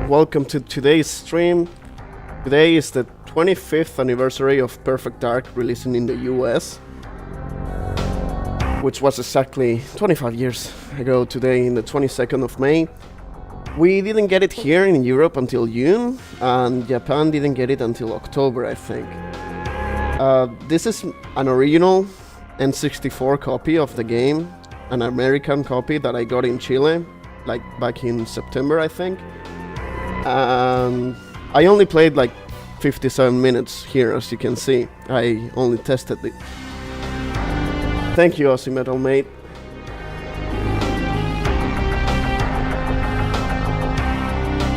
welcome to today's stream. Today is the 25th anniversary of Perfect Dark releasing in the US, which was exactly 25 years ago today, in the 22nd of May. We didn't get it here in Europe until June, and Japan didn't get it until October, I think. This is an original N64 copy of the game, an American copy that I got in Chile, like back in September, I think. I only played like 57 minutes here, as you can see. I only tested it. Thank you, Aussie Metal Mate.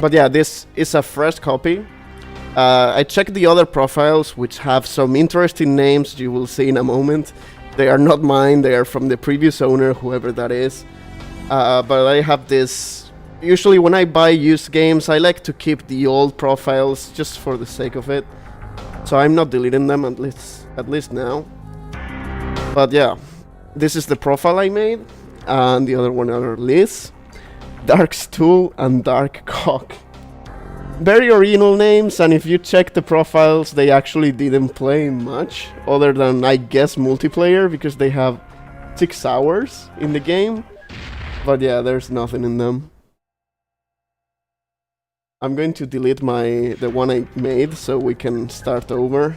But yeah, this is a fresh copy. I checked the other profiles, which have some interesting names you will see in a moment. They are not mine, they are from the previous owner, whoever that is. But I have this... Usually when I buy used games, I like to keep the old profiles just for the sake of it. So I'm not deleting them, at least now. But yeah, this is the profile I made. And the other one are Liz, Dark Stool, and Dark Cock. Very original names, and if you check the profiles, they actually didn't play much, other than, I guess, multiplayer, because they have 6 hours in the game. But yeah, there's nothing in them. I'm going to delete the one I made, so we can start over.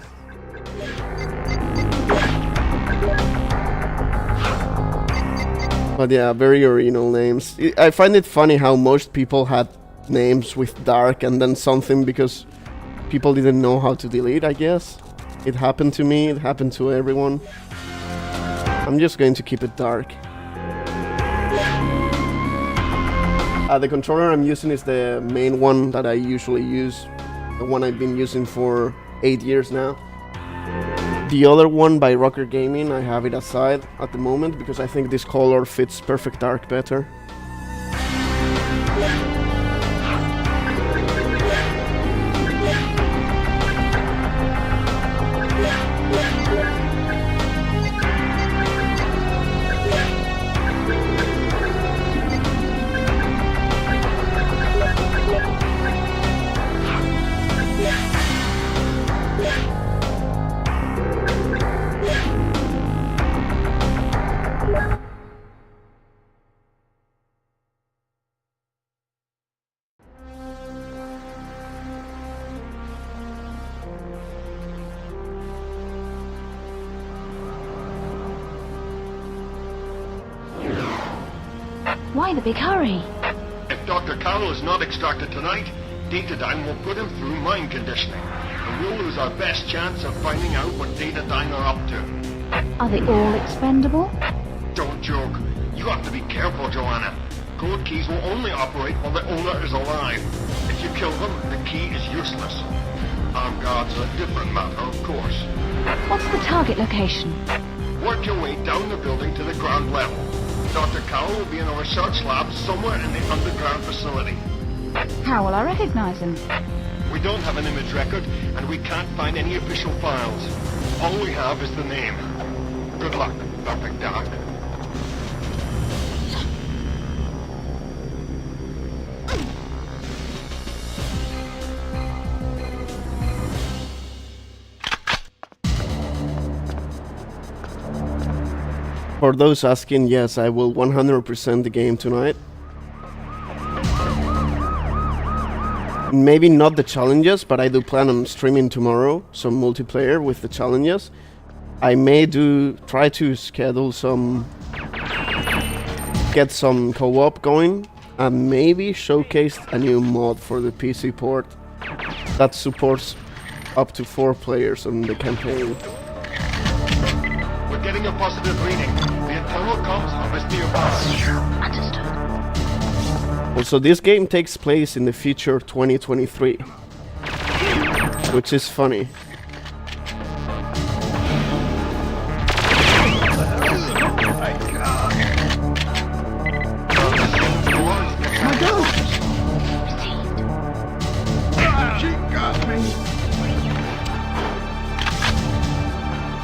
But yeah, very original names. I find it funny how most people had names with dark and then something because people didn't know how to delete, I guess. It happened to me, it happened to everyone. I'm just going to keep it dark. The controller I'm using is the main one that I usually use, the one I've been using for 8 years now. The other one by Rocker Gaming, I have it aside at the moment because I think this color fits Perfect Dark better. Why the big hurry? If Dr. Carroll is not extracted tonight, Datadyne will put him through mind conditioning, and we'll lose our best chance of finding out what Datadyne are up to. Are they all expendable? Don't joke. You have to be careful, Joanna. Code keys will only operate while the owner is alive. If you kill them, the key is useless. Armed guards are a different matter, of course. What's the target location? Work your way down the building to the ground level. Dr. Carroll will be in a research lab somewhere in the underground facility. How will I recognize him? We don't have an image record, and we can't find any official files. All we have is the name. Good luck, Perfect Dark. For those asking, yes, I will 100% the game tonight. Maybe not the challenges, but I do plan on streaming tomorrow some multiplayer with the challenges. I may try to schedule get some co-op going, and maybe showcase a new mod for the PC port that supports up to 4 players on the campaign. We're getting a positive reading. The internal comms are as nearby. Understood. Also, this game takes place in the future 2023, which is funny.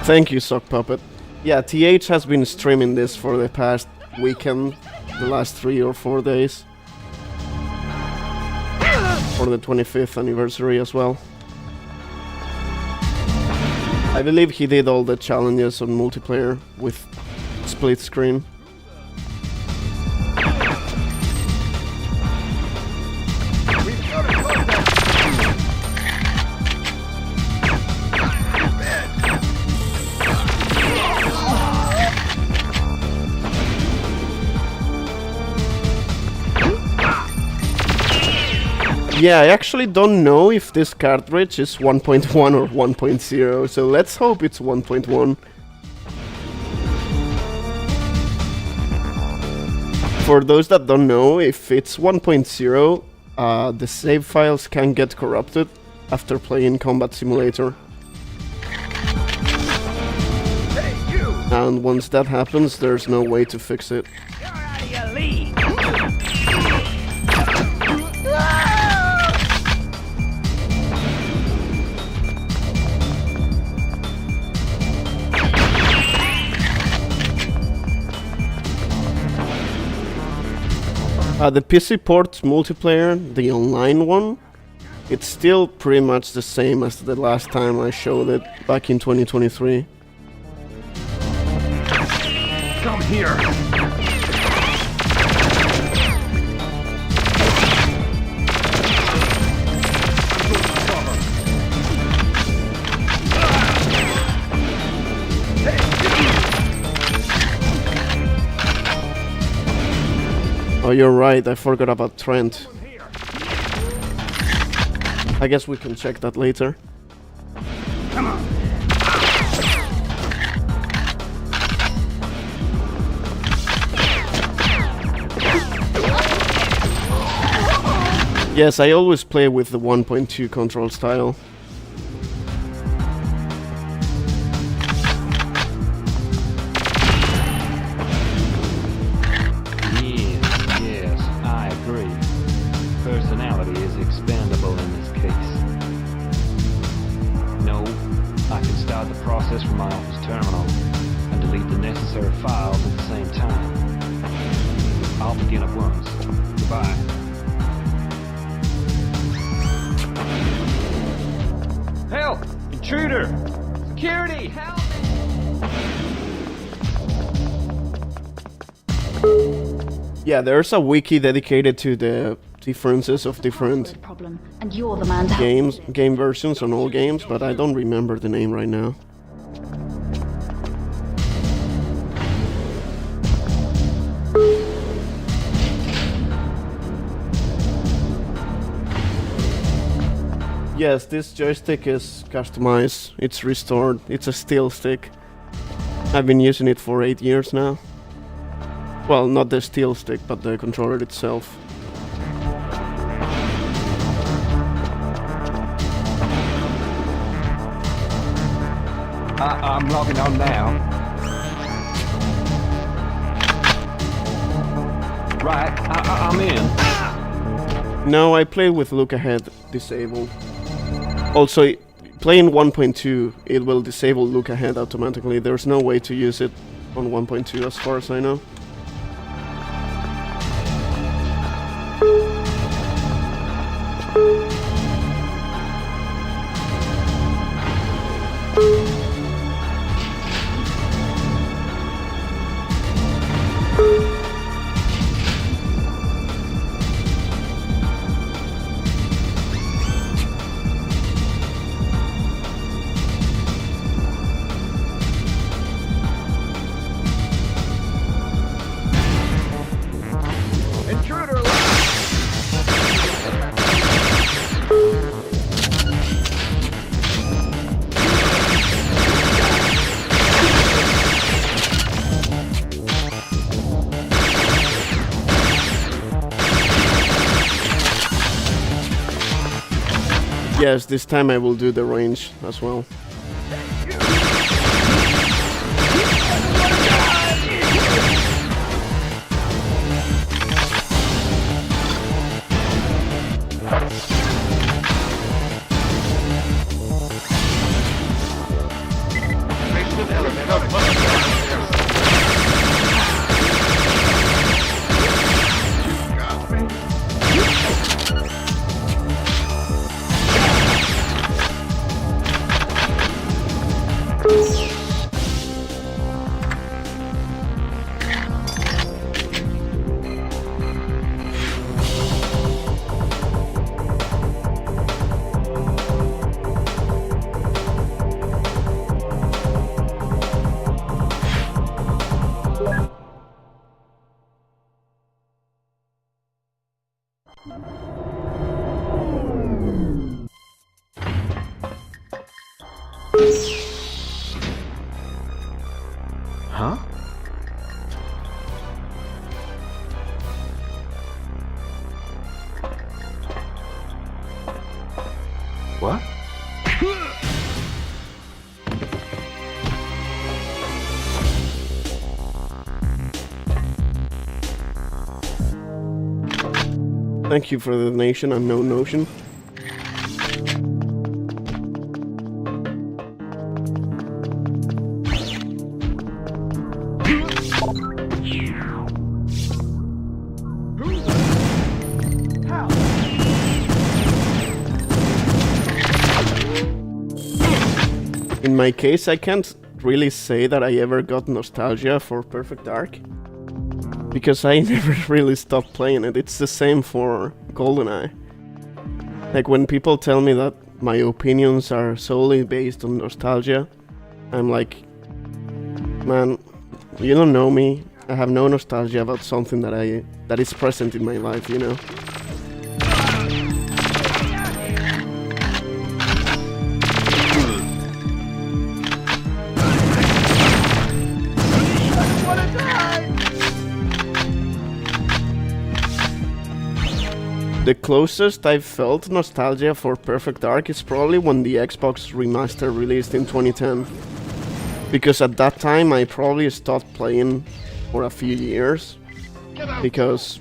Thank you, Sock Puppet. Yeah, TH has been streaming this for the past weekend, the last 3 or 4 days. for the 25th anniversary as well. I believe he did all the challenges on multiplayer with split screen. Yeah, I actually don't know if this cartridge is 1.1 or 1.0, so let's hope it's 1.1. For those that don't know, if it's 1.0, the save files can get corrupted after playing Combat Simulator. And once that happens, there's no way to fix it. You're out of your league. The PC port multiplayer, the online one, it's still pretty much the same as the last time I showed it back in 2023. Come here. Oh, you're right, I forgot about Trent. I guess we can check that later. Come on. Yes, I always play with the 1.2 control style. Yes, I agree. Personality is expandable in this case. No, I can start the process from my office terminal and delete the necessary files at the same time. I'll begin at once. Goodbye. Help! Intruder! Security! Help! Yeah, there's a wiki dedicated to the differences of different Problem, and you're the man to game versions on all games, but I don't remember the name right now. Yes, this joystick is customized, it's restored, it's a steel stick. I've been using it for 8 years now. Well, not the steel stick, but the controller itself. I'm logging on now. Right, I'm in. No, I play with look ahead disabled. Also, playing 1.2, it will disable look ahead automatically. There's no way to use it on 1.2 as far as I know. Yes, this time I will do the range as well. Huh? What? Thank you for the donation, Unknown Notion. In my case, I can't really say that I ever got nostalgia for Perfect Dark, because I never really stopped playing it. It's the same for GoldenEye. Like, when people tell me that my opinions are solely based on nostalgia, I'm like, man, you don't know me. I have no nostalgia about something that is present in my life, you know? The closest I've felt nostalgia for Perfect Dark is probably when the Xbox remaster released in 2010. Because at that time I probably stopped playing for a few years. Because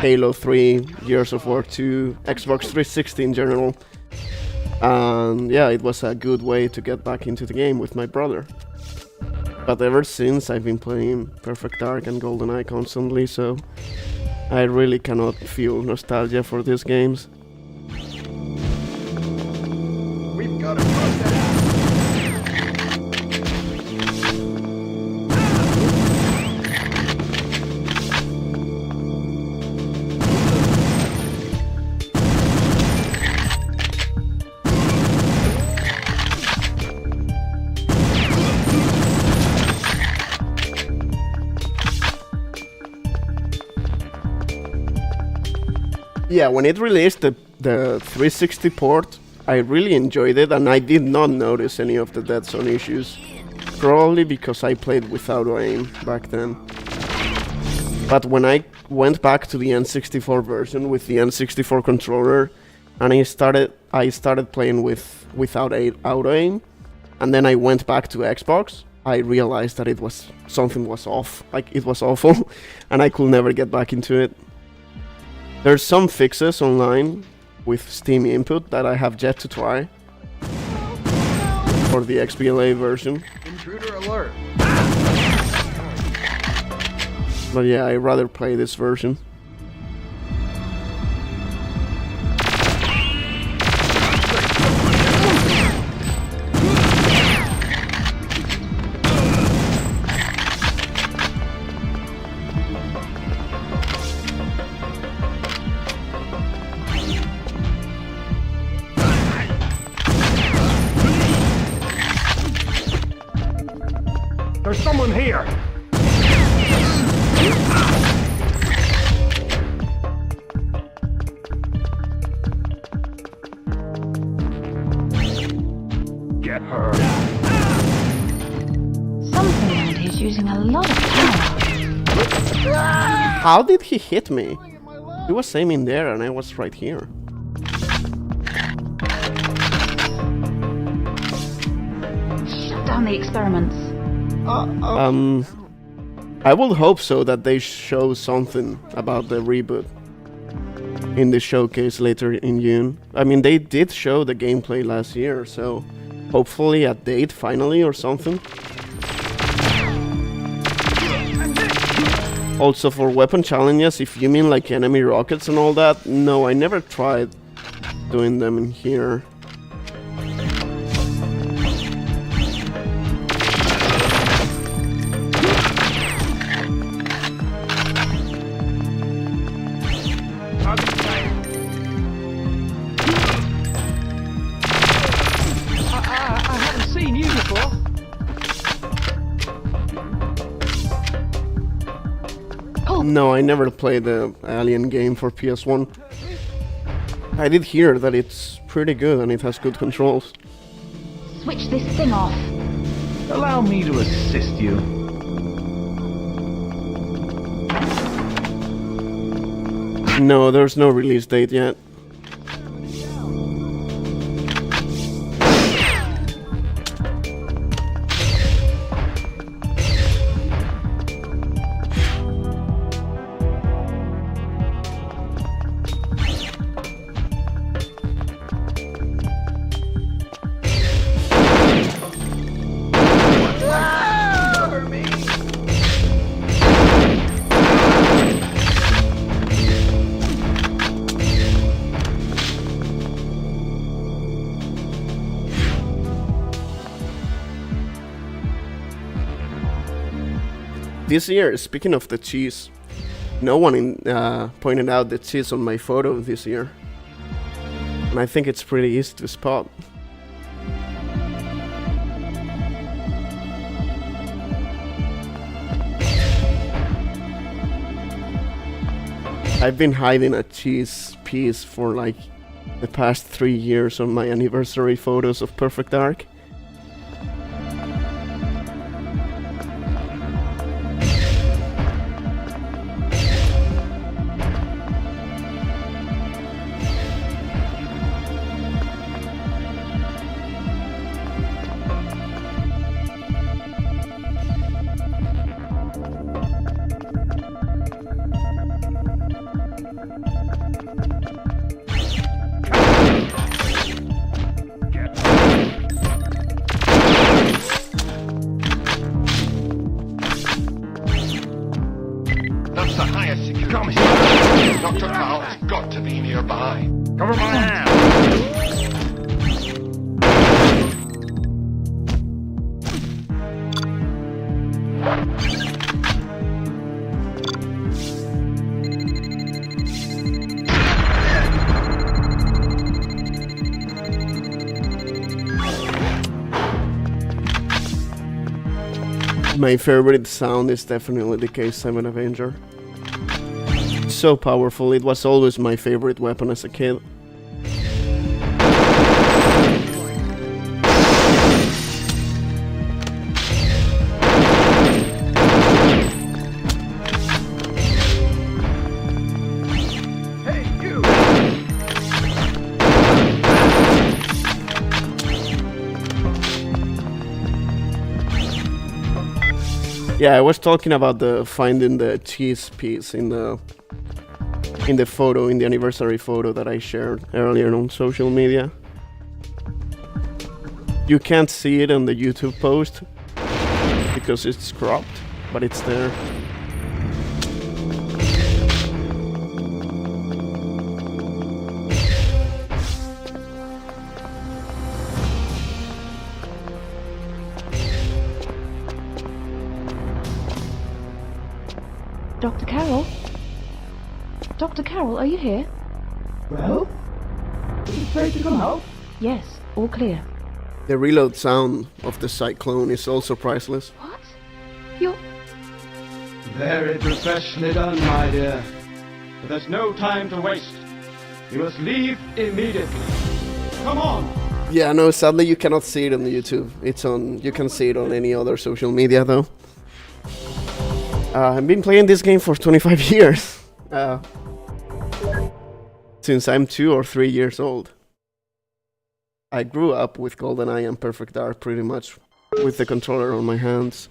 Halo 3, Gears of War 2, Xbox 360 in general. And yeah, it was a good way to get back into the game with my brother. But ever since, I've been playing Perfect Dark and GoldenEye constantly, so I really cannot feel nostalgia for these games. We've got to cross that out. Yeah, when it released, the 360 port, I really enjoyed it, and I did not notice any of the dead zone issues. Probably because I played without aim back then. But when I went back to the N64 version with the N64 controller, and I started playing without auto aim, and then I went back to Xbox, I realized that something was off. Like, it was awful, and I could never get back into it. There's some fixes online with Steam input that I have yet to try for the XBLA version. Intruder alert. But yeah, I'd rather play this version. There's someone here! Get her! Something around here is using a lot of power. How did he hit me? He was aiming there and I was right here. Shut down the experiments. I will hope so that they show something about the reboot in the showcase later in June. I mean, they did show the gameplay last year, so hopefully a date finally or something. Also, for weapon challenges, if you mean like enemy rockets and all that, no, I never tried doing them in here. No, I never played the Alien game for PS1. I did hear that it's pretty good and it has good controls. Switch this thing off. Allow me to assist you. No, there's no release date yet. This year, speaking of the cheese, no one pointed out the cheese on my photo this year. And I think it's pretty easy to spot. I've been hiding a cheese piece for like the past 3 years on my anniversary photos of Perfect Dark. That's the highest security. Come here. Dr. Carl has got to be nearby. Cover my ass. My favorite sound is definitely the K7 Avenger. So powerful, it was always my favorite weapon as a kid. Hey, you! Yeah, I was talking about the finding the cheese piece in the photo, in the anniversary photo that I shared earlier on social media. You can't see it on the YouTube post because it's cropped, but it's there. Dr. Carroll? Dr. Carroll, are you here? Well? Is it safe to come out? Yes, all clear. The reload sound of the Cyclone is also priceless. What? You're... Very professionally done, my dear. But there's no time to waste. You must leave immediately. Come on! Yeah, no, sadly you cannot see it on the YouTube. It's on, you can see it on any other social media though. I've been playing this game for 25 years. Since I'm 2 or 3 years old. I grew up with GoldenEye and Perfect Dark pretty much with the controller on my hands.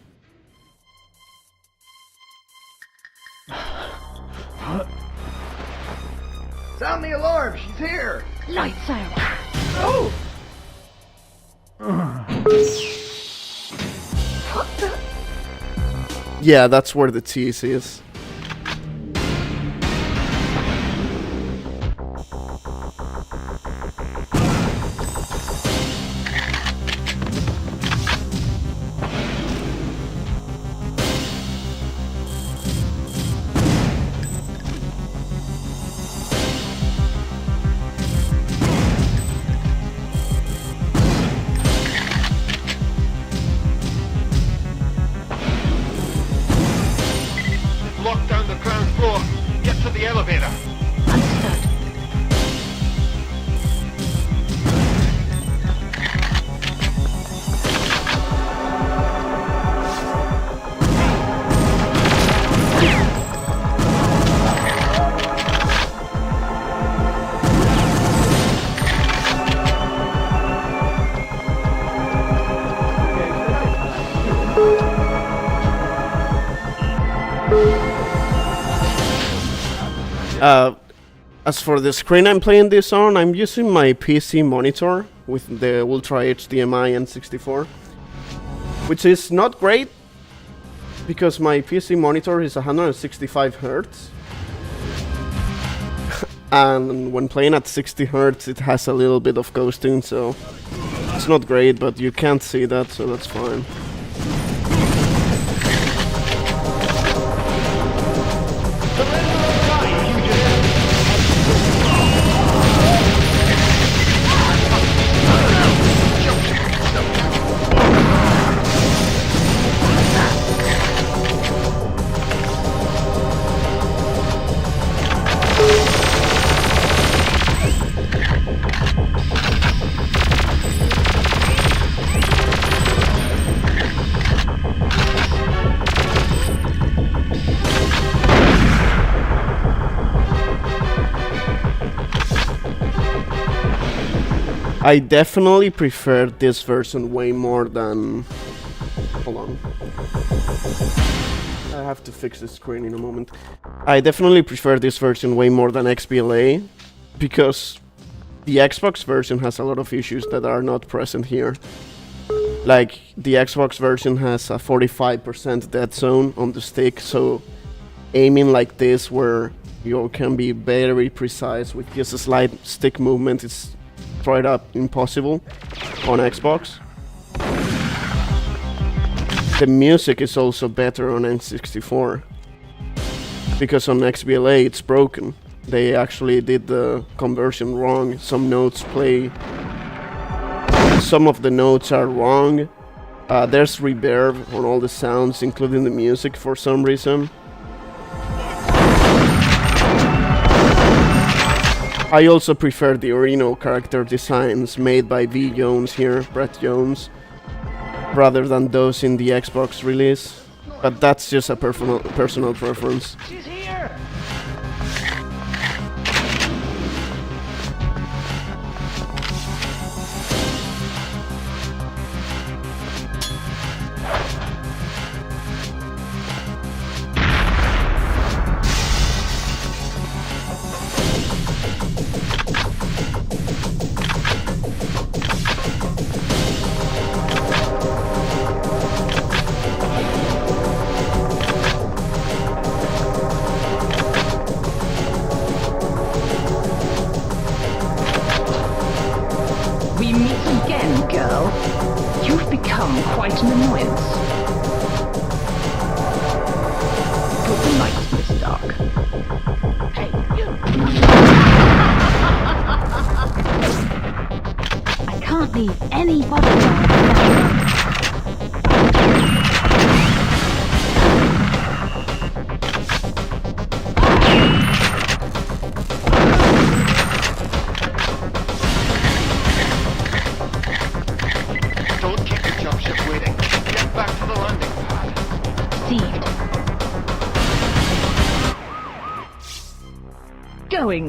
Sound the alarm! She's here! Lights out! Oh! What the... Yeah, that's where the cheese is. As for the screen I'm playing this on, I'm using my PC monitor with the UltraHDMI N64, which is not great because my PC monitor is 165 Hz. And when playing at 60 Hz, it has a little bit of ghosting, so it's not great, but you can't see that, so that's fine. I definitely prefer this version way more than... Hold on. I have to fix the screen in a moment. I definitely prefer this version way more than XBLA, because the Xbox version has a lot of issues that are not present here. Like, the Xbox version has a 45% dead zone on the stick, so aiming like this, where you can be very precise with just a slight stick movement, is straight up impossible on Xbox. The music is also better on N64, because on XBLA it's broken. They actually did the conversion wrong. Some notes play, some of the notes are wrong. There's reverb on all the sounds, including the music, for some reason. I also prefer the original character designs made by V. Jones here, Brett Jones, rather than those in the Xbox release. But that's just a personal preference. She's here!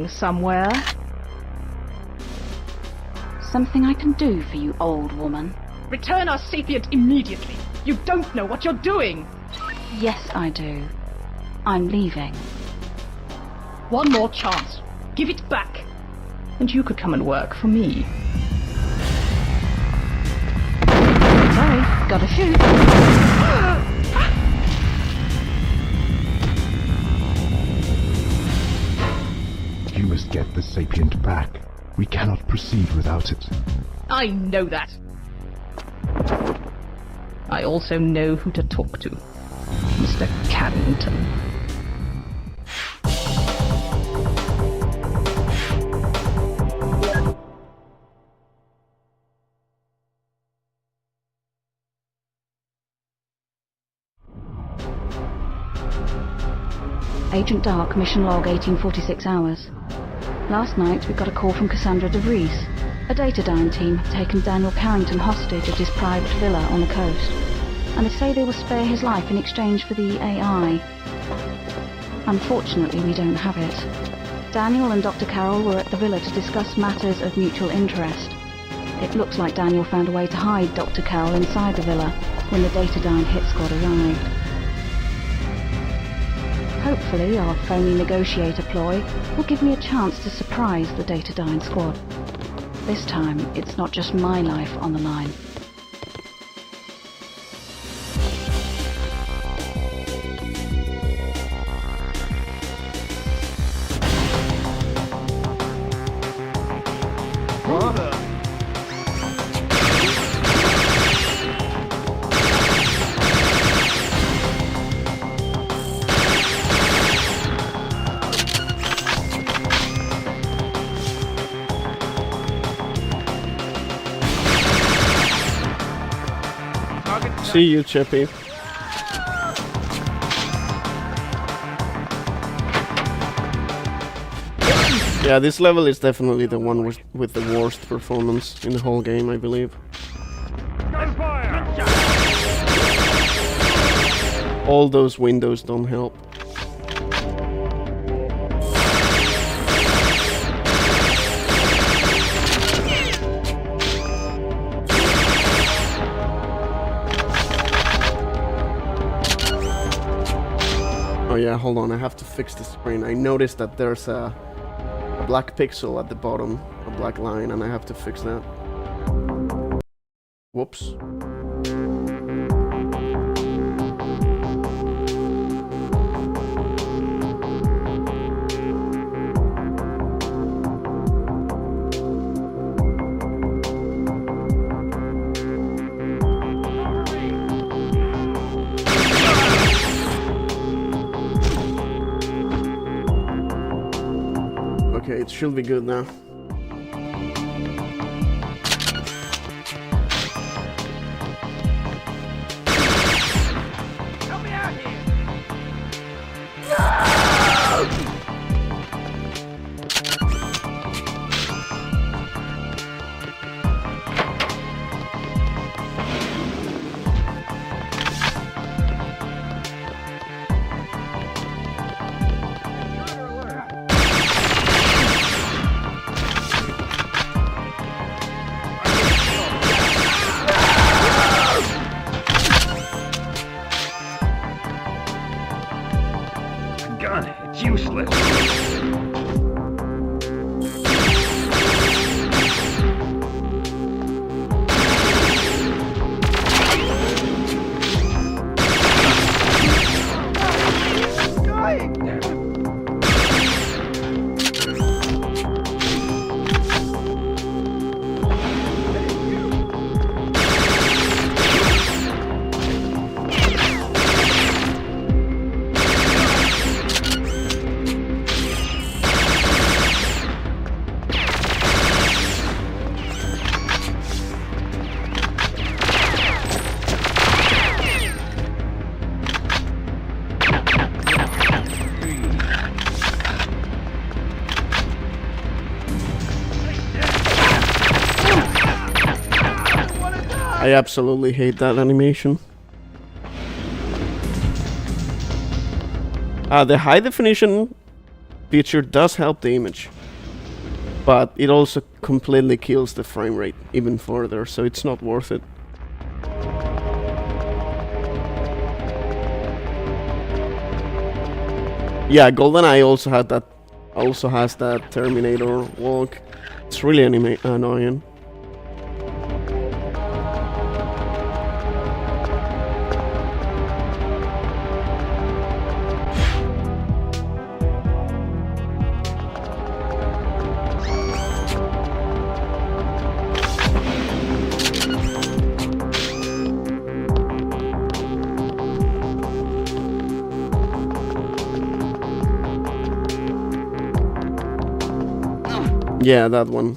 Somewhere. Something I can do for you, old woman. Return our sapient immediately. You don't know what you're doing. Yes, I do. I'm leaving. One more chance. Give it back. And you could come and work for me. Sorry, gotta shoot. You must get the sapient back. We cannot proceed without it. I know that. I also know who to talk to. Mr. Carrington. Agent Dark, mission log 1846 hours. Last night we got a call from Cassandra de Vries. A Datadyne team have taken Daniel Carrington hostage at his private villa on the coast, and they say they will spare his life in exchange for the AI. Unfortunately, we don't have it. Daniel and Dr. Carroll were at the villa to discuss matters of mutual interest. It looks like Daniel found a way to hide Dr. Carroll inside the villa when the Datadyne hit squad arrived. Hopefully, our phony negotiator ploy will give me a chance to surprise the Datadyne squad. This time, it's not just my life on the line. See you, Chippy. Yeah, this level is definitely the one with the worst performance in the whole game, I believe. All those windows don't help. Oh yeah, hold on, I have to fix the screen. I noticed that there's a black pixel at the bottom, a black line, and I have to fix that. Whoops. Okay, it should be good now. Help me out here! Gun, it's useless. I absolutely hate that animation. The high definition feature does help the image, but it also completely kills the frame rate even further, so it's not worth it. Yeah, GoldenEye also has that Terminator walk. It's really annoying. Yeah, that one.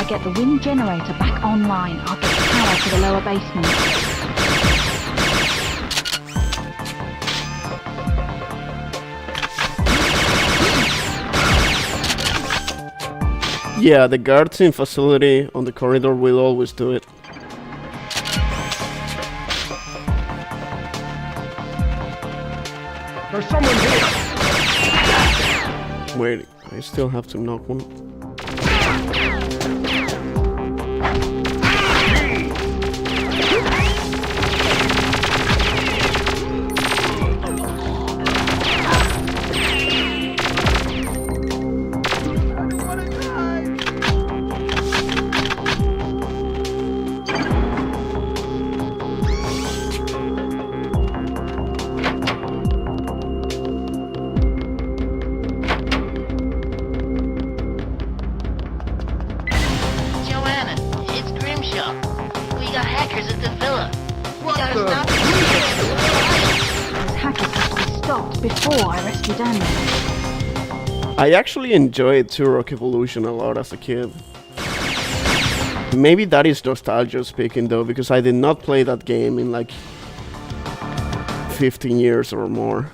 Get the wind generator back online, I'll get power to the lower basement. Yeah, the guards in facility on the corridor will always do it. There's someone here! Wait, I still have to knock one. I actually enjoyed Turok Evolution a lot as a kid. Maybe that is nostalgia speaking though, because I did not play that game in like 15 years or more.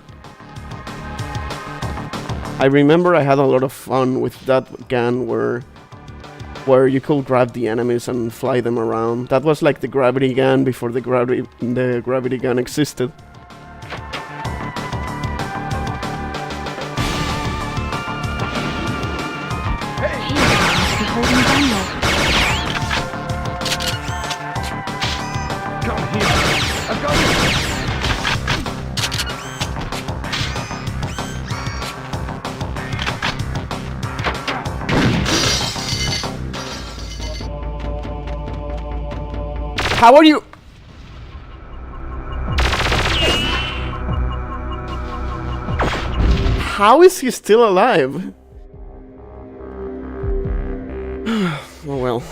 I remember I had a lot of fun with that gun where you could grab the enemies and fly them around. That was like the gravity gun before the gravity gun existed. How are you? How is he still alive? Oh well.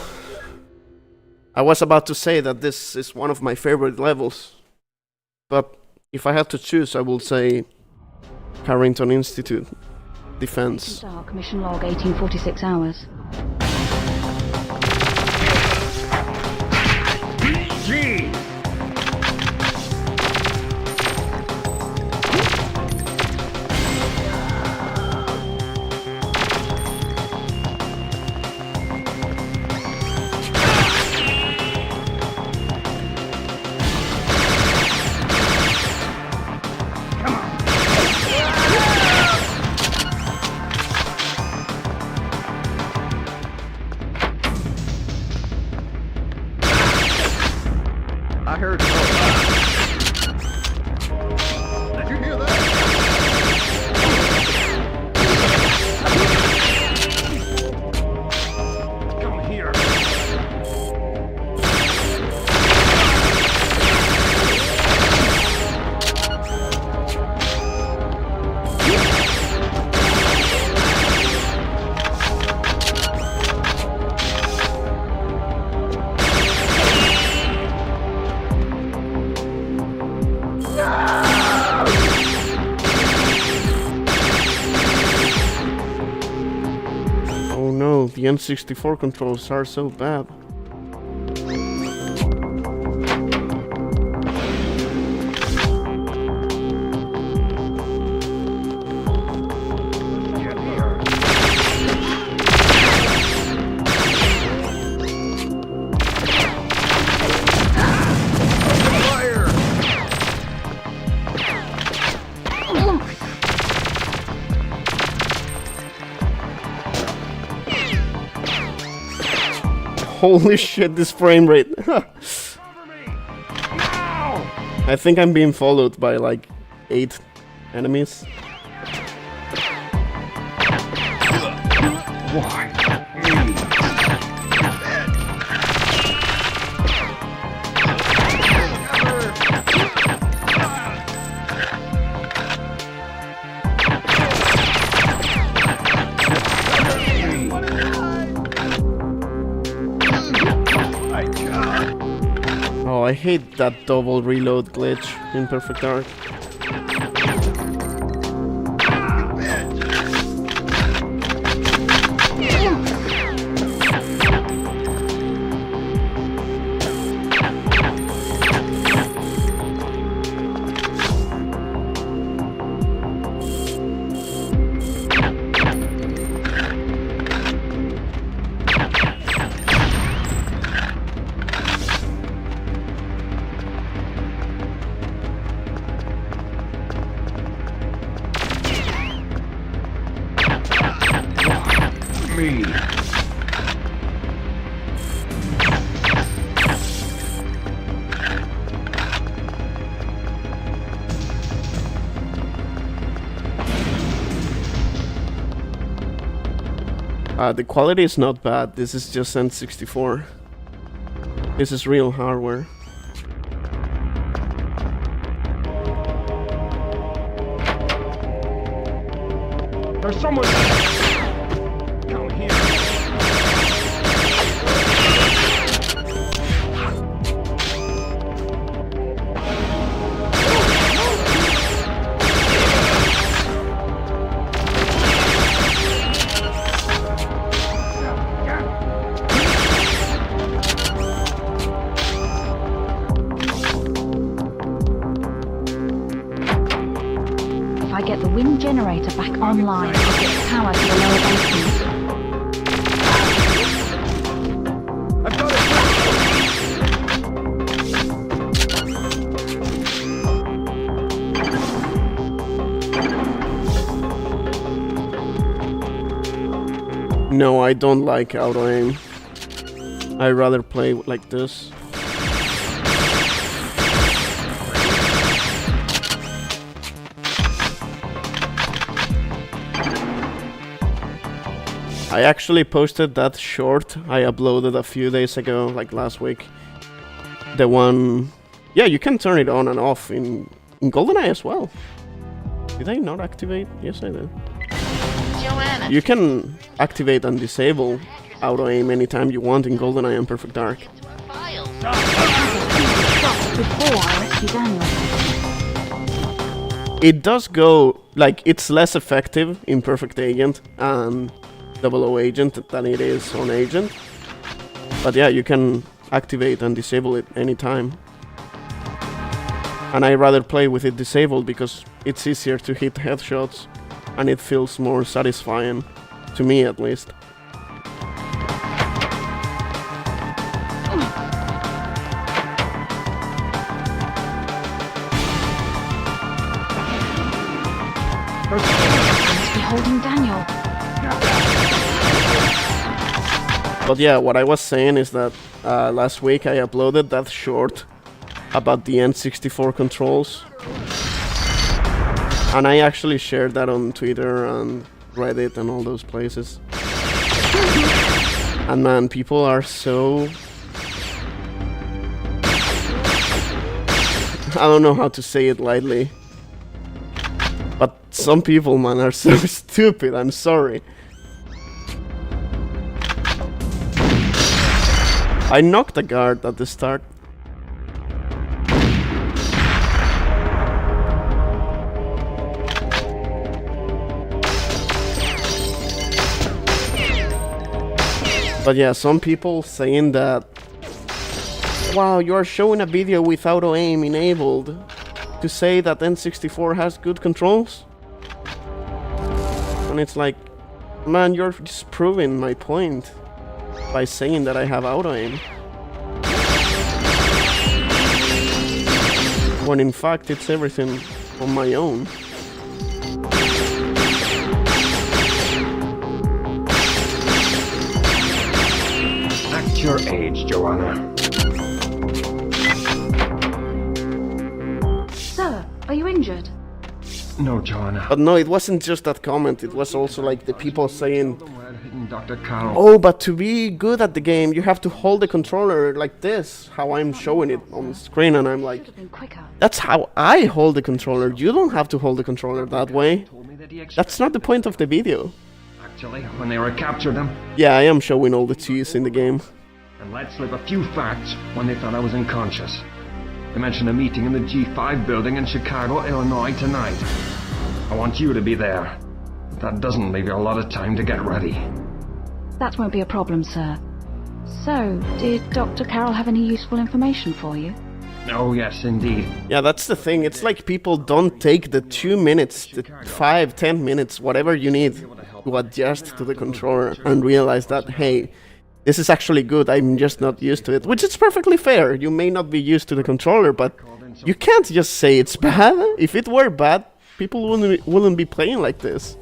I was about to say that this is one of my favorite levels. But if I had to choose, I would say Carrington Institute Defense. Dark mission log 1846 hours. The N64 controls are so bad. Holy shit, this frame rate. I think I'm being followed by like 8 enemies. I hate that double reload glitch in Perfect Dark. The quality is not bad. This is just N64. This is real hardware. There's someone down here. If I get the wind generator back online, I'll get power to the lower basement. I've got it. No, I don't like auto aim. I rather play like this. I actually posted that short I uploaded a few days ago, like last week. The one... Yeah, you can turn it on and off in GoldenEye as well. Did I not activate? Yes, I did. Joanna. You can activate and disable auto-aim anytime you want in GoldenEye and Perfect Dark. Before I rescue Daniel. It does go... Like, it's less effective in Perfect Agent and 00 Agent than it is on Agent. But yeah, you can activate and disable it anytime. And I rather play with it disabled because it's easier to hit headshots and it feels more satisfying, to me at least. Must be holding Daniel. But yeah, what I was saying is that last week I uploaded that short about the N64 controls. And I actually shared that on Twitter and Reddit and all those places. And man, people are so... I don't know how to say it lightly. But some people, man, are so stupid, I'm sorry. I knocked a guard at the start. But yeah, some people saying that, wow, you are showing a video with auto aim enabled to say that N64 has good controls? And it's like, man, you're just proving my point by saying that I have auto aim. When in fact it's everything on my own. Act your age, Joanna. Sir, are you injured? No, Joanna. But no, it wasn't just that comment, it was also like the people saying, Dr. Carl. oh, but to be good at the game, you have to hold the controller like this, how I'm showing it on the screen, and I'm like, that's how I hold the controller, you don't have to hold the controller that way. That's not the point of the video. Actually, when they recaptured him. Yeah, I am showing all the cheese in the game. And let slip a few facts when they thought I was unconscious. They mentioned a meeting in the G5 building in Chicago, Illinois tonight. I want you to be there. But that doesn't leave you a lot of time to get ready. That won't be a problem, sir. So, did Dr. Carroll have any useful information for you? Oh, yes, indeed. Yeah, that's the thing. It's like people don't take the 2 minutes, the 5, 10 minutes, whatever you need to adjust to the controller and realize that, hey, this is actually good, I'm just not used to it. Which is perfectly fair. You may not be used to the controller, but you can't just say it's bad. If it were bad, people wouldn't be playing like this.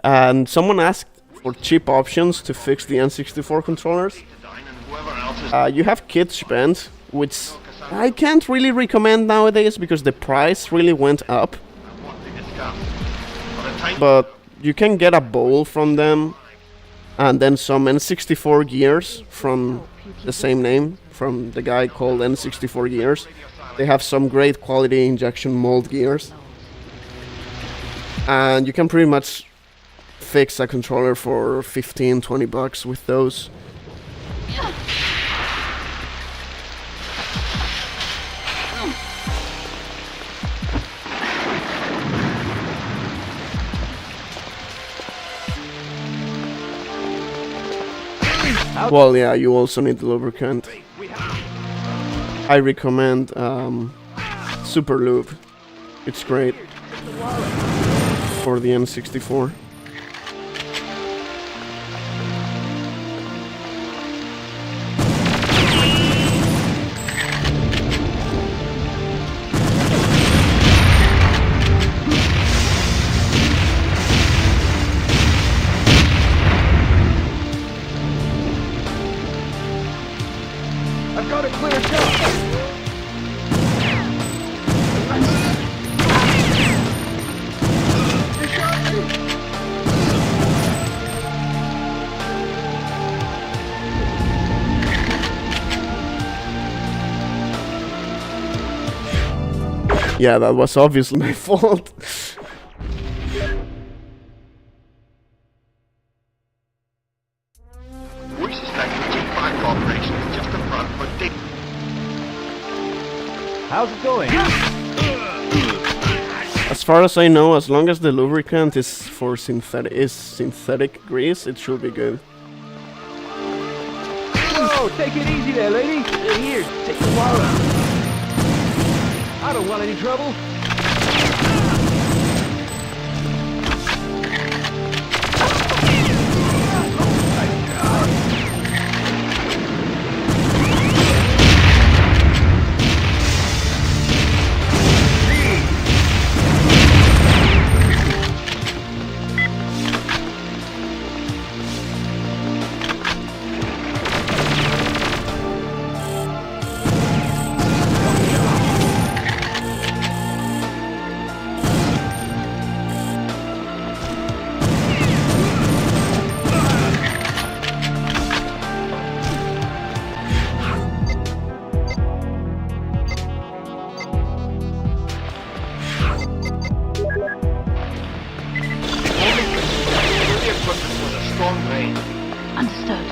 And someone asked for cheap options to fix the N64 controllers. You have Kit Spend, which I can't really recommend nowadays because the price really went up. But you can get a bowl from them, and then some N64 gears from the same name, from the guy called N64 Gears. They have some great quality injection mold gears. And you can pretty much fix a controller for 15-20 bucks with those. Well, yeah, you also need the lubricant. I recommend Super Lube. It's great for the N64. I've got a clear shot. Yeah, that was obviously my fault. We suspect the G5 Corporation is just a front for Dick. How's it going? As far as I know, as long as the lubricant is for synthetic grease, it should be good. Whoa, take it easy there, lady. Here, take the wallet. I don't want any trouble. Understood.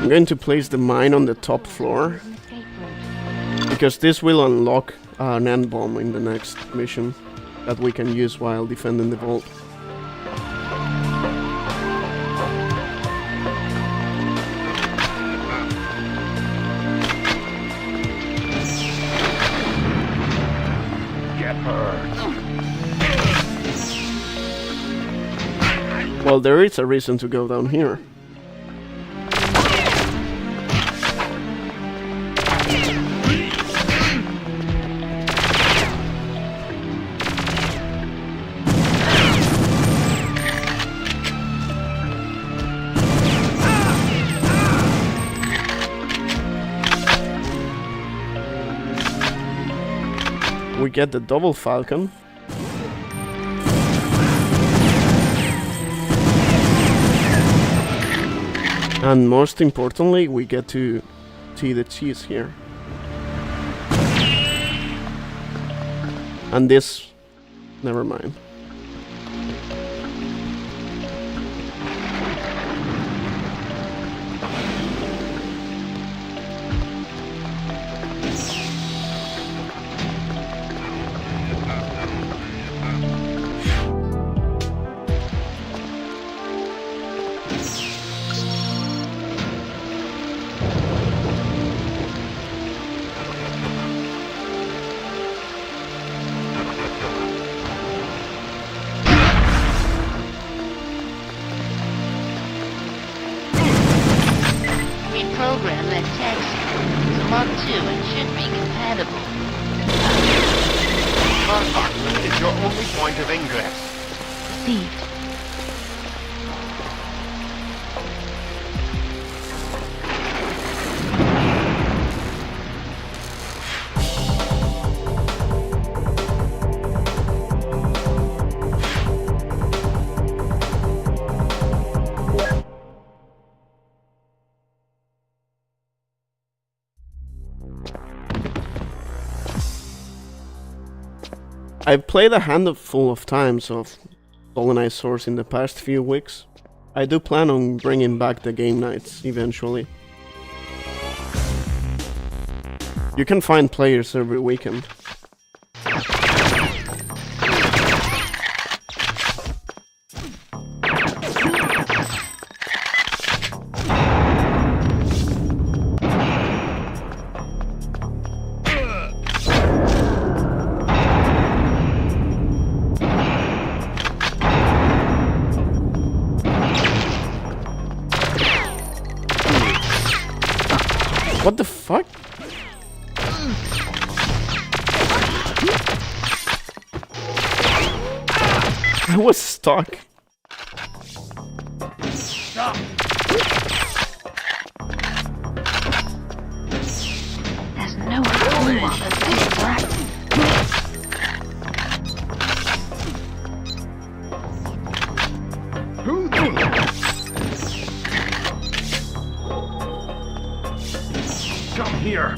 I'm going to place the mine on the top floor, because this will unlock an end bomb in the next mission that we can use while defending the vault. Get her. Well, there is a reason to go down here. We get the double falcon. And most importantly, we get to see the cheese here. And this, never mind. Program that taxi is a Mark II and should be compatible. Car park is your only point of ingress. Received. I've played a handful of times of GoldenEye Source in the past few weeks. I do plan on bringing back the game nights eventually. You can find players every weekend. What the fuck? I was stuck. Stop. There's no way while those things are active. Come here.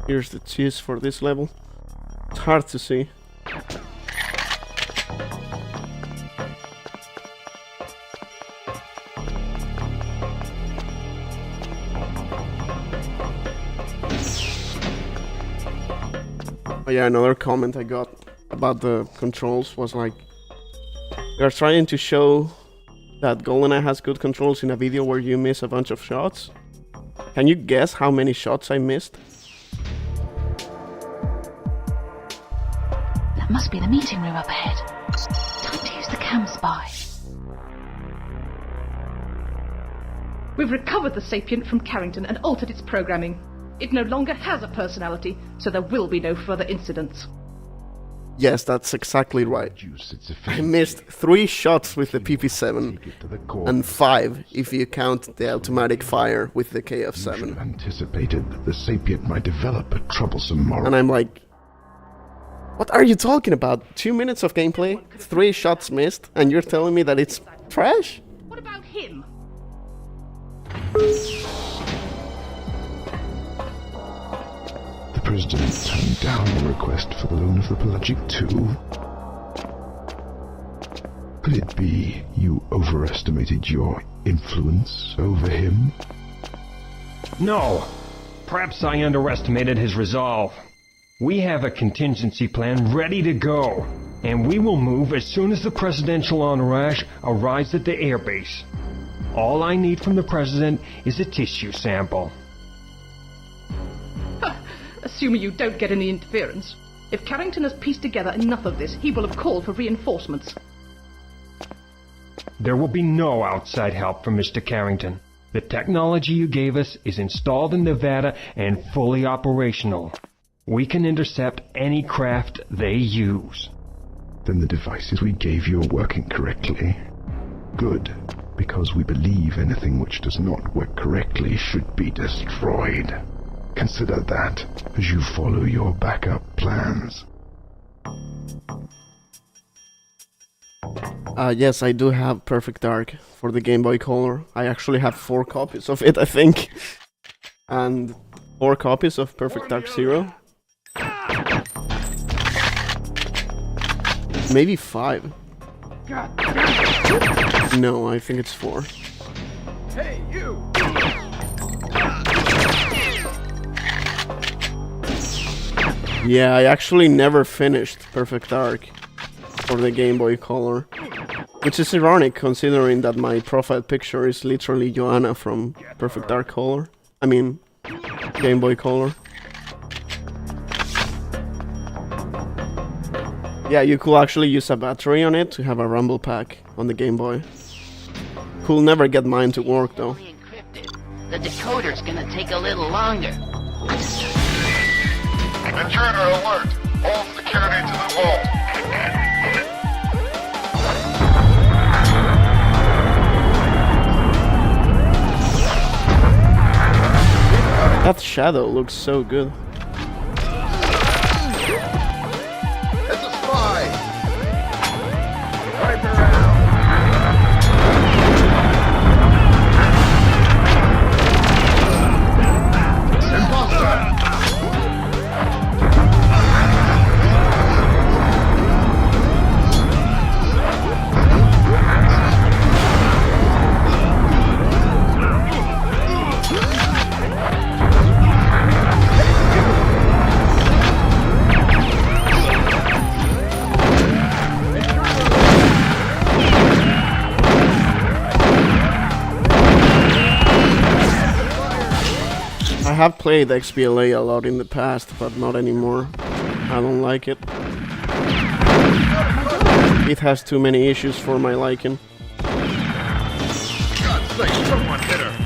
Here's the cheese for this level. It's hard to see. Oh yeah, another comment I got about the controls was like, they're trying to show that GoldenEye has good controls in a video where you miss a bunch of shots. Can you guess how many shots I missed? That must be the meeting room up ahead. Time to use the cam spy. We've recovered the sapient from Carrington and altered its programming. It no longer has a personality, so there will be no further incidents. Yes, that's exactly right. I missed 3 shots with the PP7, and 5 if you count the automatic fire with the KF7. Anticipated that the sapient might develop a troublesome moral. And I'm like, what are you talking about? 2 minutes of gameplay, 3 shots missed, and you're telling me that it's trash? What about him? The President turned down the request for the loan of the Pelagic II. Could it be you overestimated your influence over him? No. Perhaps I underestimated his resolve. We have a contingency plan ready to go, and we will move as soon as the presidential entourage arrives at the airbase. All I need from the President is a tissue sample. Assuming you don't get any interference. If Carrington has pieced together enough of this, he will have called for reinforcements. There will be no outside help from Mr. Carrington. The technology you gave us is installed in Nevada and fully operational. We can intercept any craft they use. Then the devices we gave you are working correctly. Good, because we believe anything which does not work correctly should be destroyed. Consider that as you follow your backup plans. Yes, I do have Perfect Dark for the Game Boy Color. I actually have 4 copies of it, I think. And 4 copies of Perfect Dark Zero. Maybe 5. No, I think it's 4. Hey, you! Yeah, I actually never finished Perfect Dark for the Game Boy Color. Which is ironic, considering that my profile picture is literally Joanna from Perfect Dark Color. I mean, Game Boy Color. Yeah, you could actually use a battery on it to have a rumble pack on the Game Boy. Could never get mine to work though. The decoder's gonna take a little longer. Intruder alert! All security to the vault! Path Shadow looks so good. It's a spy! Right I have played XBLA a lot in the past, but not anymore. I don't like it. It has too many issues for my liking. God's sake, someone hit her!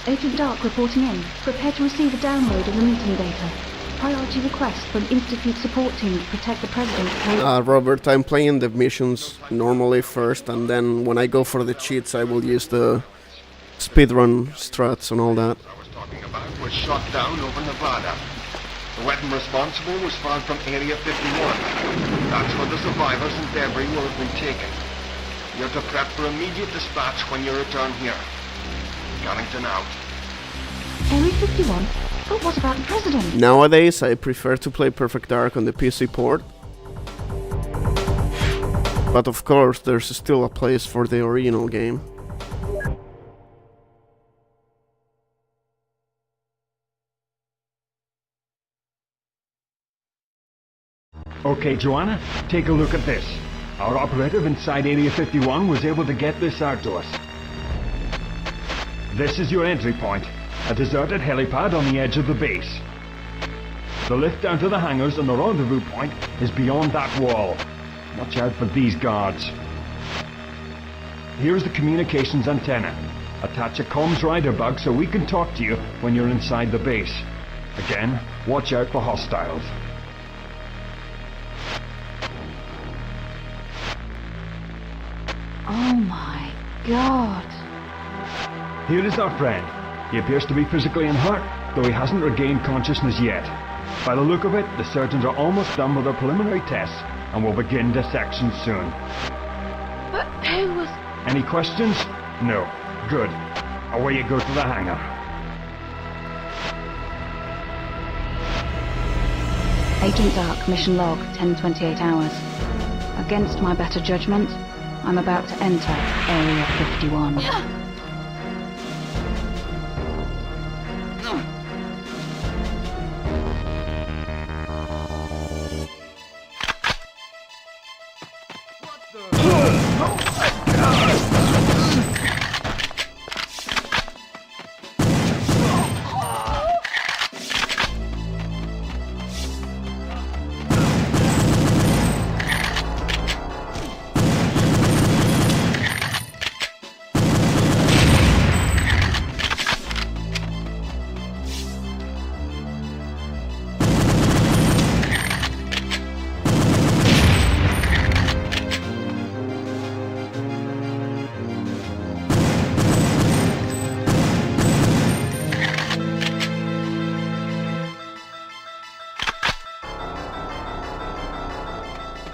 Agent Dark reporting in. Prepare to receive a download of the meeting data. Priority request from Institute support team to protect the President. Robert, I'm playing the missions normally first, and then when I go for the cheats, I will use the speedrun struts and all that. I was talking about was shot down over Nevada. The weapon responsible was found from Area 51. That's where the survivors and debris will have been taken. You're to prep for immediate dispatch when you return here. Carrington out. Area 51? But what about the President? Nowadays, I prefer to play Perfect Dark on the PC port. But of course, there's still a place for the original game. Okay, Joanna, take a look at this. Our operative inside Area 51 was able to get this out to us. This is your entry point, a deserted helipad on the edge of the base. The lift down to the hangars and the rendezvous point is beyond that wall. Watch out for these guards. Here's the communications antenna. Attach a comms rider bug so we can talk to you when you're inside the base. Again, watch out for hostiles. Oh my god. Here is our friend. He appears to be physically unhurt, though he hasn't regained consciousness yet. By the look of it, the surgeons are almost done with their preliminary tests and will begin dissection soon. But who was... Any questions? No. Good. Away you go to the hangar. Agent Dark, mission log, 10:28 hours. Against my better judgment, I'm about to enter Area 51.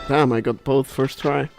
Damn, I got both first try.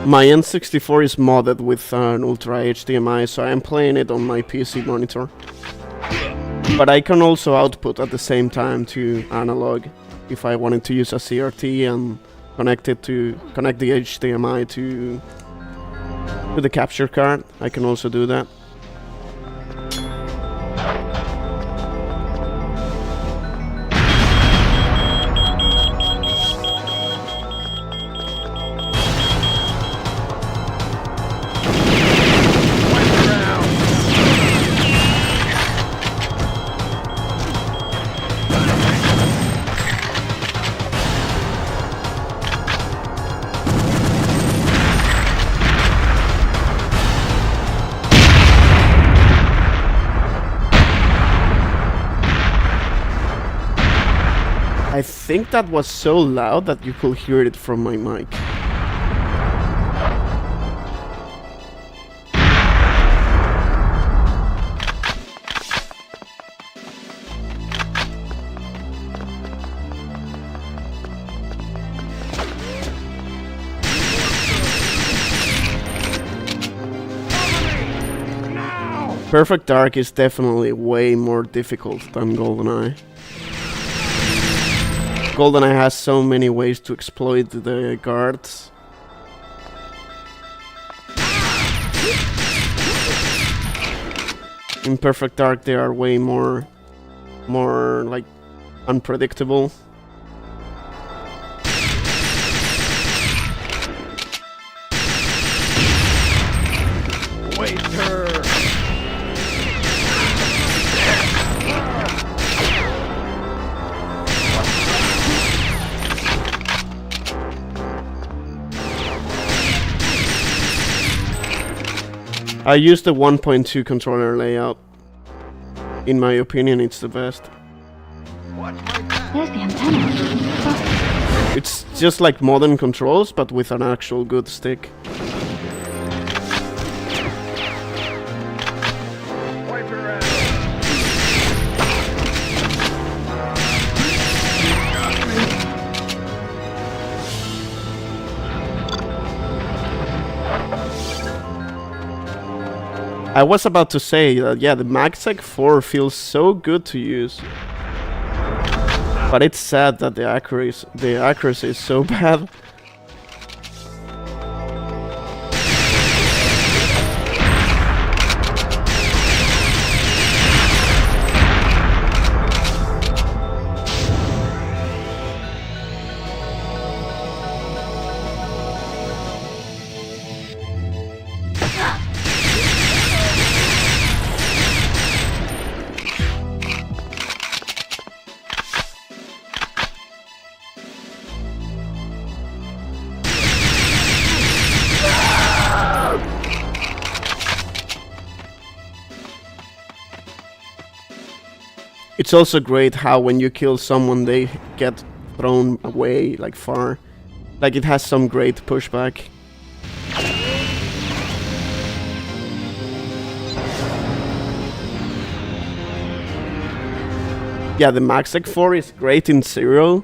My N64 is modded with an UltraHDMI, so I'm playing it on my PC monitor. But I can also output at the same time to analog if I wanted to use a CRT and connect the HDMI to the capture card. I can also do that. I think that was so loud that you could hear it from my mic. Perfect Dark is definitely way more difficult than GoldenEye. GoldenEye has so many ways to exploit the guards. In Perfect Dark they are way more like unpredictable. I use the 1.2 controller layout. In my opinion, it's the best. There's the antenna. It's just like modern controls, but with an actual good stick. I was about to say that, yeah, the MagSec 4 feels so good to use. But it's sad that the accuracy is so bad. It's also great how when you kill someone they get thrown away, like far. Like it has some great pushback. Yeah, the MagSec 4 is great in Zero,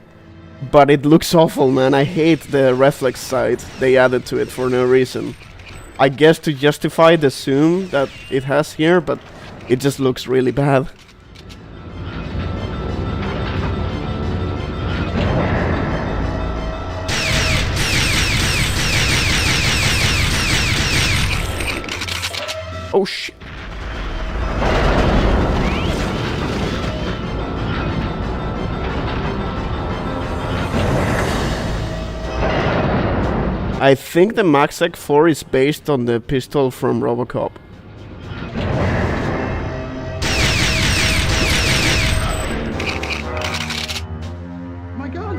but it looks awful, man. I hate the reflex sight they added to it for no reason. I guess to justify the zoom that it has here, but it just looks really bad. Oh shit. I think the MagSec 4 is based on the pistol from RoboCop. My gun.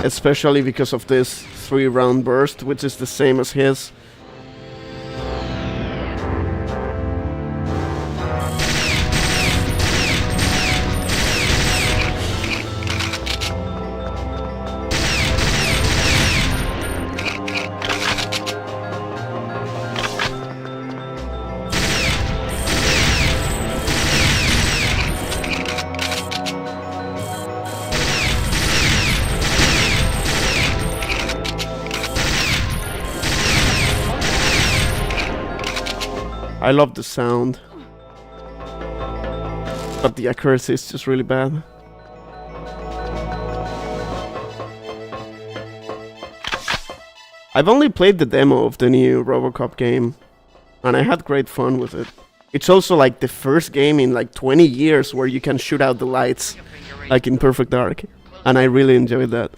Especially because of this 3-round burst, which is the same as his. I love the sound. But the accuracy is just really bad. I've only played the demo of the new RoboCop game, and I had great fun with it. It's also like the first game in like 20 years where you can shoot out the lights, like in Perfect Dark, and I really enjoyed that.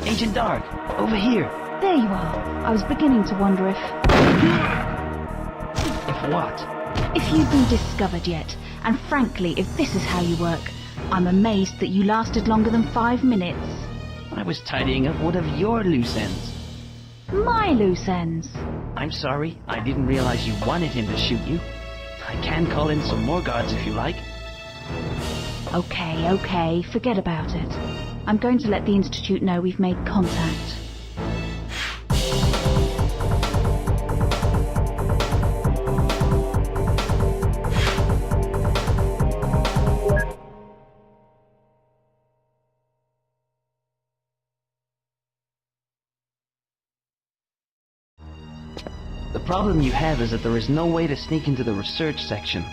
Agent Dark, over here. There you are. I was beginning to wonder if what? If you've been discovered yet. And frankly, if this is how you work, I'm amazed that you lasted longer than 5 minutes. I was tidying up one of your loose ends. My loose ends? I'm sorry, I didn't realize you wanted him to shoot you. I can call in some more guards if you like. Okay, forget about it. I'm going to let the Institute know we've made contact. The problem you have is that there is no way to sneak into the research section.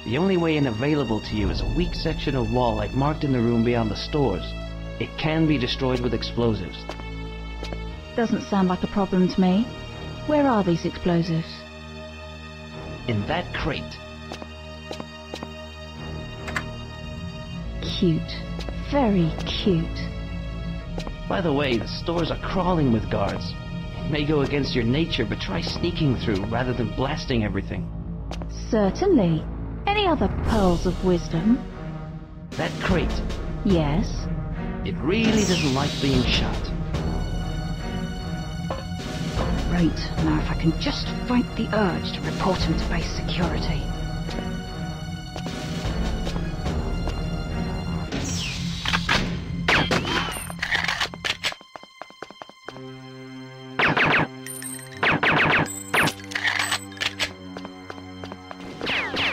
The only way in available to you is a weak section of wall I've marked in the room beyond the stores. It can be destroyed with explosives. Doesn't sound like a problem to me. Where are these explosives? In that crate. Cute. Very cute. By the way, the stores are crawling with guards. It may go against your nature, but try sneaking through rather than blasting everything. Certainly. Any other pearls of wisdom? That crate. Yes? It really doesn't like being shot. Right, now if I can just fight the urge to report him to base security.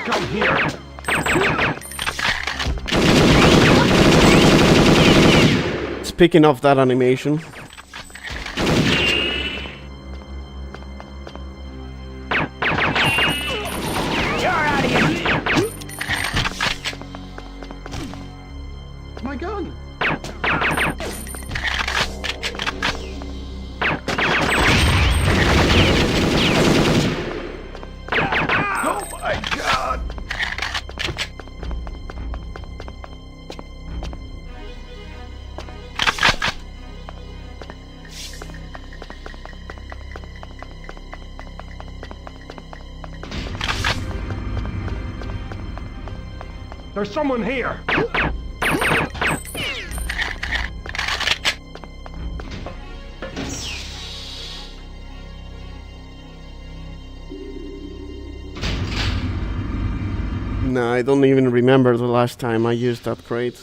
Come here. Speaking of that animation, My gun! Oh my god! There's someone here! no, I don't even remember the last time I used that crate.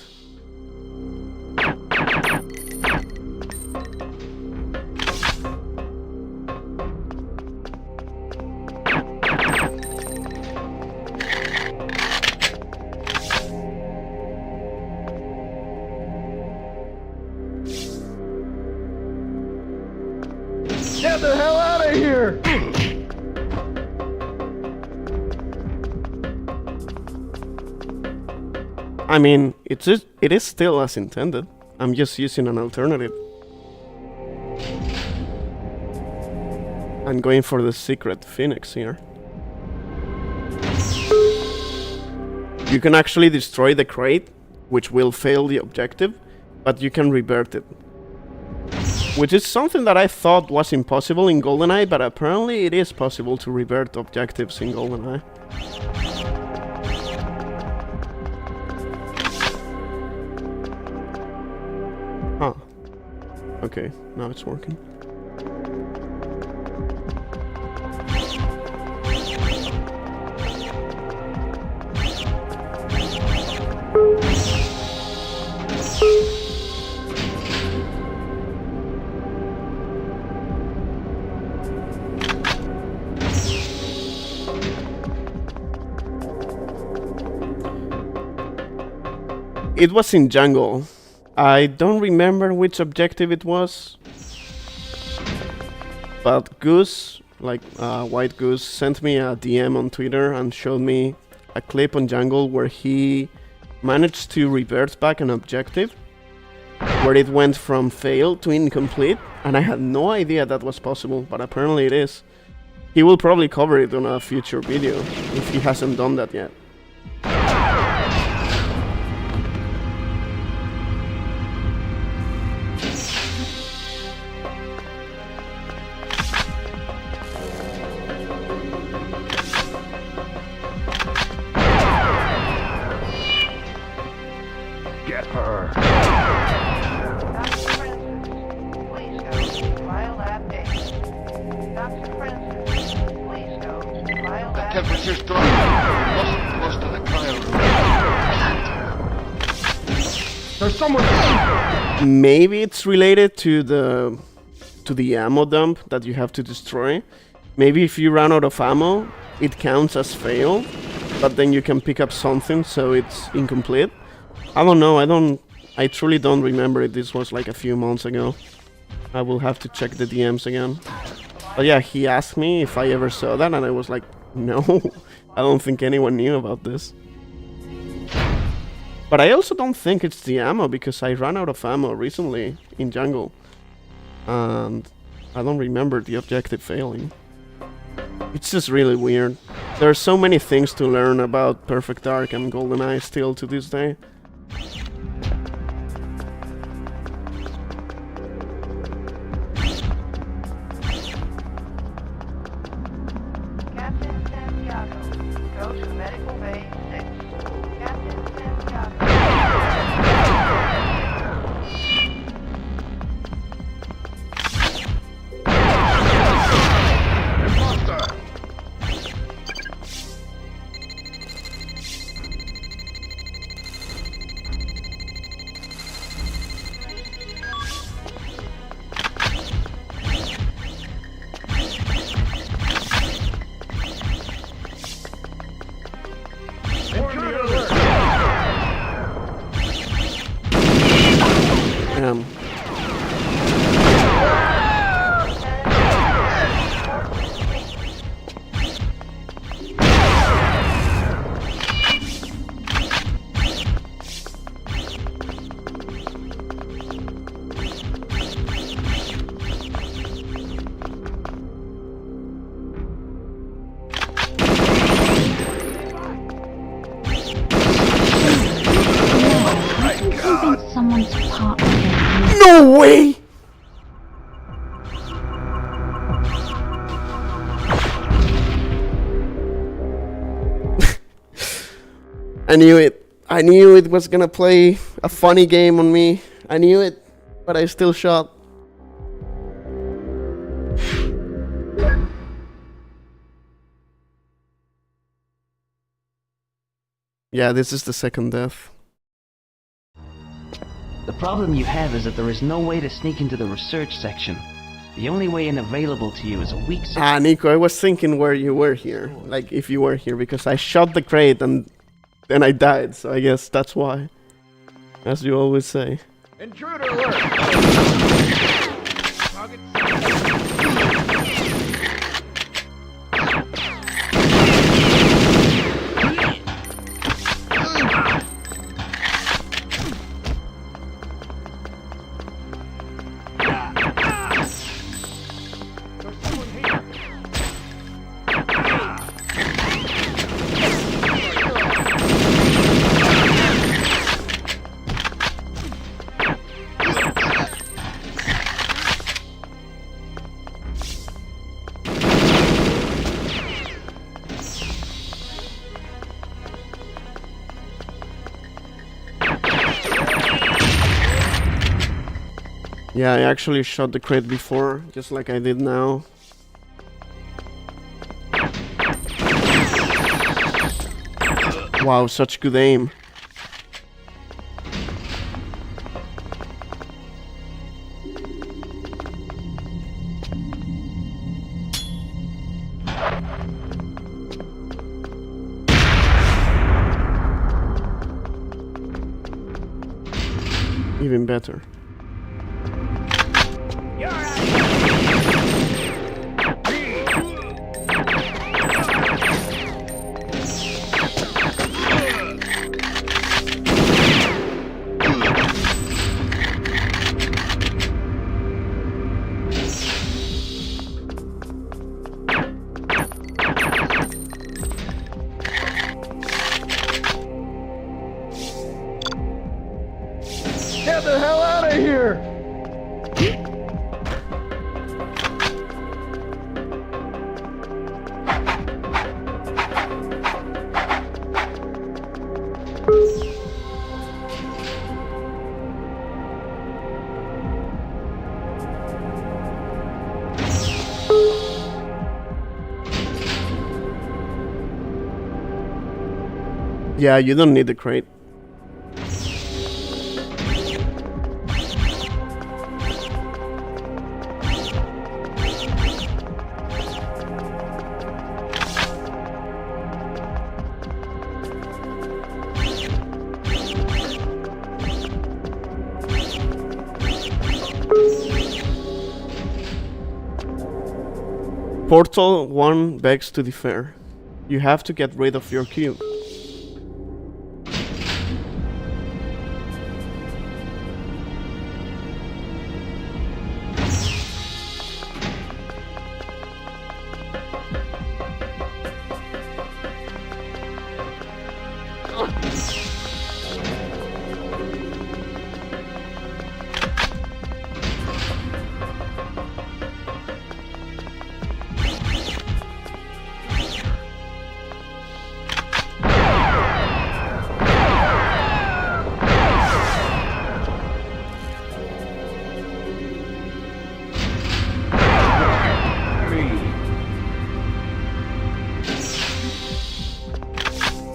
Get the hell out of here! I mean, it is still as intended. I'm just using an alternative. I'm going for the secret Phoenix here. You can actually destroy the crate, which will fail the objective, but you can revert it. Which is something that I thought was impossible in GoldenEye, but apparently it is possible to revert objectives in GoldenEye. Huh. Okay, now it's working. It was in jungle. I don't remember which objective it was. But Goose, like White Goose, sent me a DM on Twitter and showed me a clip on jungle where he managed to revert back an objective where it went from fail to incomplete, and I had no idea that was possible, but apparently it is. He will probably cover it on a future video if he hasn't done that yet. Get her. Temperature's dropping. We must be close to the cryo room. There's someone. Maybe it's related to the ammo dump that you have to destroy. Maybe if you run out of ammo, it counts as fail, but then you can pick up something, so it's incomplete. I don't know. I truly don't remember it. This was like a few months ago. I will have to check the DMs again. But yeah, he asked me if I ever saw that, and I was like, no, I don't think anyone knew about this. But I also don't think it's the ammo, because I ran out of ammo recently in jungle. And I don't remember the objective failing. It's just really weird. There are so many things to learn about Perfect Dark and GoldenEye still to this day. No way! I knew it. I knew it was gonna play a funny game on me. I knew it, but I still shot. Yeah, this is the second death. The problem you have is that there is no way to sneak into the research section. The only way in available to you is a weak section. Ah, Nico, I was thinking where you were here. Like, if you were here, because I shot the crate and then I died, so I guess that's why. As you always say. Intruder alert! Yeah, I actually shot the crate before, just like I did now. Wow, such good aim. even better. Get the hell out of here! Yeah, you don't need the crate. Portal 1 begs to differ. You have to get rid of your cube.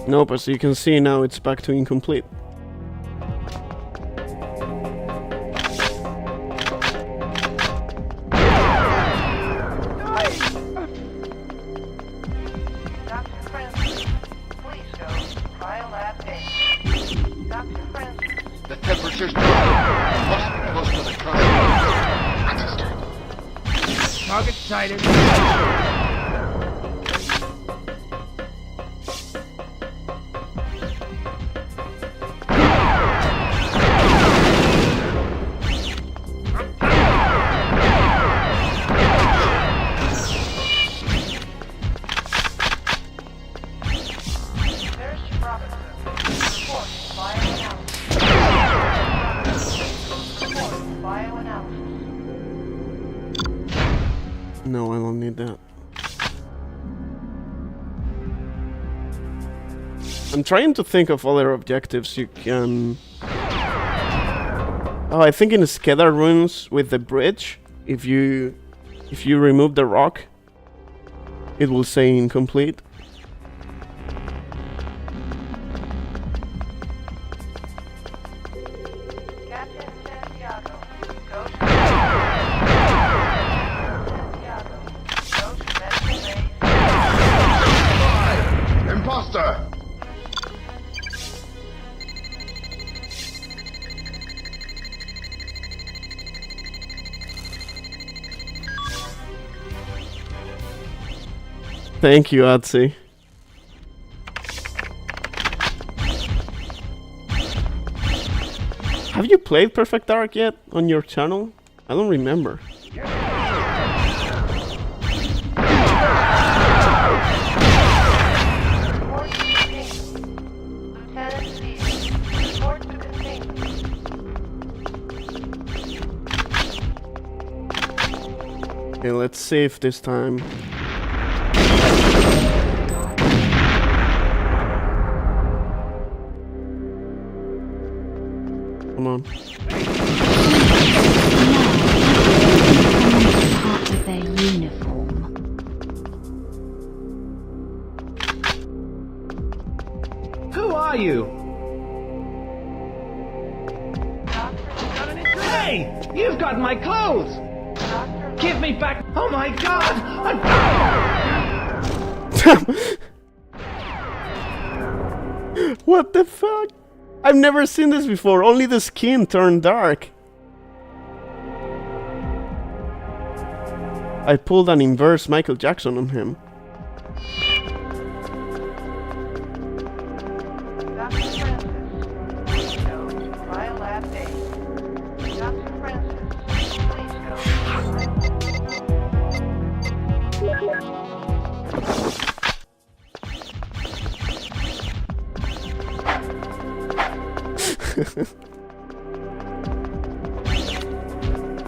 Nope, as you can see now it's back to incomplete. The temperature's dropping. Must be close to the current. Understood. Target sighted. No, I don't need that. I'm trying to think of other objectives you can... Oh, I think in Skedar Ruins with the bridge, if you remove the rock, it will say incomplete. Imposter! Thank you, Atsi. Have you played Perfect Dark yet on your channel? I don't remember. Okay, let's save this time. Come on. Part of their uniform. Who are you? Hey! You've got my clothes! Give me back! Oh my god! What the fuck? I've never seen this before. Only the skin turned dark. I pulled an inverse Michael Jackson on him.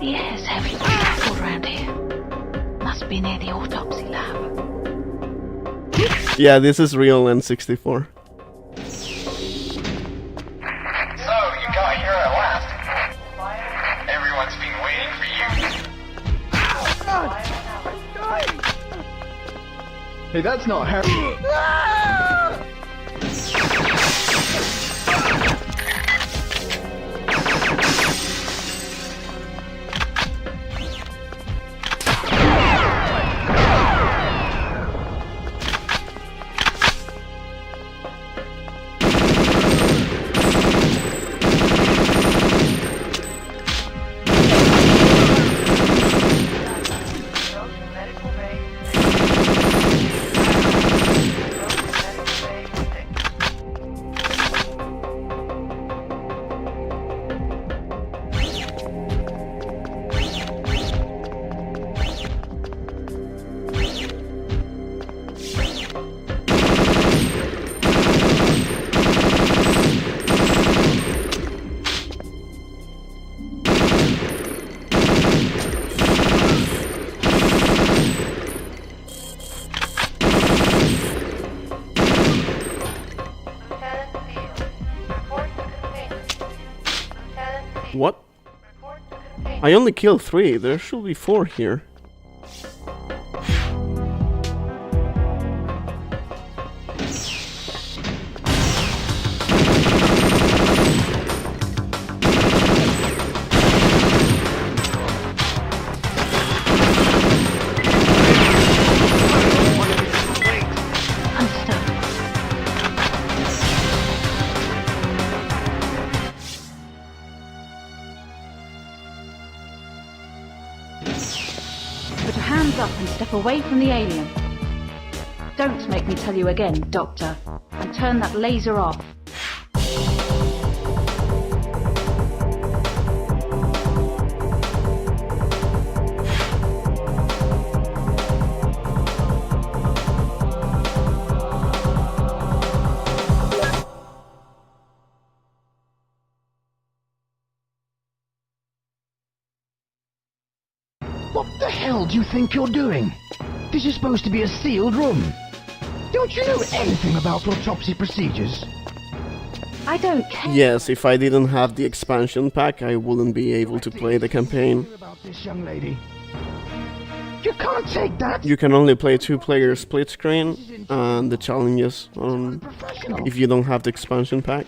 Yes, heavy traffic around here. Must be near the autopsy lab. Yeah, this is real N64. So, you got here at last. Everyone's been waiting for you. Hey, that's not Harry. What? I only killed 3. There should be 4 here. Away from the alien. Don't make me tell you again, Doctor, and turn that laser off. What the hell do you think you're doing? This is supposed to be a sealed room. Don't you know anything about autopsy procedures? I don't care. Yes, if I didn't have the expansion pack, I wouldn't be able to play the campaign. About this young lady. You can't take that. You can only play 2-player split screen and the challenges if you don't have the expansion pack.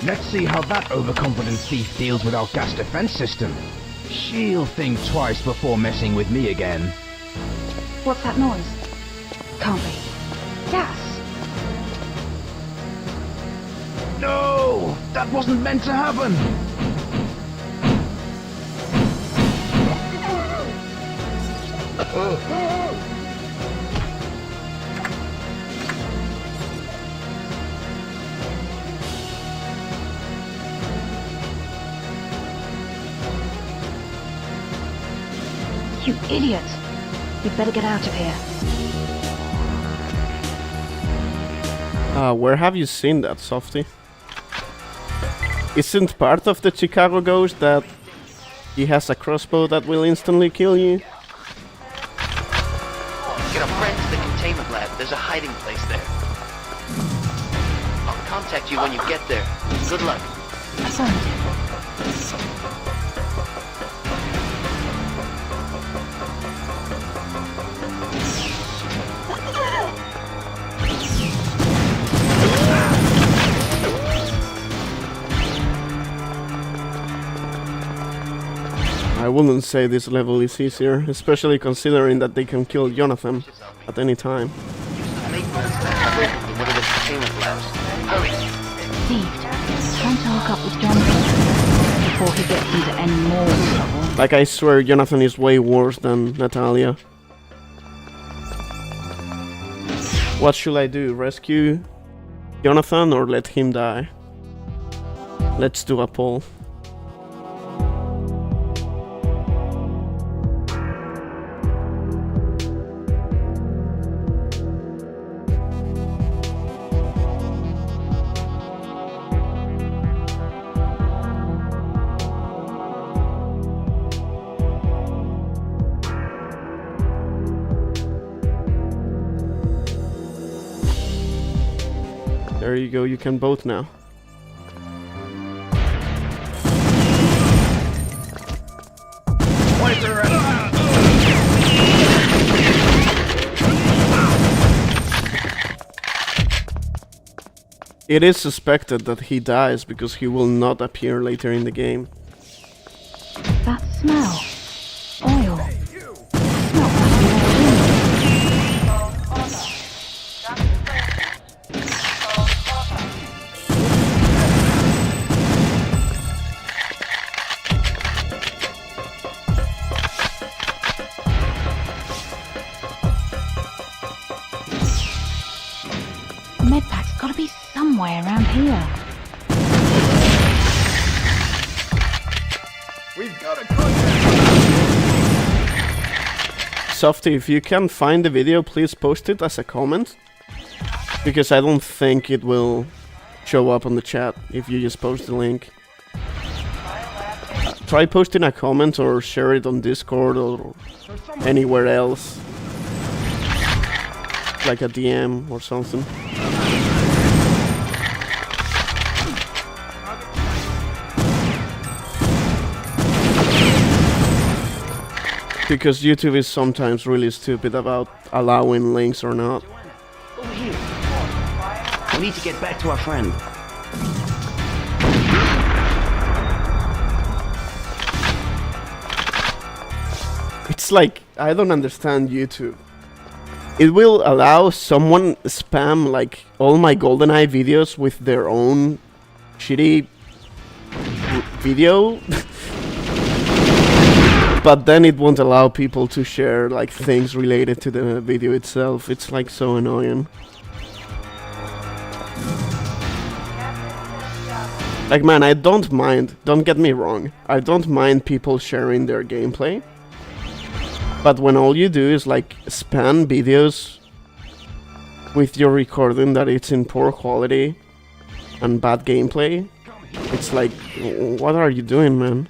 Let's see how that overconfident thief deals with our gas defense system. She'll think twice before messing with me again. What's that noise? Can't be. Gas! No! That wasn't meant to happen! You idiot! You'd better get out of here. Where have you seen that, Softy? Isn't part of the Chicago Ghost that he has a crossbow that will instantly kill you? Get a friend to the containment lab. There's a hiding place there. I'll contact you when you get there. Good luck. Affirmative. I wouldn't say this level is easier, especially considering that they can kill Jonathan at any time. What are the payment plans? Hurry! Deceived. Trying to hook up with Jonathan before he gets into any more trouble. Like, I swear, Jonathan is way worse than Natalia. What should I do? Rescue Jonathan or let him die? Let's do a poll. There you go, you can vote now. It is suspected that he dies because he will not appear later in the game. That smell. Oil. Smell that medpack's gotta be somewhere around here. We've got a contact. Softy, if you can find the video, please post it as a comment. Because I don't think it will show up on the chat if you just post the link. Try posting a comment or share it on Discord or anywhere else. Like a DM or something. Because YouTube is sometimes really stupid about allowing links or not. Over here. We need to get back to our friend. It's like, I don't understand YouTube. It will allow someone spam like all my GoldenEye videos with their own shitty video. But then it won't allow people to share like things related to the video itself. It's like so annoying. Like, man, I don't mind, don't get me wrong, I don't mind people sharing their gameplay. But when all you do is like spam videos with your recording that it's in poor quality and bad gameplay, it's like, what are you doing, man?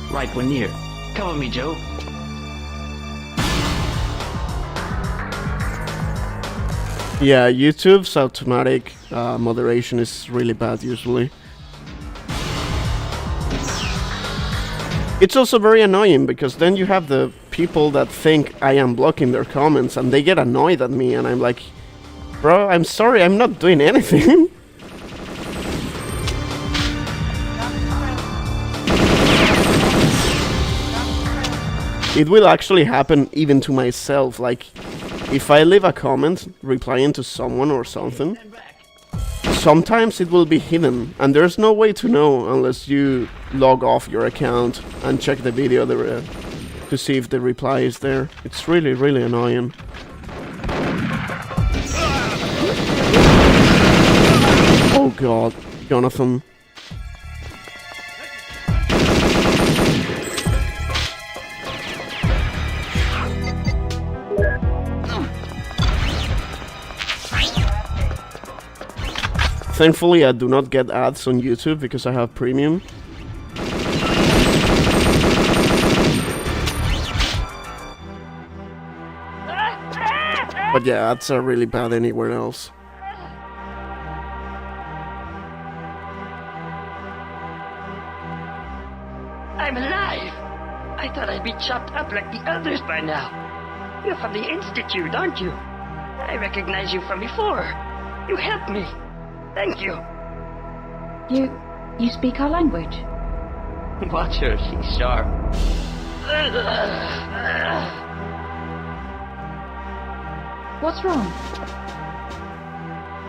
Right, we're near. Cover me, Joe. Yeah, YouTube's automatic moderation is really bad usually. It's also very annoying because then you have the people that think I am blocking their comments and they get annoyed at me and I'm like, bro, I'm sorry, I'm not doing anything. It will actually happen even to myself, like, if I leave a comment replying to someone or something, sometimes it will be hidden, and there's no way to know unless you log off your account and check the video to see if the reply is there. It's really, really annoying. Oh god, Jonathan. Thankfully, I do not get ads on YouTube because I have premium. But yeah, ads are really bad anywhere else. be chopped up like the others by now. You're from the Institute, aren't you? I recognize you from before. You helped me. Thank you. You speak our language? Watch her, she's sharp. What's wrong?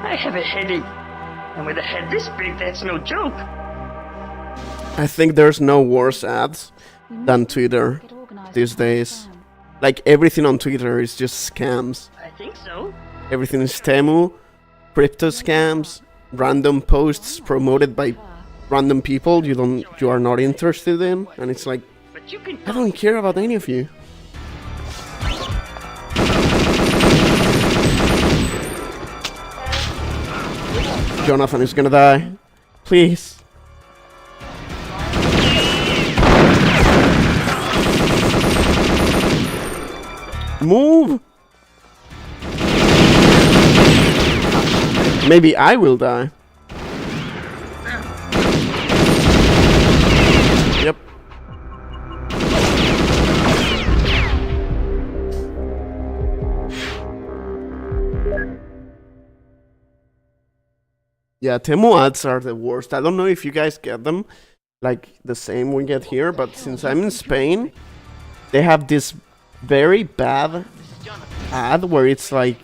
I have a headache. And with a head this big, that's no joke. I think there's no worse ads than Twitter these days. Like, everything on Twitter is just scams. I think so. Everything is Temu, crypto scams, random posts promoted by random people you are not interested in, and it's like, I don't care about any of you. Jonathan is gonna die. Please. Move! Maybe I will die. Yep. Yeah, Temu ads are the worst. I don't know if you guys get them like the same we get here, but since I'm in Spain, they have this very bad ad where it's like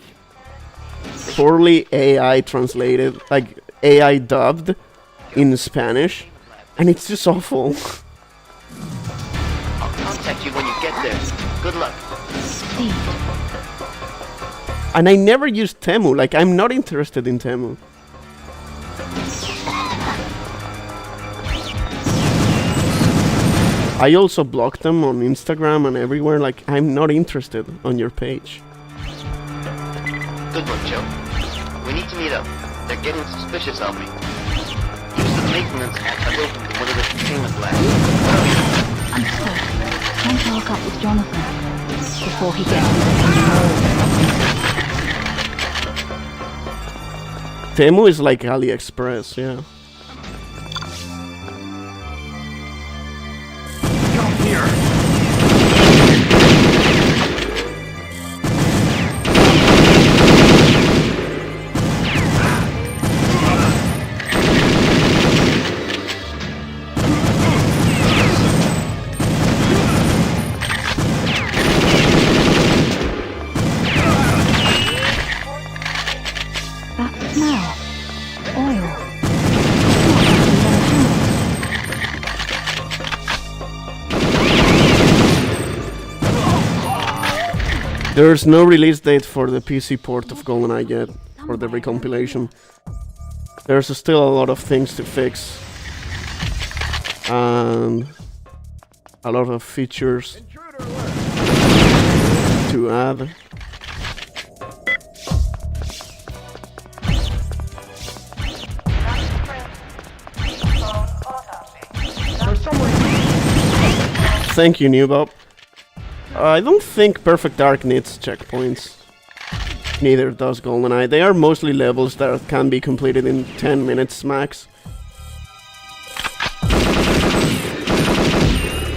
poorly AI translated, like AI dubbed in Spanish, and it's just awful. I'll contact you when you get there. Good luck. And I never use Temu, like I'm not interested in Temu. I also block them on Instagram and everywhere, like I'm not interested on your page. Good one, Joe. We need to meet up. They're getting suspicious of me. Use the maintenance hatch I've opened in one of the containment labs. Understood. Try to lock up with Jonathan before he gets Temu is like AliExpress, yeah. There's no release date for the PC port of GoldenEye yet, for the recompilation. There's still a lot of things to fix. And a lot of features to add. Thank you, Newbob. I don't think Perfect Dark needs checkpoints. Neither does GoldenEye. They are mostly levels that can be completed in 10 minutes max.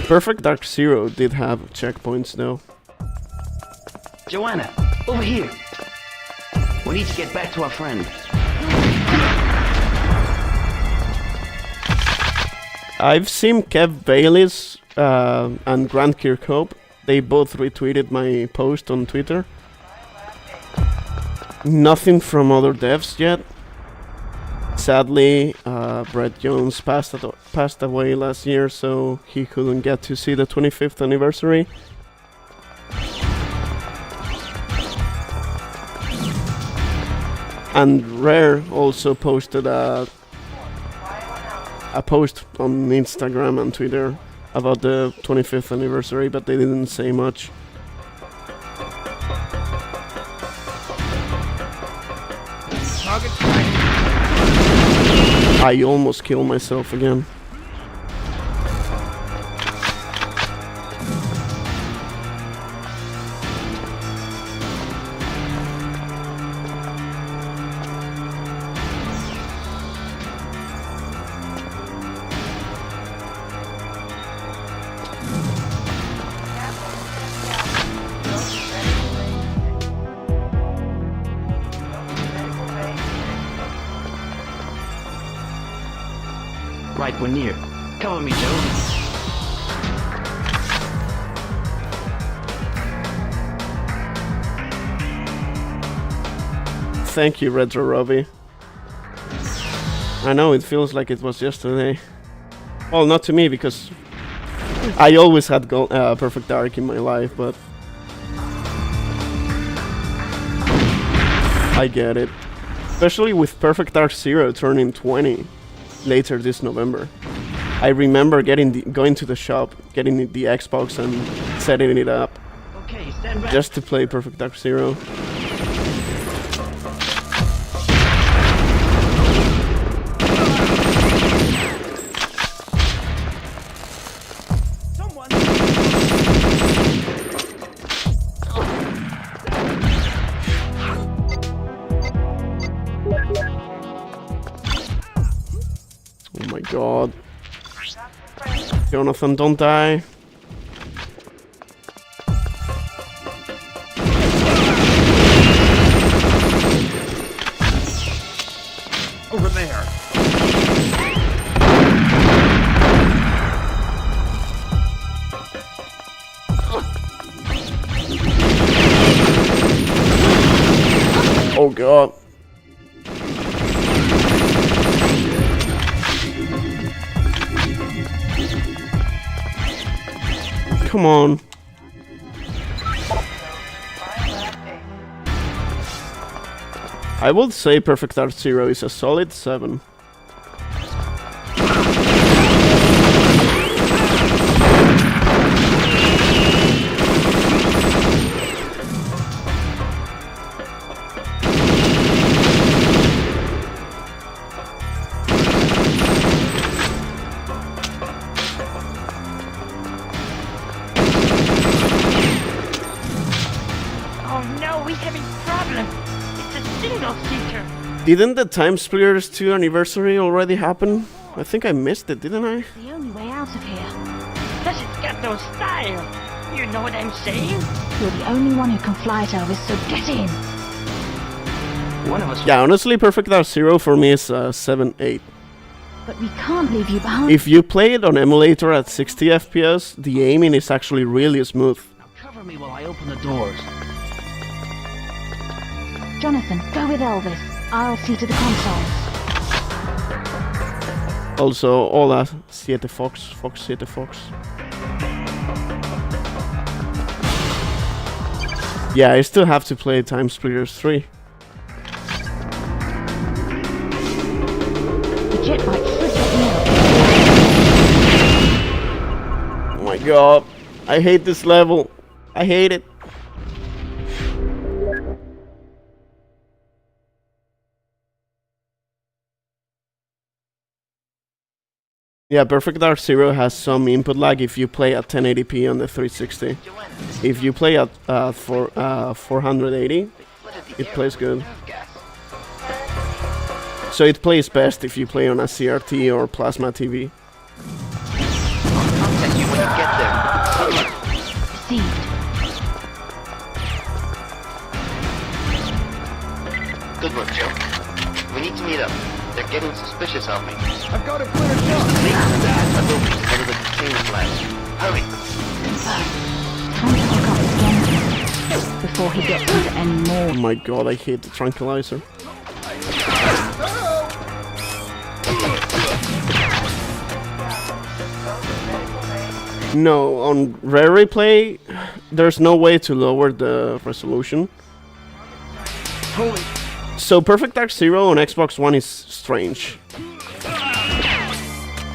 Perfect Dark Zero did have checkpoints though. Joanna, over here. We need to get back to our friend. I've seen Kev Bayless and Grant Kirkhope. They both retweeted my post on Twitter. Nothing from other devs yet. Sadly, Brett Jones passed away last year, so he couldn't get to see the 25th anniversary. And Rare also posted a post on Instagram and Twitter about the 25th anniversary, but they didn't say much. I almost killed myself again. Right, we're near. Cover me, Joe. Thank you, Retro Robbie. I know it feels like it was yesterday. Well, not to me, because I always had Perfect Dark in my life, but I get it. Especially with Perfect Dark Zero turning 20 later this November. I remember going to the shop, getting the Xbox and setting it up. Okay, stand back. Just to play Perfect Dark Zero. God. Jonathan, don't die. Over there. Oh God. Come on. I would say Perfect Dark Zero is a solid 7. Didn't the Time Splitters 2 anniversary already happen? I think I missed it, didn't I? The only way out of here. Plus it's got no style. You know what I'm saying? You're the only one who can fly it, Elvis, so get in. One of us. Yeah, honestly, Perfect Dark Zero for me is 7-8. But we can't leave you behind. If you play it on emulator at 60 FPS, the aiming is actually really smooth. Now cover me while I open the doors. Jonathan, go with Elvis. I'll see to the consoles. Also, hola, 7 Fox, Fox 7 Fox. Yeah, I still have to play Time Splitters 3. The jet bike should get me out. Oh my God, I hate this level. I hate it. Yeah, Perfect Dark Zero has some input lag if you play at 1080p on the 360. If you play at 480, it plays good. So it plays best if you play on a CRT or plasma TV. Contact you when you get there. Received. Good work, Joe. We need to meet up. They're getting suspicious of me. I've got a clear shot. Taboo, one of the containment flags. Hurry! Time to hook up again before he gets into any more. Oh my God, I hate the tranquilizer. No, on Rare Replay, there's no way to lower the resolution. Holy. So Perfect Dark Zero on Xbox One is strange.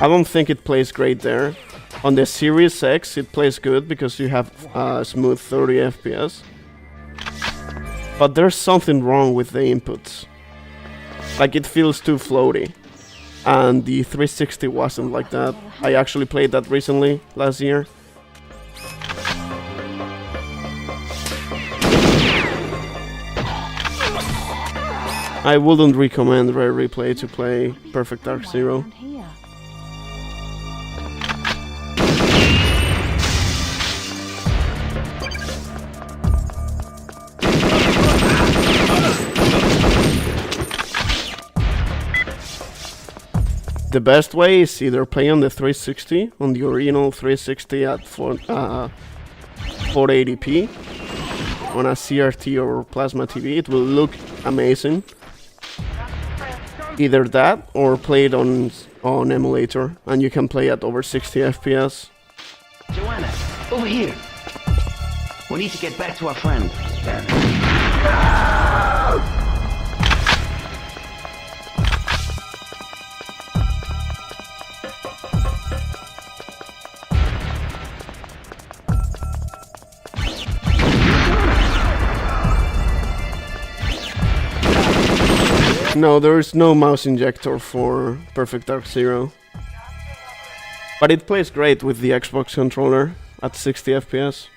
I don't think it plays great there. On the Series X it plays good because you have smooth 30 FPS. But there's something wrong with the inputs. Like it feels too floaty. And the 360 wasn't like that. I actually played that recently, last year. I wouldn't recommend Rare Replay to play Perfect Dark Zero. the best way is either play on the 360, on the original 360 at 480p, on a CRT or plasma TV. It will look amazing. Either that or play it on emulator, and you can play at over 60 FPS. Joanna, over here. We need to get back to our friend. No, there is no mouse injector for Perfect Dark Zero. But it plays great with the Xbox controller at 60 FPS.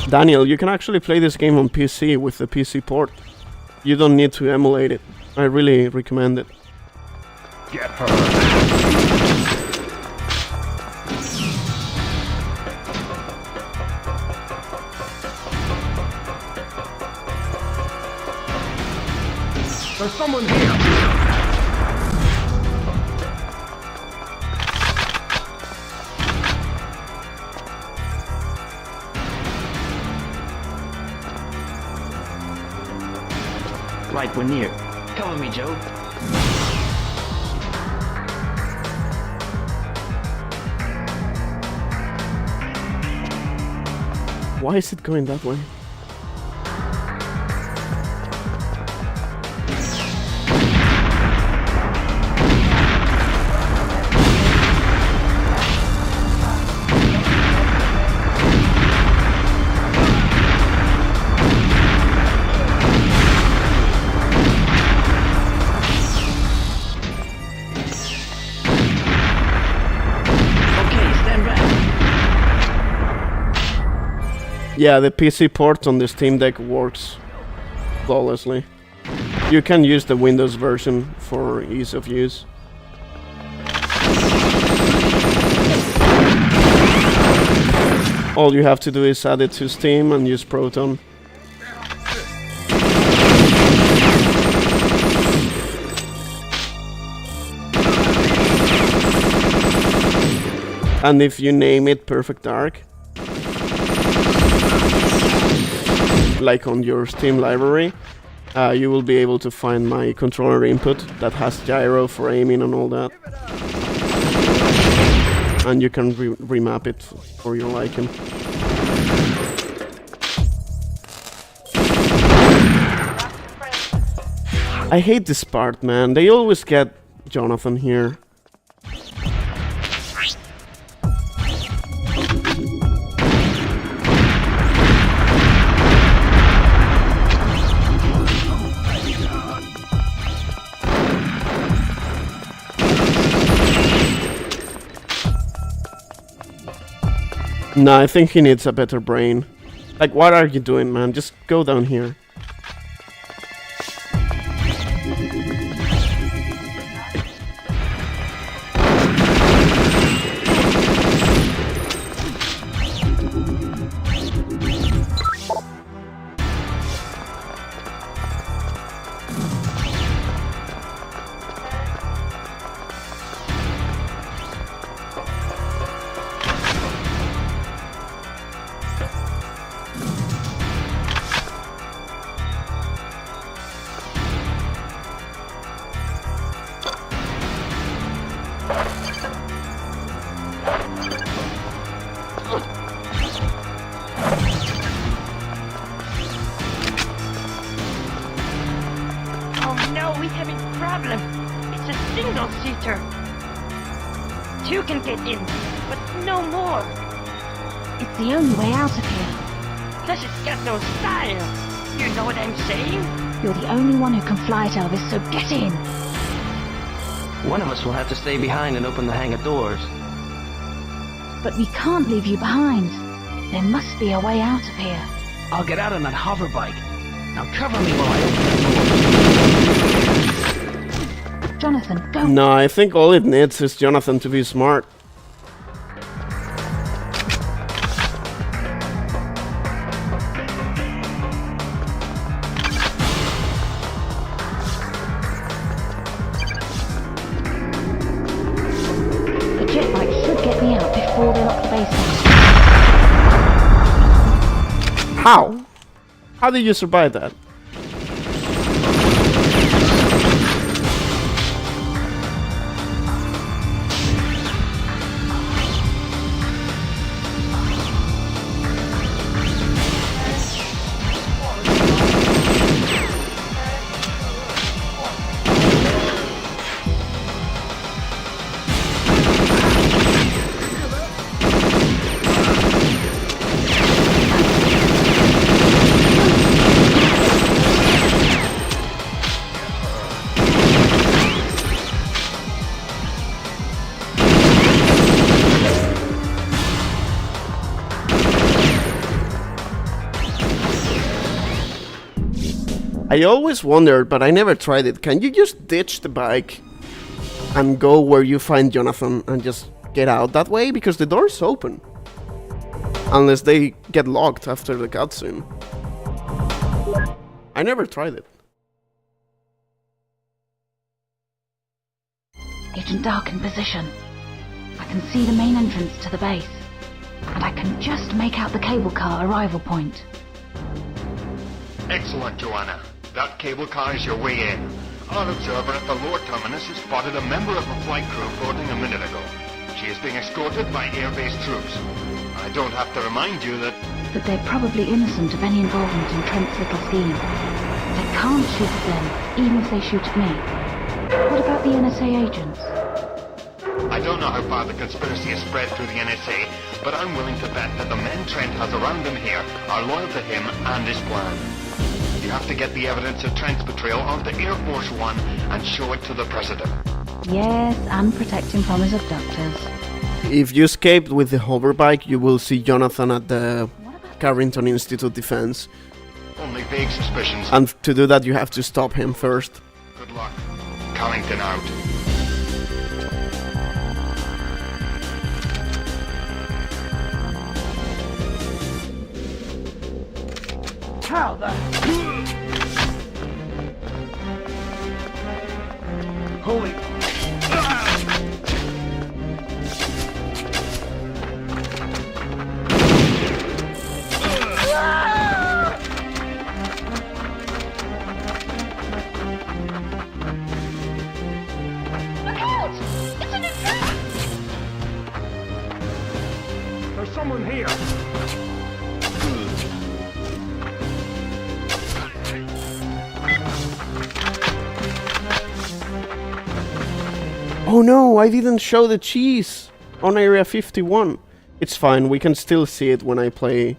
Daniel, you can actually play this game on PC with the PC port. You don't need to emulate it. I really recommend it. Get her. There's someone here! Right, we're near. Cover me, Joe. Why is it going that way? Yeah, the PC port on the Steam Deck works flawlessly. You can use the Windows version for ease of use. All you have to do is add it to Steam and use Proton. And if you name it Perfect Dark, like on your Steam library, you will be able to find my controller input that has gyro for aiming and all that. And you can remap it for your liking. I hate this part, man. They always get Jonathan here. No, I think he needs a better brain. Like, what are you doing, man? Just go down here. Two can get in, but no more. It's the only way out of here. Plus it's got no style. You know what I'm saying? You're the only one who can fly it, Elvis, so get in. One of us will have to stay behind and open the hangar doors. But we can't leave you behind. There must be a way out of here. I'll get out on that hover bike. Now cover me while I open the door. Jonathan, go. No, I think all it needs is Jonathan to be smart. base hostage. How? How did you survive that? I always wondered, but I never tried it. Can you just ditch the bike and go where you find Jonathan and just get out that way? Because the door's open. Unless they get locked after the cutscene. I never tried it. Agent Dark in position. I can see the main entrance to the base. And I can just make out the cable car arrival point. Excellent, Joanna. That cable car is your way in. Our observer at the lower terminus has spotted a member of the flight crew boarding a minute ago. She is being escorted by air-based troops. I don't have to remind you that they're probably innocent of any involvement in Trent's little scheme. They can't shoot at them, even if they shoot at me. What about the NSA agents? I don't know how far the conspiracy has spread through the NSA, but I'm willing to bet that the men Trent has around him here are loyal to him and his plan. You have to get the evidence of Trent's betrayal onto Air Force One and show it to the President. Yes, and protect him from his abductors. If you escaped with the hoverbike, you will see Jonathan at the Carrington Institute Defense. Only vague suspicions. And to do that, you have to stop him first. Good luck. Carrington out. How the... Holy... There's someone here. Oh no, I didn't show the cheese on Area 51. It's fine, we can still see it when I play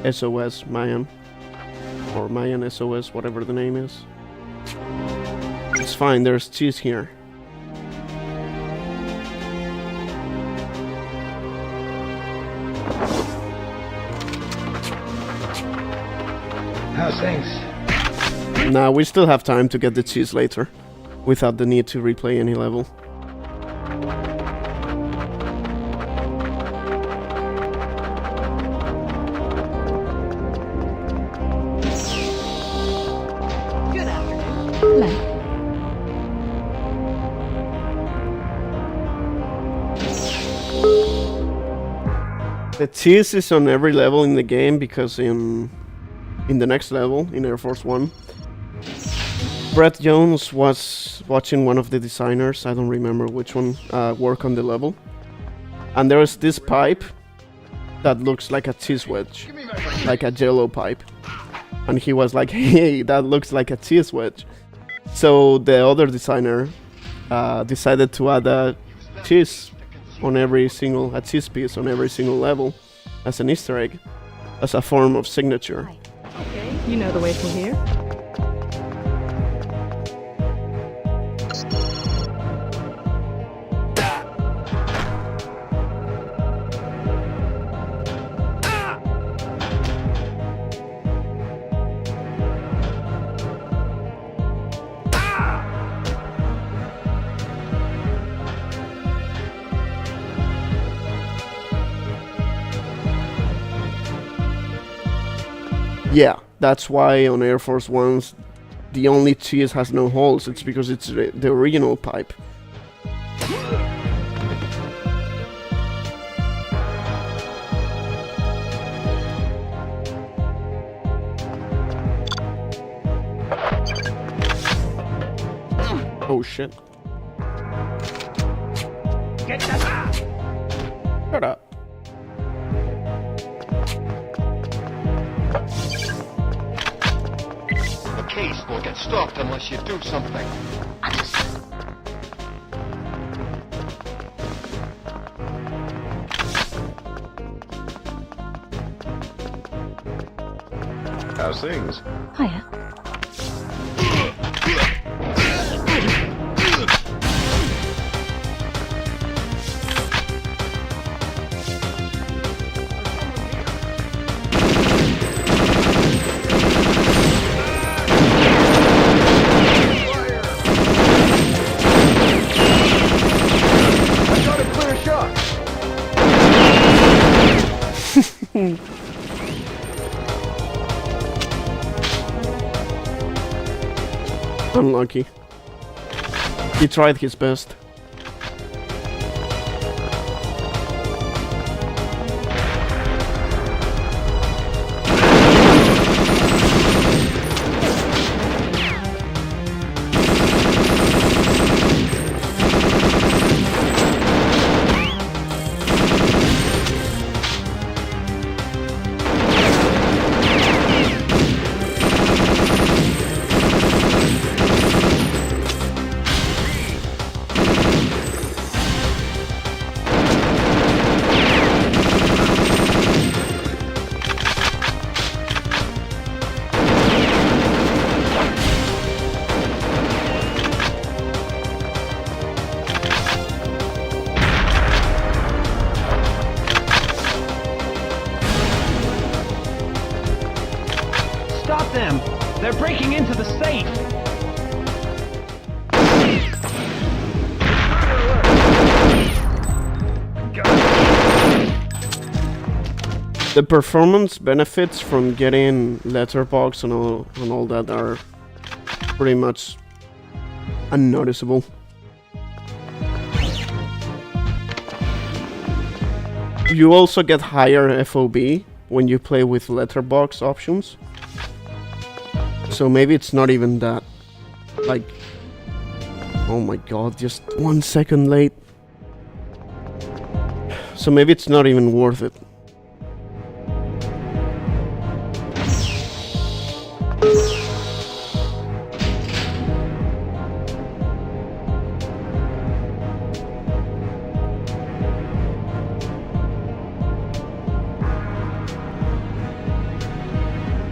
SOS Maian. Or Maian SOS, whatever the name is. It's fine, there's cheese here. How's things? Nah, we still have time to get the cheese later, without the need to replay any level. Good afternoon. Hello. The cheese is on every level in the game because in the next level, in Air Force One, Brett Jones was watching one of the designers, I don't remember which one, work on the level. And there is this pipe that looks like a cheese wedge, like a jello pipe. And he was like, hey, that looks like a cheese wedge. So the other designer decided to add a cheese on every single, a cheese piece on every single level as an Easter egg, as a form of signature. Okay, you know the way from here. Yeah, that's why on Air Force Ones the only cheese has no holes. It's because it's the original pipe. Oh shit. Get that! Shut up. The case will get stopped unless you do something. How's things? Hiya. Unlucky. He tried his best. Stop them! They're breaking into the safe! The performance benefits from getting letterbox and all that are pretty much unnoticeable. You also get higher FOB when you play with letterbox options. So maybe it's not even that, like, oh my god, just 1 second late. So maybe it's not even worth it.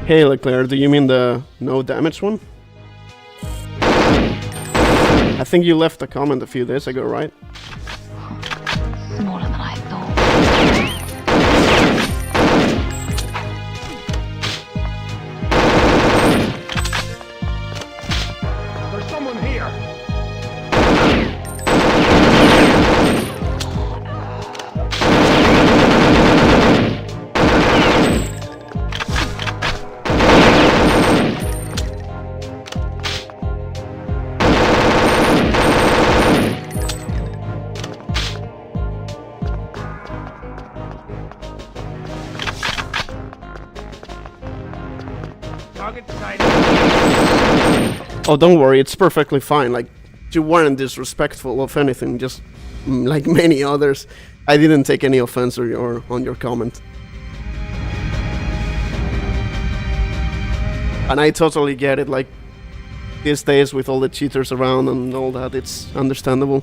Hey Leclerc, do you mean the no damage one? I think you left a comment a few days ago, right? Smaller than I thought. There's someone here! Oh, don't worry, it's perfectly fine. Like, you weren't disrespectful of anything, just like many others. I didn't take any offense on your comment. And I totally get it, like, these days with all the cheaters around and all that, it's understandable.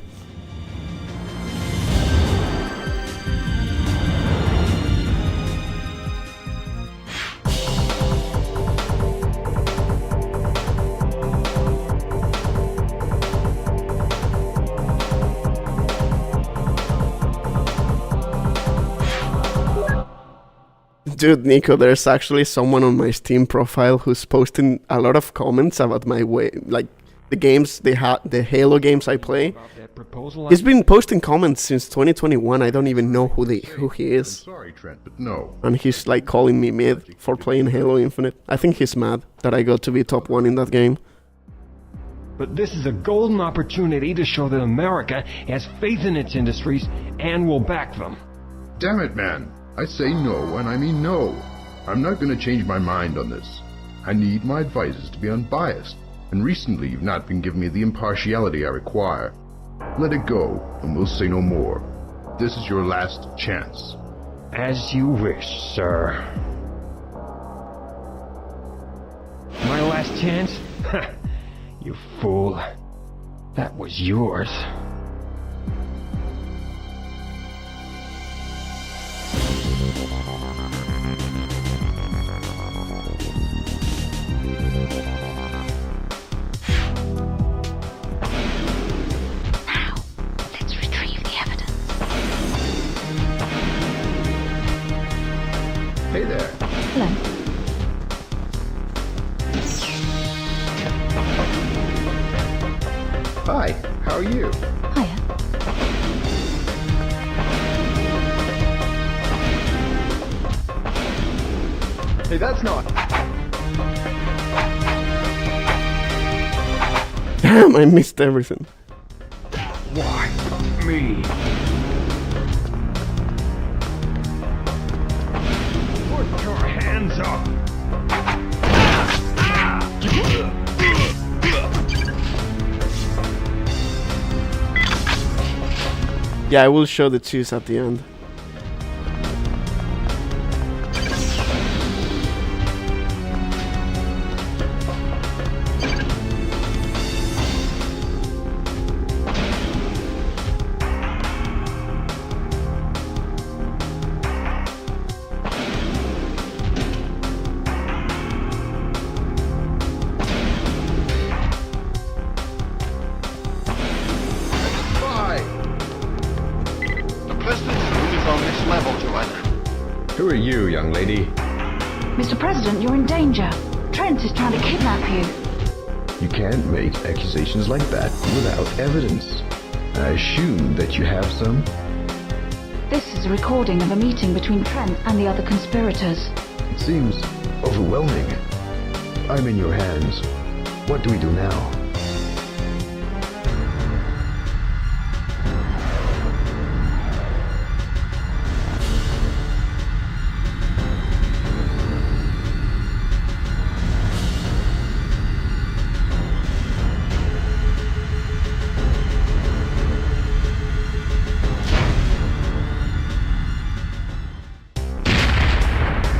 Dude, Nico, there's actually someone on my Steam profile who's posting a lot of comments about my way, like the games the Halo games I play. He's been posting comments since 2021. I don't even know who he is. I'm sorry, Trent, but no. And he's like calling me mid for playing Halo Infinite. I think he's mad that I got to be top 1 in that game. But this is a golden opportunity to show that America has faith in its industries and will back them. Damn it, man. I say no, and I mean no. I'm not going to change my mind on this. I need my advisors to be unbiased. and recently you've not been giving me the impartiality I require. Let it go, and we'll say no more. This is your last chance. As you wish, sir. My last chance? You fool. That was yours. Hey there. Hello. Hi, how are you? Hiya. Hey, that's not... Damn, I missed everything. Why me? Put your hands up! Yeah, I will show the cheese at the end. Who are you, young lady? Mr. President, you're in danger. Trent is trying to kidnap you. You can't make accusations like that without evidence. I assume that you have some? This is a recording of a meeting between Trent and the other conspirators. It seems overwhelming. I'm in your hands. What do we do now?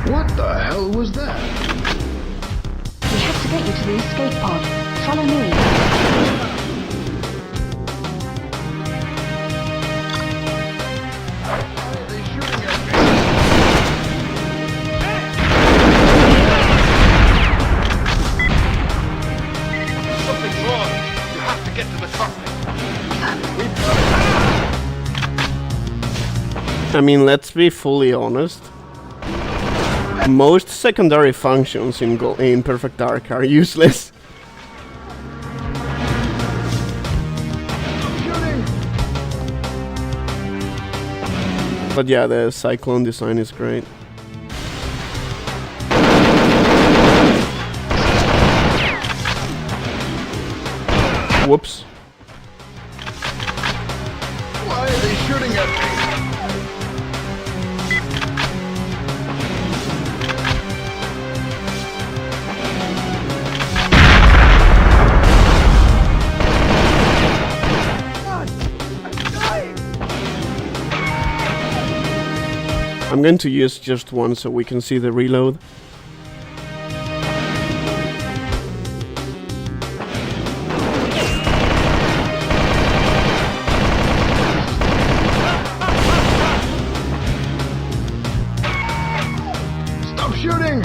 What the hell was that? We have to get you to the escape pod. Follow me. They're shooting at me. Something's wrong. You have to get to the truck. I mean, let's be fully honest. Most secondary functions in Perfect Dark are useless. But yeah, the cyclone design is great. Whoops. Why are they shooting at me? I'm going to use just one so we can see the reload. Stop shooting!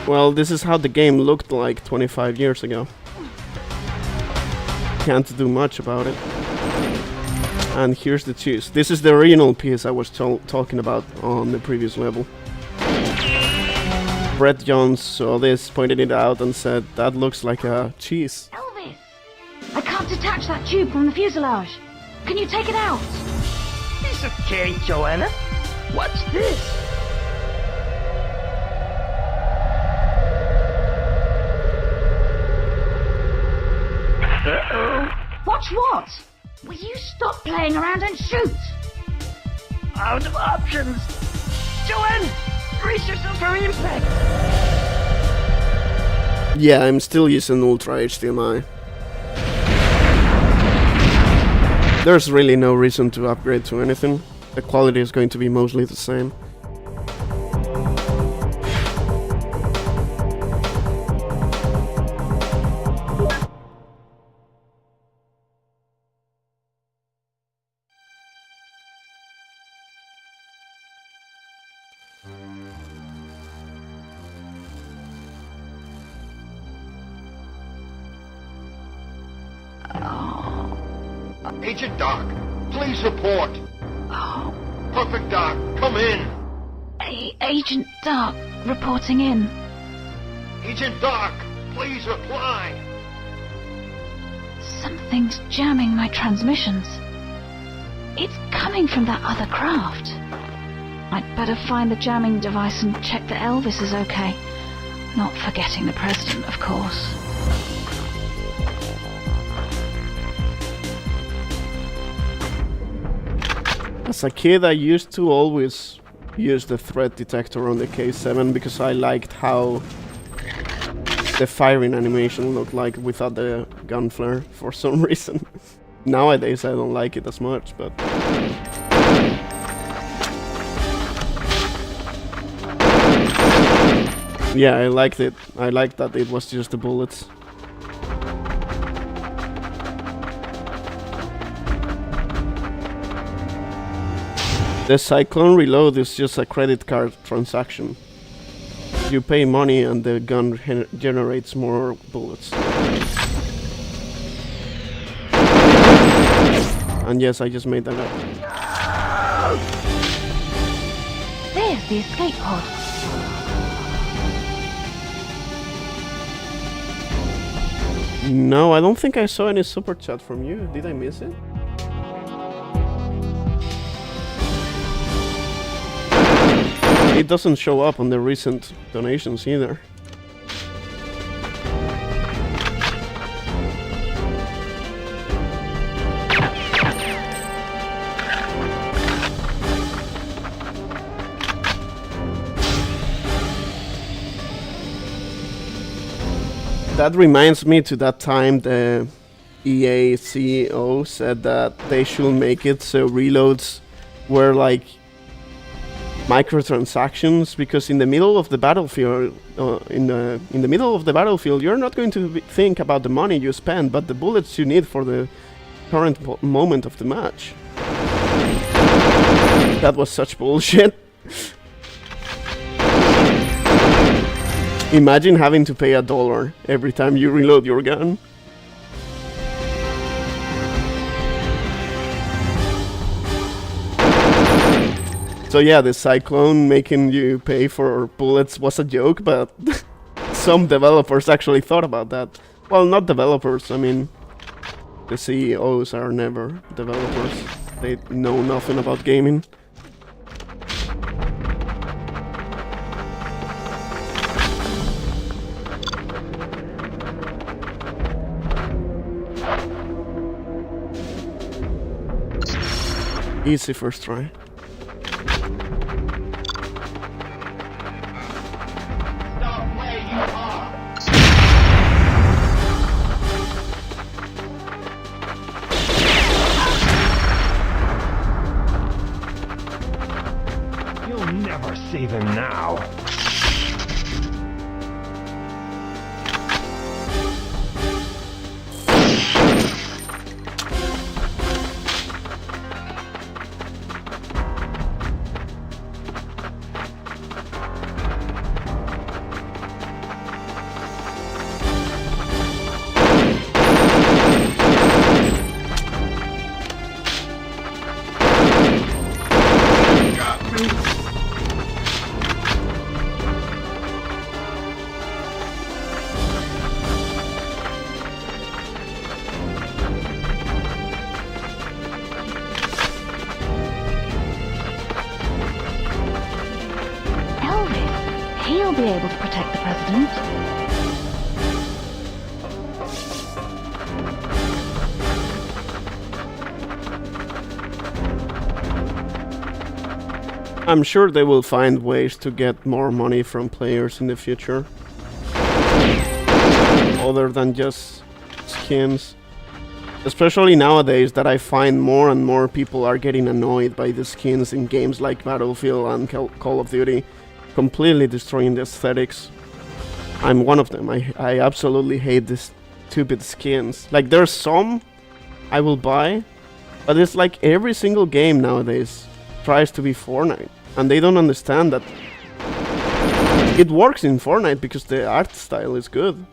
Well, this is how the game looked like 25 years ago. Can't do much about it. And here's the cheese. This is the original piece I was talking about on the previous level. Brett Jones saw this, pointed it out and said, that looks like a cheese. Elvis! I can't detach that tube from the fuselage. Can you take it out? It's okay, Joanna. What's this? not! Will you stop playing around and shoot? Out of options! Joanne! Brace yourself for impact! Yeah, I'm still using UltraHDMI. There's really no reason to upgrade to anything. The quality is going to be mostly the same. Agent Doc, please report. Oh. Perfect Doc, come in. Agent Dark, reporting in. Agent Doc, please reply. Something's jamming my transmissions. It's coming from that other craft. I'd better find the jamming device and check that Elvis is okay. Not forgetting the President, of course. As a kid, I used to always use the threat detector on the K7 because I liked how the firing animation looked like without the gun flare for some reason. Nowadays I don't like it as much, but... yeah, I liked it. I liked that it was just the bullets. The Cyclone reload is just a credit card transaction. You pay money and the gun generates more bullets. And yes, I just made that up. There's the escape pod. No, I don't think I saw any super chat from you. Did I miss it? It doesn't show up on the recent donations either. That reminds me to that time the EA CEO said that they should make it so reloads were like microtransactions, because in the middle of the battlefield, in the middle of the battlefield, you're not going to think about the money you spend, but the bullets you need for the current moment of the match. That was such bullshit. Imagine having to pay $1 every time you reload your gun. So yeah, the Cyclone making you pay for bullets was a joke, but some developers actually thought about that. Well, not developers, I mean, the CEOs are never developers. They know nothing about gaming. Easy first try. Save him now. He'll be able to protect the President. I'm sure they will find ways to get more money from players in the future. Other than just skins. Especially nowadays that I find more and more people are getting annoyed by the skins in games like Battlefield and Call of Duty, completely destroying the aesthetics. I'm one of them. I absolutely hate these stupid skins. Like, there's some I will buy, but it's like every single game nowadays tries to be Fortnite, and they don't understand that it works in Fortnite because the art style is good.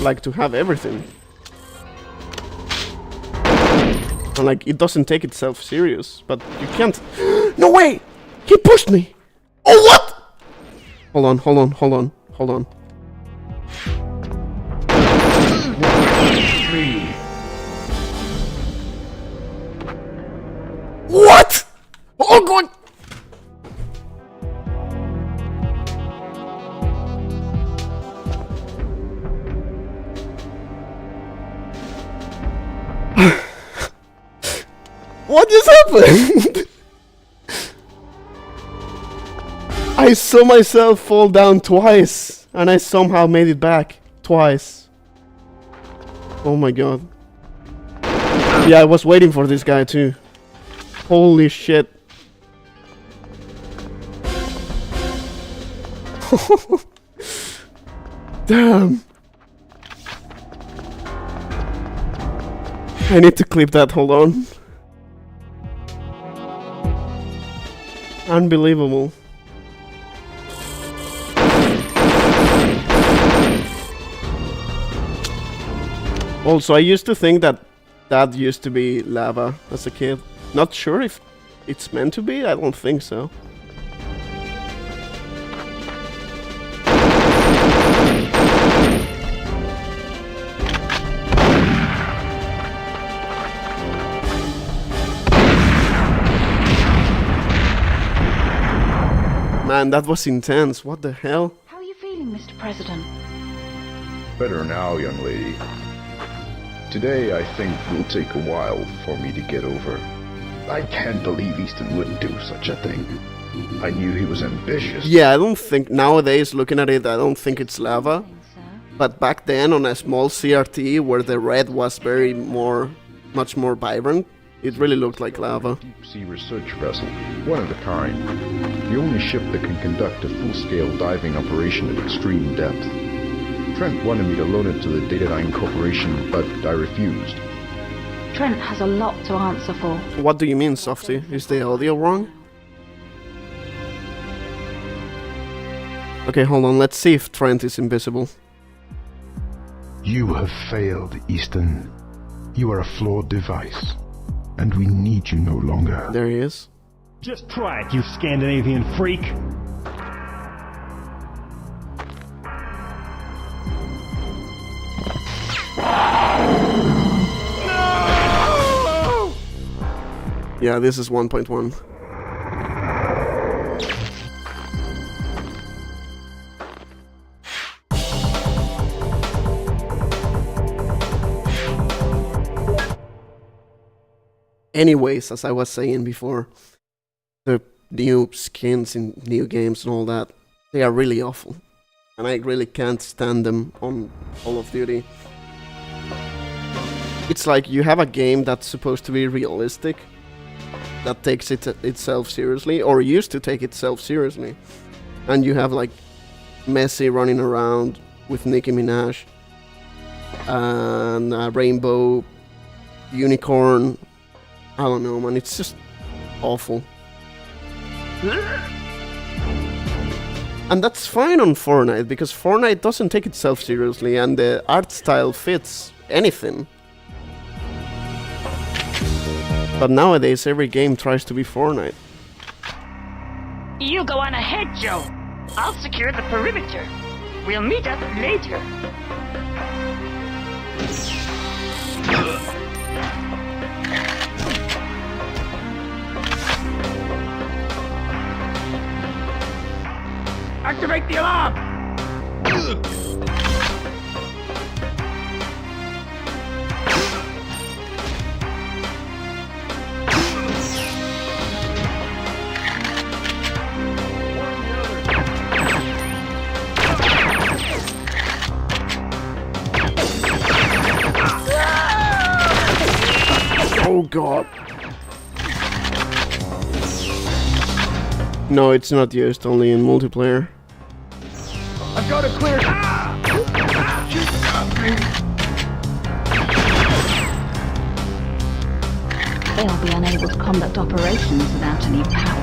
Like, to have everything. And like, it doesn't take itself serious, but you can't. No way! He pushed me! Oh, what? Hold on, hold on, hold on, hold on. What? Oh god! What just happened? I saw myself fall down twice, and I somehow made it back twice. Oh my god. Yeah, I was waiting for this guy too. Holy shit. Damn. I need to clip that, hold on. Unbelievable. Also, I used to think that used to be lava as a kid. Not sure if it's meant to be, I don't think so. Man, that was intense. What the hell? How are you feeling, Mr. President? Better now, young lady. Today, I think, will take a while for me to get over. I can't believe Easton wouldn't do such a thing. I knew he was ambitious. Yeah, I don't think, nowadays, looking at it, I don't think it's lava. But back then, on a small CRT, where the red was much more vibrant, it really looked like lava. Deep-sea research vessel, one of a kind. The only ship that can conduct a full-scale diving operation at extreme depth. Trent wanted me to loan it to the Datadyne Corporation, but I refused. Trent has a lot to answer for. What do you mean, Softy? Is the audio wrong? Okay, hold on, let's see if Trent is invisible. You have failed, Easton. You are a flawed device, and we need you no longer. There he is. Just try it, you Scandinavian freak! No! Yeah, this is 1.1. Anyways, as I was saying before, the new skins in new games and all that, they are really awful. And I really can't stand them on Call of Duty. It's like you have a game that's supposed to be realistic, that takes itself seriously, or used to take itself seriously. And you have like Messi running around with Nicki Minaj, and a rainbow unicorn. I don't know, man, it's just awful. And that's fine on Fortnite, because Fortnite doesn't take itself seriously and the art style fits anything. But nowadays every game tries to be Fortnite. You go on ahead, Joe. I'll secure the perimeter. We'll meet up later. Activate the alarm! Oh god. No, it's not used, only in multiplayer. I've got a clear. They'll be unable to conduct operations without any power.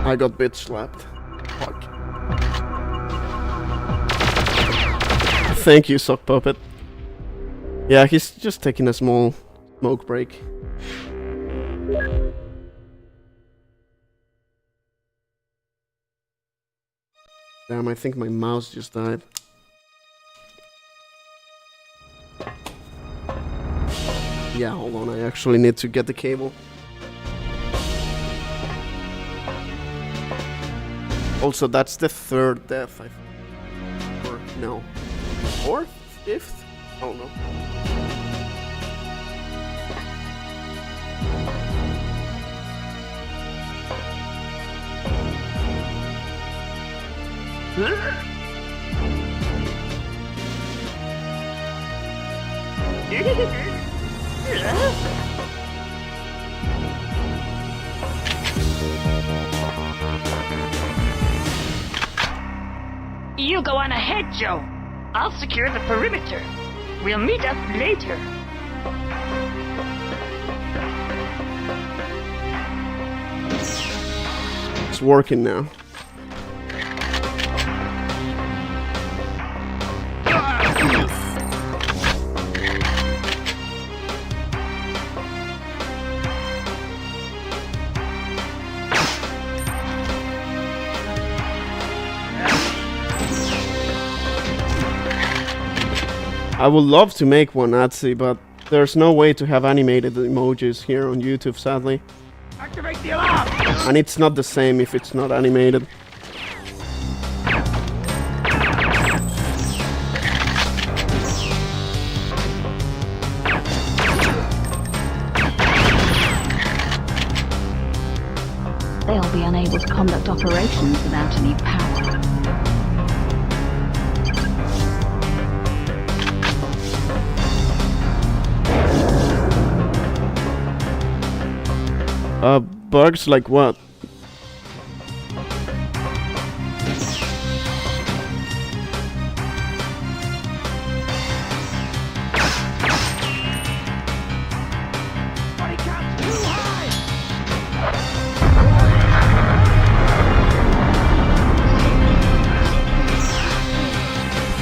I got bitch slapped. Fuck. Thank you, Sock Puppet. Yeah, he's just taking a small smoke break. Damn, I think my mouse just died. Yeah, hold on, I actually need to get the cable. Also, that's the third death, I think. Or, no. Fourth? Fifth? I don't know. You go on ahead, Joe. I'll secure the perimeter. We'll meet up later. It's working now. I would love to make one Nazi, but there's no way to have animated emojis here on YouTube, sadly. Activate the alarm! And it's not the same if it's not animated. They'll be unable to conduct operations without any power. Bugs like what?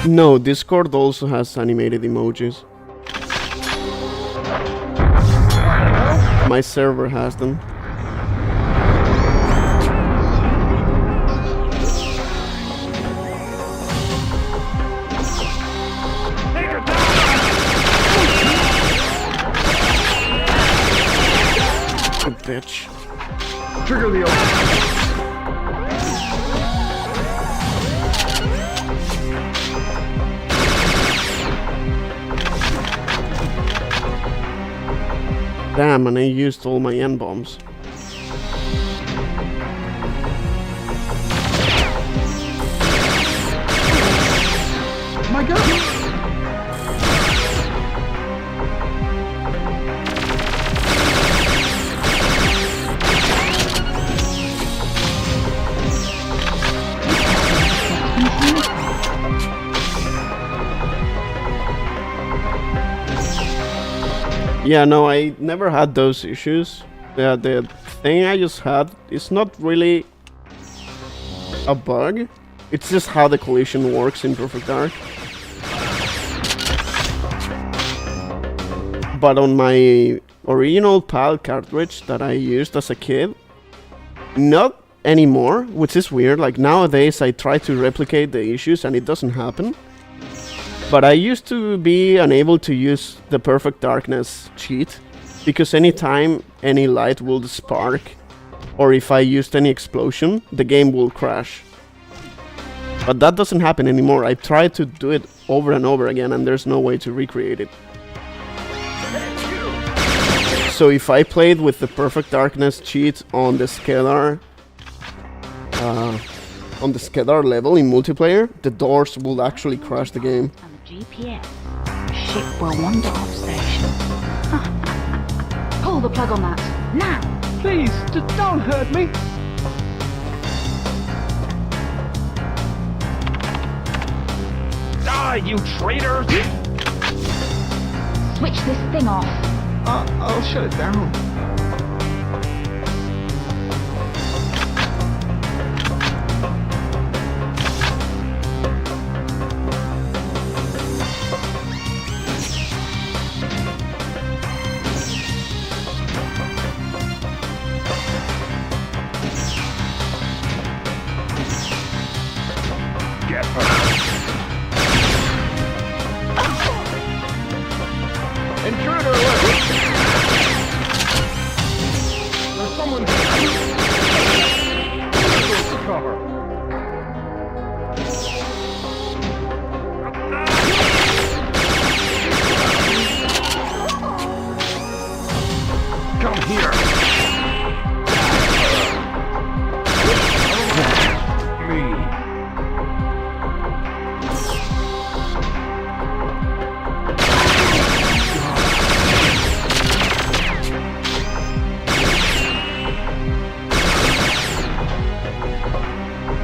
No, Discord also has animated emojis. My server has them. Bitch. Trigger the Damn, and I used all my N-bombs. My God! Yeah, no, I never had those issues. The thing I just had is not really a bug. It's just how the collision works in Perfect Dark. But on my original PAL cartridge that I used as a kid, not anymore, which is weird. Like nowadays I try to replicate the issues and it doesn't happen. But I used to be unable to use the Perfect Darkness cheat, because anytime any light will spark, or if I used any explosion, the game will crash. But that doesn't happen anymore. I tried to do it over and over again and there's no way to recreate it. So if I played with the Perfect Darkness cheat on the Skedar level in multiplayer, the doors will actually crash the game. GPS. Ship will wander off station. Pull the plug on that. Now! Please, don't hurt me. Die, you traitor! Switch this thing off. I'll shut it down. Get her. Intruder alert! There's someone cover. Come here.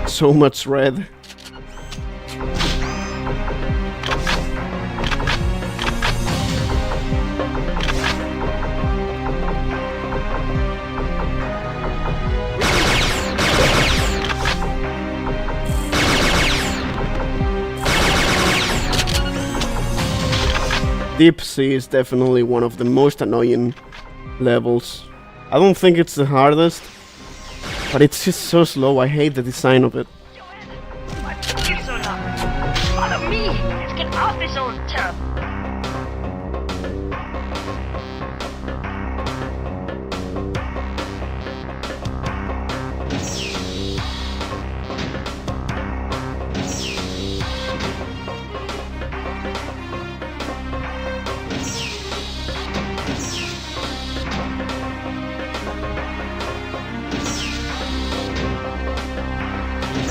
So much red. Deep Sea is definitely one of the most annoying levels. I don't think it's the hardest, but it's just so slow. I hate the design of it. What took you so long? Follow me! Let's get off this old tub!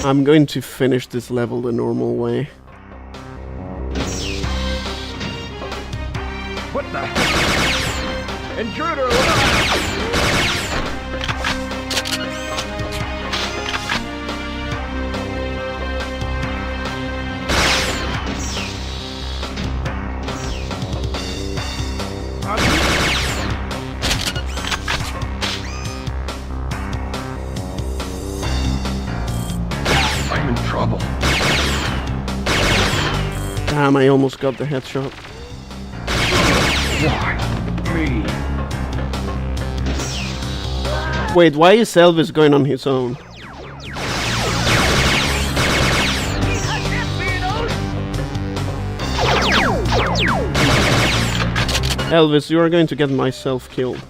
I'm going to finish this level the normal way. What the heck? Intruder alert! I'm in trouble. Damn, I almost got the headshot. Why me? Wait, why is Elvis going on his own? Elvis, you are going to get myself killed.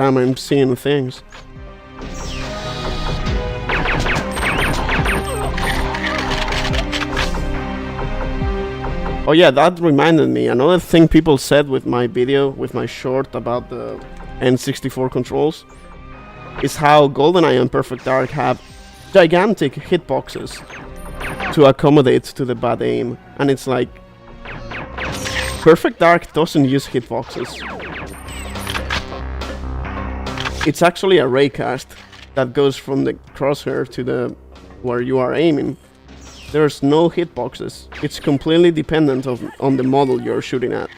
time I'm seeing things. Oh yeah, that reminded me. Another thing people said with my video, with my short about the N64 controls, is how GoldenEye and Perfect Dark have gigantic hitboxes to accommodate to the bad aim. And it's like, Perfect Dark doesn't use hitboxes. It's actually a raycast that goes from the crosshair to the where you are aiming. There's no hitboxes. It's completely dependent on the model you're shooting at.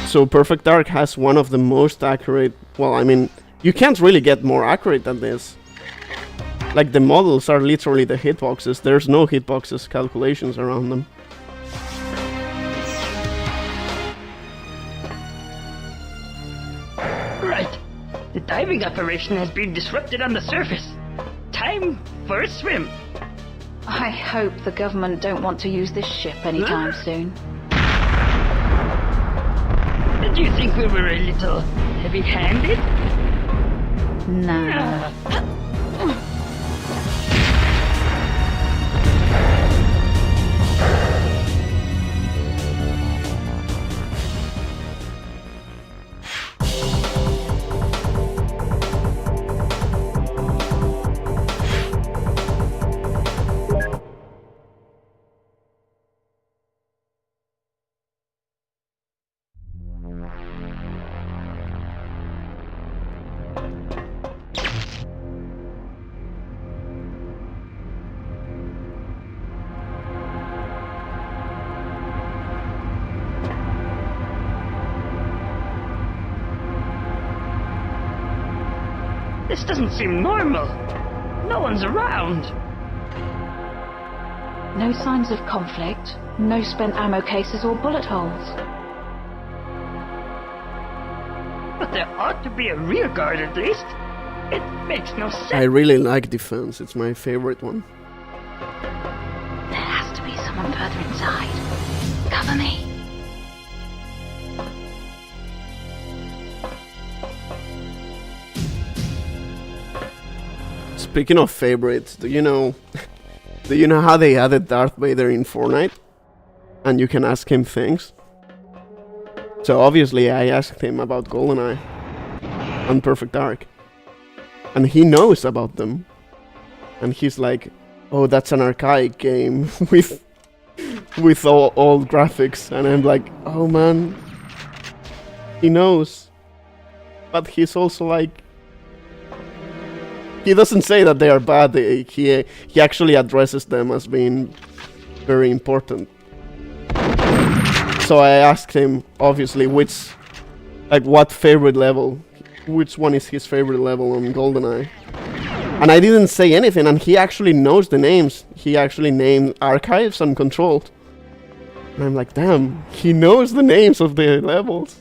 So Perfect Dark has one of the most accurate... Well, I mean, you can't really get more accurate than this. Like, the models are literally the hitboxes. There's no hitboxes calculations around them. Right. The diving operation has been disrupted on the surface. Time for a swim. I hope the government don't want to use this ship anytime soon. Did you think we were a little heavy-handed? No. This doesn't seem normal. No one's around. No signs of conflict, no spent ammo cases or bullet holes. But there ought to be a rear guard at least. It makes no sense. I really like defense. It's my favorite one. There has to be someone further inside. Cover me. Speaking of favorites, do you know how they added Darth Vader in Fortnite? And you can ask him things. So obviously I asked him about GoldenEye and Perfect Dark. And he knows about them. And he's like, oh, that's an archaic game with all old graphics. And I'm like, oh man, he knows. But he's also like, he doesn't say that they are bad. He actually addresses them as being very important. So I asked him, obviously, what favorite level, which one is his favorite level on GoldenEye. And I didn't say anything, and he actually knows the names. He actually named Archives and Controlled. And I'm like, damn, he knows the names of the levels.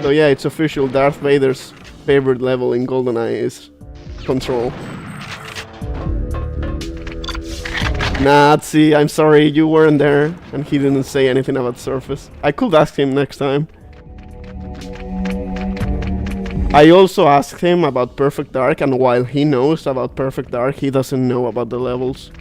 So yeah, it's official. Darth Vader's favorite level in GoldenEye is Control. Nazi, I'm sorry, you weren't there, and he didn't say anything about Surface. I could ask him next time. I also asked him about Perfect Dark, and while he knows about Perfect Dark, he doesn't know about the levels.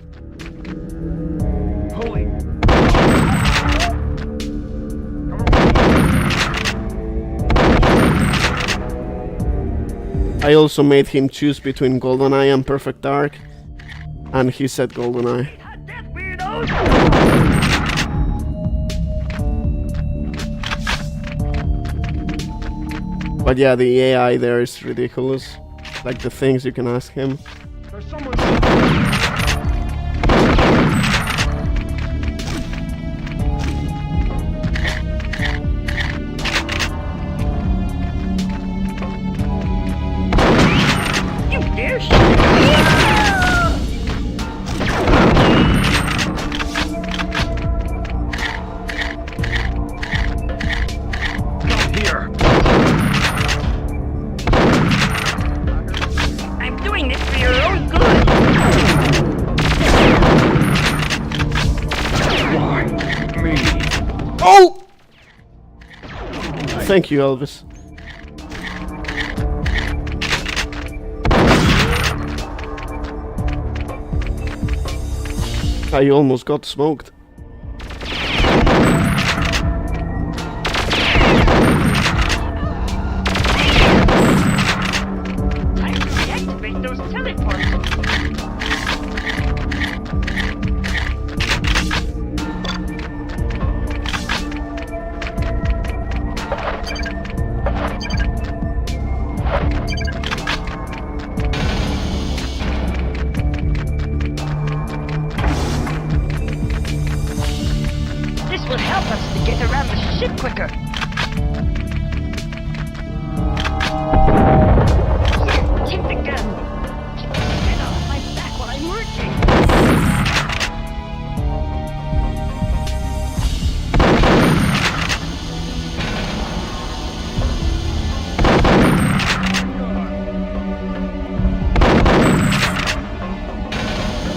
I also made him choose between GoldenEye and Perfect Dark, and he said GoldenEye. But yeah, the AI there is ridiculous. Like the things you can ask him. Oh! Thank you, Elvis. I almost got smoked. Deactivate those teleports. This will help us to get around the ship quicker. Here, keep the gun. Keep the gun off my back while I'm working.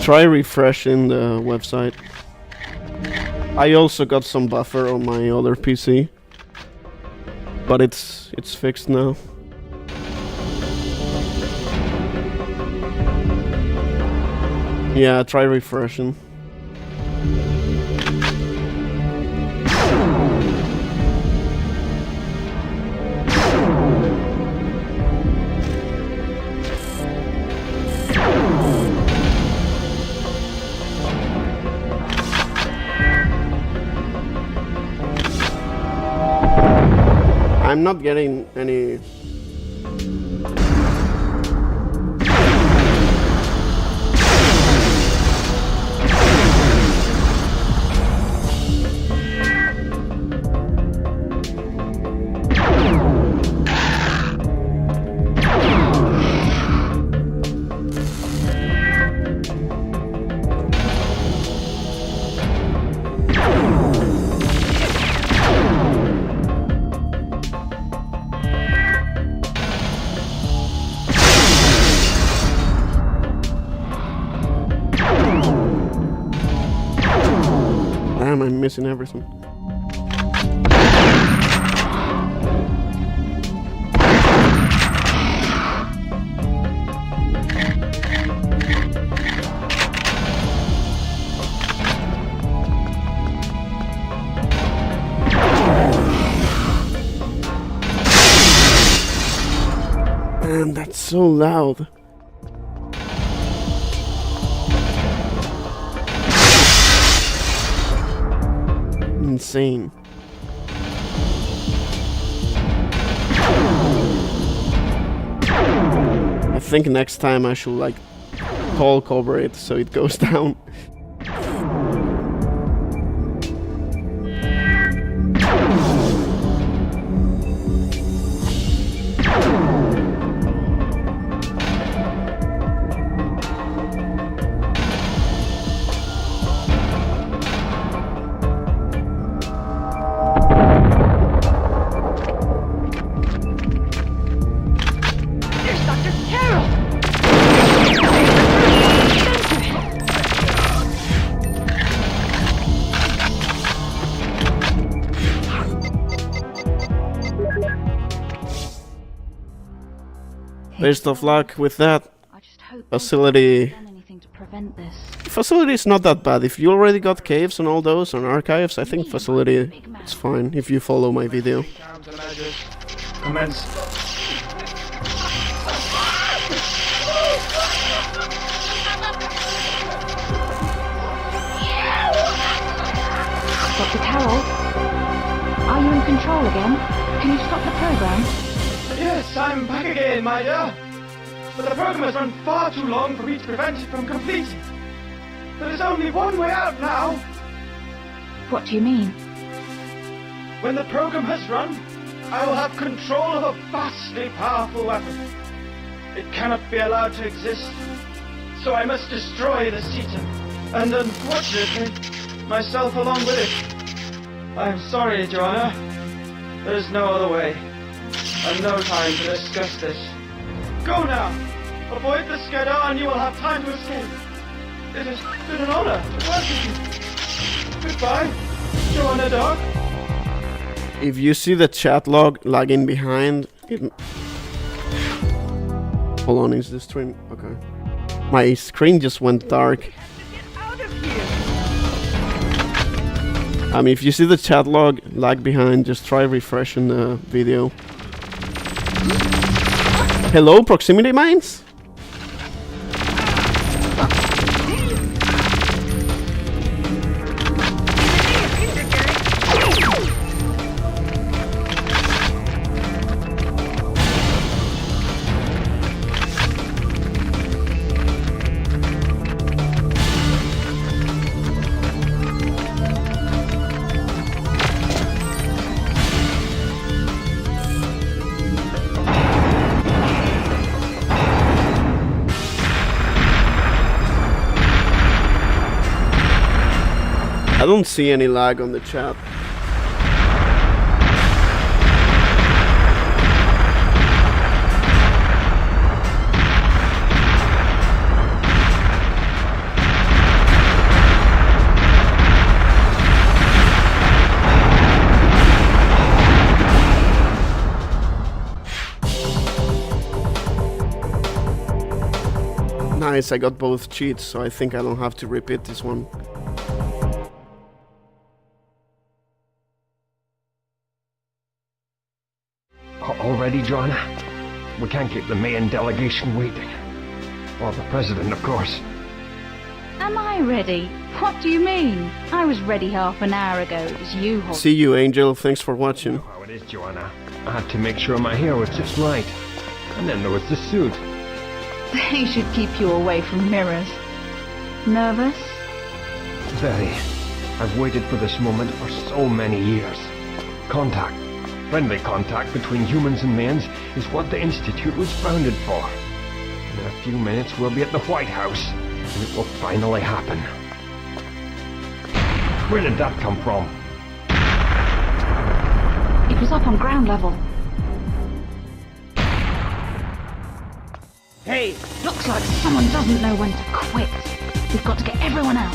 Try refreshing the website. I also got some buffer on my other PC, but it's fixed now. Yeah, try refreshing. I'm not getting any. Damn, I'm missing everything. Damn, that's so loud. Insane. I think next time I should like call cover it so it goes down. Best of luck with that. Facility. Facility is not that bad. If you already got caves and all those and archives, I think facility is fine if you follow my video. Commence. Dr. Carroll, are you in control again? Can you stop the program? Yes, I'm back again, my dear. But the program has run far too long for me to prevent it from completing. There is only one way out now. What do you mean? When the program has run, I will have control of a vastly powerful weapon. It cannot be allowed to exist, so I must destroy the Cetan, and unfortunately, myself along with it. I am sorry, Joanna. There is no other way, and no time to discuss this. Go now! Avoid the Skedar and you will have time to escape. It has been an honor to work with you. Goodbye, Joanna Dog. If you see the chat log lagging behind, hold on, is the stream? Okay. My screen just went dark. If you see the chat log lag behind, just try refreshing the video. Hello, proximity mines? I don't see any lag on the chat. Nice, I got both cheats, so I think I don't have to repeat this one. Already, Joanna? We can't keep the Maian delegation waiting. Or the president, of course. Am I ready? What do you mean? I was ready half an hour ago. It was you. See you, Angel. Thanks for watching. You know how it is, Joanna. I had to make sure my hair was just right. And then there was the suit. They should keep you away from mirrors. Nervous? Very. I've waited for this moment for so many years. Contact. Friendly contact between humans and Maians is what the Institute was founded for. In a few minutes we'll be at the White House, and it will finally happen. Where did that come from? It was up on ground level. Hey! Looks like someone doesn't know when to quit. We've got to get everyone out.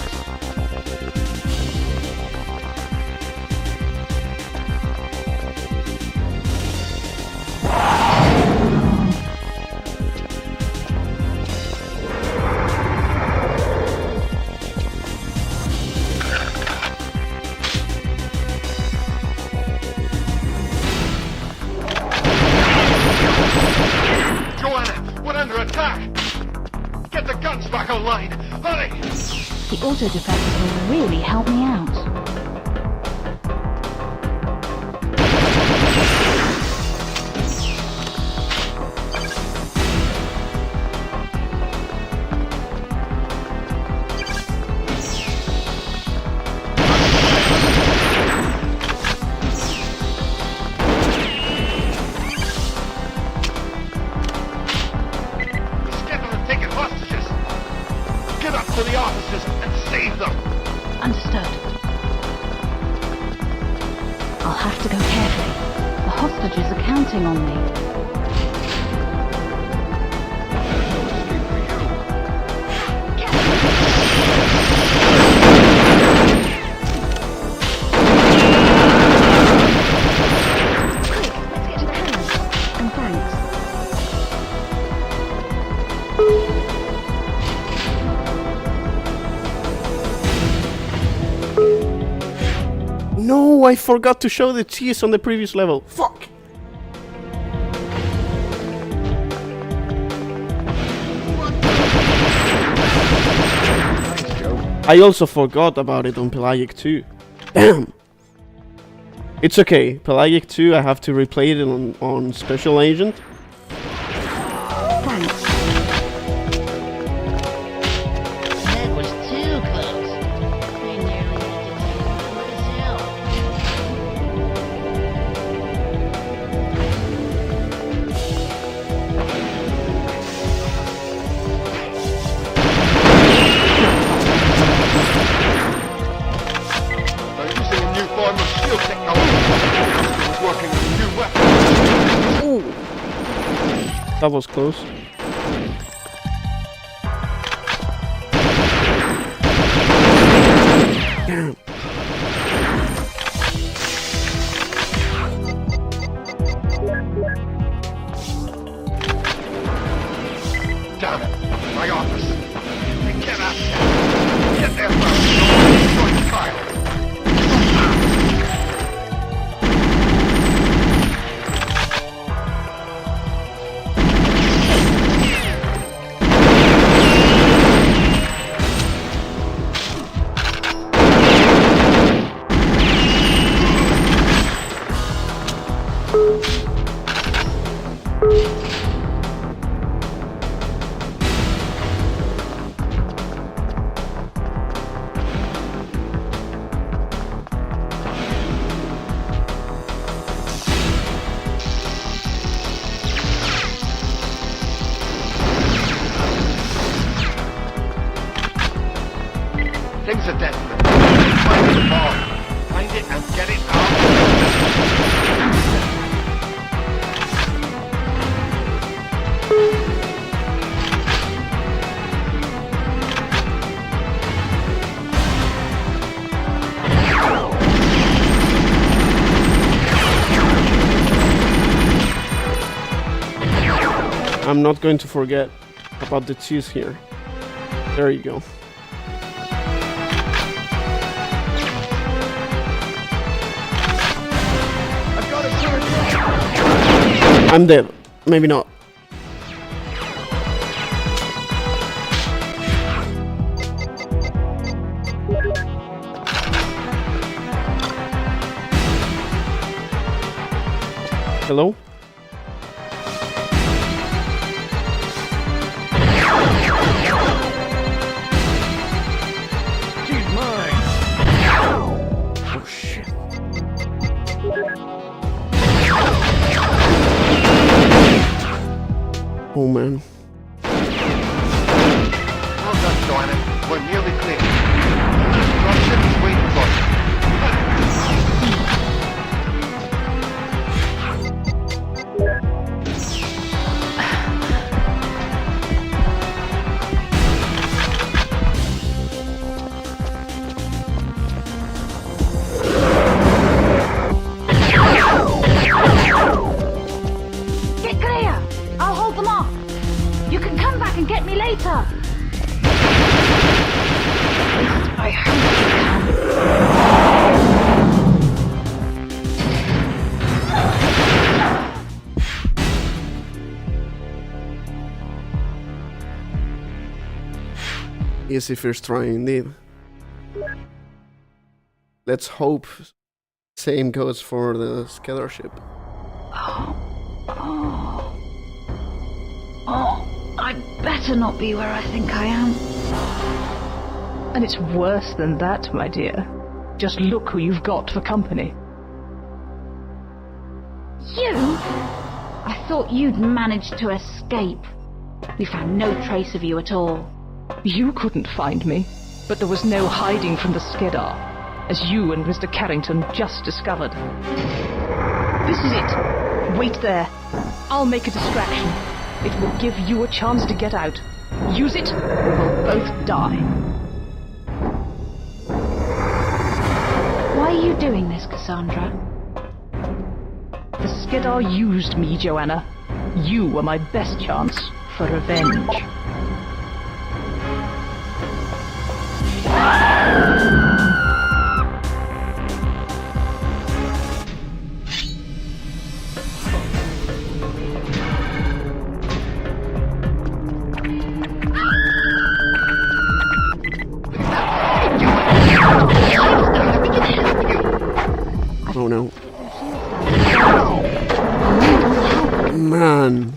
The auto defense will really help me out. No, I forgot to show the cheese on the previous level. Fuck! I also forgot about it on Pelagic II. Damn! It's okay. Pelagic II, I have to replay it on Special Agent. Thanks. That was too close. I nearly had to take That was close. Damn. Things are desperate. Find the ball. Find it and get it out. I'm not going to forget about the cheese here. There you go. I'm dead. Maybe not. Hello? Oh man. Well done, Joanna. We're nearly clear. Dropship is waiting for you. Get clear! I'll hold them off. You can come back and get me later. I hope you can. Easy first try indeed. Let's hope same goes for the Skedar ship. Oh, I'd better not be where I think I am. And it's worse than that, my dear. Just look who you've got for company. You? I thought you'd managed to escape. We found no trace of you at all. You couldn't find me, but there was no hiding from the Skedar, as you and Mr. Carrington just discovered. This is it. Wait there. I'll make a distraction. It will give you a chance to get out. Use it, or we'll both die. Why are you doing this, Cassandra? The Skedar used me, Joanna. You were my best chance for revenge. Oh no. Man.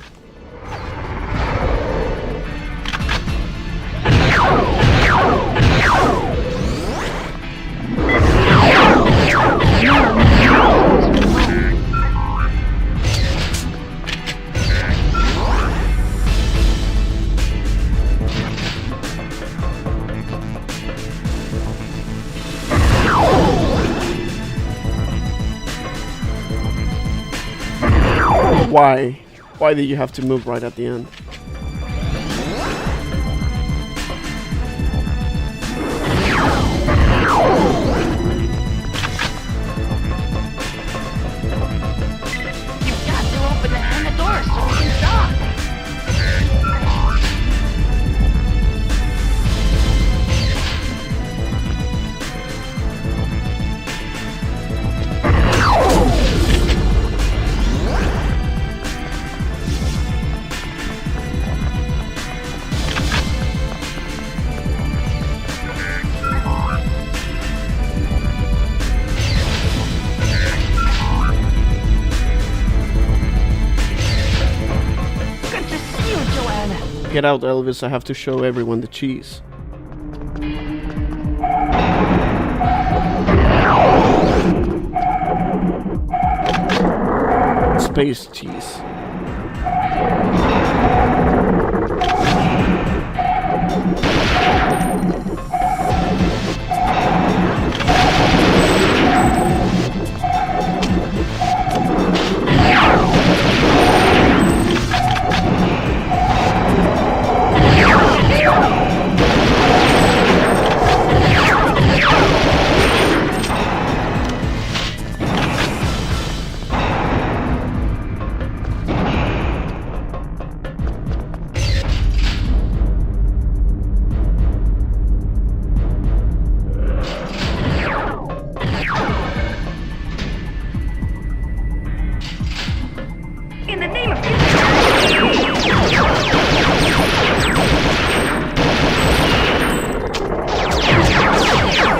Why? Why did you have to move right at the end? You've got to open the door so we can stop. Get out, Elvis, I have to show everyone the cheese. Space cheese.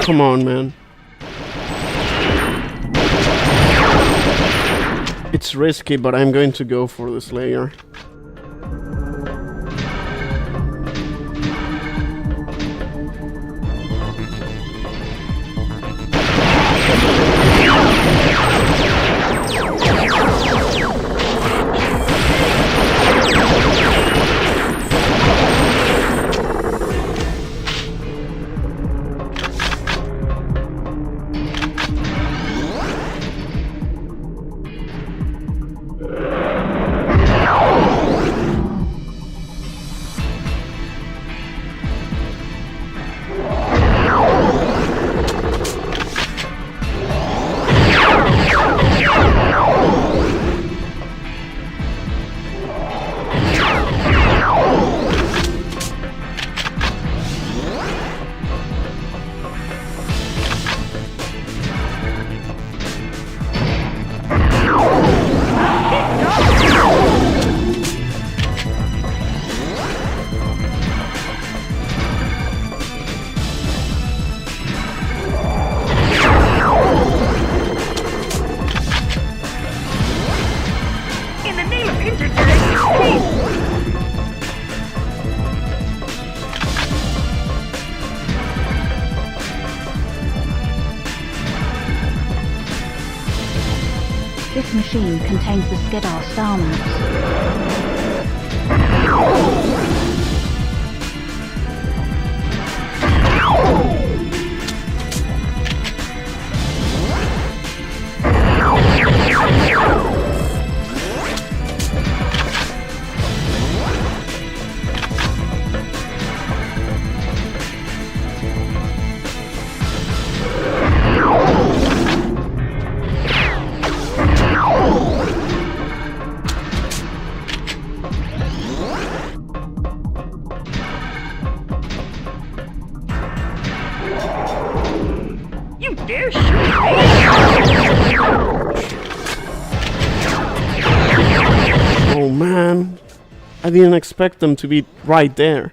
Come on, man. It's risky, but I'm going to go for this layer. This machine contains the Skedar star maps. Oh man, I didn't expect them to be right there.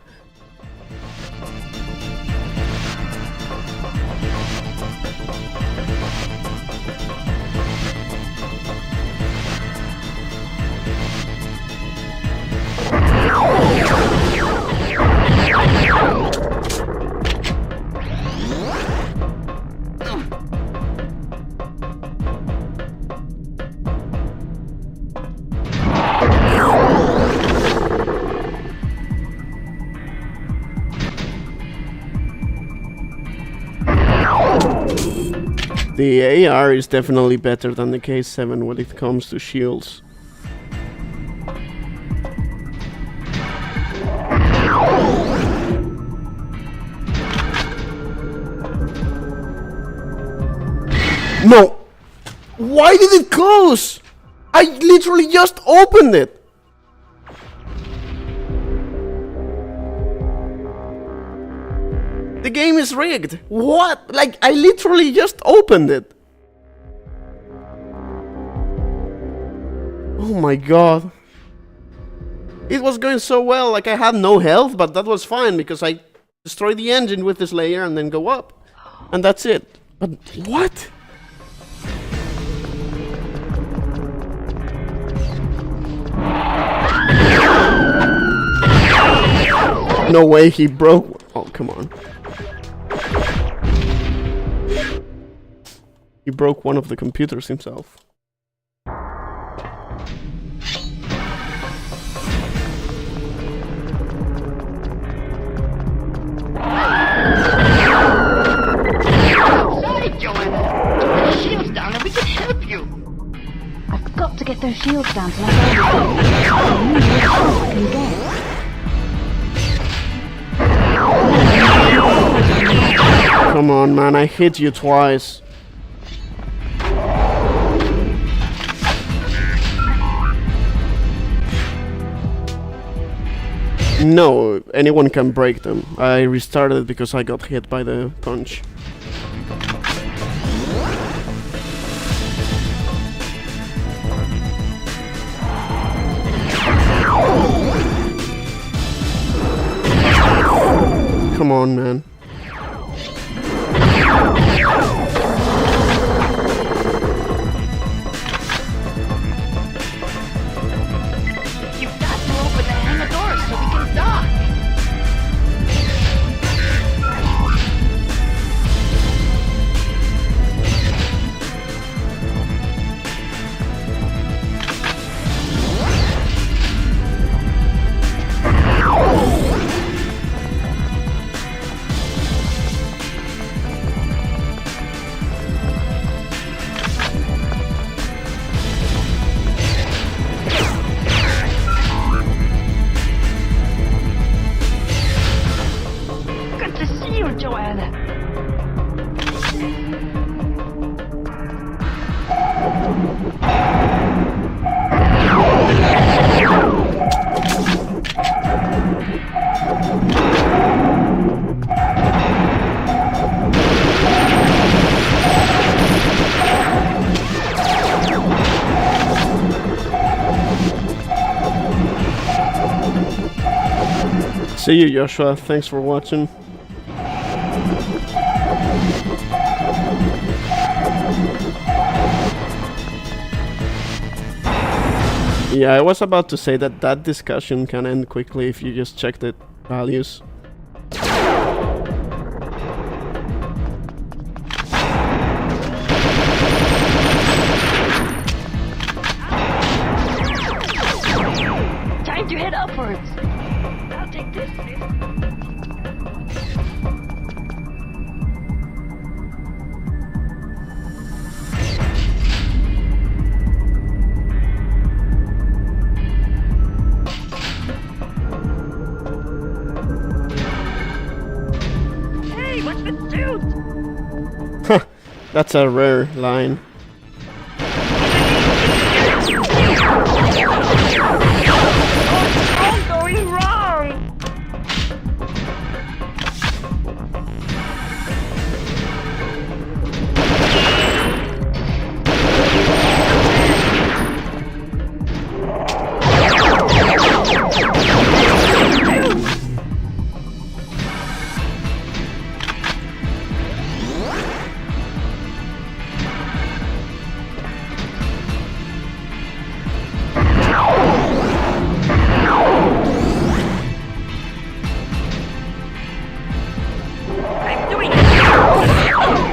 The AR is definitely better than the K7 when it comes to shields. No! Why did it close? I literally just opened it! The game is rigged. What? Like, I literally just opened it. Oh my god. It was going so well, like I had no health, but that was fine because I destroyed the engine with this layer and then go up. And that's it. But what? No way he broke. Oh, come on. He broke one of the computers himself. Sorry, Joanna. Put the shields down and we can help you. I've got to get those shields down to let I can get. Come on, man, I hit you twice. No, anyone can break them. I restarted because I got hit by the punch. Come on, man. You've got to open the hangar doors so we can dock. Good to see you, Joanna. See you, Joshua. Thanks for watching. Yeah, I was about to say that that discussion can end quickly if you just check the values. Time to head upwards. I'll take this. Hey, what's the suit? That's a rare line. What's all going wrong?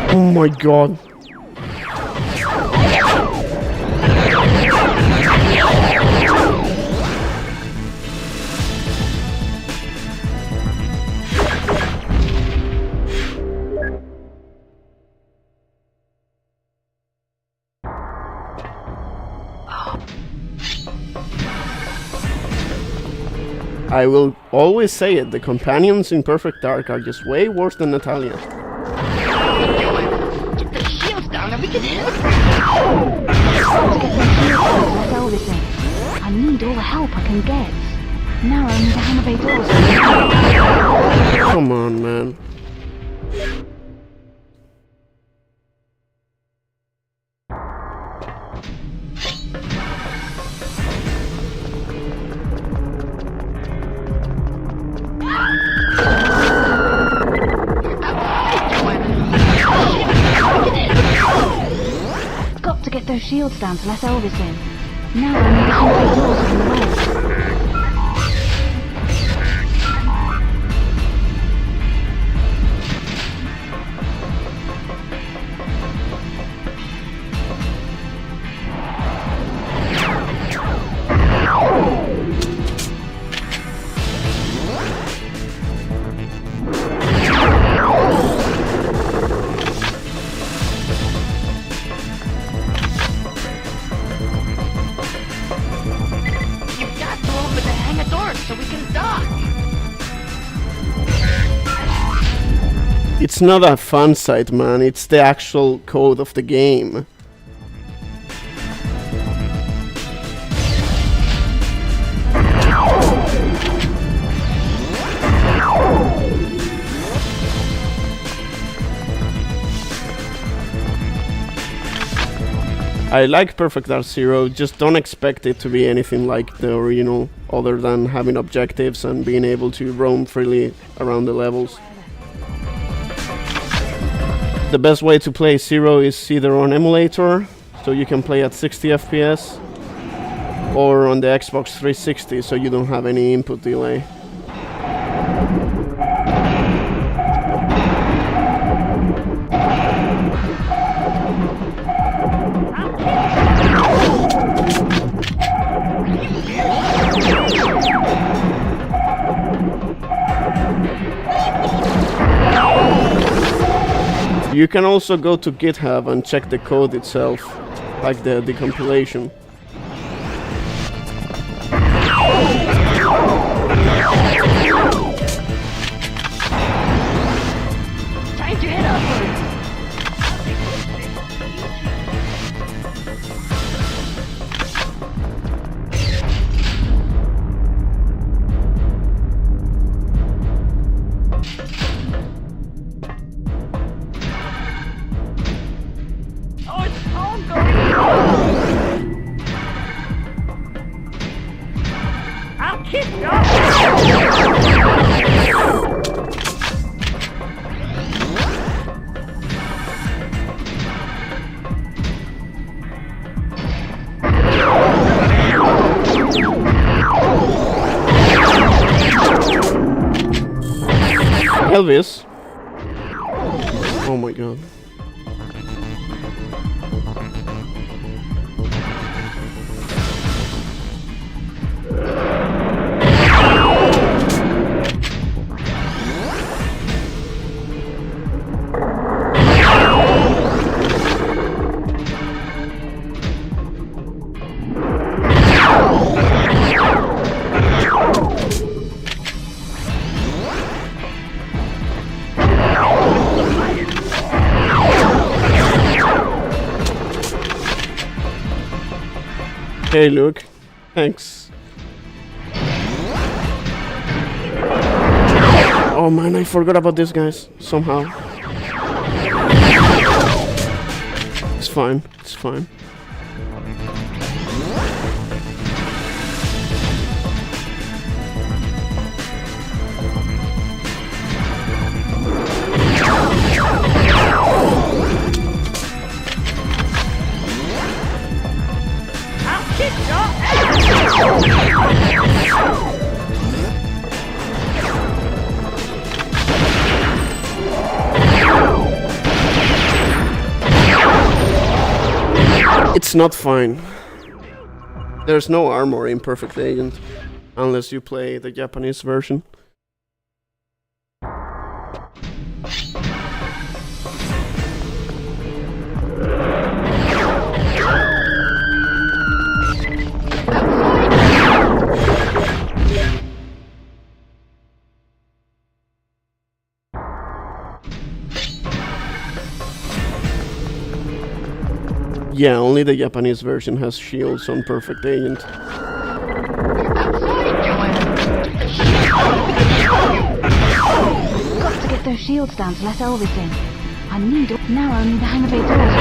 Oh my god. I will always say it, the companions in Perfect Dark are just way worse than Natalia. Get the shields down and we can hit them. I need all the help I can get. Now I need to hammer bay doors. Come on, man. Got to get those shields down to let Elvis in. Now I need to hammer bay doors on the way. It's not a fun site, man. It's the actual code of the game. I like Perfect Dark Zero, just don't expect it to be anything like the original, other than having objectives and being able to roam freely around the levels. The best way to play Zero is either on emulator, so you can play at 60 FPS, or on the Xbox 360, so you don't have any input delay. You can also go to GitHub and check the code itself, like the compilation. Time to head upwards. Elvis. Oh my god. Hey Luke, thanks. Oh man, I forgot about this, guys, somehow. It's fine, it's fine. It's not fine. There's no armor in Perfect Agent, unless you play the Japanese version. Yeah, only the Japanese version has shields on Perfect Agent. Got to get those shields down to let Elvis in. I need now only the hangar bay doors.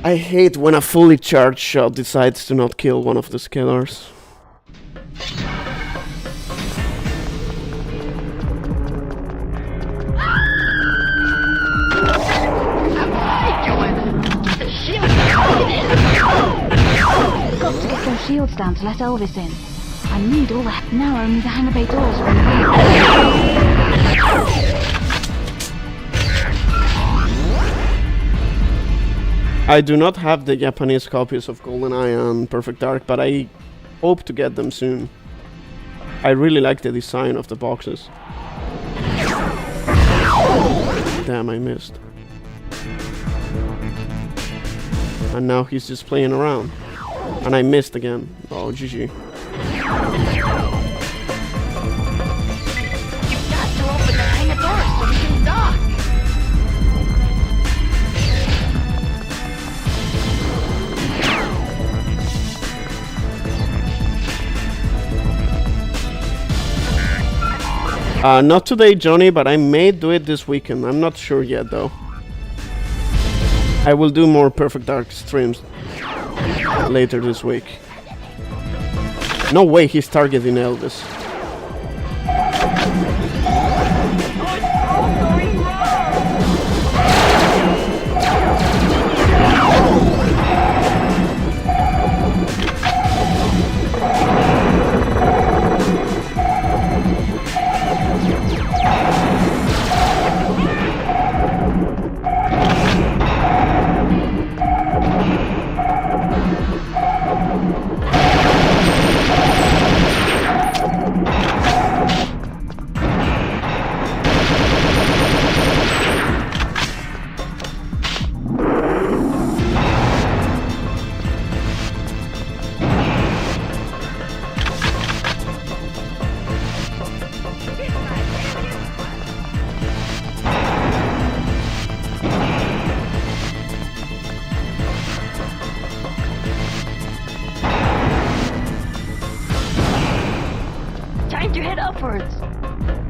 I hate when a fully charged shot decides to not kill one of the Skedars. Got to get those shields down to let Elvis in. I need all that. Now only the hangar bay doors are in the way. I do not have the Japanese copies of GoldenEye and Perfect Dark, but I hope to get them soon. I really like the design of the boxes. Damn, I missed. And now he's just playing around. And I missed again. Oh, GG. You've got to open the hangar doors so we can dock. Not today, Johnny, but I may do it this weekend. I'm not sure yet, though. I will do more Perfect Dark streams later this week. No way he's targeting Elvis.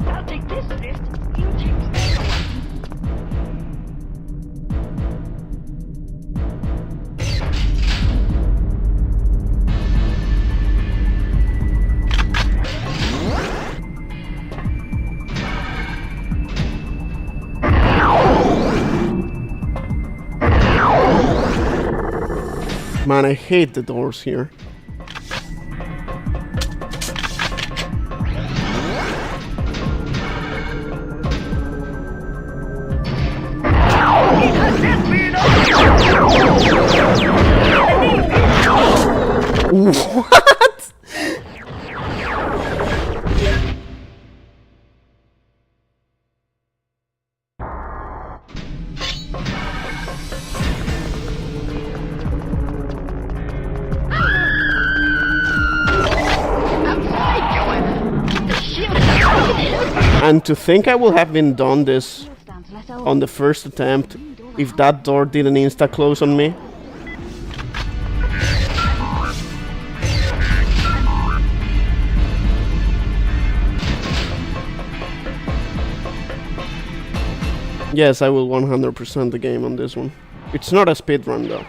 I'll take this lift. You take the other one. Man, I hate the doors here. What? And to think I would have been done this on the first attempt if that door didn't insta-close on me. Yes, I will 100% the game on this one. It's not a speedrun though.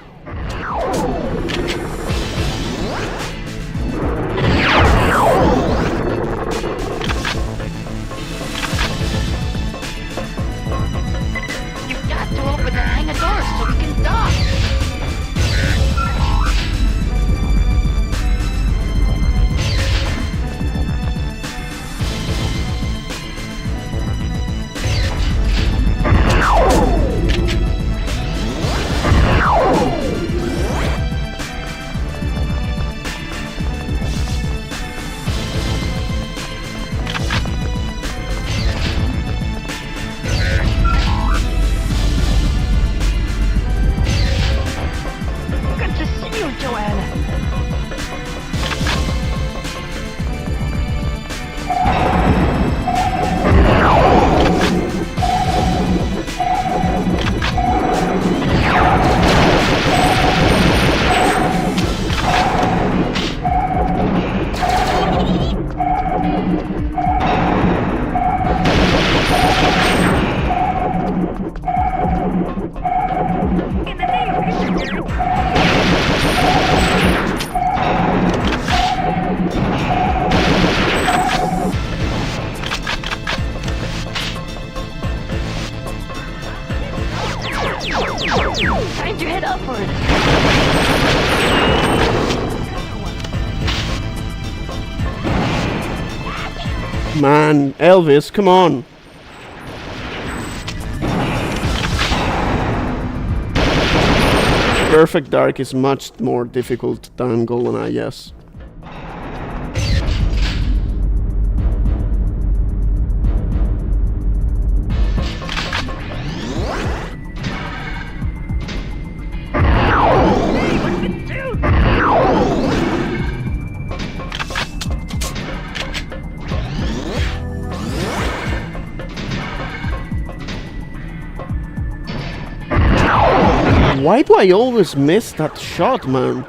Time to head upward. Man, Elvis, come on. Perfect Dark is much more difficult than GoldenEye, yes. Why do I always miss that shot, man?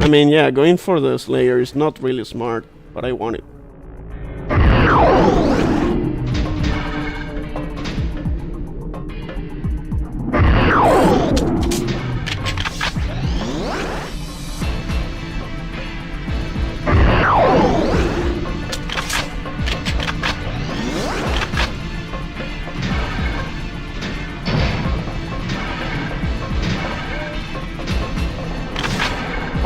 I mean, yeah, going for the Slayer is not really smart, but I want it.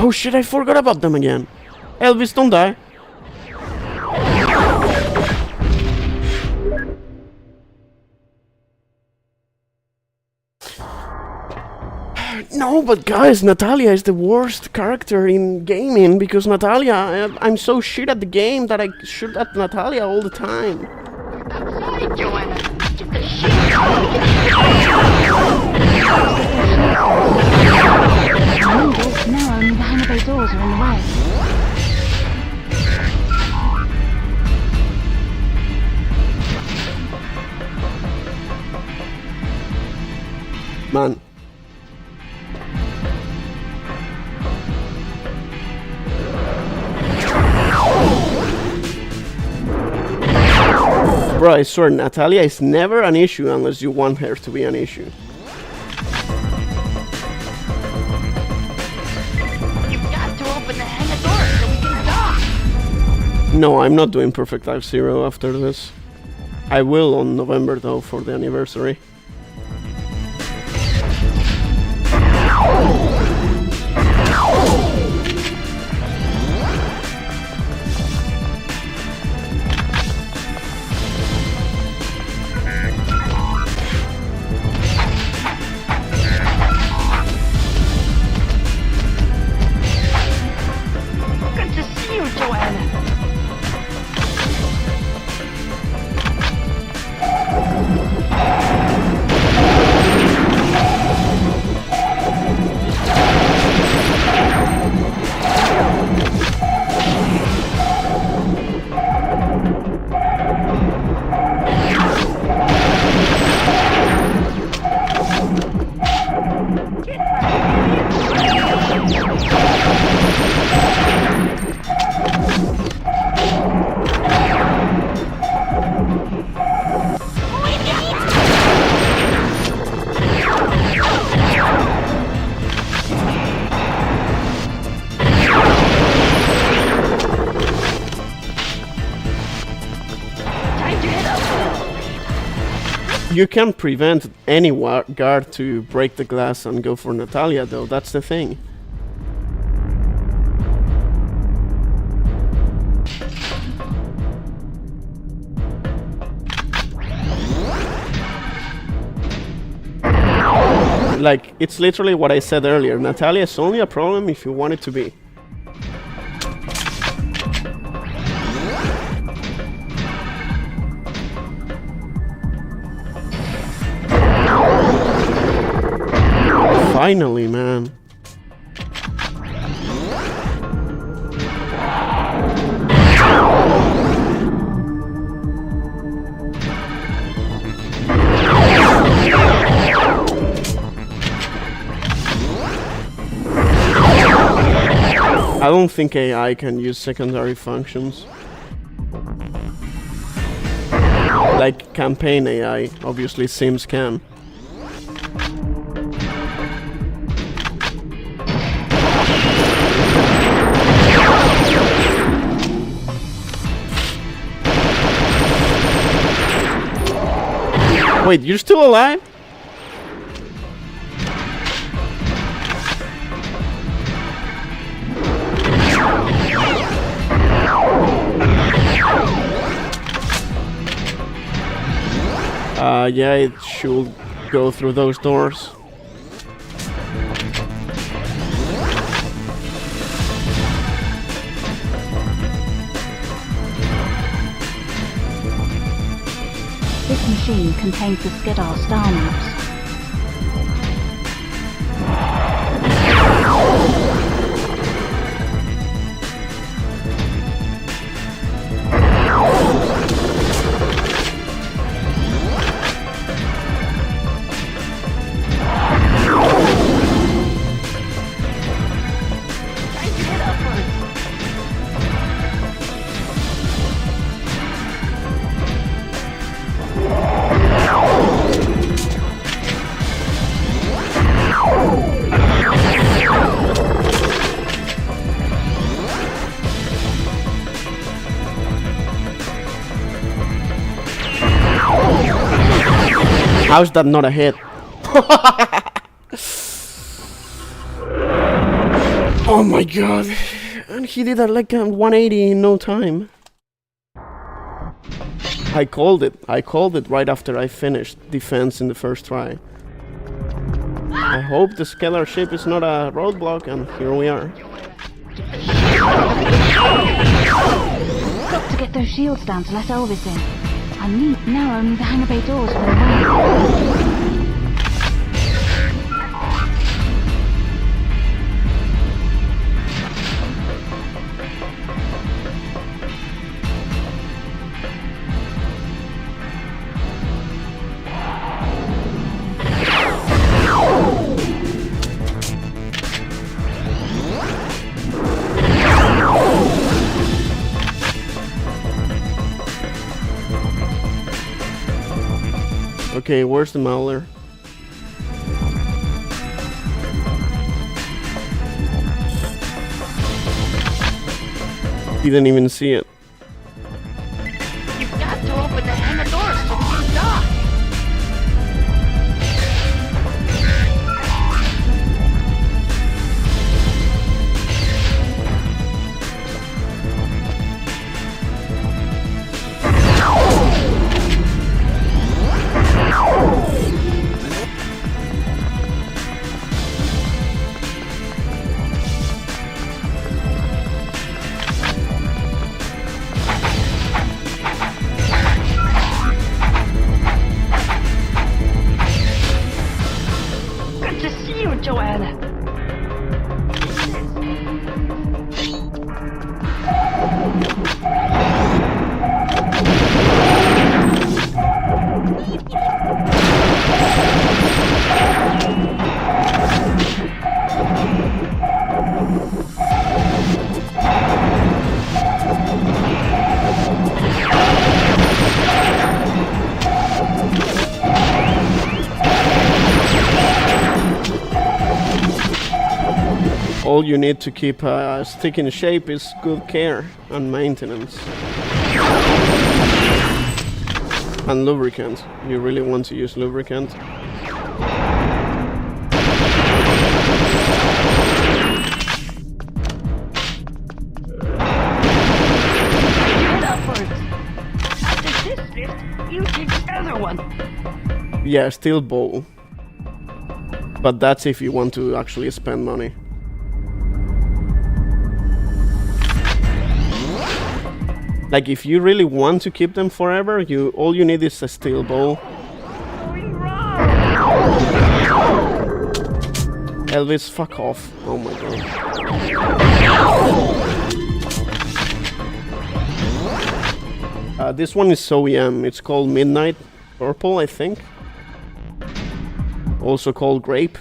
Oh shit, I forgot about them again. Elvis, don't die. No, but guys, Natalia is the worst character in gaming because Natalia, I'm so shit at the game that I shoot at Natalia all the time. Outside, Joanna. Get the shit Now only the hangar bay doors are in the way. Man. Bro, I swear, Natalia is never an issue unless you want her to be an issue. You've got to open the hangar door so we can dock. No, I'm not doing Perfect Life Zero after this. I will on November though for the anniversary. You can prevent any guard to break the glass and go for Natalia though, that's the thing. Like, it's literally what I said earlier, Natalia is only a problem if you want it to be. Finally, man. I don't think AI can use secondary functions. Like campaign AI, obviously Sims can. Wait, you're still alive? Yeah, it should go through those doors. This machine contains the Skedar star maps. How's that not a hit? Oh my god. And he did like a 180 in no time. I called it. I called it right after I finished defense in the first try. I hope the Skedar ship is not a roadblock, and here we are. Got to get those shields down to let Elvis in. I need now only the hangar bay doors for the way. Okay, where's the Mauler? Didn't even see it. You've got to open the hangar doors so we can dock. All you need to keep a stick in shape is good care and maintenance. And lubricant. You really want to use lubricant. Head upwards. After this lift, you take the other one. Yeah, SteelBowl. But that's if you want to actually spend money. Like if you really want to keep them forever, all you need is a SteelBowl. Elvis, fuck off. Oh my god. This one is OEM. It's called Midnight Purple, I think. Also called Grape.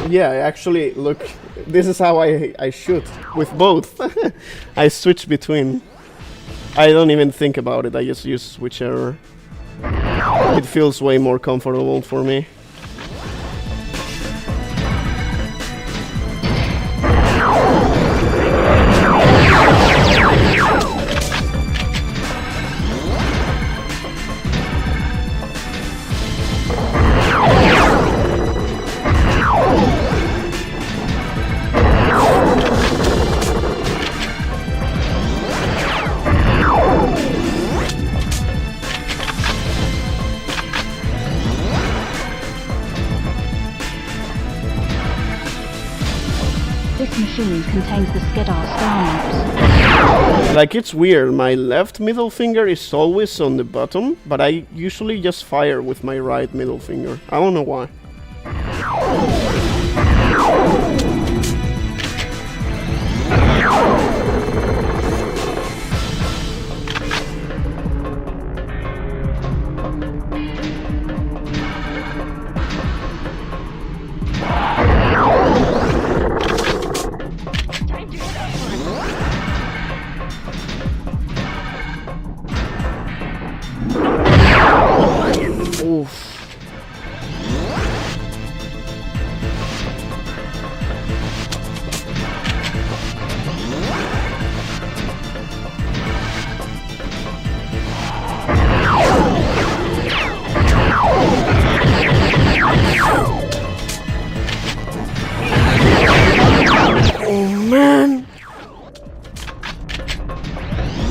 Yeah, actually, look, this is how I shoot with both. I switch between. I don't even think about it, I just use whichever. It feels way more comfortable for me. Contains the Skedar star maps. Like, it's weird, my left middle finger is always on the bottom, but I usually just fire with my right middle finger. I don't know why.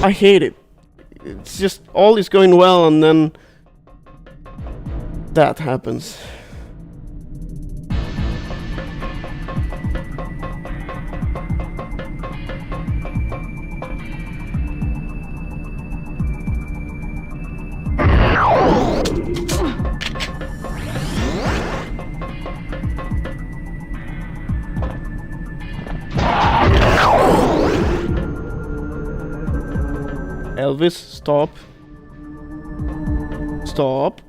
I hate it. It's just all is going well and then that happens. Elvis, stop. Stop.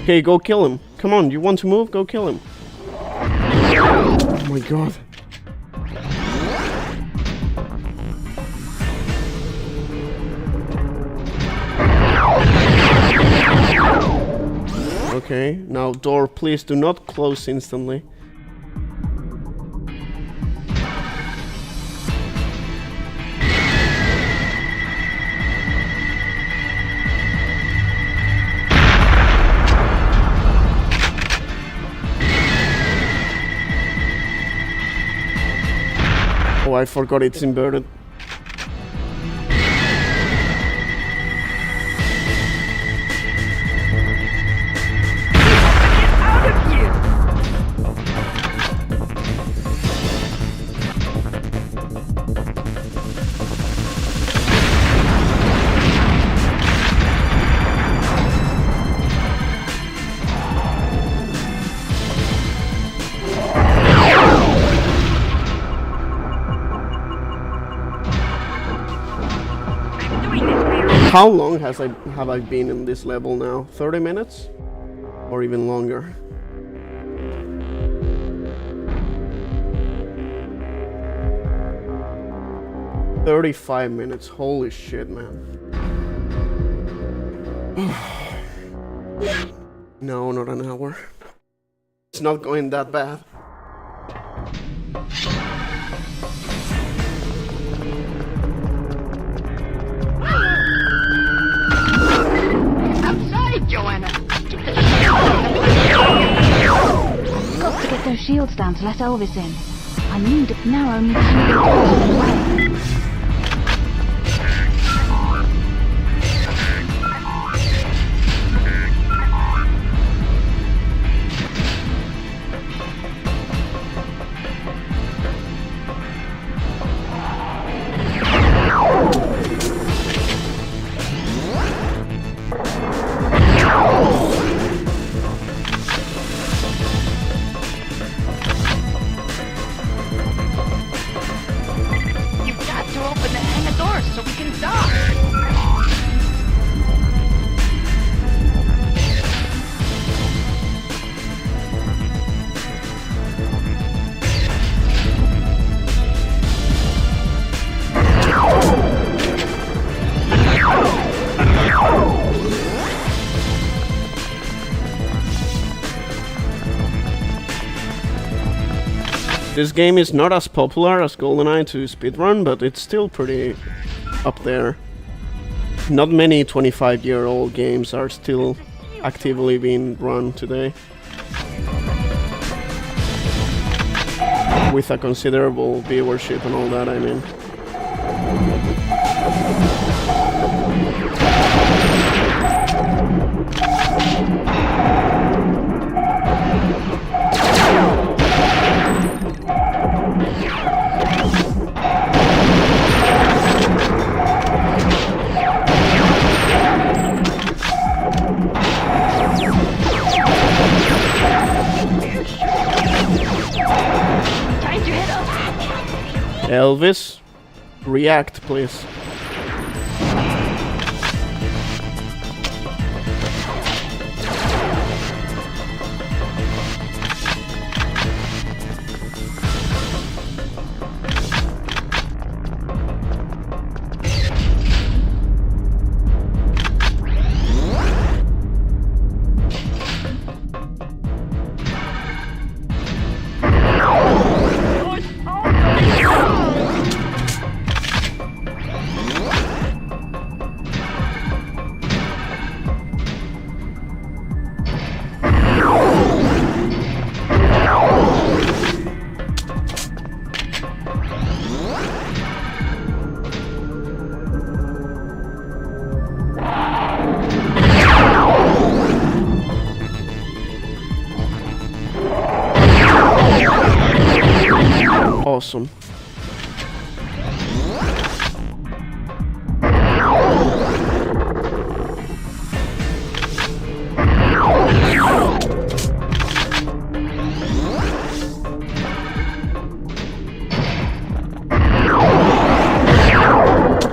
Okay, go kill him. Come on, you want to move? Go kill him. Oh my god. Okay, now door, please do not close instantly. Oh, I forgot it's inverted. How long have I been in this level now? 30 minutes? Or even longer? "35 minutes, holy shit, man. No, not an hour. It's not going that bad. Joanna! Got to get those shields down to let Elvis in. I need it now only to handle the way. This game is not as popular as GoldenEye to speedrun, but it's still pretty up there. Not many 25-year-old games are still actively being run today, with a considerable viewership and all that, I mean. Elvis, react, please. Awesome.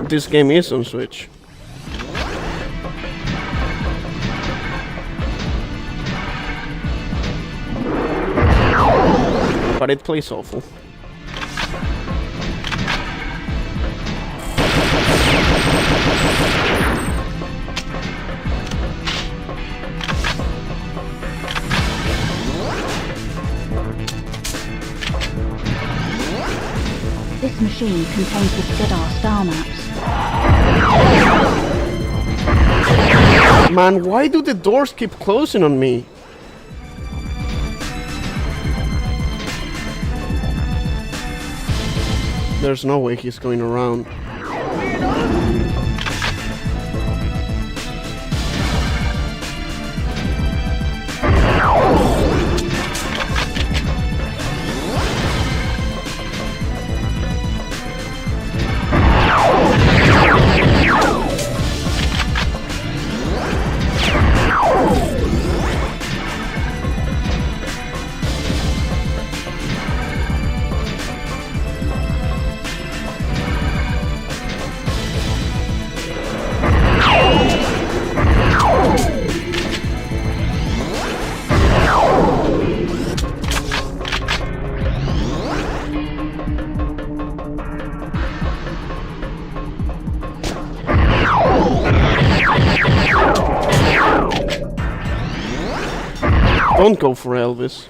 this game is on Switch. But it plays awful. This machine contains the Skedar star maps. Man, why do the doors keep closing on me? There's no way he's going around. Don't go for Elvis.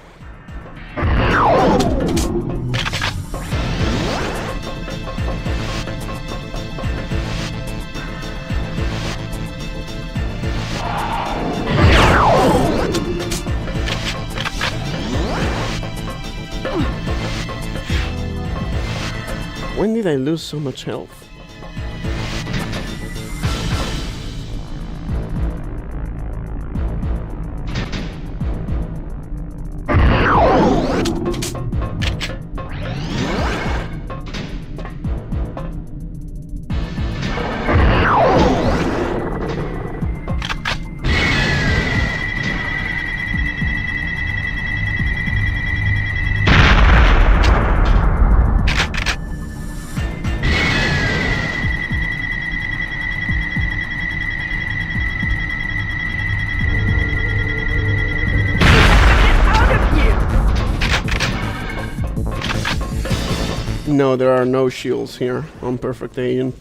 When did I lose so much health? No, there are no shields here on Perfect Agent.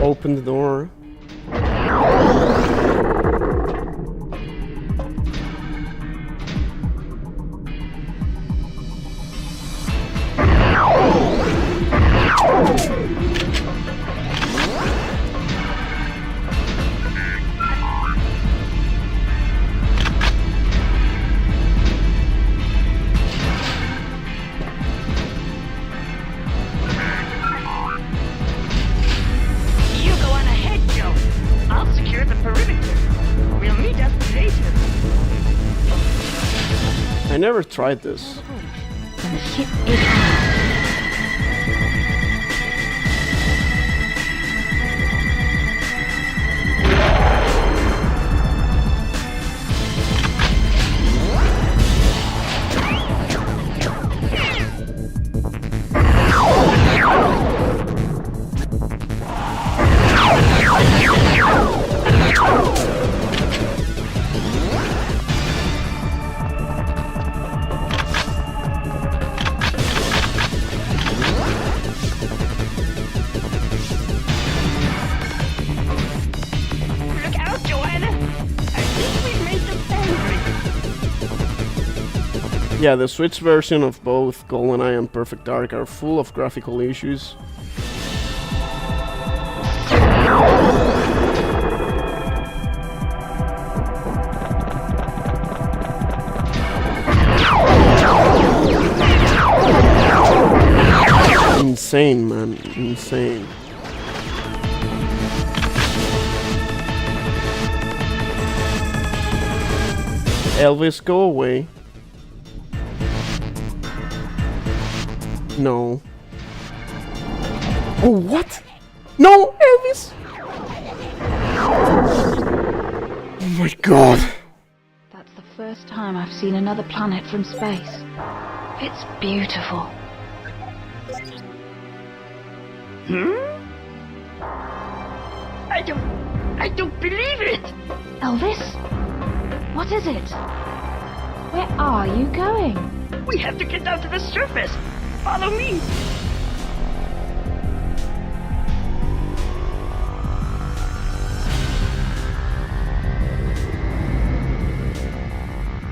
Open the door. I never tried this. And the ship is out. Yeah, the Switch version of both GoldenEye and Perfect Dark are full of graphical issues. Insane, man. Insane. Elvis, go away. No. Oh, what? No, Elvis! Oh my god. That's the first time I've seen another planet from space. It's beautiful. I don't believe it! Elvis? What is it? Where are you going? We have to get down to the surface. Follow me.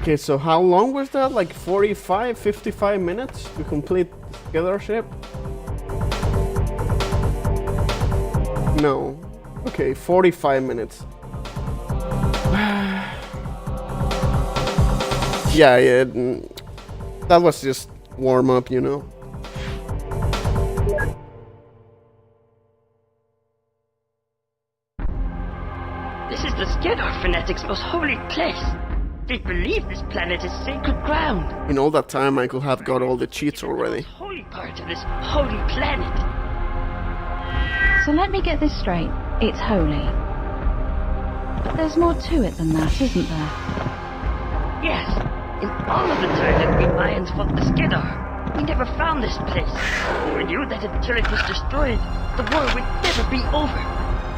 Okay, so how long was that? Like 45, 55 minutes to complete Skedar ship? No. Okay, 45 minutes. Yeah, that was just warm up, you know. This is the Skedar fanatics' most holy place. They believe this planet is sacred ground. In all that time, I could have got all the cheats already. Holy part of this holy planet. So let me get this straight. It's holy. But there's more to it than that, isn't there? Yes. In all of the time that we Mayans fought the Skedar, we never found this place. We knew that until it was destroyed, the war would never be over.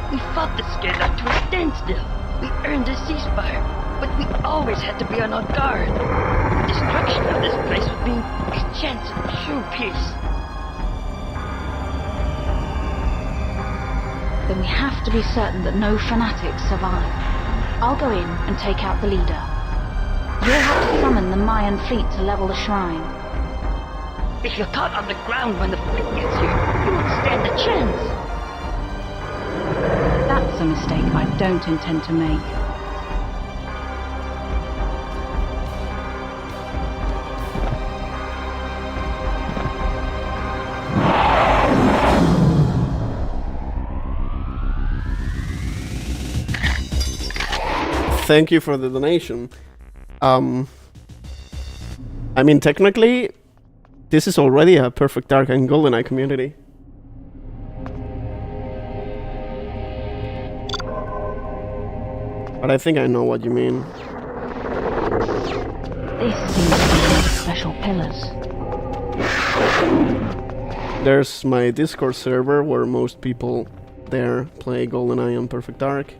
We fought the Skedar to a standstill. We earned a ceasefire, but we always had to be on our guard. The destruction of this place would mean a chance of true peace. Then we have to be certain that no fanatics survive. I'll go in and take out the leader. You'll have to summon the Maian fleet to level the shrine. If you're caught on the ground when the fleet gets here, you won't stand a chance. That's a mistake I don't intend to make. Thank you for the donation. I mean, technically, this is already a Perfect Dark and GoldenEye community. But I think I know what you mean. This seems to be one of the special pillars. There's my Discord server where most people there play GoldenEye and Perfect Dark.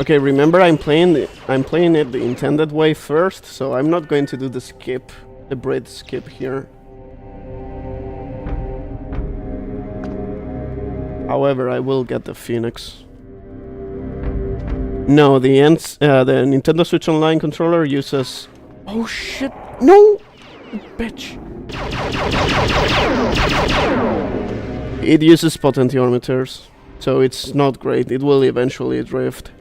Okay, remember I'm playing it the intended way first, so I'm not going to do the skip, the bridge skip here. However, I will get the Phoenix. No, the Nintendo Switch Online controller uses... Oh shit! No! Bitch! It uses potentiometers, so it's not great. It will eventually drift.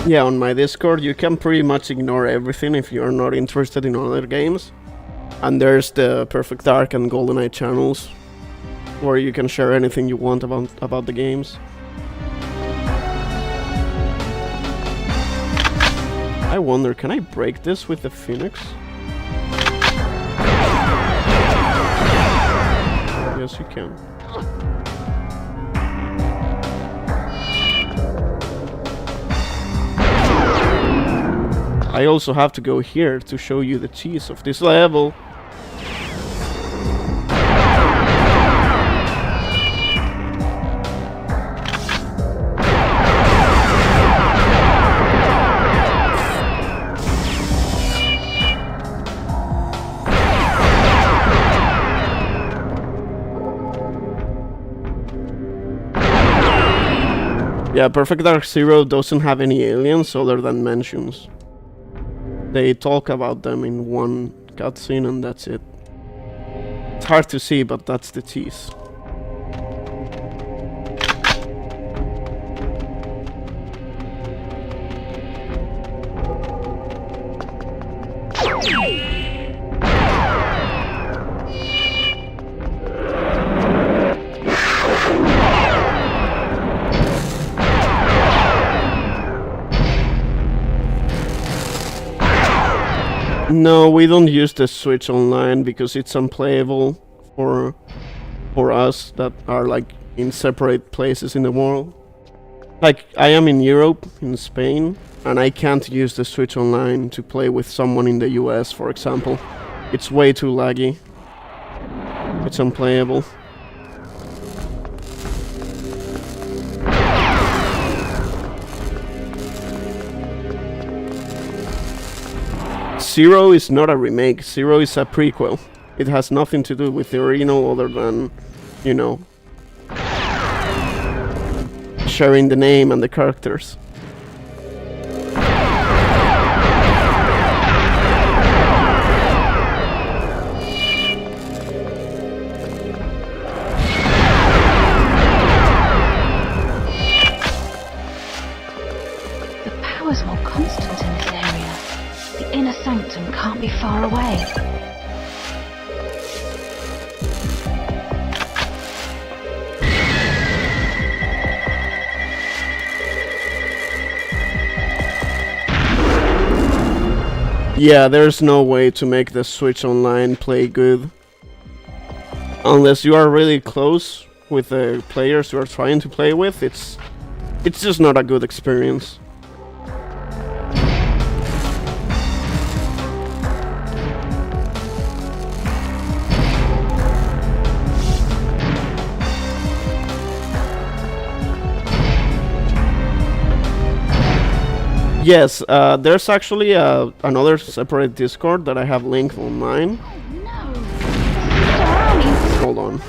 Yeah, on my Discord you can pretty much ignore everything if you're not interested in other games. And there's the Perfect Dark and GoldenEye channels, where you can share anything you want about the games. I wonder, can I break this with the Phoenix? Yes, you can. I also have to go here to show you the cheese of this level. Yeah, Perfect Dark Zero doesn't have any aliens other than mentions. They talk about them in one cutscene and that's it. It's hard to see, but that's the tease. No, we don't use the Switch Online because it's unplayable for us that are like in separate places in the world. Like, I am in Europe, in Spain, and I can't use the Switch Online to play with someone in the US, for example. It's way too laggy. It's unplayable. Zero is not a remake, Zero is a prequel. It has nothing to do with the original other than, you know, sharing the name and the characters. The power's more constant in this area. The inner sanctum can't be far away. Yeah, there's no way to make the Switch Online play good. Unless you are really close with the players you are trying to play with, it's just not a good experience. Yes, there's actually another separate Discord that I have linked on mine. Hold on.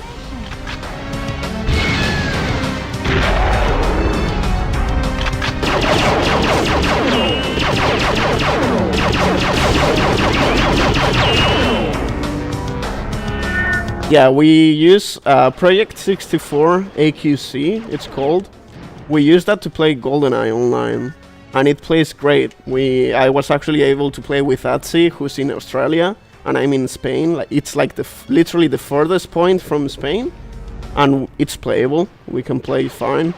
Yeah, we use Project 64 AQC, it's called. We use that to play GoldenEye online. And it plays great. I was actually able to play with Atsi, who's in Australia, and I'm in Spain. It's like literally the furthest point from Spain, and it's playable. We can play fine.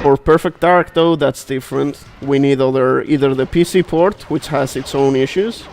For Perfect Dark, though, that's different. We need either the PC port, which has its own issues.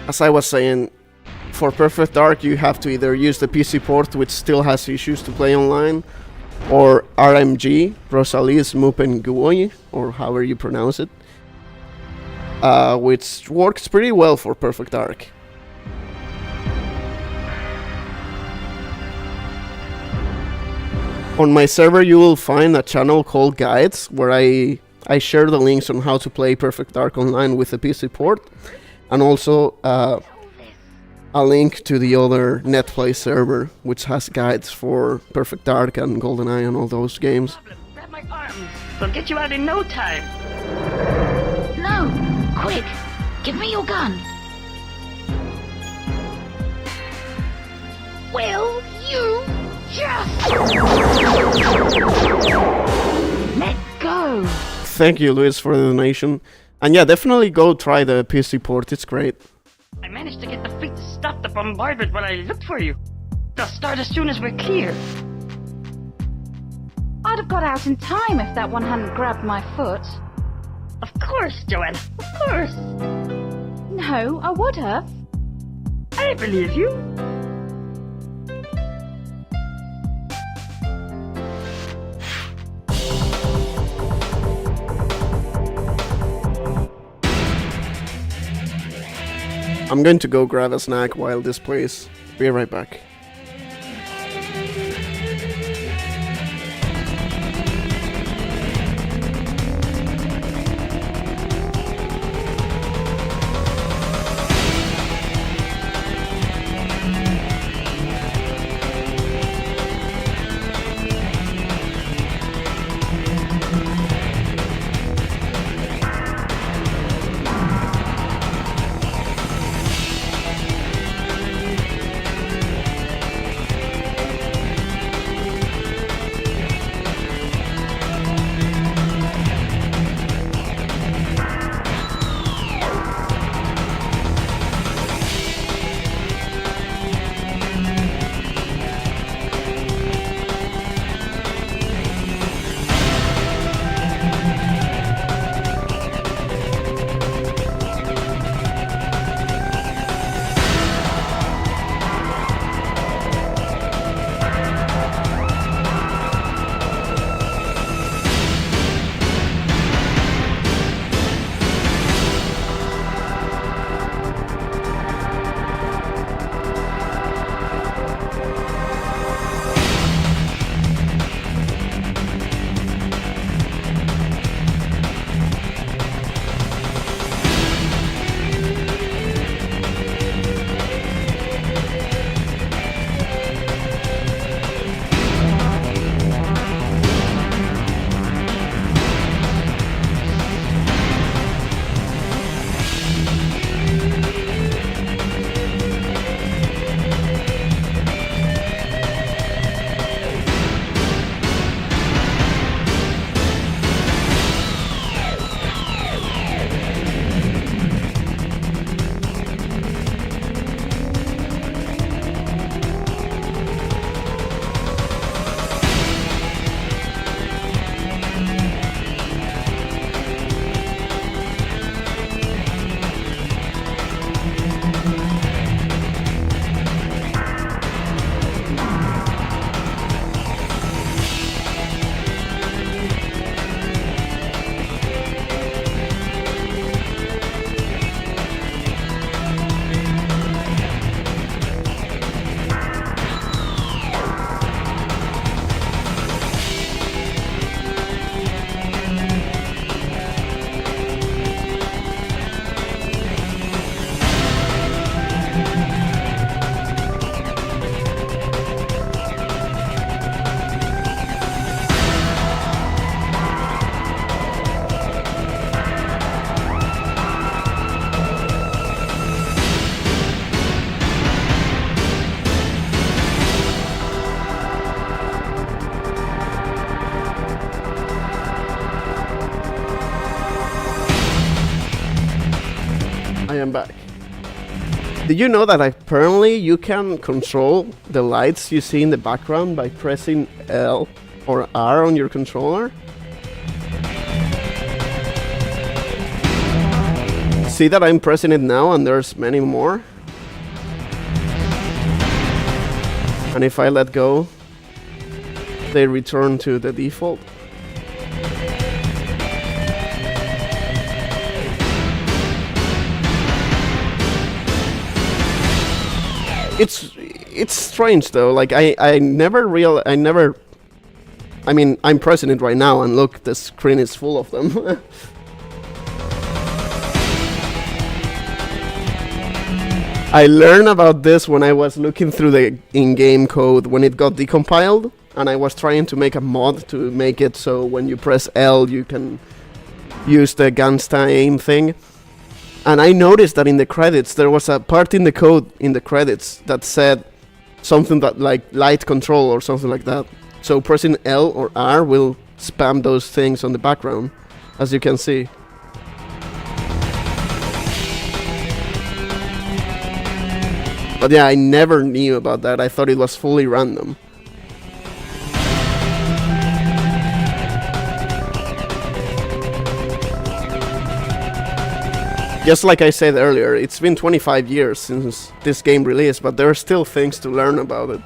As I was saying, for Perfect Dark you have to either use the PC port, which still has issues to play online, or RMG, Rosalie's Mupen Gui, or however you pronounce it. which works pretty well for Perfect Dark. On my server you will find a channel called Guides, where I share the links on how to play Perfect Dark online with a PC port, and also a link to the other NetPlay server, which has guides for Perfect Dark and GoldenEye and all those games. Grab my arms. They'll get you out in no time. No! Quick! Give me your gun! Will you just... Let go! Thank you, Luis, for the donation. And yeah, definitely go try the PC port, it's great. I managed to get the fleet to stop the bombardment when I looked for you. They'll start as soon as we're clear. I'd have got out in time if that one hadn't grabbed my foot. Of course, Joanna, of course. No, I would have. I believe you. I'm going to go grab a snack while this plays. Be right back. I am back. Did you know that apparently you can control the lights you see in the background by pressing L or R on your controller? See that I'm pressing it now and there's many more? And if I let go, they return to the default. It's strange though. Like I mean, I'm pressing it right now, and look, the screen is full of them. I learned about this when I was looking through the in-game code when it got decompiled, and I was trying to make a mod to make it so when you press L you can use the gunsta aim thing. And I noticed that in the credits there was a part in the code in the credits that said something that like light control or something like that. So pressing L or R will spam those things on the background, as you can see. But yeah, I never knew about that. I thought it was fully random. Just like I said earlier, it's been 25 years since this game released, but there are still things to learn about it.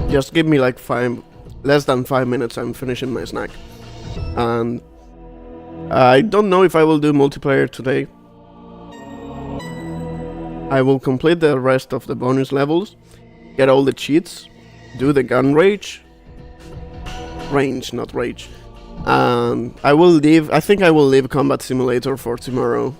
Just give me like less than 5 minutes, I'm finishing my snack. And I don't know if I will do multiplayer today. I will complete the rest of the bonus levels, get all the cheats, do the gun range, not rage. And I think I will leave Combat Simulator for tomorrow.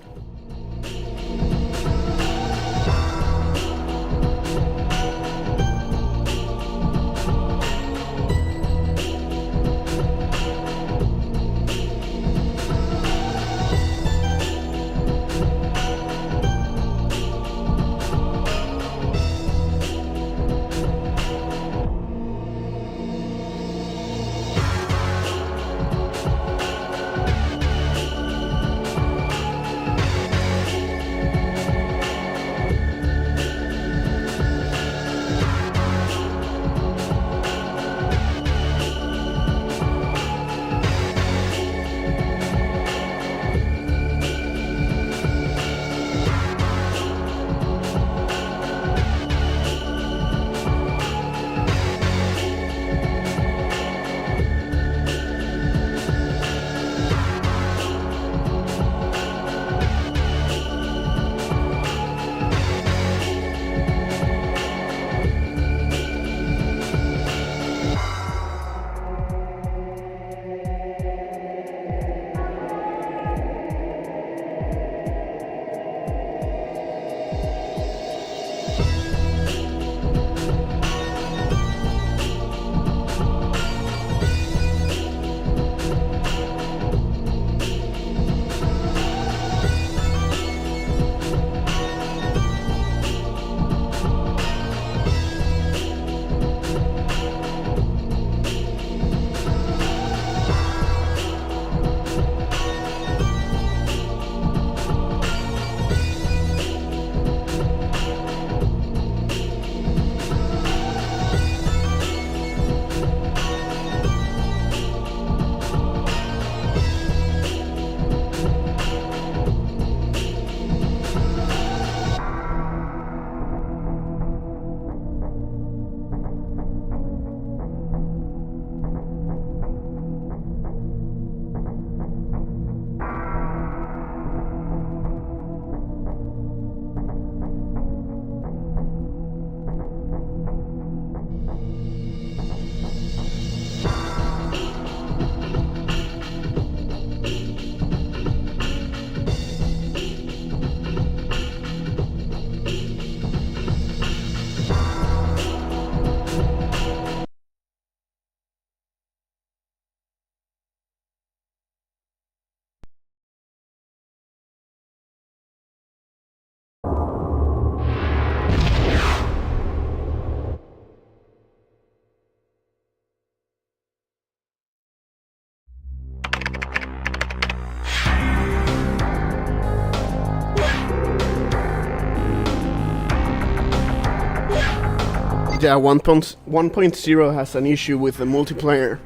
Yeah, 1.0 has an issue with the multiplayer,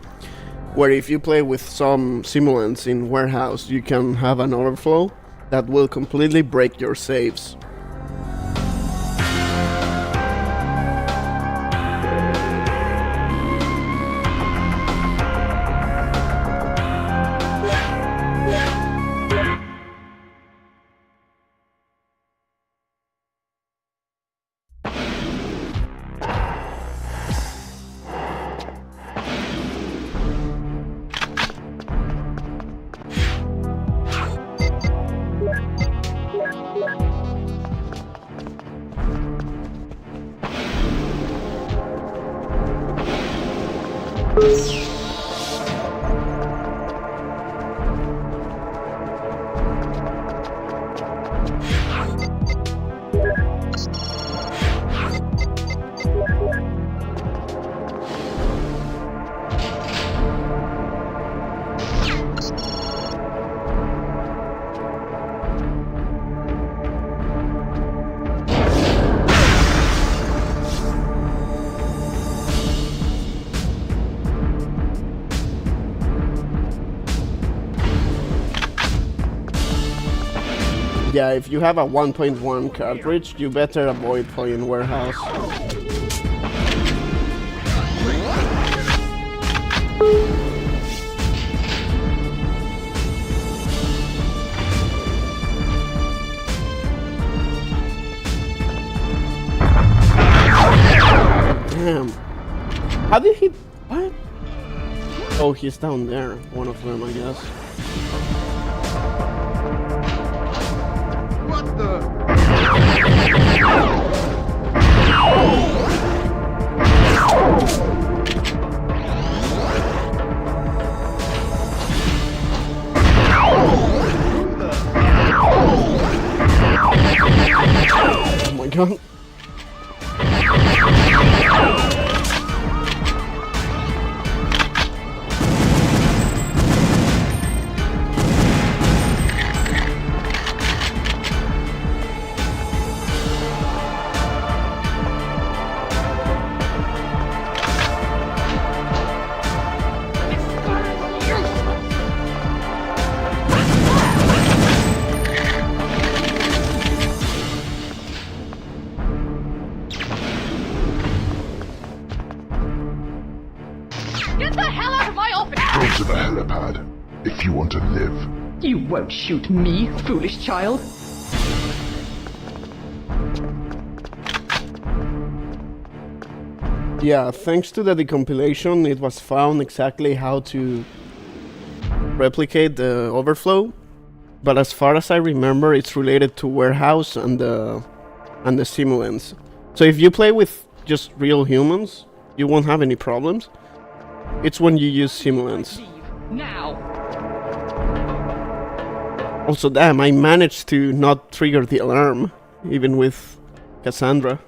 where if you play with some simulants in warehouse, you can have an overflow that will completely break your saves. Yeah, if you have a 1.1 cartridge, you better avoid playing warehouse. Damn. How did he... What? Oh, he's down there. One of them, I guess. What the? Oh my god. To the helipad, if you want to live. You won't shoot me, foolish child. Yeah, thanks to the decompilation, it was found exactly how to replicate the overflow. But as far as I remember, it's related to warehouse and the simulants. So if you play with just real humans, you won't have any problems. It's when you use simulants. Now. Also, damn, I managed to not trigger the alarm, even with Cassandra.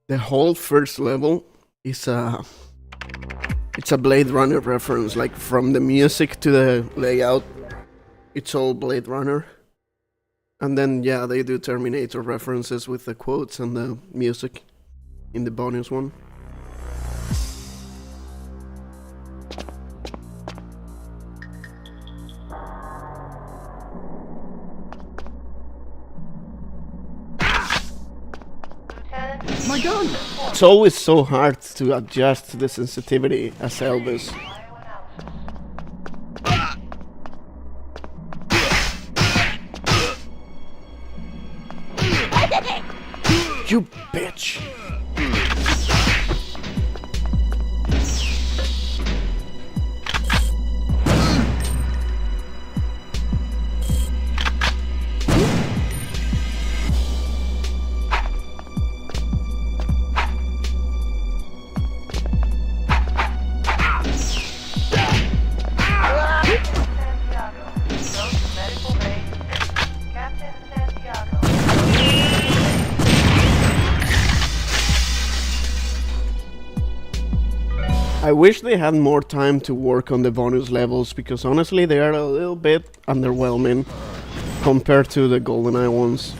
The whole first level is it's a Blade Runner reference, like from the music to the layout, it's all Blade Runner. And then yeah, they do Terminator references with the quotes and the music in the bonus one. My gun! It's always so hard to adjust the sensitivity as Elvis. You bitch! I wish they had more time to work on the bonus levels, because honestly they are a little bit underwhelming compared to the GoldenEye ones.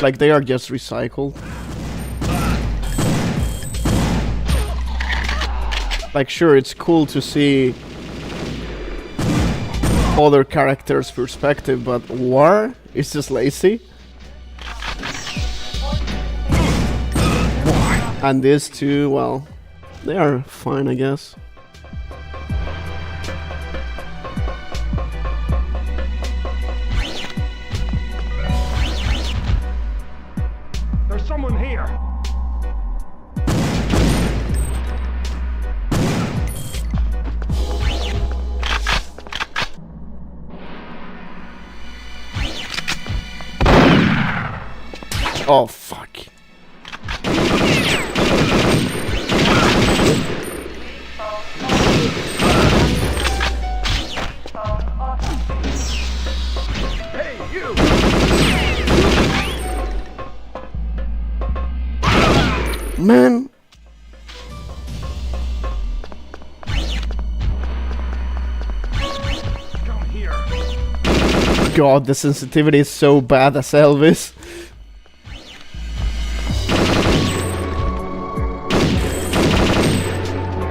Like, they are just recycled. Like, sure, it's cool to see other characters' perspective, but War is just lazy. And these two, well, they are fine, I guess. There's someone here. Oh, fuck. Hey, you! Man. Come here. God, the sensitivity is so bad as Elvis.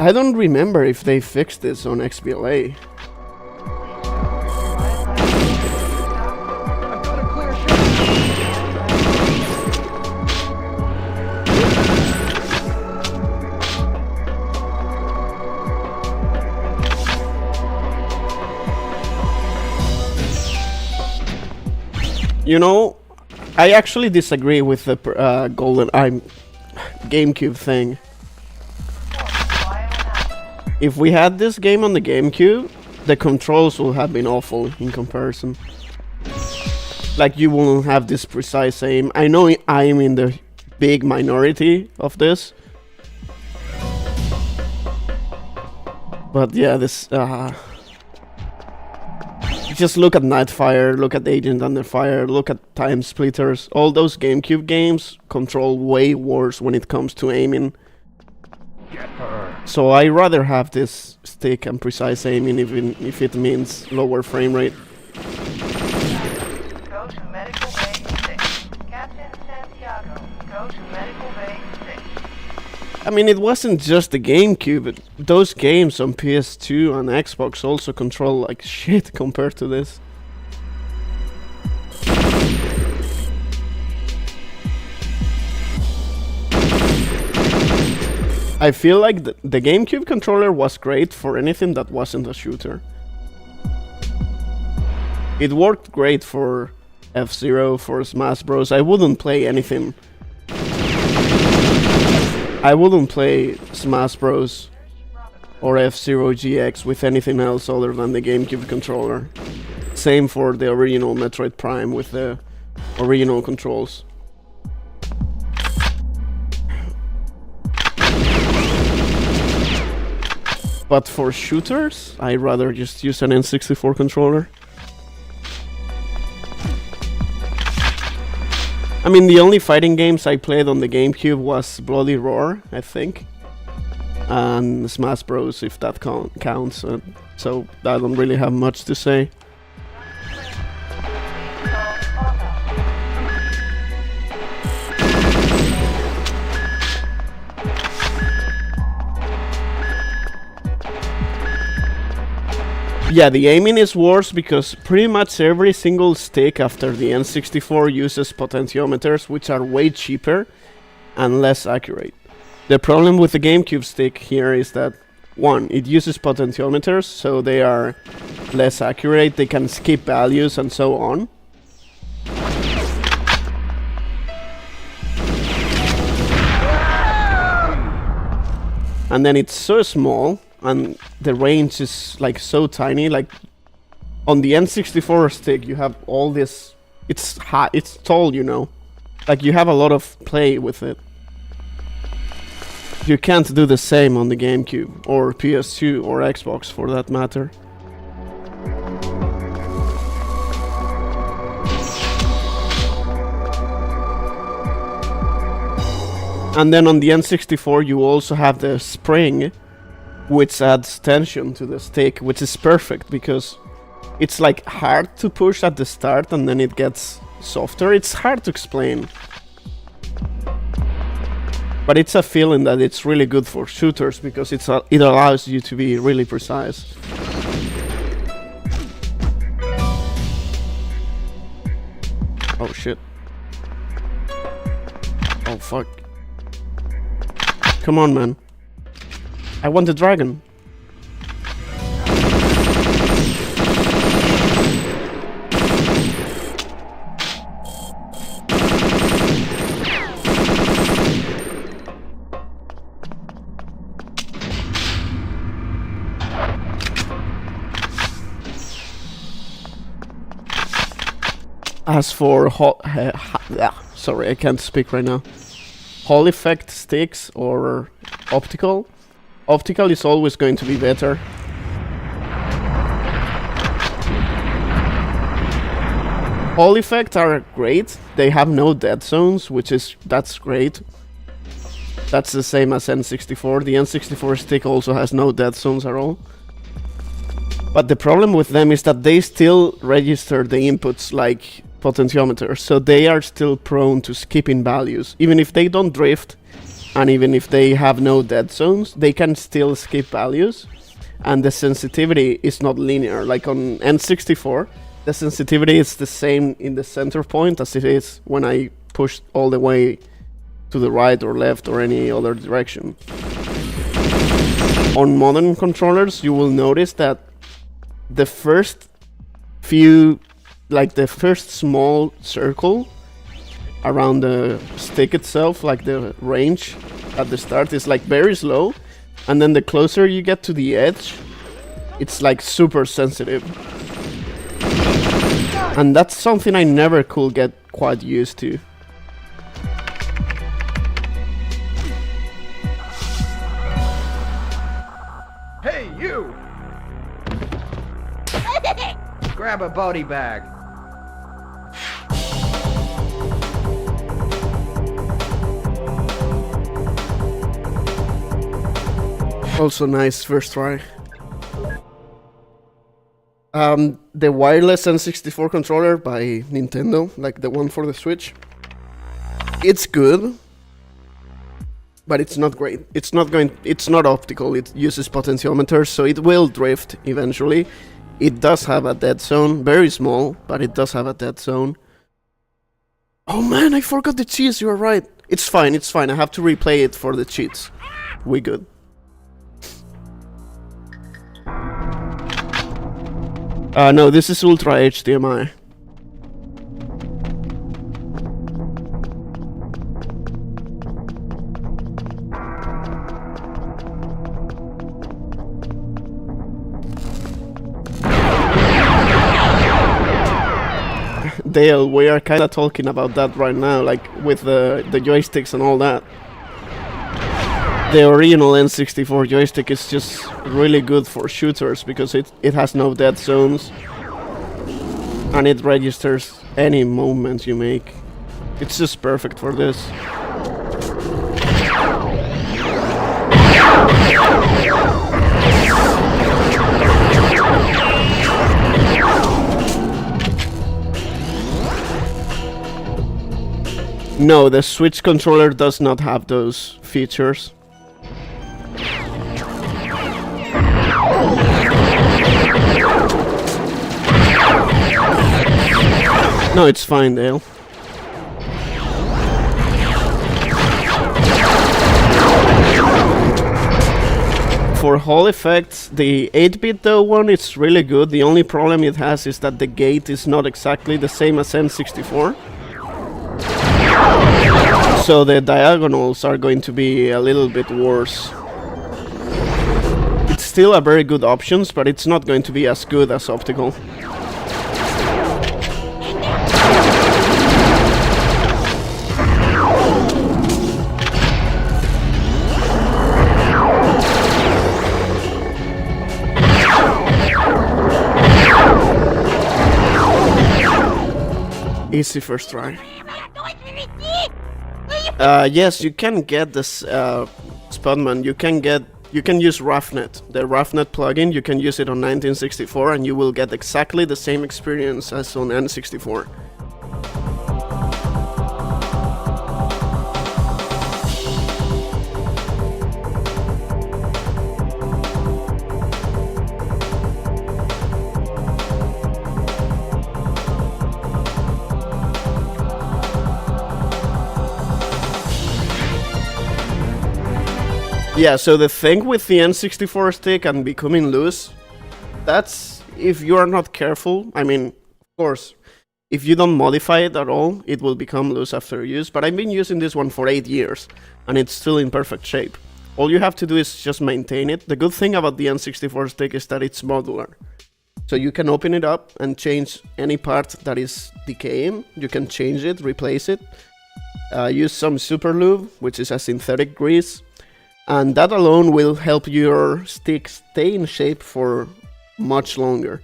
I don't remember if they fixed this on XBLA. You know, I actually disagree with the GoldenEye GameCube thing. If we had this game on the GameCube, the controls would have been awful in comparison. Like, you wouldn't have this precise aim. I know I'm in the big minority of this. But yeah, this... just look at Nightfire, look at Agent Under Fire, look at Time Splitters. All those GameCube games control way worse when it comes to aiming. So I rather have this stick and precise aiming, even if it means lower frame rate. Go to Medical Bay 6. Captain Santiago, go to Medical Bay 6. I mean, it wasn't just the GameCube. Those games on PS2 and Xbox also control like shit compared to this. I feel like the GameCube controller was great for anything that wasn't a shooter. It worked great for F-Zero, for Smash Bros. I wouldn't play anything. I wouldn't play Smash Bros. Or F-Zero GX with anything else other than the GameCube controller. Same for the original Metroid Prime with the original controls. But for shooters, I'd rather just use an N64 controller. I mean, the only fighting games I played on the GameCube was Bloody Roar, I think. And Smash Bros, if that counts. So I don't really have much to say. Yeah, the aiming is worse because pretty much every single stick after the N64 uses potentiometers, which are way cheaper and less accurate. The problem with the GameCube stick here is that, one, it uses potentiometers, so they are less accurate, they can skip values and so on. And then it's so small, and the range is like so tiny. Like on the N64 stick you have all this, it's high, it's tall, you know, like you have a lot of play with it. You can't do the same on the GameCube or PS2 or Xbox for that matter. And then on the N64 you also have the spring, which adds tension to the stick, which is perfect because it's like hard to push at the start and then it gets softer. It's hard to explain, but it's a feeling that it's really good for shooters because it allows you to be really precise. Oh shit. Oh fuck. Come on, man. I want the dragon. As for sorry, I can't speak right now. Hall effect sticks or optical? Optical is always going to be better. Hall effects are great. They have no dead zones, that's great. That's the same as N64. The N64 stick also has no dead zones at all. But the problem with them is that they still register the inputs like potentiometers, so they are still prone to skipping values. Even if they don't drift, and even if they have no dead zones, they can still skip values. And the sensitivity is not linear. Like on N64, the sensitivity is the same in the center point as it is when I push all the way to the right or left or any other direction. On modern controllers, you will notice that the first few, like the first small circle around the stick itself, like the range at the start, is like very slow, and then the closer you get to the edge, it's like super sensitive. And that's something I never could get quite used to. Hey, you! Grab a body bag. Also nice first try. The wireless N64 controller by Nintendo, like the one for the Switch, it's good, but it's not great. It's not optical. It uses potentiometers, so it will drift eventually. It does have a dead zone, very small, but it does have a dead zone. Oh man, I forgot the cheese. You're right. It's fine. It's fine. I have to replay it for the cheats. We good. No, this is UltraHDMI. Dale, we are kinda talking about that right now, like with the joysticks and all that. The original N64 joystick is just really good for shooters because it has no dead zones and it registers any movement you make. It's just perfect for this. No, the Switch controller does not have those features. No, it's fine, Dale. For Hall effects, the 8-bit though one, it's really good. The only problem it has is that the gate is not exactly the same as N64. So the diagonals are going to be a little bit worse. It's still a very good option, but it's not going to be as good as optical. Easy first try. Yes, you can get this Spudman. You can use Roughnet, the Roughnet plugin. You can use it on 1964, and you will get exactly the same experience as on N64. Yeah, so the thing with the N64 stick and becoming loose, that's if you are not careful. I mean, of course, if you don't modify it at all, it will become loose after use. But I've been using this one for 8 years, and it's still in perfect shape. All you have to do is just maintain it. The good thing about the N64 stick is that it's modular. So you can open it up and change any part that is decaying. You can change it, replace it. Use some super lube, which is a synthetic grease. And that alone will help your stick stay in shape for much longer.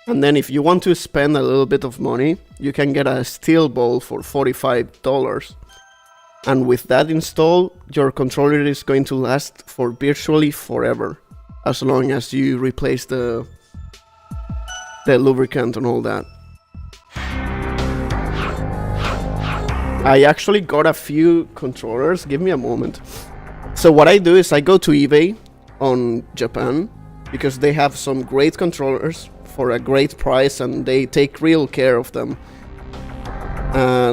And then if you want to spend a little bit of money, you can get a SteelBowl for $45. And with that installed, your controller is going to last for virtually forever, as long as you replace the lubricant and all that. I actually got a few controllers. Give me a moment. So what I do is I go to eBay on Japan, because they have some great controllers for a great price and they take real care of them.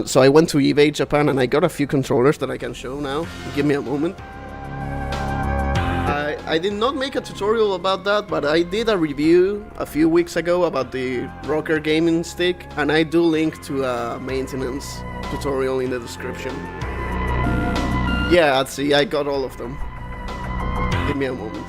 So I went to eBay Japan and I got a few controllers that I can show now. Give me a moment. I did not make a tutorial about that, but I did a review a few weeks ago about the Rocker gaming stick, and I do link to a maintenance tutorial in the description. Yeah, see, I got all of them. Give me a moment.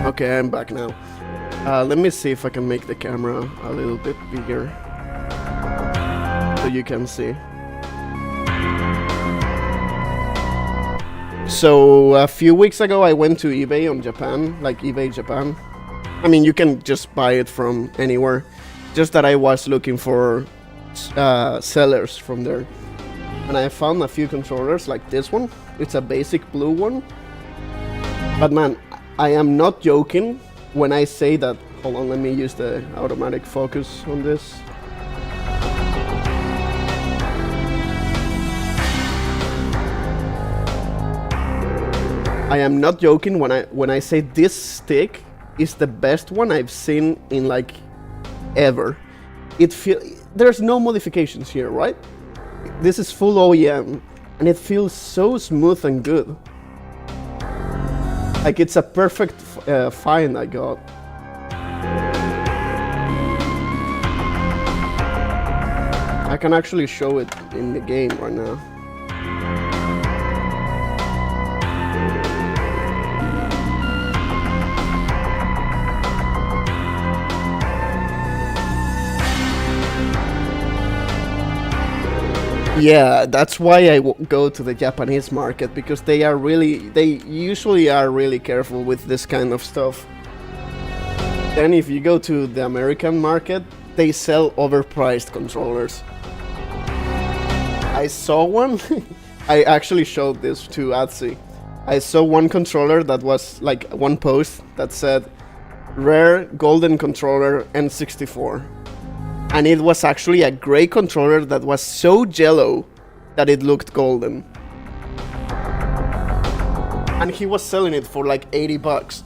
Okay, I'm back now. Let me see if I can make the camera a little bit bigger so you can see. So a few weeks ago I went to eBay on Japan, like eBay Japan. I mean, you can just buy it from anywhere. Just that I was looking for sellers from there. And I found a few controllers like this one. It's a basic blue one. But man, I am not joking when I say that. Hold on, let me use the automatic focus on this. I am not joking when I say this stick is the best one I've seen in like ever. There's no modifications here, right? This is full OEM and it feels so smooth and good. Like, it's a perfect find I got. I can actually show it in the game right now. Yeah, that's why I go to the Japanese market, because they usually are really careful with this kind of stuff. Then if you go to the American market, they sell overpriced controllers. I saw one, I actually showed this to Atsi. I saw one controller that was like one post that said, rare golden controller N64. And it was actually a gray controller that was so yellow that it looked golden. And he was selling it for like $80.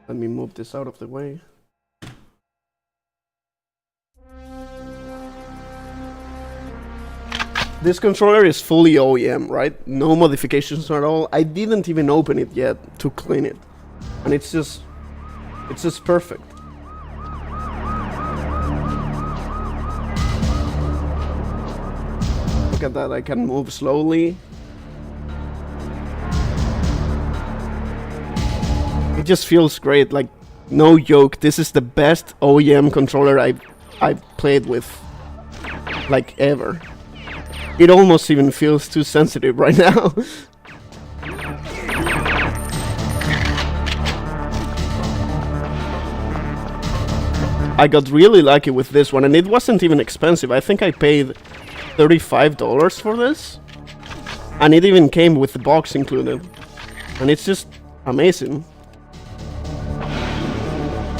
Let me move this out of the way. This controller is fully OEM, right? No modifications at all. I didn't even open it yet to clean it. And it's just perfect. Look at that, I can move slowly. It just feels great, like no joke. This is the best OEM controller I've played with, like, ever. It almost even feels too sensitive right now. I got really lucky with this one, and it wasn't even expensive. I think I paid $35 for this, and it even came with the box included, and it's just amazing.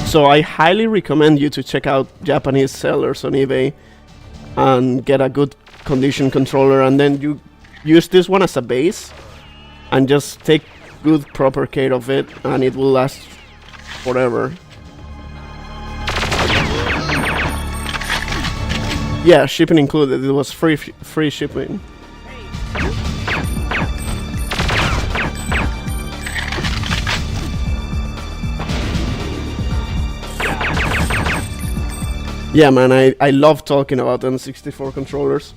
So I highly recommend you to check out Japanese sellers on eBay and get a good condition controller, and then you use this one as a base and just take good proper care of it, and it will last forever. Yeah, shipping included. It was free shipping. Yeah, man, I love talking about N64 controllers.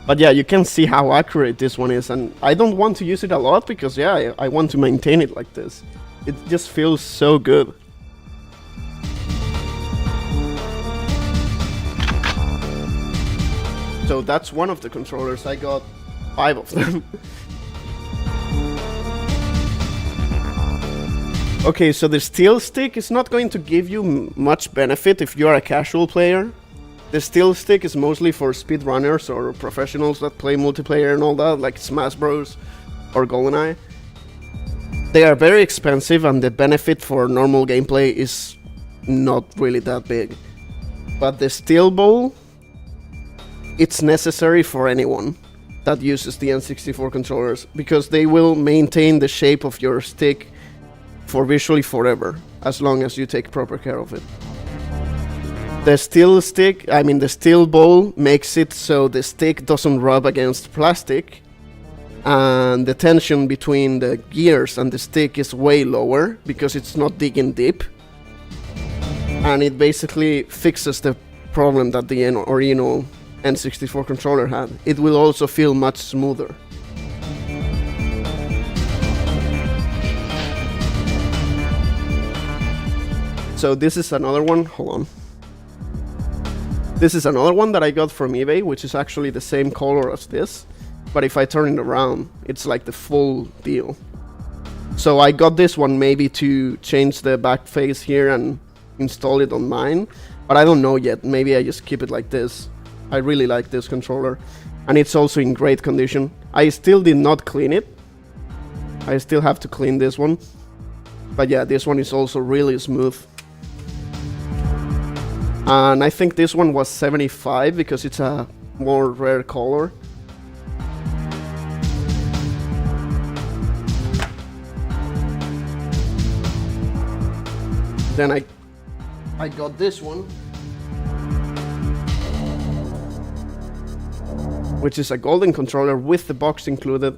But yeah, you can see how accurate this one is, and I don't want to use it a lot because, yeah, I want to maintain it like this. It just feels so good. So that's one of the controllers. I got 5 of them. Okay, so the steel stick is not going to give you much benefit if you are a casual player. The steel stick is mostly for speedrunners or professionals that play multiplayer and all that, like Smash Bros or GoldenEye. They are very expensive, and the benefit for normal gameplay is not really that big. But the SteelBowl, it's necessary for anyone that uses the N64 controllers, because they will maintain the shape of your stick for virtually forever, as long as you take proper care of it. The steel stick, I mean the SteelBowl, makes it so the stick doesn't rub against plastic, and the tension between the gears and the stick is way lower because it's not digging deep, and it basically fixes the problem that the original N64 controller had. It will also feel much smoother. So this is another one, hold on. This is another one that I got from eBay, which is actually the same color as this, but if I turn it around, it's like the full deal. So I got this one maybe to change the back face here and install it on mine, but I don't know yet. Maybe I just keep it like this. I really like this controller, and it's also in great condition. I still did not clean it. I still have to clean this one, but yeah, this one is also really smooth. And I think this one was 75 because it's a more rare color. Then I got this one, which is a golden controller with the box included,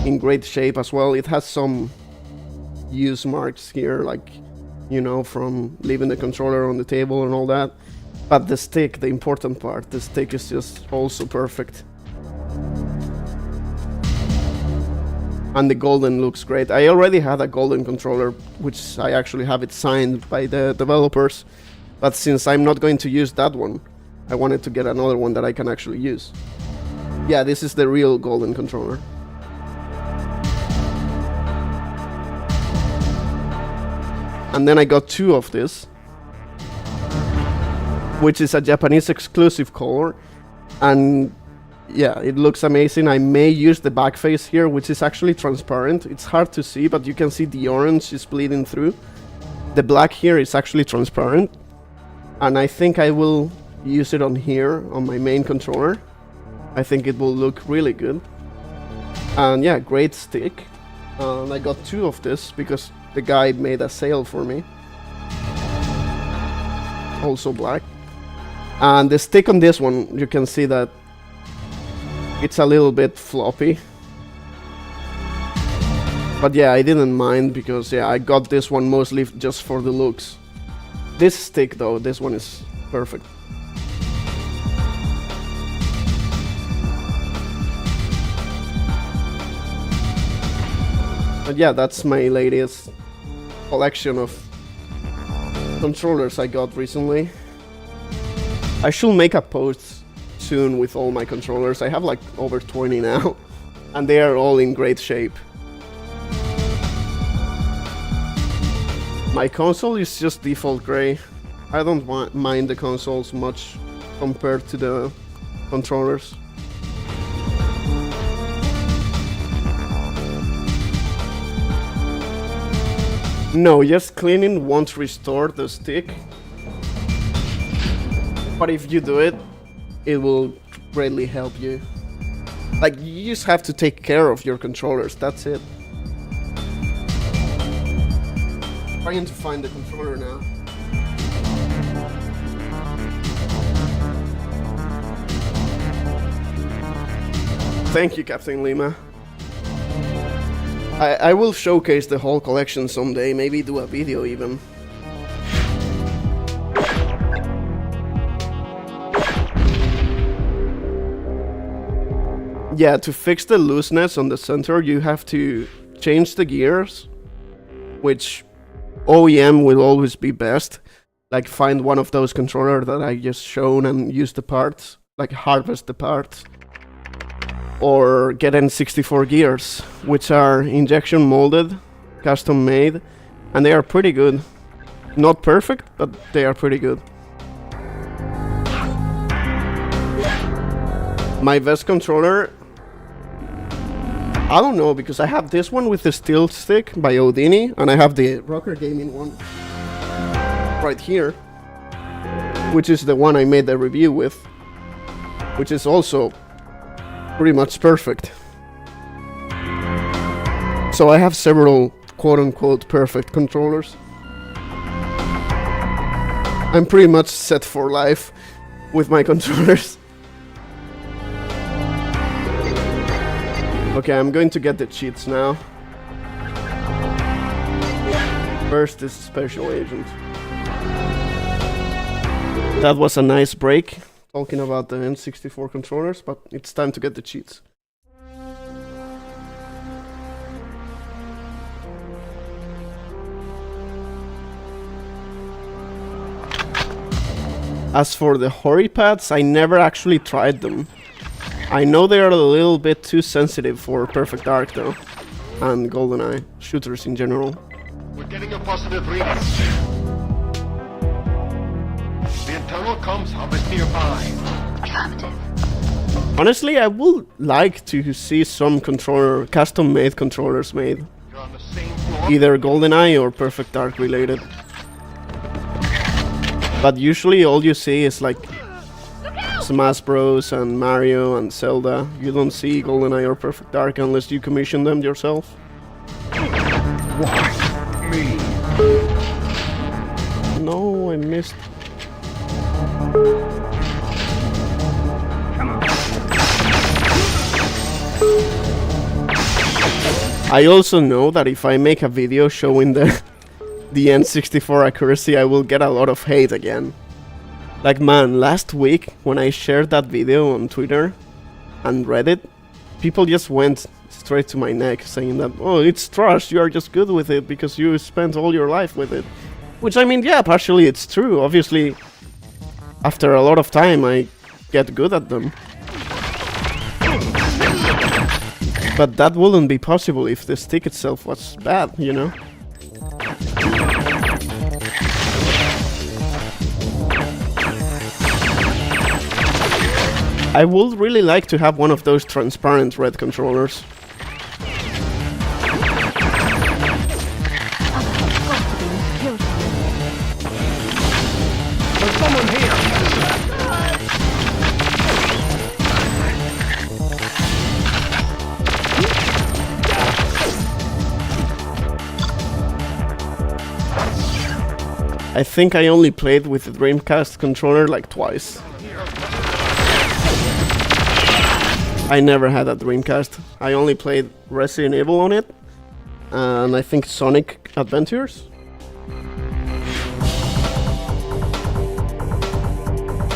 in great shape as well. It has some use marks here, like, you know, from leaving the controller on the table and all that. But the stick, the important part, the stick is just also perfect. And the golden looks great. I already had a golden controller, which I actually have it signed by the developers. But since I'm not going to use that one, I wanted to get another one that I can actually use. Yeah, this is the real golden controller. And then I got 2 of this, which is a Japanese exclusive color, and yeah, it looks amazing. I may use the back face here, which is actually transparent. It's hard to see, but you can see the orange is bleeding through. The black here is actually transparent, and I think I will use it on here, on my main controller. I think it will look really good. And yeah, great stick. I got 2 of this because the guy made a sale for me. Also black. And the stick on this one, you can see that it's a little bit floppy. But yeah, I didn't mind because yeah, I got this one mostly just for the looks. This stick though, this one is perfect. But yeah, that's my latest collection of controllers I got recently. I should make a post soon with all my controllers. I have like over 20 now, and they are all in great shape. My console is just default gray. I don't mind the consoles much compared to the controllers. No, just cleaning won't restore the stick. But if you do it, it will greatly help you. Like, you just have to take care of your controllers, that's it. Trying to find the controller now. Thank you, Captain Lima. I will showcase the whole collection someday, maybe do a video even. Yeah, to fix the looseness on the center, you have to change the gears, which OEM will always be best. Like, find one of those controllers that I just shown and use the parts, like harvest the parts. Or get N64 gears, which are injection molded, custom made, and they are pretty good. Not perfect, but they are pretty good. My best controller, I don't know, because I have this one with the steel stick by Oudini, and I have the Rocker Gaming one right here, which is the one I made the review with, which is also pretty much perfect. So I have several quote-unquote perfect controllers. I'm pretty much set for life with my controllers. Okay, I'm going to get the cheats now. First is Special Agent. That was a nice break, talking about the N64 controllers, but it's time to get the cheats. As for the Hori pads, I never actually tried them. I know they are a little bit too sensitive for Perfect Dark though, and GoldenEye, shooters in general. We're getting a positive reading. The internal comms hub is nearby. Affirmative. Honestly, I would like to see some custom-made controllers made. You're on the same floor. Either GoldenEye or Perfect Dark related. But usually all you see is like Smash Bros and Mario and Zelda. You don't see GoldenEye or Perfect Dark unless you commission them yourself. Why me? No, I missed. I also know that if I make a video showing the N64 accuracy, I will get a lot of hate again. Like, man, last week when I shared that video on Twitter and Reddit, people just went straight to my neck saying that, oh, it's trash, you are just good with it because you spent all your life with it. Which, I mean, yeah, partially it's true. Obviously, after a lot of time, I get good at them. But that wouldn't be possible if the stick itself was bad, you know? I would really like to have one of those transparent red controllers. There's someone here! I think I only played with the Dreamcast controller like twice. I never had a Dreamcast. I only played Resident Evil on it, and I think Sonic Adventures.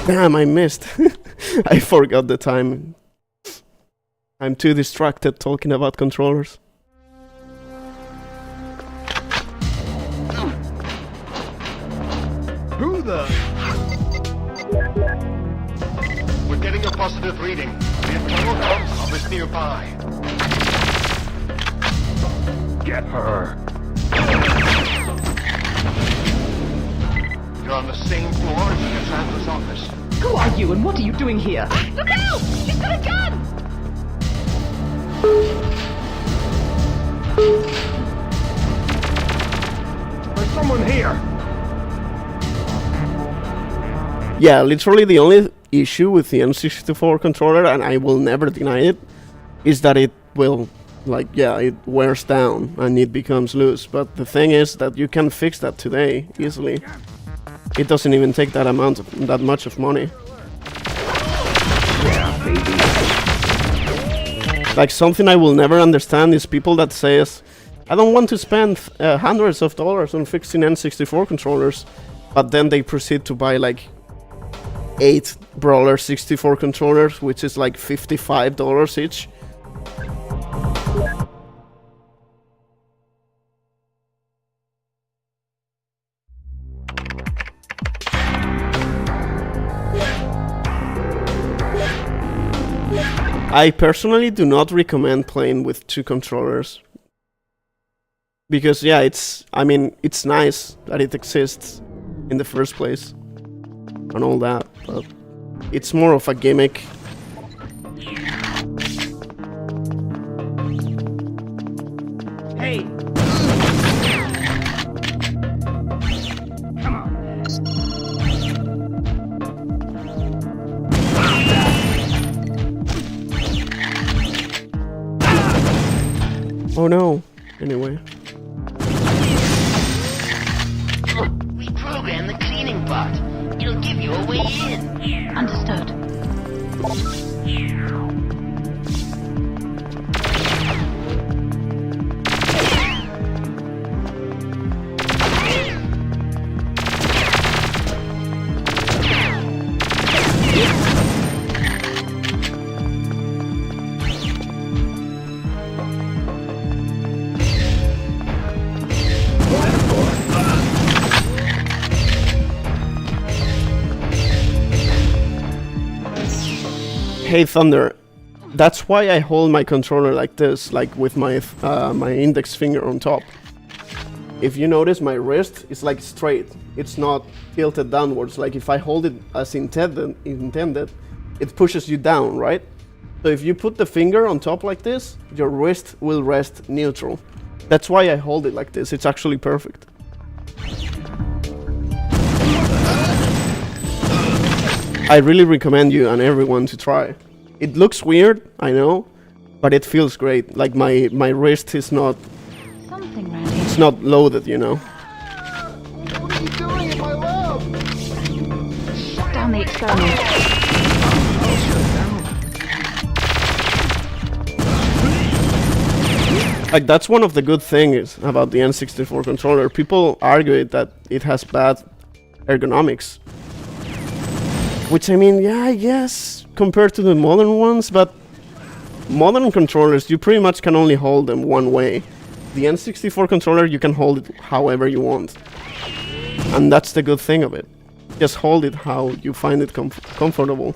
Damn, I missed. I forgot the time. I'm too distracted talking about controllers. Who the? We're getting a positive reading. The internal comms hub is nearby. Get her. You're on the same floor as Cassandra's office. Who are you and what are you doing here? Look out! She's got a gun! There's someone here. Yeah, literally the only issue with the N64 controller, and I will never deny it, is that it will, like, yeah, it wears down and it becomes loose. But the thing is that you can fix that today easily. It doesn't even take that much of money. Yeah, baby. Like, something I will never understand is people that says, I don't want to spend hundreds of dollars on fixing N64 controllers, but then they proceed to buy like 8 Brawler 64 controllers, which is like $55 each. I personally do not recommend playing with 2 controllers. Because yeah, it's nice that it exists in the first place and all that, but it's more of a gimmick. Hey! Come on. Oh no. Anyway. Reprogram the cleaning bot. It'll give you a way in. Understood. Hey Thunder, that's why I hold my controller like this, like with my my index finger on top. If you notice, my wrist is like straight. It's not tilted downwards. Like if I hold it as intended, it pushes you down, right? So if you put the finger on top like this, your wrist will rest neutral. That's why I hold it like this. It's actually perfect. I really recommend you and everyone to try. It looks weird, I know, but it feels great. Like my wrist is not... Something ready. It's not loaded, you know. What are you doing in my lab? Shut down the experiment. Like, that's one of the good things about the N64 controller. People argue that it has bad ergonomics. Which, I mean, yeah, I guess, compared to the modern ones, but modern controllers, you pretty much can only hold them one way. The N64 controller, you can hold it however you want. And that's the good thing of it. Just hold it how you find it comfortable.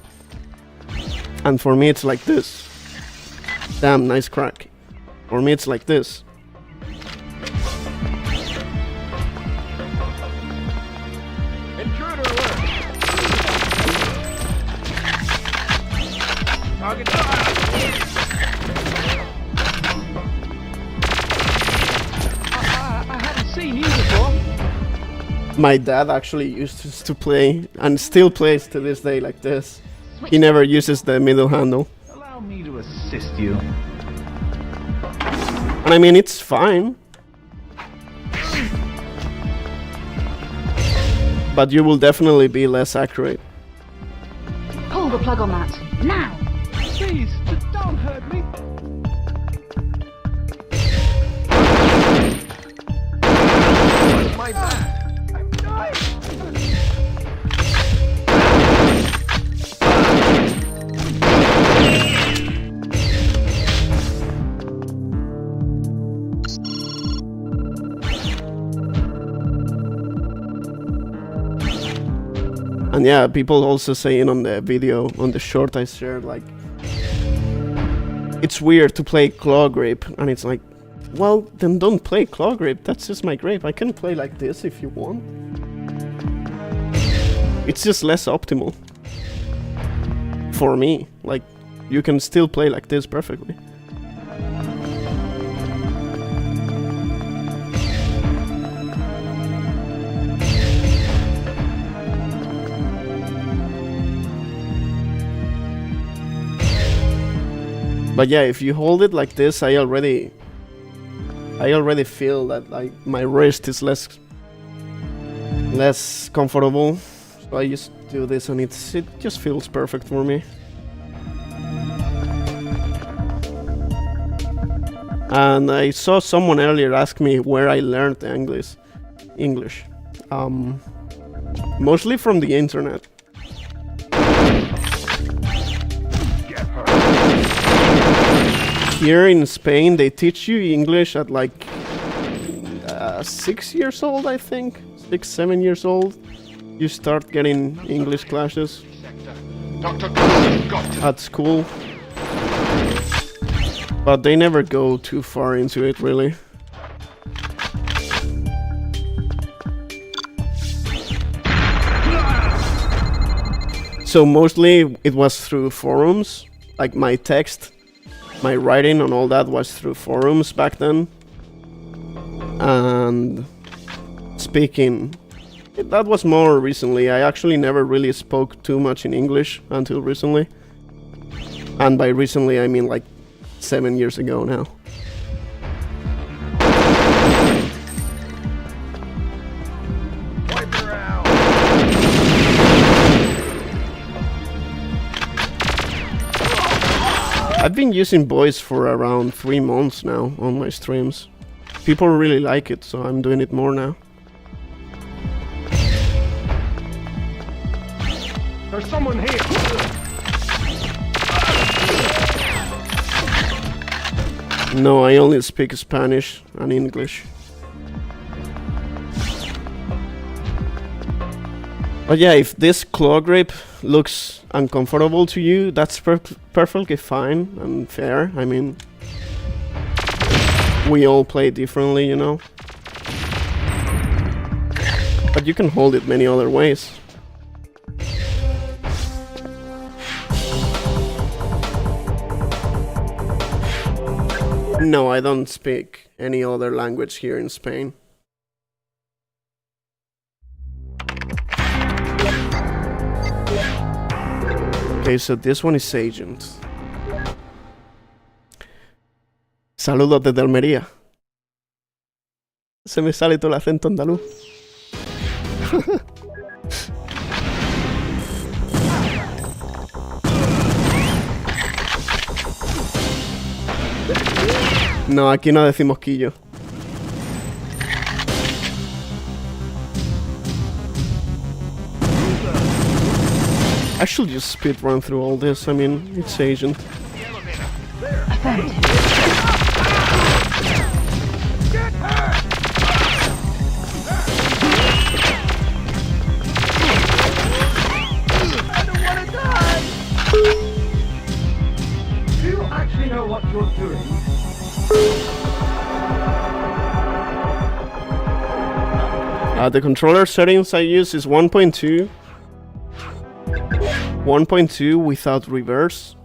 And for me, it's like this. Damn, nice crack. For me, it's like this. Target I haven't seen you before. My dad actually used to play, and still plays to this day like this. He never uses the middle handle. Allow me to assist you. And I mean, it's fine. But you will definitely be less accurate. Pull the plug on that. Now! Please, don't hurt me. My back. I'm dying. And yeah, people also saying on the video, on the short I shared, like, it's weird to play claw grip, and it's like, well, then don't play claw grip, that's just my grip. I can play like this if you want. It's just less optimal. For me, like, you can still play like this perfectly. But yeah, if you hold it like this, I already feel that like my wrist is less comfortable. So I just do this, and it just feels perfect for me. And I saw someone earlier ask me where I learned English. Mostly from the internet. Here in Spain, they teach you English at like 6 years old, I think. 6, 7 years old. You start getting English classes at school. But they never go too far into it, really. So mostly it was through forums, like my text. My writing and all that was through forums back then. And speaking, that was more recently. I actually never really spoke too much in English until recently. And by recently I mean like 7 years ago now. I've been using voice for around 3 months now on my streams. People really like it, so I'm doing it more now. There's someone here! No, I only speak Spanish and English. But yeah, if this claw grip looks uncomfortable to you, that's perfectly fine and fair. I mean, we all play differently, you know. But you can hold it many other ways. No, I don't speak any other language here in Spain. Okay, so this one is Agent. Saludos desde Almería. Se me sale todo el acento andaluz. No, aquí no decimos quillo. I should just speed run through all this. I mean, it's Agent. Do you actually know what you're doing? The controller settings I use is 1.2. 1.2 without reverse,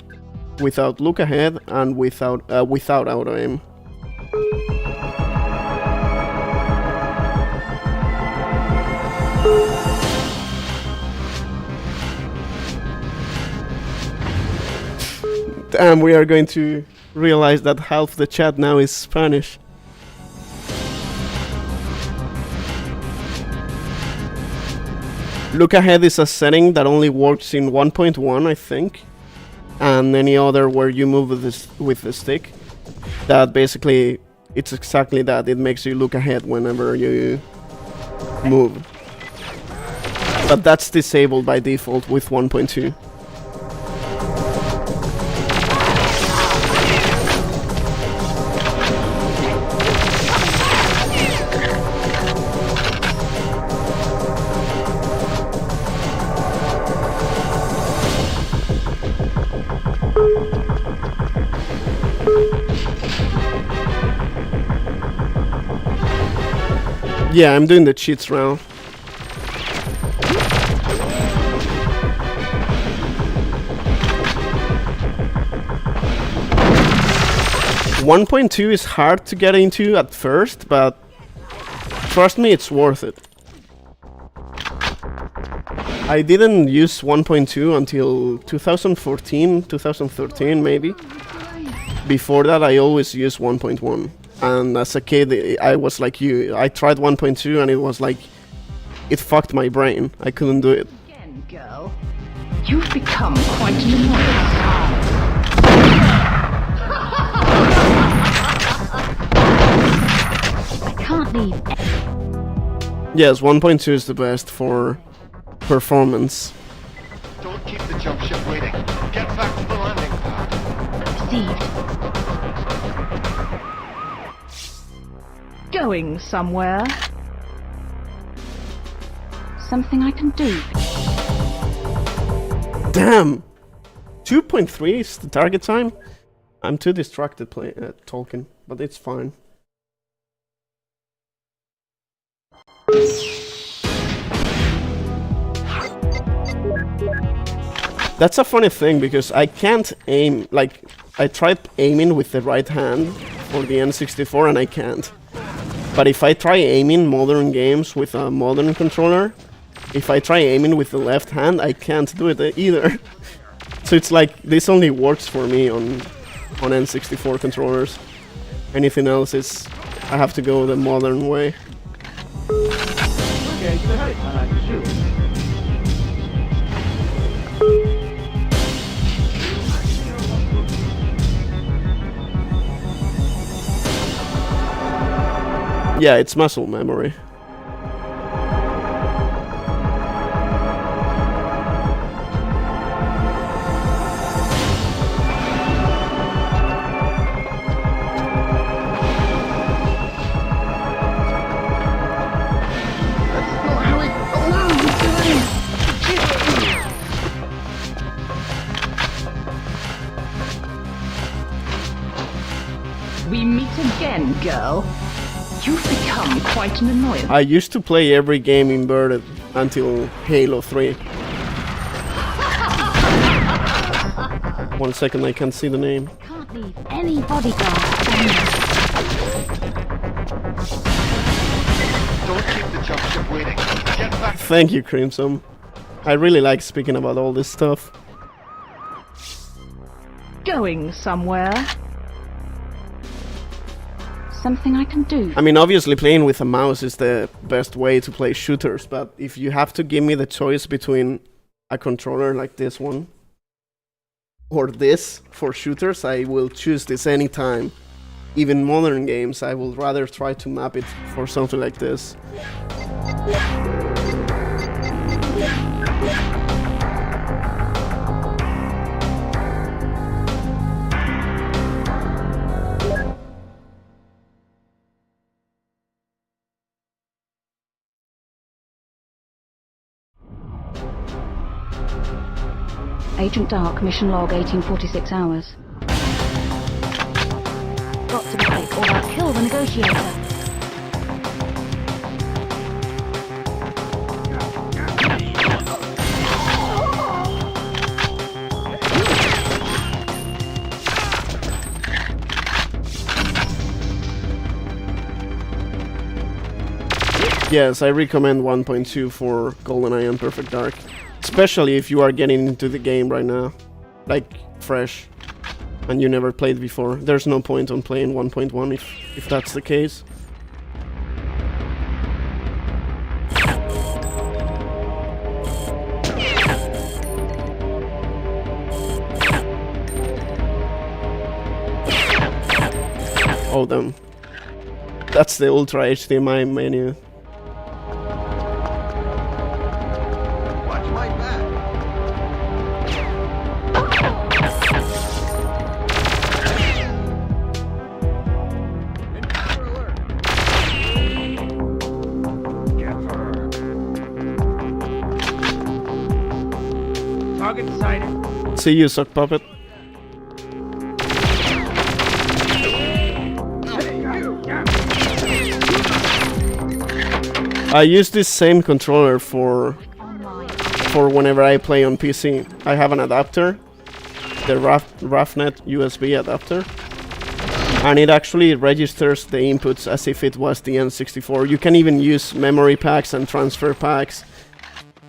without look ahead, and without auto aim. Damn, we are going to realize that half the chat now is Spanish. Look ahead is a setting that only works in 1.1, I think. and any other where you move with the stick. That basically, it's exactly that. It makes you look ahead whenever you move. But that's disabled by default with 1.2. Yeah, I'm doing the cheats round. One 1.2 is hard to get into at first, but trust me, it's worth it. I didn't use 1.2 until 2014, 2013 maybe. Before that, I always used 1.1. And as a kid, I was like you. I tried 1.2 and it was like, it fucked my brain. I couldn't do it. Again, girl. You've become quite an annoyance. I can't leave. Yes, 1.2 is the best for performance. Don't keep the jump ship waiting. Get back to the landing pad. Received. Going somewhere. Something I can do. Damn! 2.3 is the target time? I'm too distracted talking, but it's fine. That's a funny thing because I can't aim, like, I tried aiming with the right hand for the N64 and I can't. But if I try aiming modern games with a modern controller, if I try aiming with the left hand, I can't do it either. So it's like, this only works for me on N64 controllers. Anything else is, I have to go the modern way. Okay, so how I like to shoot. Yeah, it's muscle memory. We meet again, girl. You've become quite an annoyance. I used to play every game inverted until Halo 3. 1 second, I can't see the name. Can't leave any bodyguard standing. Don't keep the jump ship waiting. Get back. Thank you, Crimson. I really like speaking about all this stuff. Going somewhere. Something I can do. I mean, obviously playing with a mouse is the best way to play shooters, but if you have to give me the choice between a controller like this one or this for shooters, I will choose this anytime. Even modern games, I will rather try to map it for something like this. Agent Dark, mission log 1846 hours. Got to be quick or I'll kill the negotiator. Yes, I recommend 1.2 for GoldenEye and Perfect Dark. Especially if you are getting into the game right now. Like, fresh. And you never played before. There's no point on playing 1.1 if that's the case. Oh, them. That's the UltraHDMI menu. Watch my back. Target sighted. See you, sock puppet. I use this same controller for whenever I play on PC. I have an adapter, the RAFnet USB adapter, and it actually registers the inputs as if it was the N64. You can even use memory packs and transfer packs,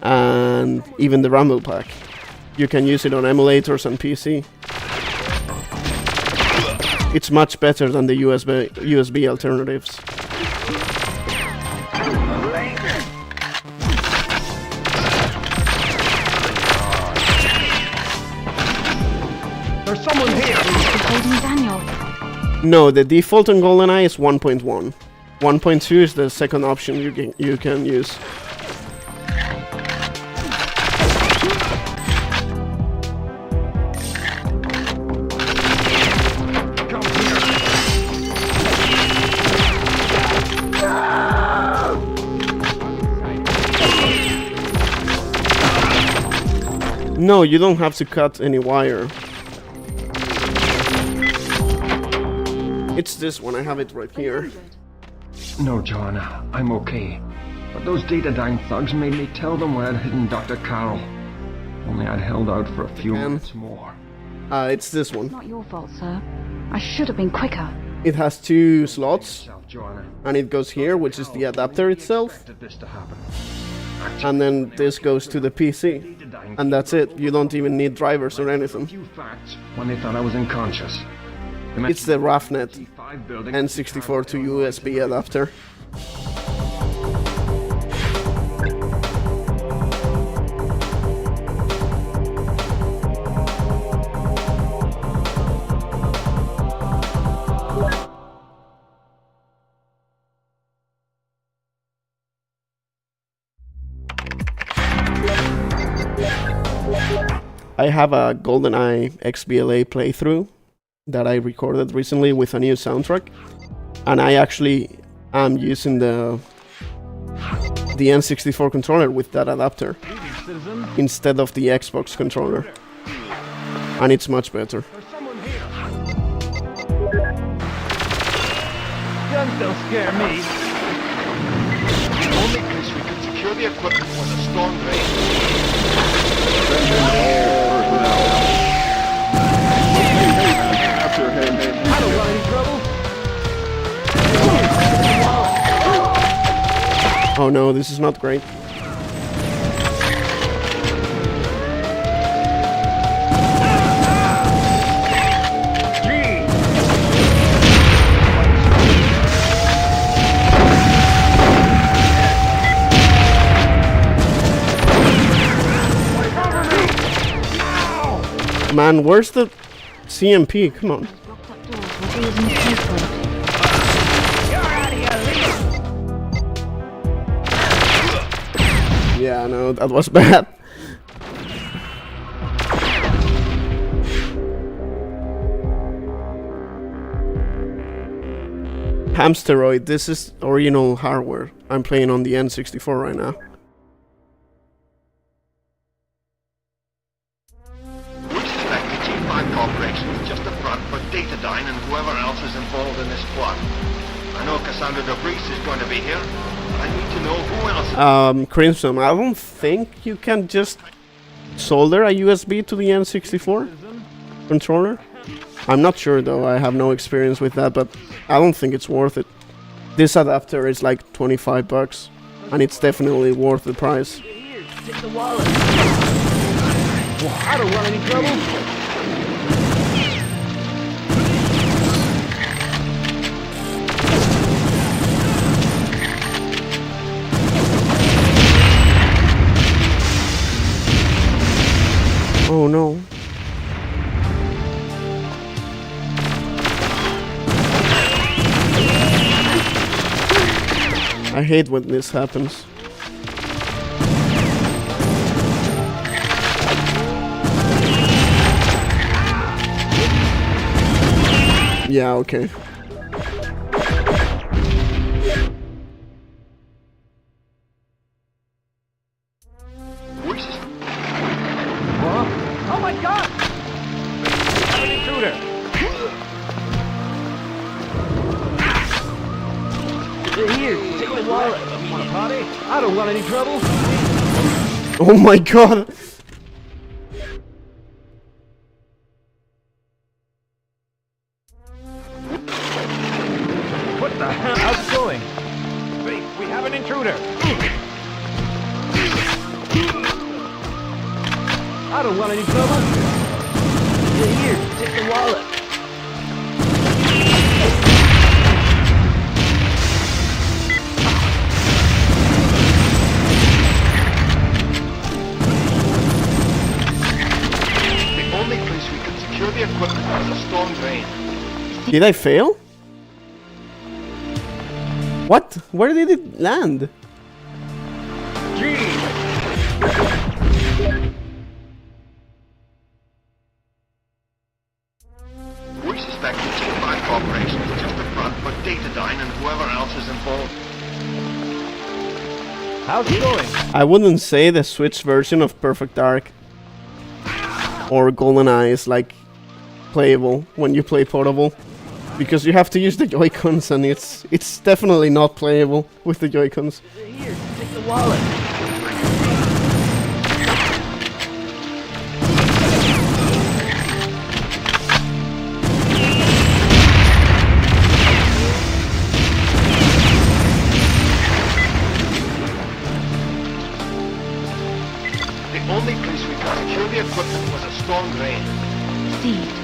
and even the Rumble pack. You can use it on emulators and PC. It's much better than the USB alternatives. There's someone here! Recording Daniel. No, the default on GoldenEye is 1.1. 1.2 is the second option you can use. No, you don't have to cut any wire. It's this one, I have it right here. No, Joanna, I'm okay. But those Datadyne thugs made me tell them where I'd hidden Dr. Carroll. Only I'd held out for a few minutes more. It's this one. Not your fault, sir. I should have been quicker. It has 2 slots, and it goes here, which is the adapter itself. And then this goes to the PC. And that's it. You don't even need drivers or anything. When they thought I was unconscious. It's the RAFnet N64 to USB adapter. I have a GoldenEye XBLA playthrough that I recorded recently with a new soundtrack, and I actually am using the N64 controller with that adapter instead of the Xbox controller, and it's much better. Guns don't scare me. The only place we could secure the equipment was a storm drain. After him. I don't want any trouble. Oh no, this is not great. Man, where's the CMP? Come on. Yeah, no, that was bad. Hamsteroid, this is original hardware. I'm playing on the N64 right now. Corporation is just a front for Datadyne and whoever else is involved in this plot. I know Cassandra DeVries is going to be here. I need to know who else. Crimson, I don't think you can just solder a USB to the N64 controller. I'm not sure though, I have no experience with that, but I don't think it's worth it. This adapter is like $25, and it's definitely worth the price. Take the wallet. I don't want any trouble. Oh no. I hate when this happens. Yeah, okay. Oh my god! I'm an intruder! Here, take the wallet. Want a party? I don't want any trouble. Oh my god! What the hell? How's it going? We have an intruder. I don't want any trouble. Here, take the wallet. The only place we can secure the equipment is a storm drain. Did I fail? What? Where did it land? We suspect the G5 Corporation is just a front for Datadyne and whoever else is involved. How's it going? I wouldn't say the Switch version of Perfect Dark or GoldenEye is like playable when you play portable, because you have to use the Joy-Cons and it's definitely not playable with the Joy-Cons. Here, take the wallet. The only place we can secure the equipment was a storm drain. Received.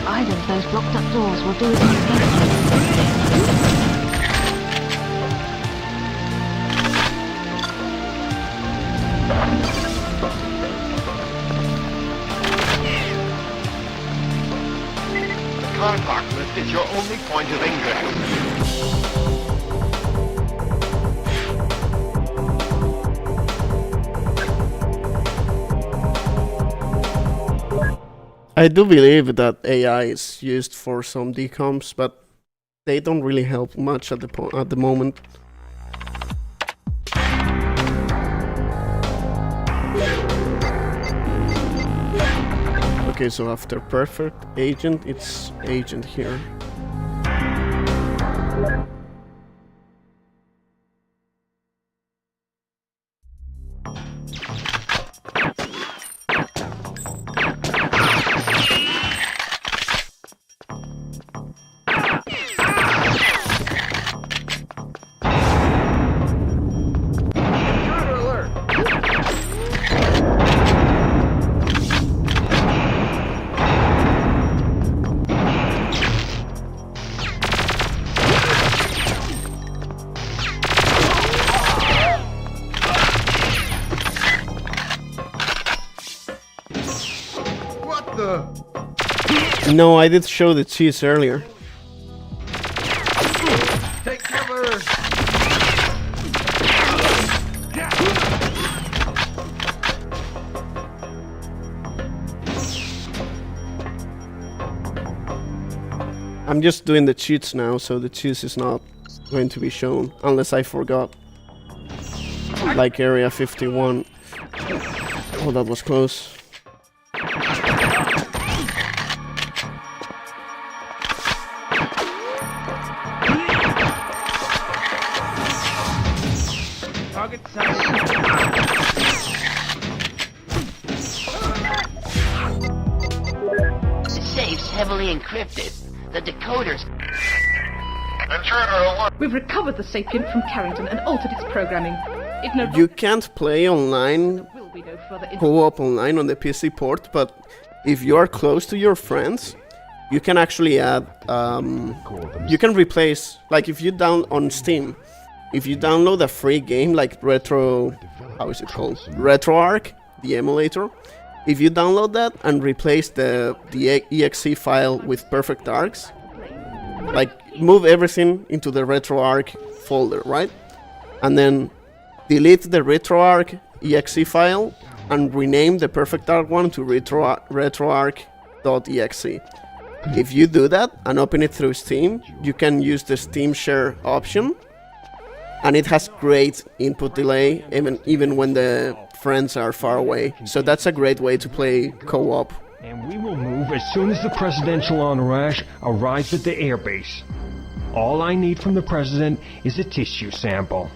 Either of those blocked up doors will do as instructed. The car park lift is your only point of ingress. I do believe that AI is used for some decoms, but they don't really help much at the moment. Okay, so after perfect agent, it's agent here. No, I did show the cheese earlier. Take cover! I'm just doing the cheats now, so the cheese is not going to be shown, unless I forgot. Like Area 51. Oh, that was close. Target sight. The safe's heavily encrypted. The decoders. Intruder alert! We've recovered the sapient from Carrington and altered its programming. It no You can't play online, will be no further co-op online on the PC port, but if you are close to your friends, you can actually add, you can replace, like if you down on Steam, if you download a free game like RetroArch, the emulator, if you download that and replace the exe file with perfect arcs, like move everything into the RetroArch folder, right? And then delete the RetroArch exe file and rename the perfect arc one to retroarch.exe. If you do that and open it through Steam, you can use the Steam Share option, and it has great input delay even when the friends are far away. So that's a great way to play co-op. And we will move as soon as the presidential entourage arrives at the airbase. All I need from the president is a tissue sample.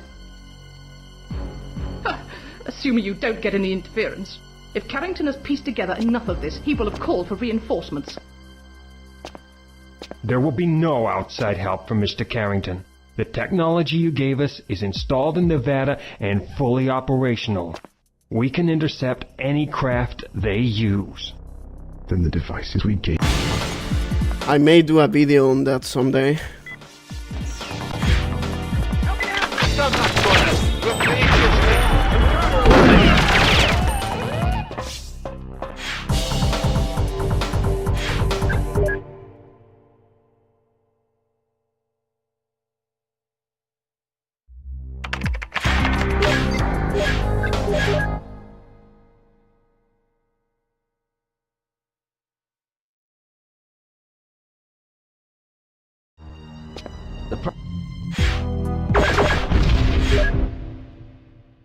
Assuming you don't get any interference. If Carrington has pieced together enough of this, he will have called for reinforcements. There will be no outside help from Mr. Carrington. The technology you gave us is installed in Nevada and fully operational. We can intercept any craft they use. Then the devices we gave... I may do a video on that someday.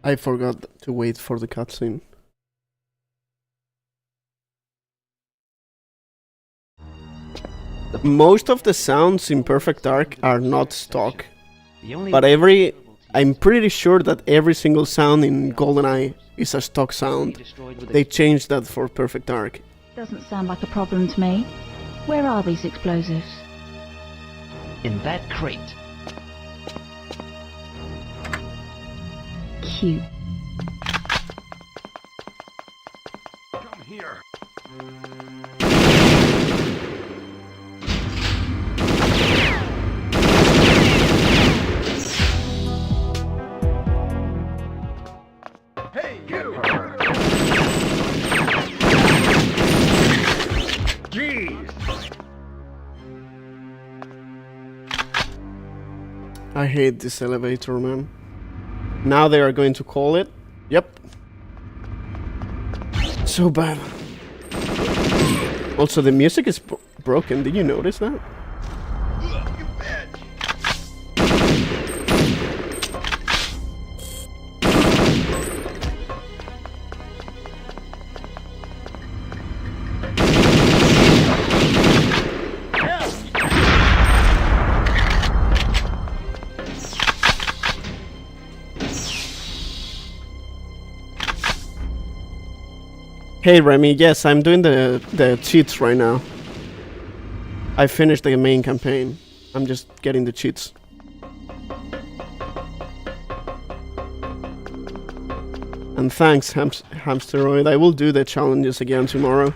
I forgot to wait for the cutscene. Most of the sounds in Perfect Dark are not stock, but I'm pretty sure that every single sound in GoldenEye is a stock sound. They changed that for Perfect Dark. Doesn't sound like a problem to me. Where are these explosives? In that crate. Cute. Come here. Hey, you! Jeez! I hate this elevator, man. Now they are going to call it. Yep. So bad. Also, the music is broken. Did you notice that? You bet! Hey Remy, yes, I'm doing the cheats right now. I finished the main campaign. I'm just getting the cheats. And thanks, Hamsteroid. I will do the challenges again tomorrow.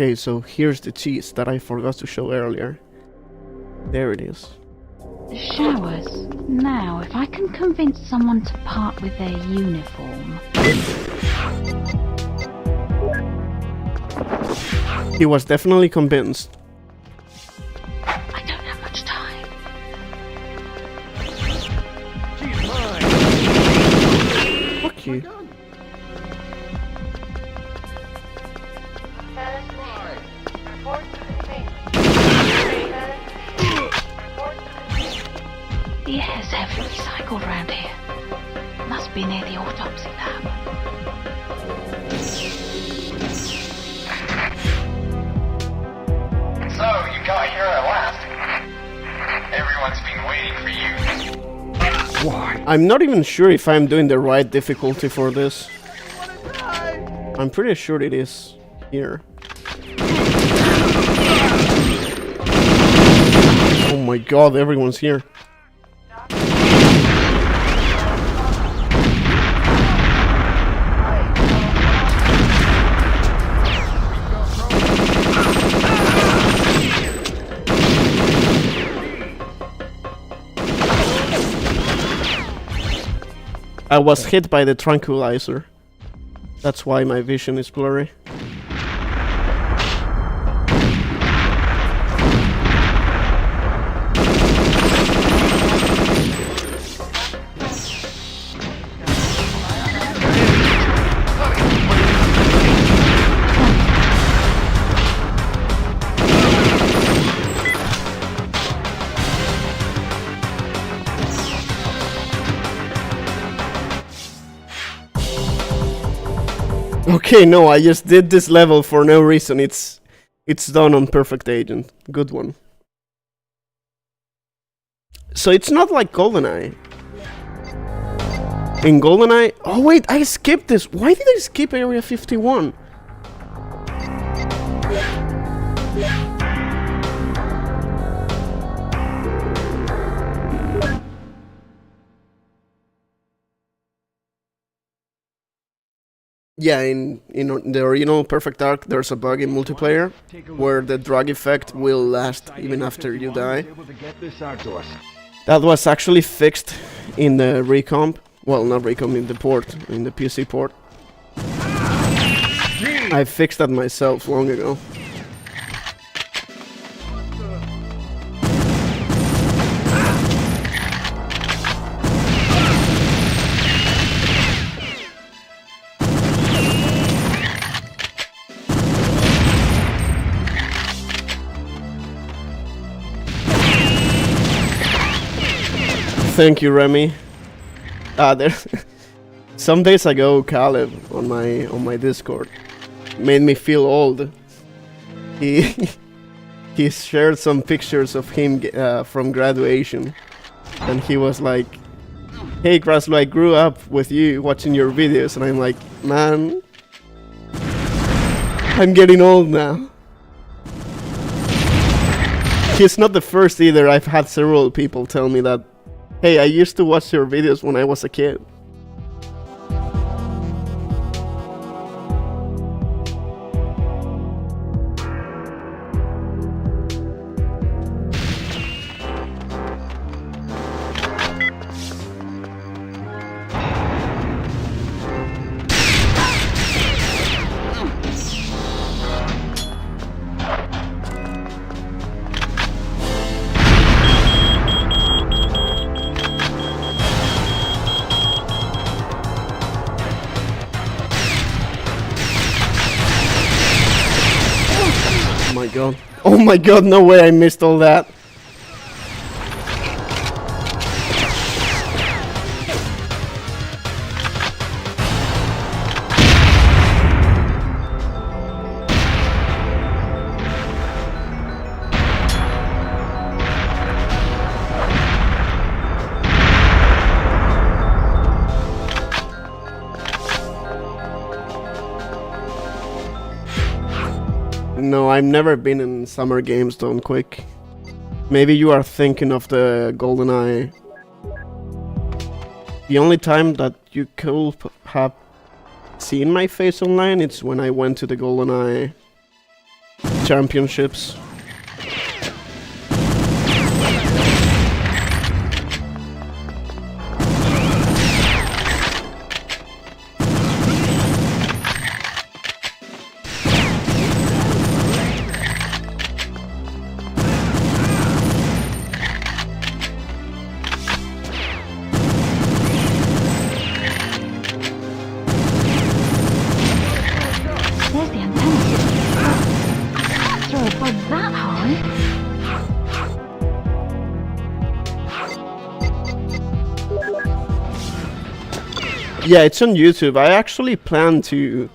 Okay, so here's the cheese that I forgot to show earlier. There it is. Showers. Now, if I can convince someone to part with their uniform. He was definitely convinced. I don't have much time. Fuck you. Yes, heavily recycled round here. Must be near the autopsy lab. So, you got here at last. Everyone's been waiting for you. Why? I'm not even sure if I'm doing the right difficulty for this. I'm pretty sure it is here. Oh my god, everyone's here. I was hit by the tranquilizer. That's why my vision is blurry. Okay, no, I just did this level for no reason. It's done on Perfect Agent. Good one. So it's not like GoldenEye. In GoldenEye... Oh wait, I skipped this. Why did I skip Area 51? Yeah, in the original Perfect Dark, there's a bug in multiplayer where the drag effect will last even after you die. That was actually fixed in the recomp. Well, not recomp, in the port, in the PC port. I fixed that myself long ago. Thank you, Remy. There. Some days ago, Caleb on my Discord made me feel old. He shared some pictures of him from graduation, and he was like, "Hey, Kraslo, I grew up with you watching your videos," and I'm like, "Man, I'm getting old now." He's not the first either. I've had several people tell me that. Hey, I used to watch your videos when I was a kid. Oh my god, no way I missed all that. No, I've never been in Summer Games Done Quick. Maybe you are thinking of the GoldenEye. The only time that you could have seen my face online, it's when I went to the GoldenEye championships. There's the antenna. Throw a bug that high. Yeah, it's on YouTube. I actually plan to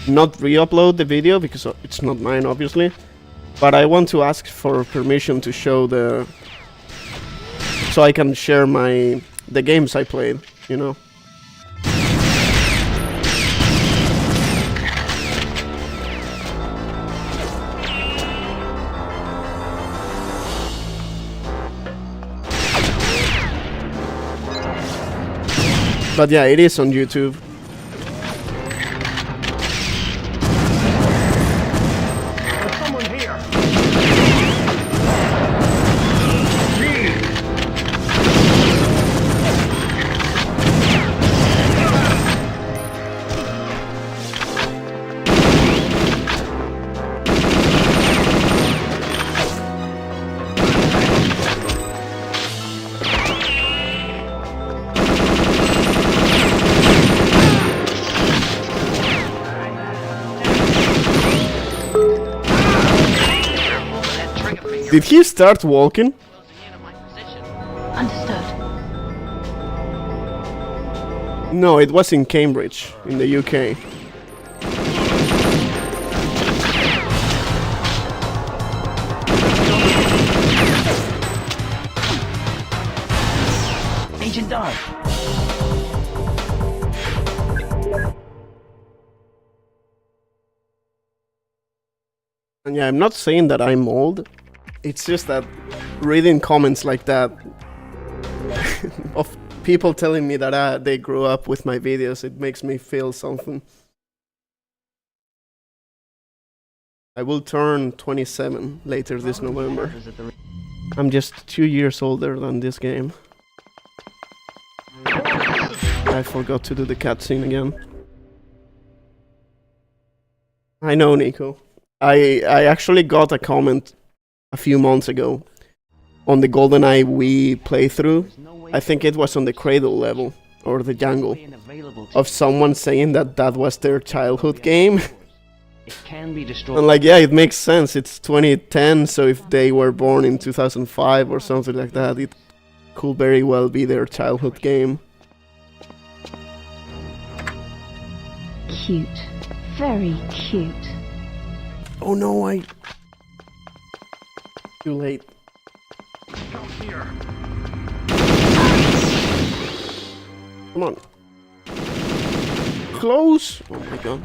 not re-upload the video because it's not mine, obviously. But I want to ask for permission to show the... so I can share the games I played, you know. But yeah, it is on YouTube. There's someone here. Did he start walking? Understood. No, it was in Cambridge, in the UK. Agent Dark. And yeah, I'm not saying that I'm old. It's just that reading comments like that of people telling me that they grew up with my videos, it makes me feel something. I will turn 27 later this November. I'm just 2 years older than this game. I forgot to do the cutscene again. I know, Nico. I actually got a comment a few months ago on the GoldenEye Wii playthrough. I think it was on the Cradle level or the jungle of someone saying that that was their childhood game. It can be destroyed. And like, yeah, it makes sense. It's 2010, so if they were born in 2005 or something like that, it could very well be their childhood game. Cute. Very cute. Oh no, too late. Come here. Come on. Close! Oh my god.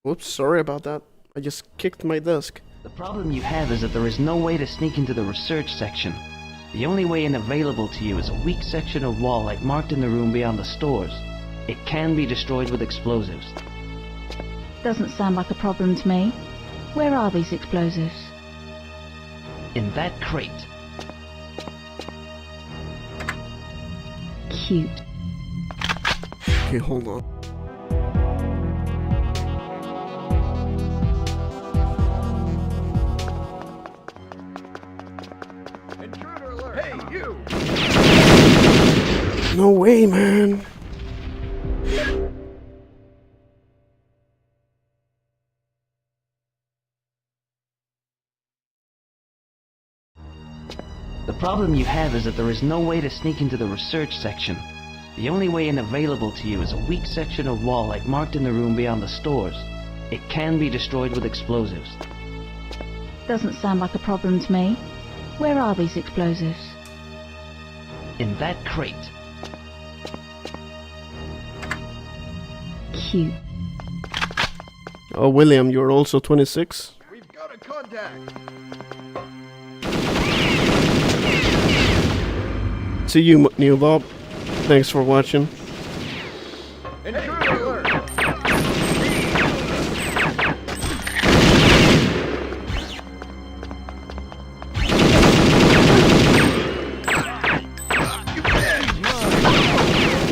Whoops, sorry about that. I just kicked my desk. The problem you have is that there is no way to sneak into the research section. The only way in available to you is a weak section of wall like marked in the room beyond the stores. It can be destroyed with explosives. Doesn't sound like a problem to me. Where are these explosives? In that crate. Cute. Okay, hold on. Intruder alert. Hey, you! No way, man. The problem you have is that there is no way to sneak into the research section. The only way in available to you is a weak section of wall like marked in the room beyond the stores. It can be destroyed with explosives. Doesn't sound like a problem to me. Where are these explosives? In that crate. Cute. Oh, William, you're also 26? We've got a contact. See you, New Bob. Thanks for watching.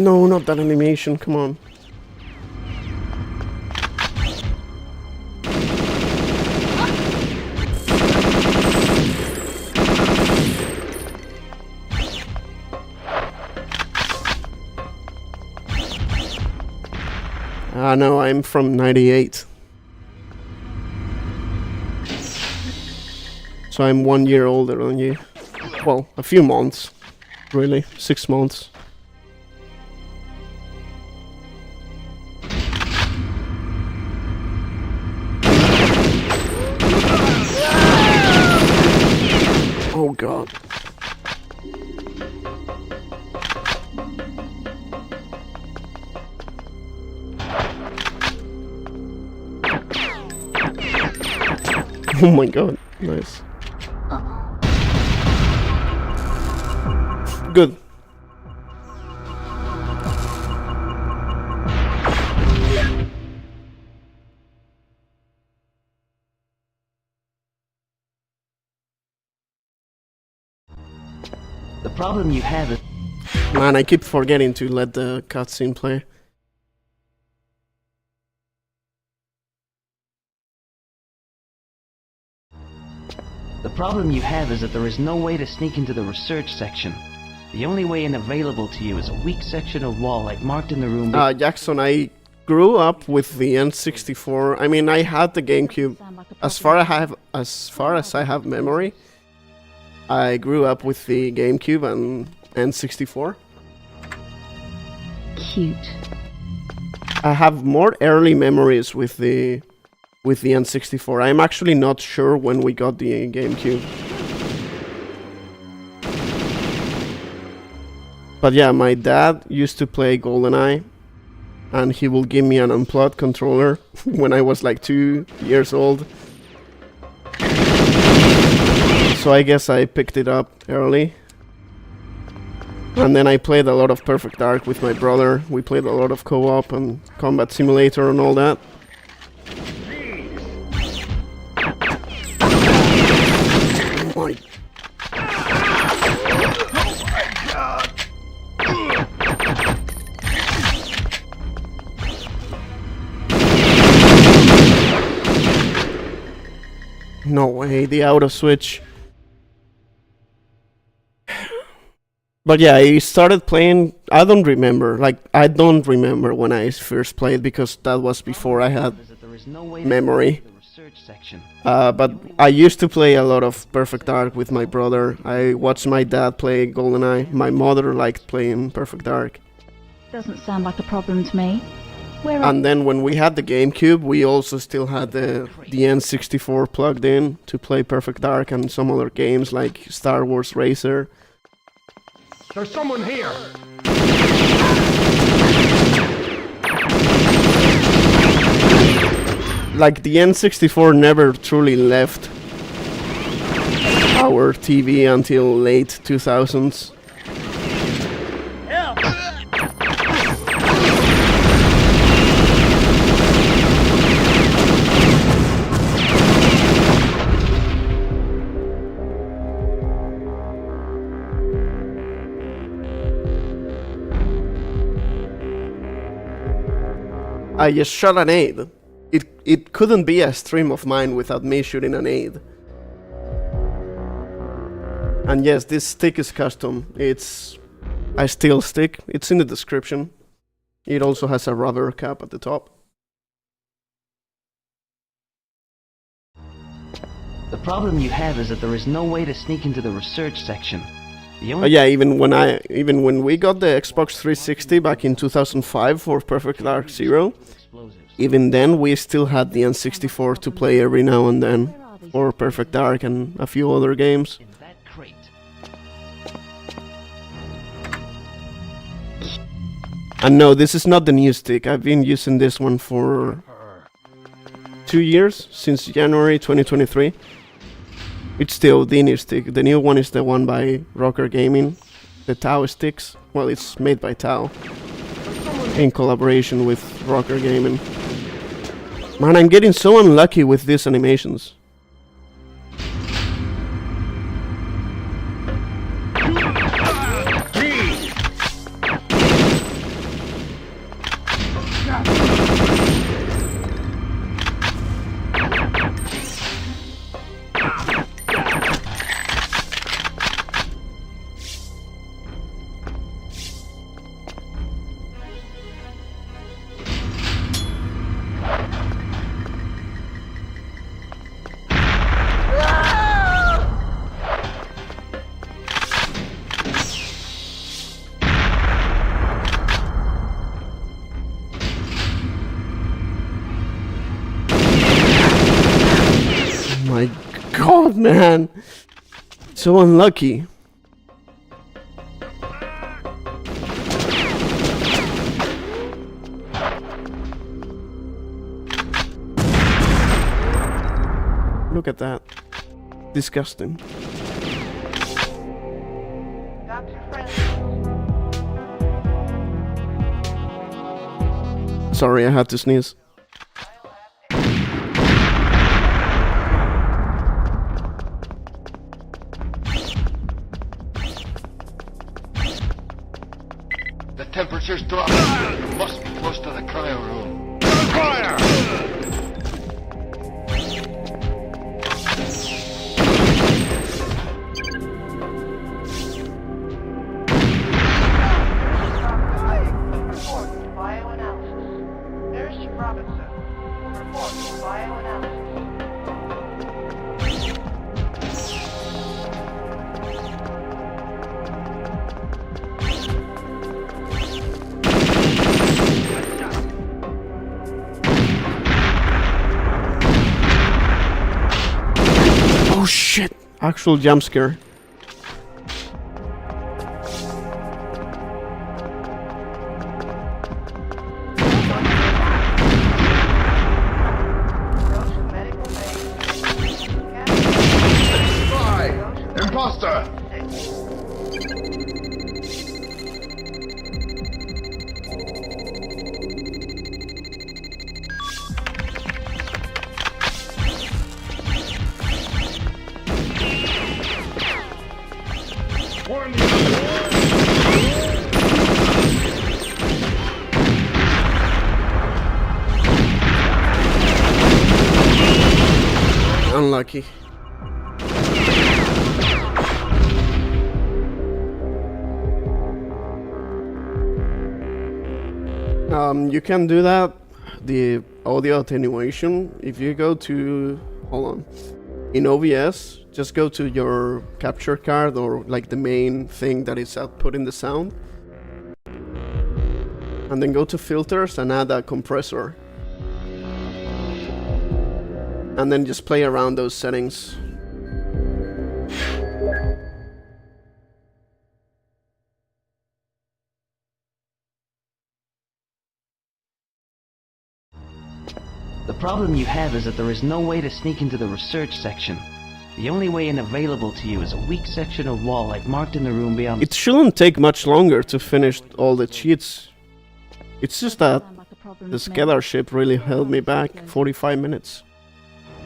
No, not that animation, come on. No, I'm from 98. So I'm 1 year older than you. Well, a few months. Really, 6 months. Oh god. Oh my god, nice. Good. The problem you have is... Man, I keep forgetting to let the cutscene play. The problem you have is that there is no way to sneak into the research section. The only way in available to you is a weak section of wall like marked in the room. Jackson, I grew up with the N64. I mean, I had the GameCube. As far as I have memory, I grew up with the GameCube and N64. Cute. I have more early memories with the N64. I'm actually not sure when we got the GameCube. But yeah, my dad used to play GoldenEye, and he will give me an unplugged controller when I was like 2 years old. So I guess I picked it up early. And then I played a lot of Perfect Dark with my brother. We played a lot of co-op and Combat Simulator and all that. Oh my. No way, the auto switch. But yeah, I started playing, I don't remember when I first played, because that was before I had memory. But I used to play a lot of Perfect Dark with my brother. I watched my dad play GoldenEye. My mother liked playing Perfect Dark. Doesn't sound like a problem to me. And then when we had the GameCube, we also still had the N64 plugged in to play Perfect Dark and some other games like Star Wars Racer. There's someone here! Like, the N64 never truly left our TV until late 2000s. I just shot an aid. It couldn't be a stream of mine without me shooting an aid. And yes, this stick is custom. It's a steel stick. It's in the description. It also has a rubber cap at the top. The problem you have is that there is no way to sneak into the research section. Yeah, even when we got the Xbox 360 back in 2005 for Perfect Dark Zero, even then we still had the N64 to play every now and then for Perfect Dark and a few other games. And no, this is not the new stick. I've been using this one for 2 years, since January 2023. It's the Oudini stick. The new one is the one by Rocker Gaming. The Tau sticks. Well, it's made by Tau in collaboration with Rocker Gaming. Man, I'm getting so unlucky with these animations. man. So unlucky. Look at that. Disgusting. Sorry, I had to sneeze. The temperature's dropping. You must be close to the cryo room. Fire! Actual jump scare. Imposter! Unlucky. You can do that, the audio attenuation, if you go to, hold on, in OBS, just go to your capture card or like the main thing that is outputting the sound, and then go to filters and add a compressor, and then just play around those settings. The problem you have is that there is no way to sneak into the research section. The only way in available to you is a weak section of wall like marked in the room beyond. It shouldn't take much longer to finish all the cheats. It's just that the Skedar ship really held me back 45 minutes.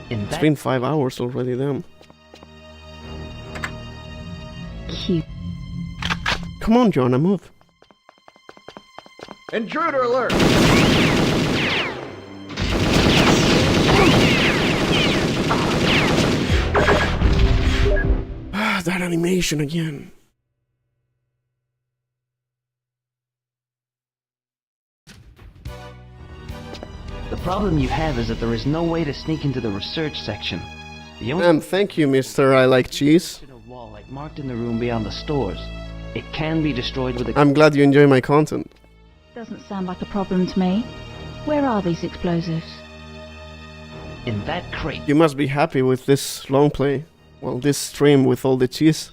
It's been 5 hours already then. Cute. Come on, Jonah, move. Intruder alert! That animation again. The problem you have is that there is no way to sneak into the research section. The only Thank you, MrILikeCheese. wall like marked in the room beyond the stores. It can be destroyed with a I'm glad you enjoy my content. Doesn't sound like a problem to me. Where are these explosives? in that crate. You must be happy with this long play. Well, this stream with all the cheese.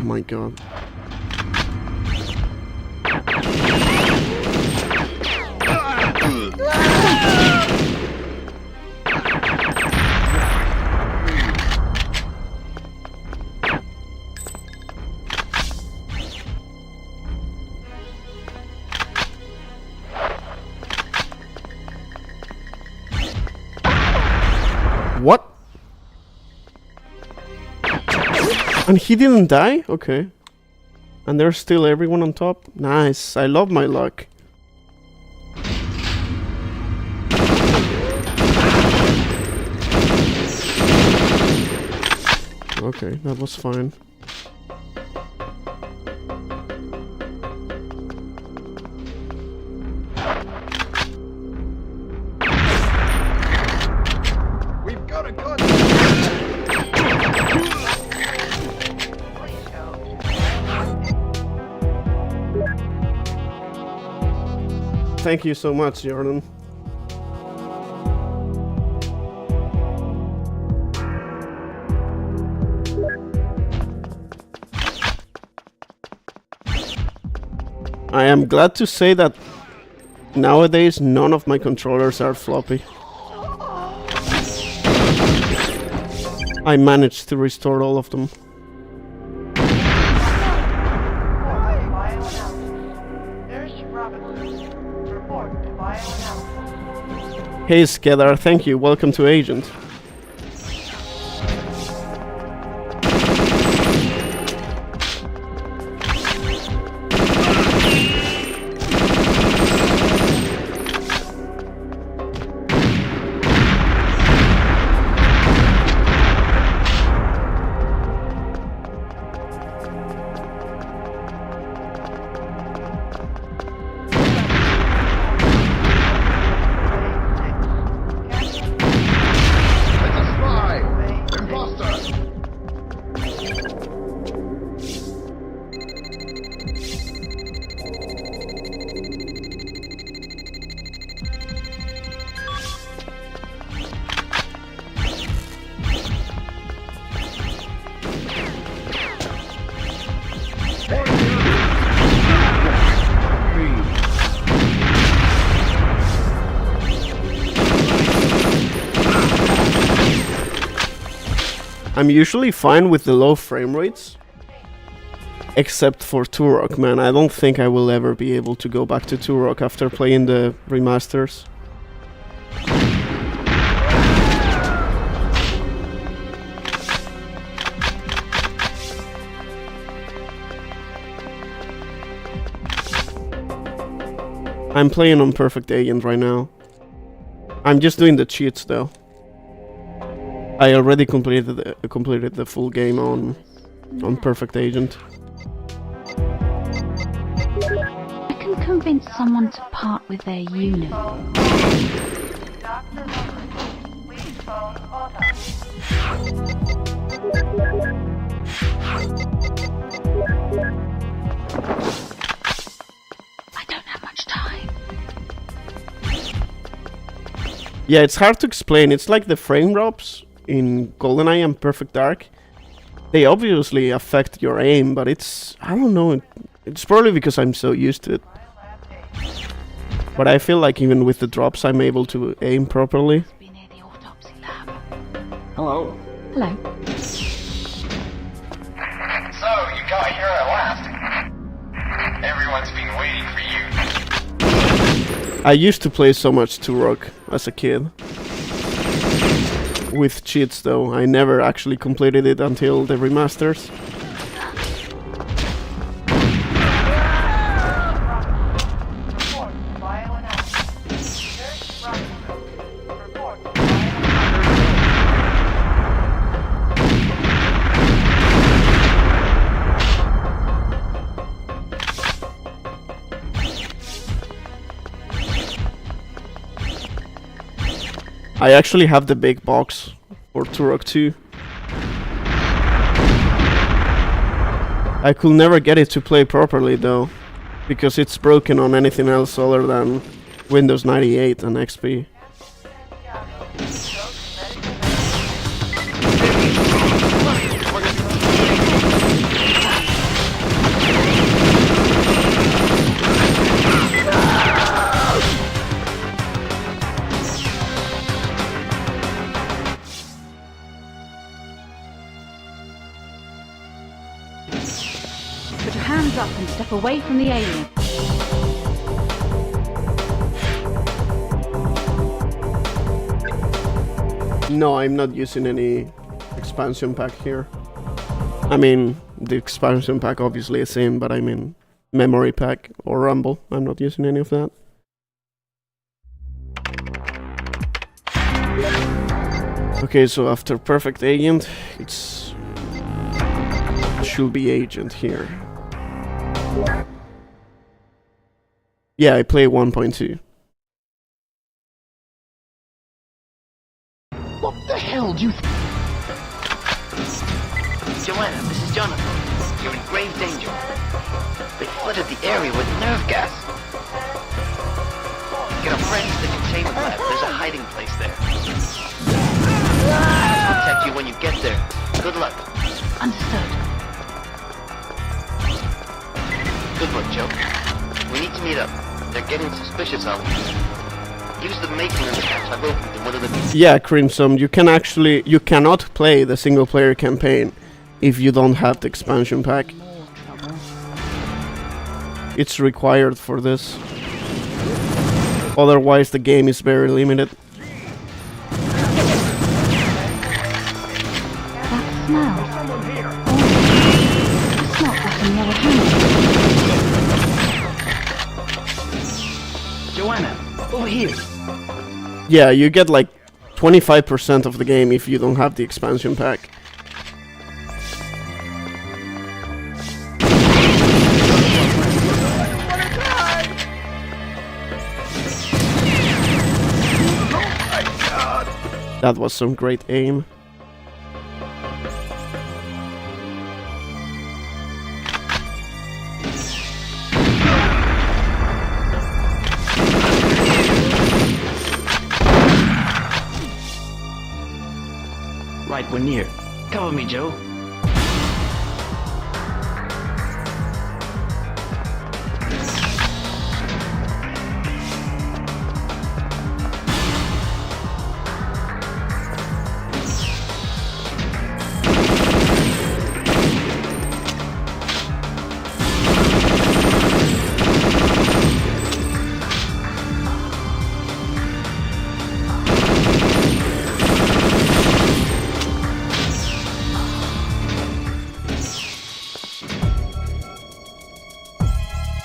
Oh my god. What? And he didn't die? Okay. And there's still everyone on top? Nice. I love my luck. Okay, that was fine. Thank you so much, Jordan. I am glad to say that nowadays none of my controllers are floppy. I managed to restore all of them. Hey Skedar, thank you. Welcome to Agent. I'm usually fine with the low frame rates, except for Turok, man. I don't think I will ever be able to go back to Turok after playing the remasters. I'm playing on Perfect Agent right now. I'm just doing the cheats though. I already completed the full game on Perfect Agent. I can convince someone to part with their unit. I don't have much time. Yeah, it's hard to explain. It's like the frame drops in GoldenEye and Perfect Dark. They obviously affect your aim, but I don't know, it's probably because I'm so used to it. But I feel like even with the drops I'm able to aim properly. Hello. Hello. So, you got here at last. Everyone's been waiting for you. I used to play so much Turok as a kid. With cheats though, I never actually completed it until the remasters. I actually have the big box for Turok 2. I could never get it to play properly though, because it's broken on anything else other than Windows 98 and XP. Put your hands up and step away from the alien. No, I'm not using any expansion pack here. I mean, the expansion pack obviously is in, but I mean memory pack or Rumble. I'm not using any of that. Okay, so after Perfect Agent, it should be Agent here. Yeah, I play 1.2. What the hell do you Joanna, this is Jonathan. You're in grave danger. They flooded the area with nerve gas. friends the containment lab. There's a hiding place there. I'll contact you when you get there. Good luck. Understood. Good luck, Joe. We need to meet up. They're getting suspicious of me. Use the maintenance caps I've opened in one of the... Yeah, Crimson, you cannot play the single player campaign if you don't have the expansion pack. It's required for this. Otherwise the game is very limited. That smell. It's not back in the other room. Joanna, over here. Yeah, you get like 25% of the game if you don't have the expansion pack. That was some great aim. Right, we're near. Cover me, Joe.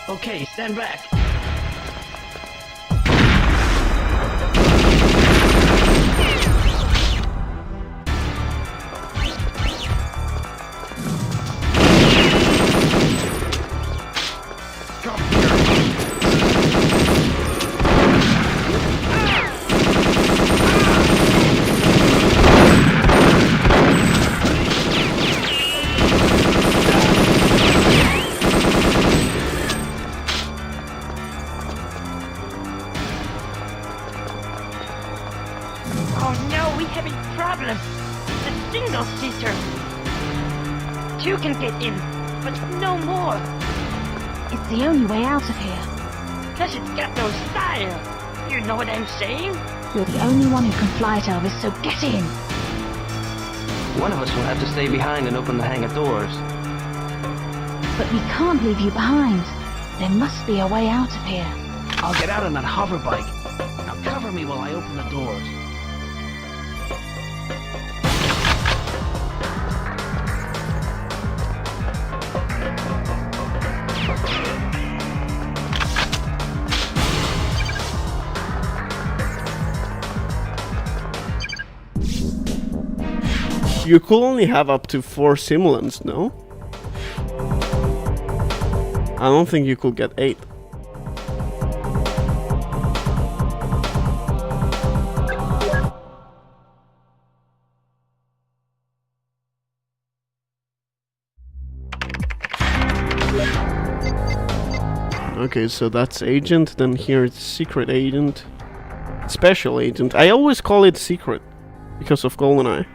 Okay, stand back. You can get in, but no more. It's the only way out of here. Plus it's got no style. You know what I'm saying? You're the only one who can fly it, Elvis, so get in. One of us will have to stay behind and open the hangar doors. But we can't leave you behind. There must be a way out of here. I'll get out on that hover bike. Now cover me while I open the doors. You could only have up to 4 simulants, no? I don't think you could get 8. Okay, so that's agent, then here it's secret agent. Special agent. I always call it secret because of GoldenEye.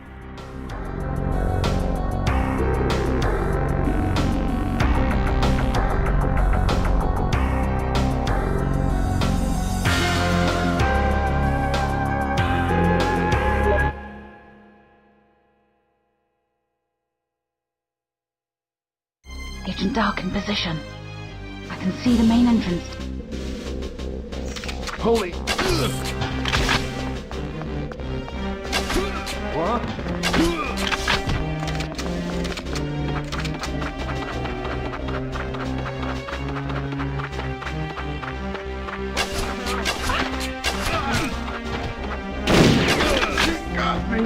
Agent Dark in position. I can see the main entrance. Holy... What? Got me.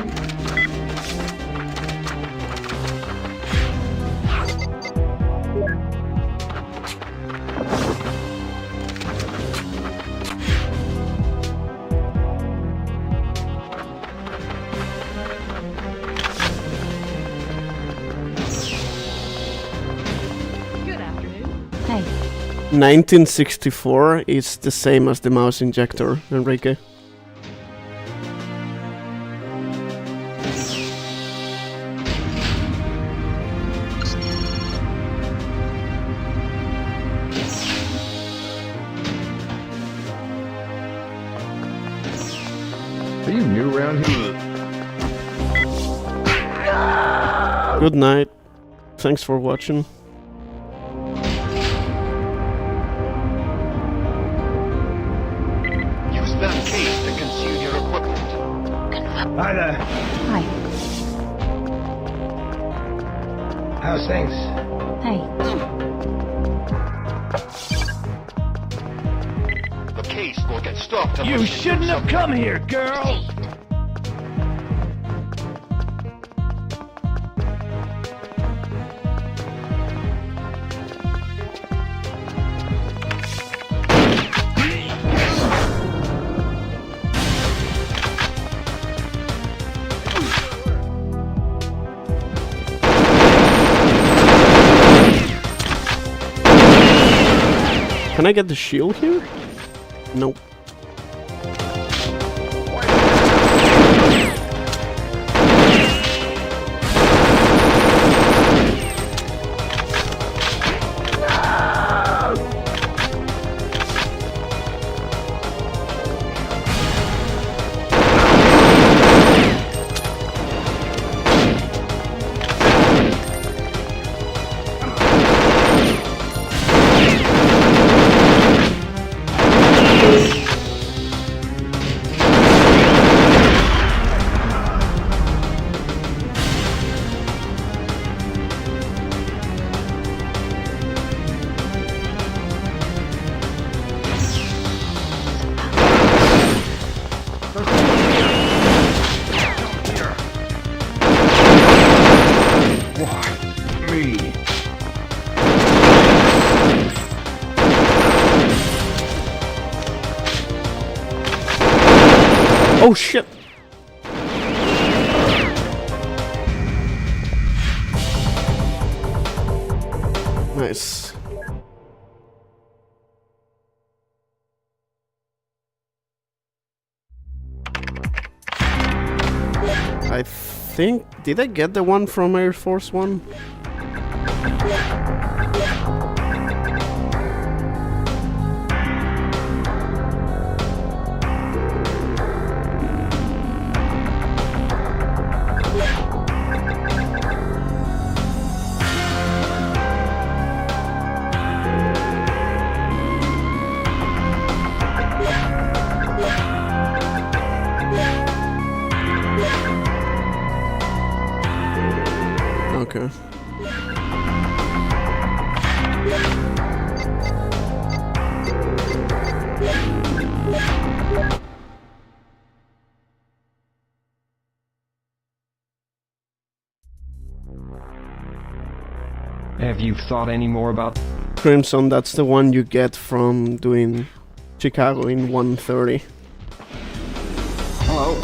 1964 is the same as the mouse injector, Enrique. Are you new around here? Good night. Thanks for watching. Use that case to conceal your equipment. Hi there. Hi. How's things? Hey. The case will get stopped. You shouldn't have come here, girl! Can I get the shield here? Nope. Oh shit! Nice. I think... Did I get the one from Air Force One? Okay. Have you thought any more about... Crimson, that's the one you get from doing Chicago in 1:30. Hello?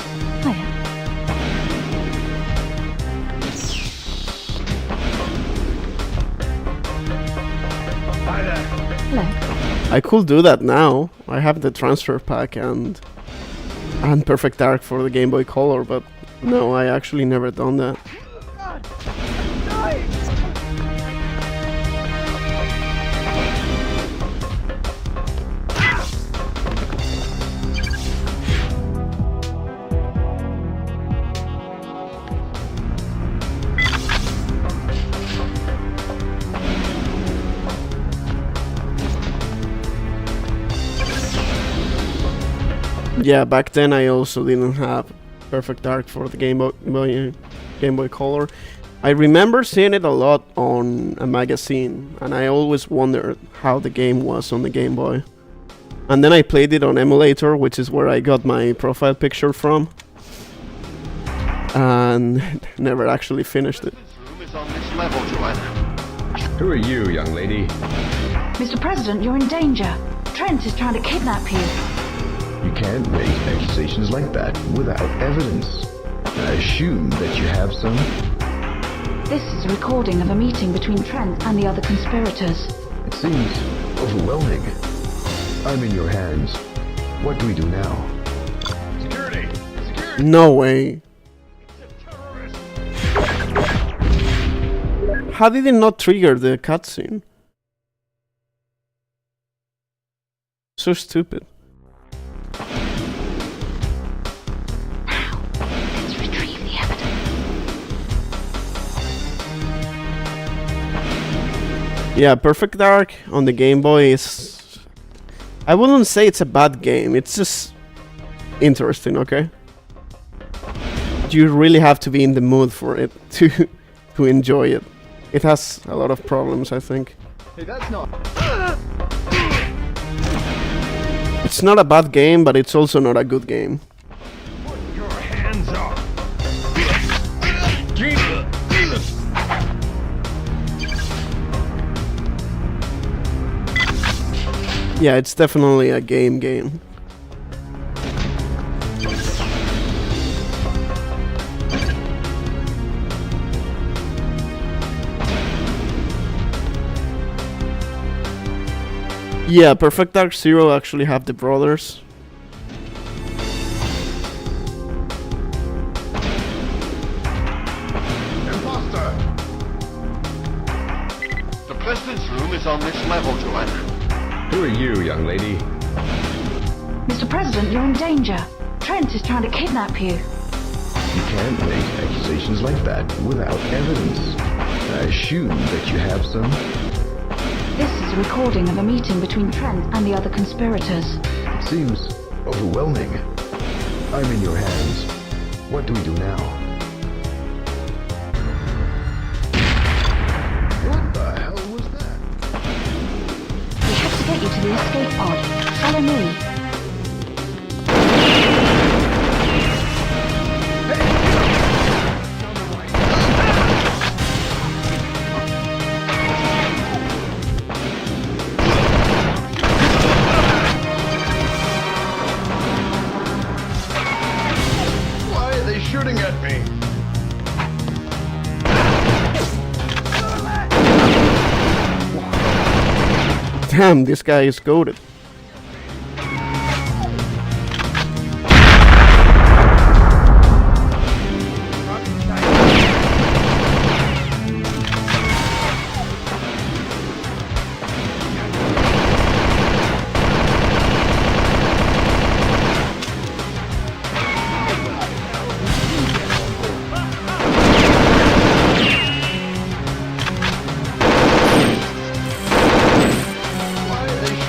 I could do that now. I have the transfer pack and Perfect Dark for the Game Boy Color, but no, I actually never done that. Yeah, back then I also didn't have Perfect Dark for the Game Boy Color. I remember seeing it a lot on a magazine, and I always wondered how the game was on the Game Boy. And then I played it on emulator, which is where I got my profile picture from, and never actually finished it. Who are you, young lady? Mr. President, you're in danger. Trent is trying to kidnap you. You can't raise accusations like that without evidence. I assume that you have some? This is a recording of a meeting between Trent and the other conspirators. It seems overwhelming. I'm in your hands. What do we do now? Security! Security! No way. How did it not trigger the cutscene? So stupid. Now, let's retrieve the evidence. Yeah, Perfect Dark on the Game Boy is... I wouldn't say it's a bad game, it's just interesting, okay? You really have to be in the mood for it to enjoy it. It has a lot of problems, I think. Hey, that's not... It's not a bad game, but it's also not a good game. Put your hands up! Yeah, it's definitely a game. Yeah, Perfect Dark Zero actually have the brothers. Imposter! The president's room is on this level, Joanna. Who are you, young lady? Mr. President, you're in danger. Trent is trying to kidnap you. You can't make accusations like that without evidence. I assume that you have some. This is a recording of a meeting between Trent and the other conspirators. It seems overwhelming. I'm in your hands. What do we do now? What the hell was that? We have to get you to the escape pod. Follow me. Shooting at me. Damn, this guy is goated.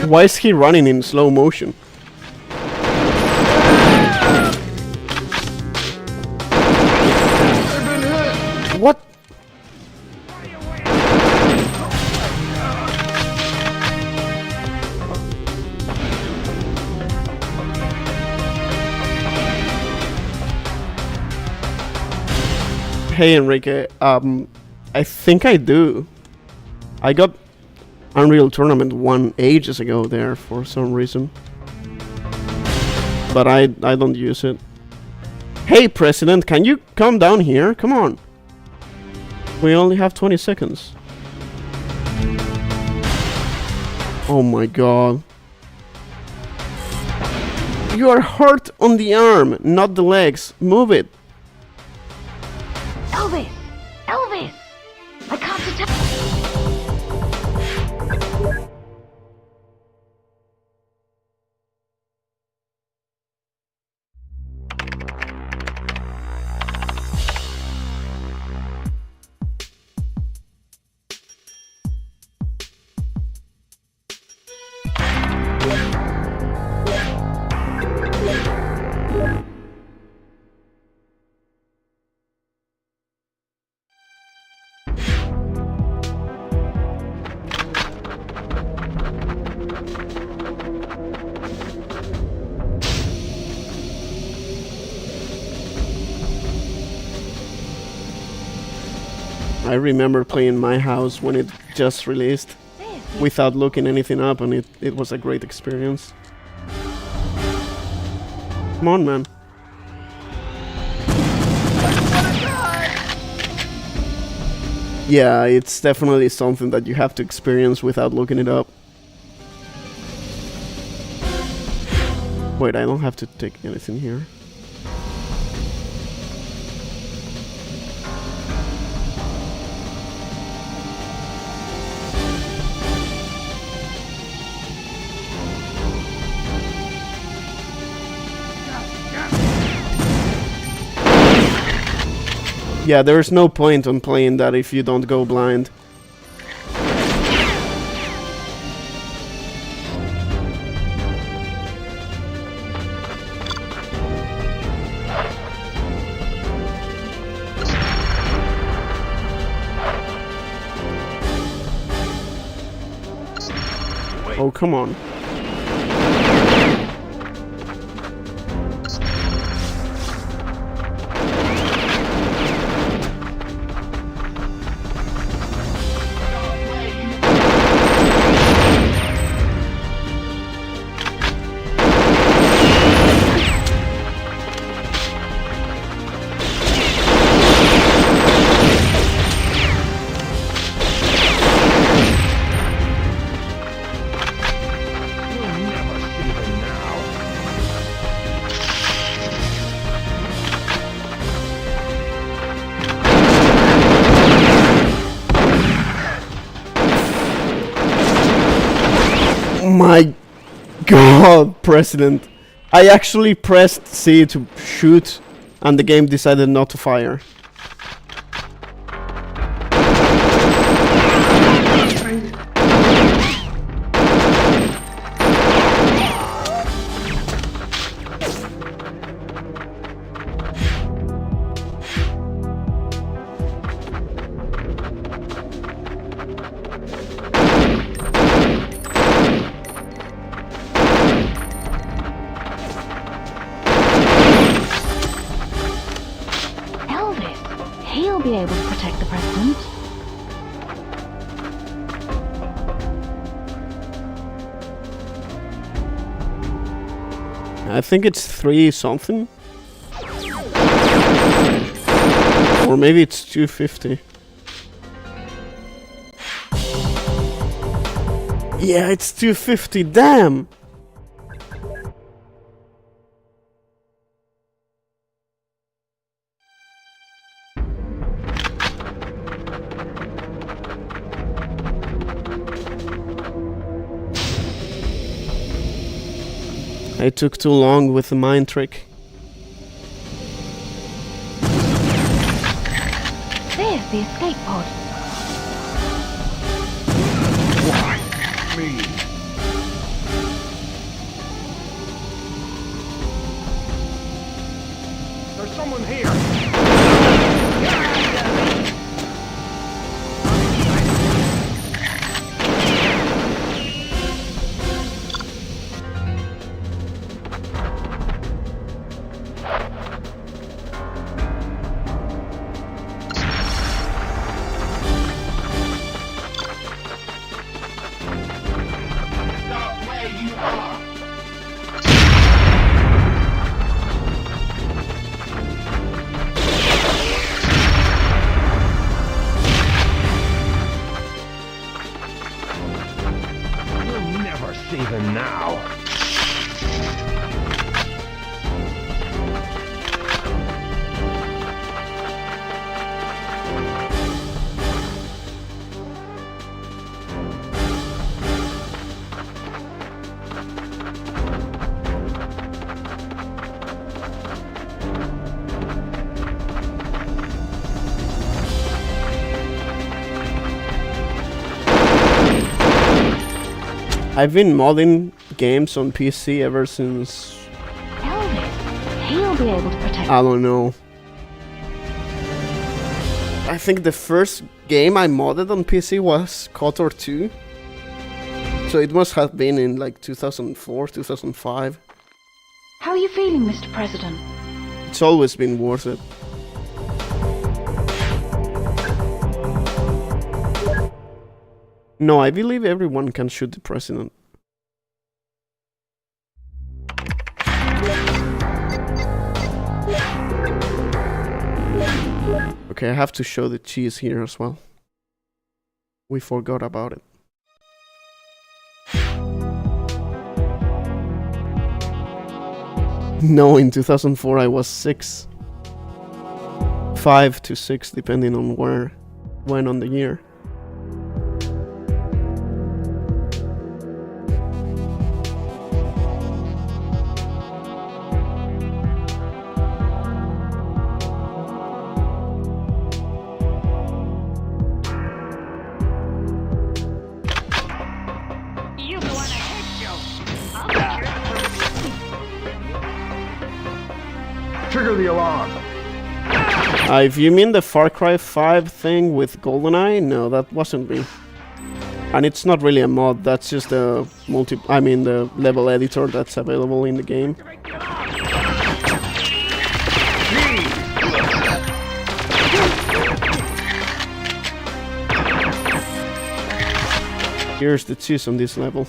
Why is he running in slow motion? What? Hey Enrique, I think I do. I got Unreal Tournament 1 ages ago there for some reason. But I don't use it. Hey President, can you come down here? Come on. We only have 20 seconds. Oh my god. You are hurt on the arm, not the legs. Move it. Elvis! Elvis! I can't detect... I remember playing My House when it just released without looking anything up, and it was a great experience. Come on, man. Yeah, it's definitely something that you have to experience without looking it up. Wait, I don't have to take anything here. Yeah, there's no point on playing that if you don't go blind. Oh, come on. My God, President. I actually pressed C to shoot and the game decided not to fire. Be able to protect the president. I think it's 3 something. Or maybe it's 250. Yeah, it's 250, damn! I took too long with the mine trick. There's the escape pod. Why me? There's someone here. I've been modding games on PC ever since... Elvis, he'll be able to protect... I don't know. I think the first game I modded on PC was KOTOR 2. So it must have been in like 2004, 2005. How are you feeling, Mr. President? It's always been worth it. No, I believe everyone can shoot the president. Okay, I have to show the cheese here as well. We forgot about it. No, in 2004 I was 6. 5 to 6, depending on when on the year. Trigger the alarm. If you mean the Far Cry 5 thing with GoldenEye, no, that wasn't me. And it's not really a mod, that's just a the level editor that's available in the game. Here's the cheese on this level.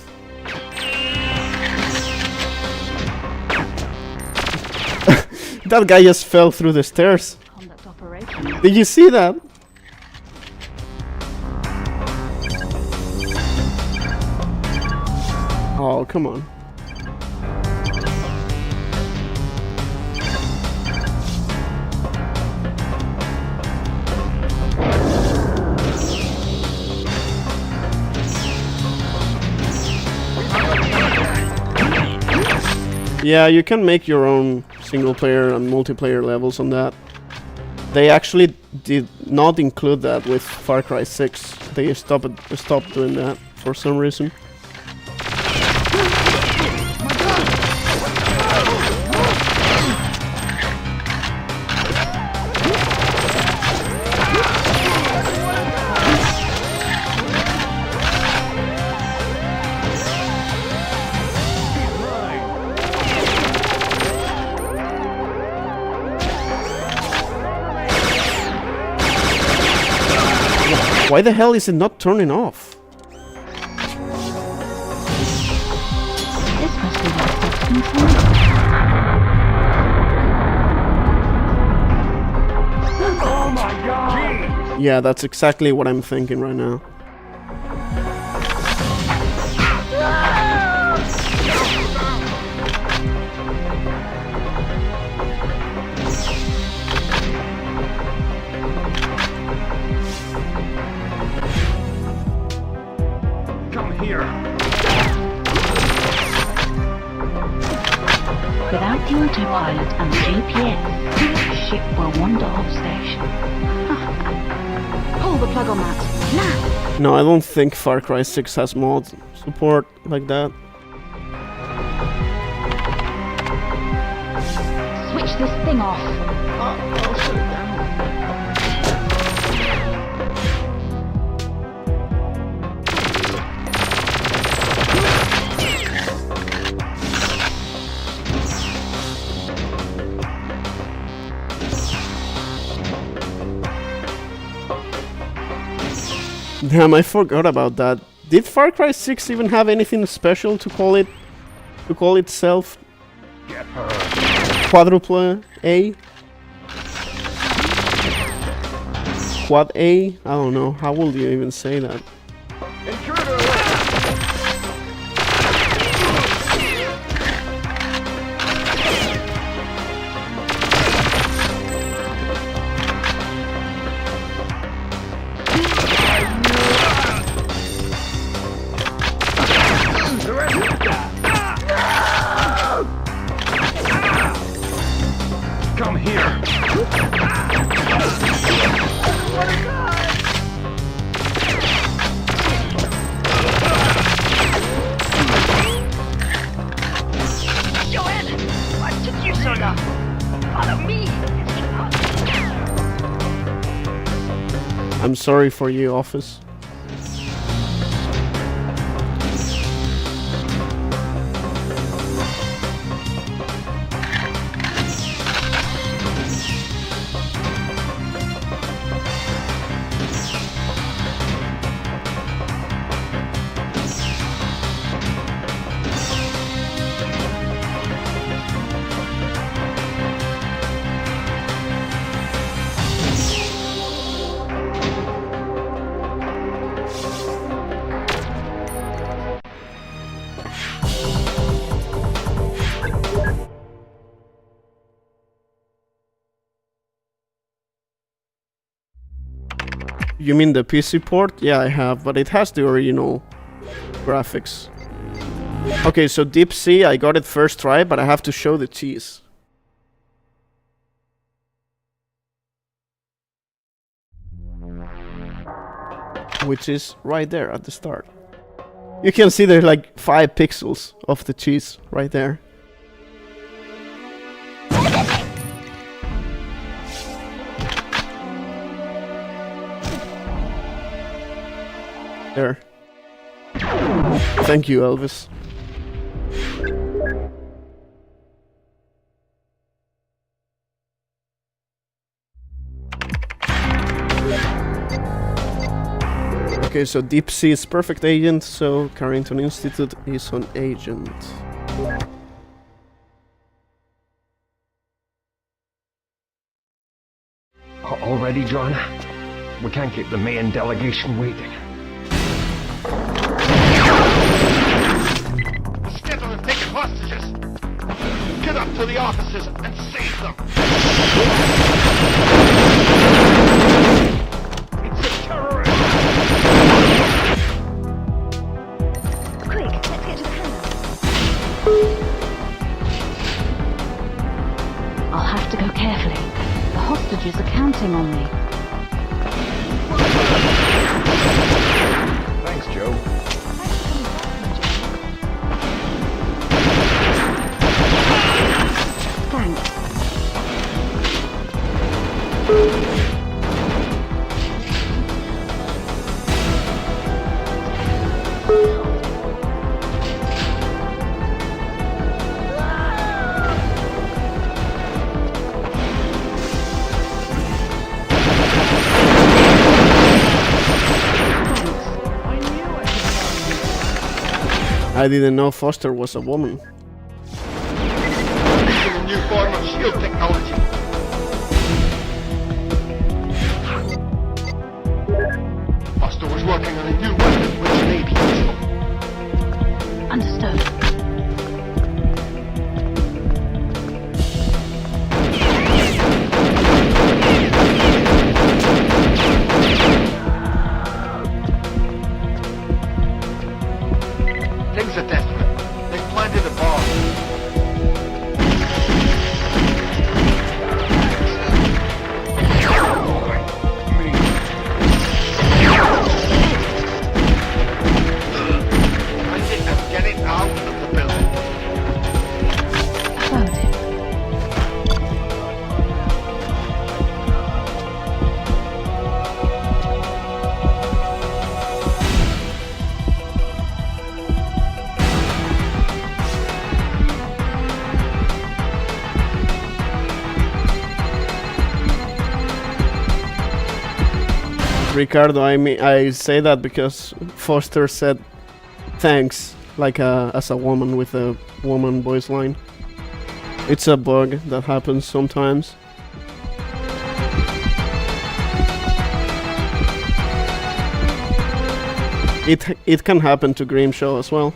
That guy just fell through the stairs. Did you see that? Oh, come on. Yeah, you can make your own single player and multiplayer levels on that. They actually did not include that with Far Cry 6. They stopped doing that for some reason. Why the hell is it not turning off? This must be what's inside. Oh my god! Yeah, that's exactly what I'm thinking right now. Without the autopilot and the GPS, the ship will wander off station. Pull the plug on that, now! No, I don't think Far Cry 6 has mod support like that. Switch this thing off. I'll shut it down. Damn, I forgot about that. Did Far Cry 6 even have anything special to call itself Quadruple A? Quad A? I don't know. How would you even say that? Come here. What took you so long? Follow me. I'm sorry for you, Office. You mean the PC port? Yeah, I have, but it has the original graphics. Okay, so Deep Sea, I got it first try, but I have to show the cheese. Which is right there at the start. You can see there's like 5 pixels of the cheese right there. There. Thank you, Elvis. Okay, so Deep Sea is perfect agent, so Carrington Institute is on agent. Already, John? We can't keep the Maian delegation waiting. The Skedar have taken hostages. Get up to the offices and save them. It's a terrorist. Quick, let's get to the hangar. I'll have to go carefully. The hostages are counting on me. Thanks, Joe. Thanks. I didn't know Foster was a woman. Using a new form of shield technology. Foster was working on a new weapon which may be useful. Understood. Things are desperate. They've planted a bomb. Get it out of the building. Affirmative. Ricardo, I say that because Foster said thanks like as a woman with a woman voice line. It's a bug that happens sometimes. It can happen to Grimshaw as well.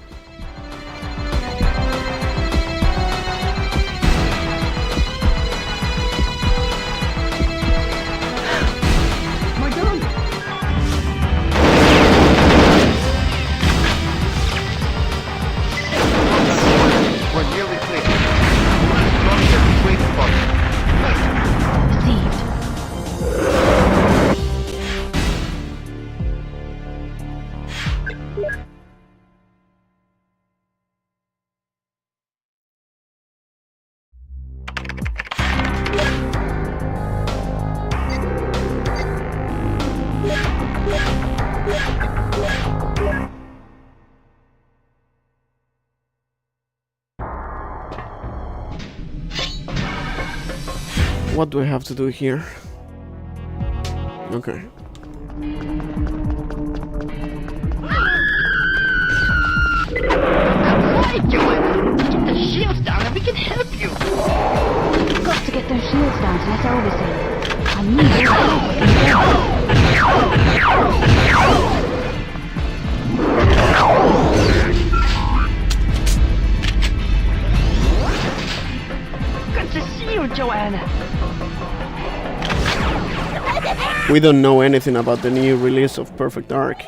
What do I have to do here? Okay. Right, Joanna. Get the shields down and we can help you. We've got to get those shields down to let Elvis in. I need all the help we can Good to see you, Joanna. We don't know anything about the new release of Perfect Dark.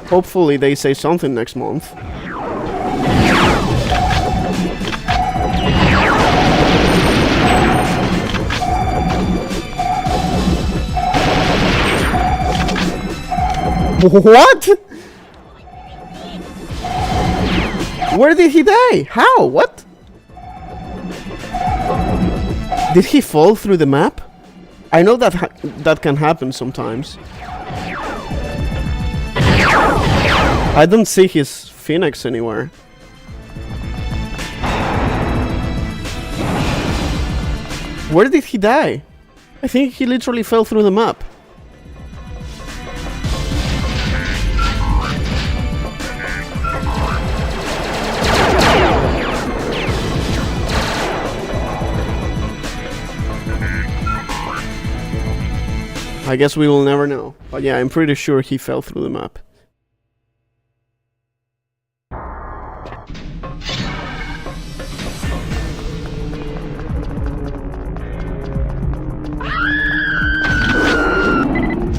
Hopefully they say something next month. What? Where did he die? How? What? Did he fall through the map? I know that that can happen sometimes. I don't see his Phoenix anywhere. Where did he die? I think he literally fell through the map. I guess we will never know. But yeah, I'm pretty sure he fell through the map.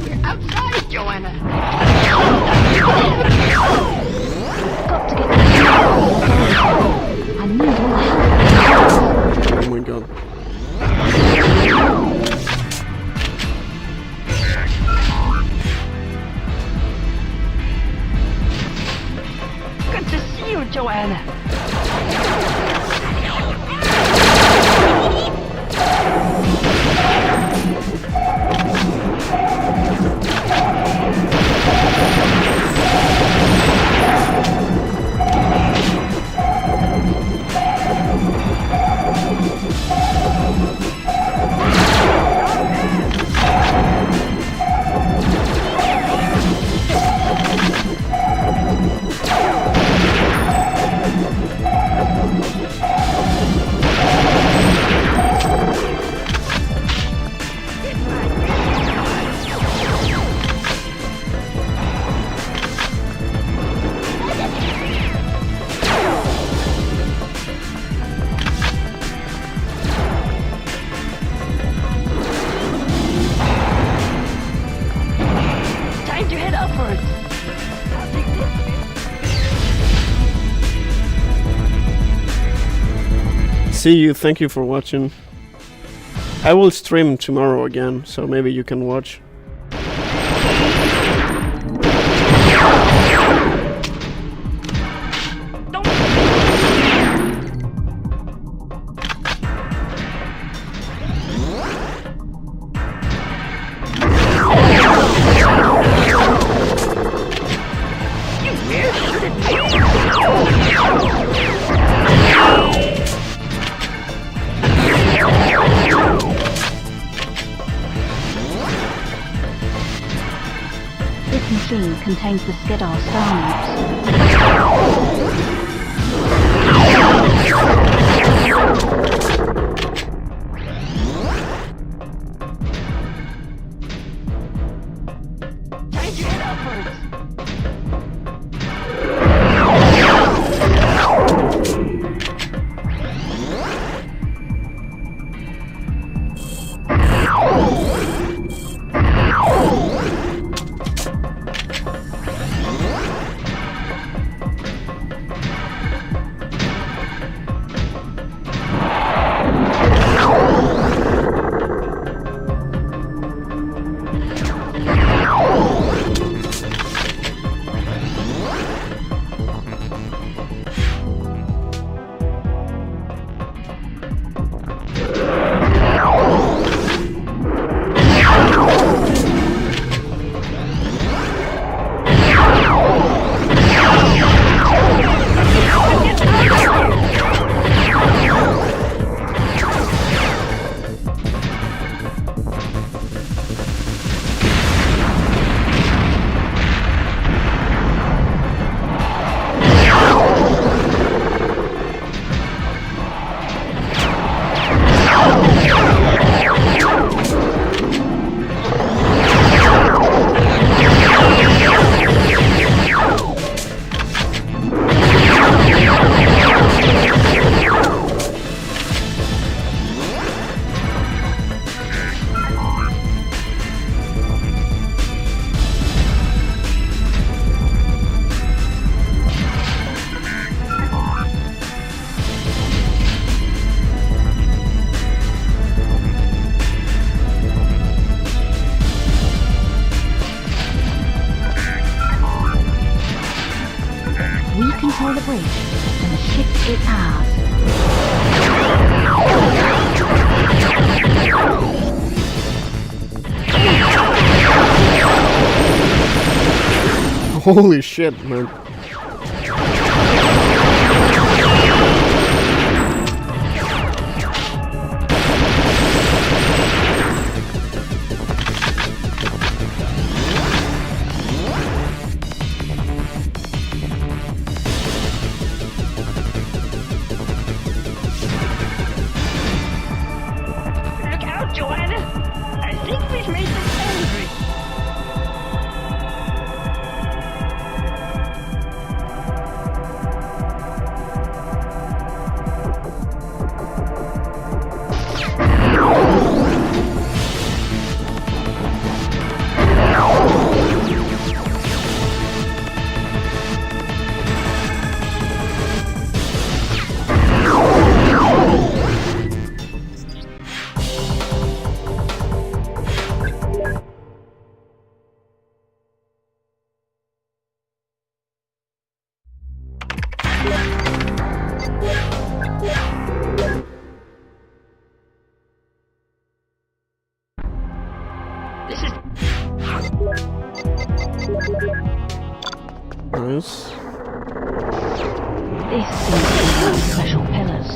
You're outside, Joanna! Got to get I need all the help. Oh my god. Good to see you, Joanna. Time to head upwards. See you, thank you for watching. I will stream tomorrow again, so maybe you can watch. This machine contains the Skedar star maps. Time to head upwards. Holy shit, man. Look out, Joanna! I think we've made them angry. This is Nice. This seems to be like special pillars.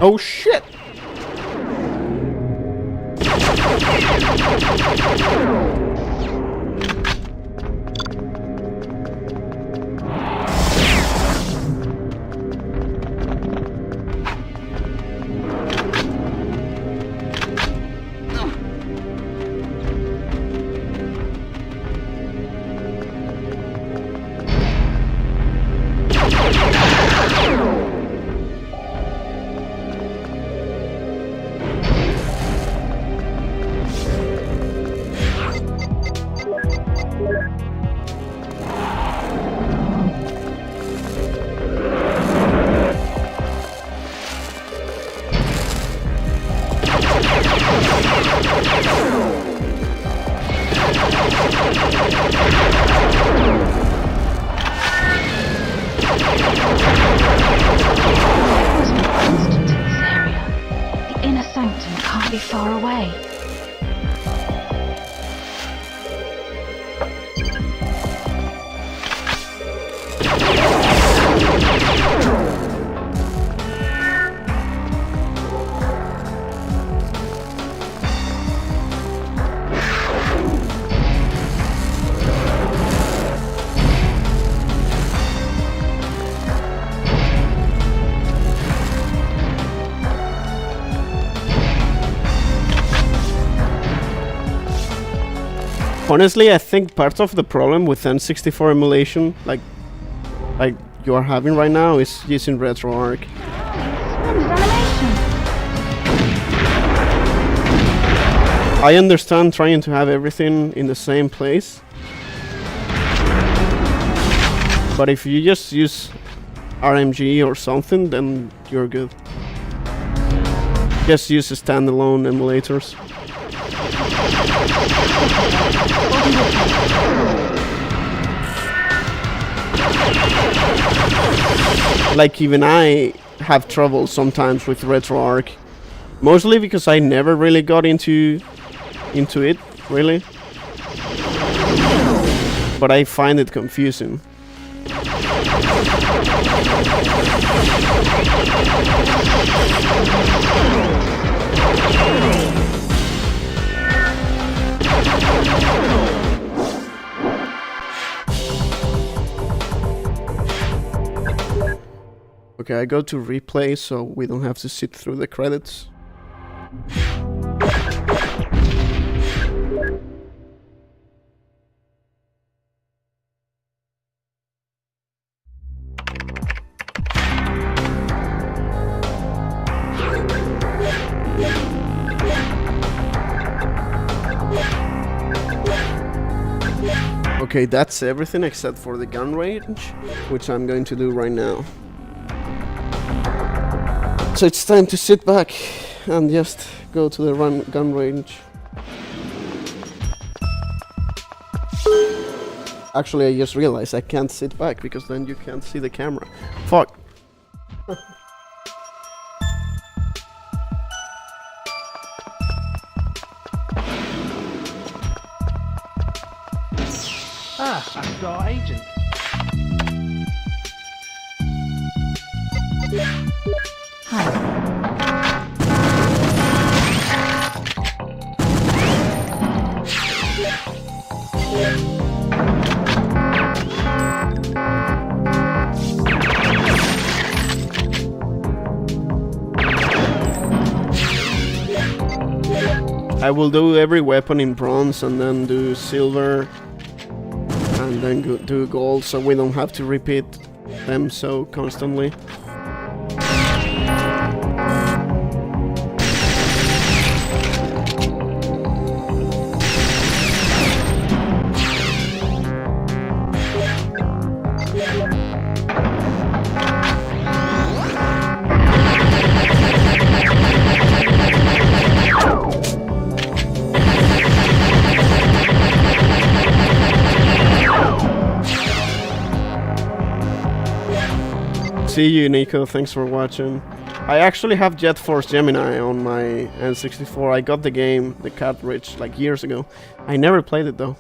Oh shit! Far away. Honestly, I think part of the problem with N64 emulation, like you are having right now, is using RetroArch. I understand trying to have everything in the same place, but if you just use RMG or something, then you're good. Just use standalone emulators. Like even I have trouble sometimes with RetroArch, mostly because I never really got into it, really. But I find it confusing. Okay, I go to replay so we don't have to sit through the credits. Okay, that's everything except for the gun range, which I'm going to do right now. So it's time to sit back and just go to the gun range. Actually, I just realized I can't sit back because then you can't see the camera. Fuck. Ah, a star agent. I will do every weapon in bronze and then do silver and then do gold so we don't have to repeat them so constantly. See you, Nico. Thanks for watching. I actually have Jet Force Gemini on my N64. I got the game, the cartridge, like years ago. I never played it though.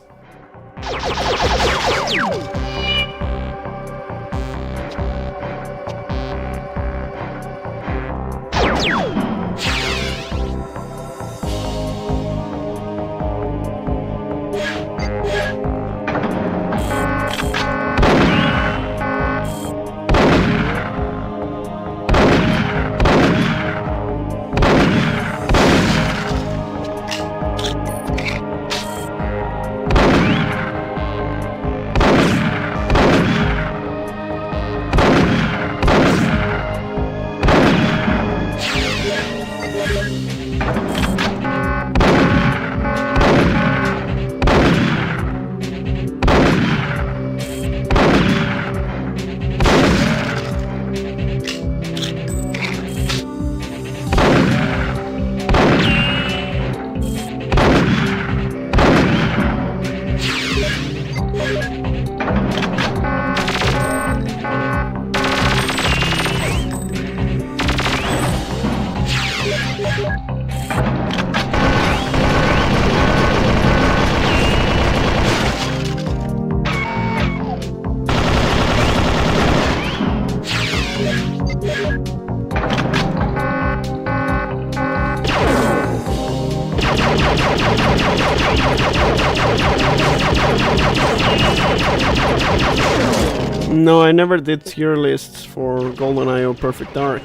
No, I never did tier lists for GoldenEye or Perfect Dark.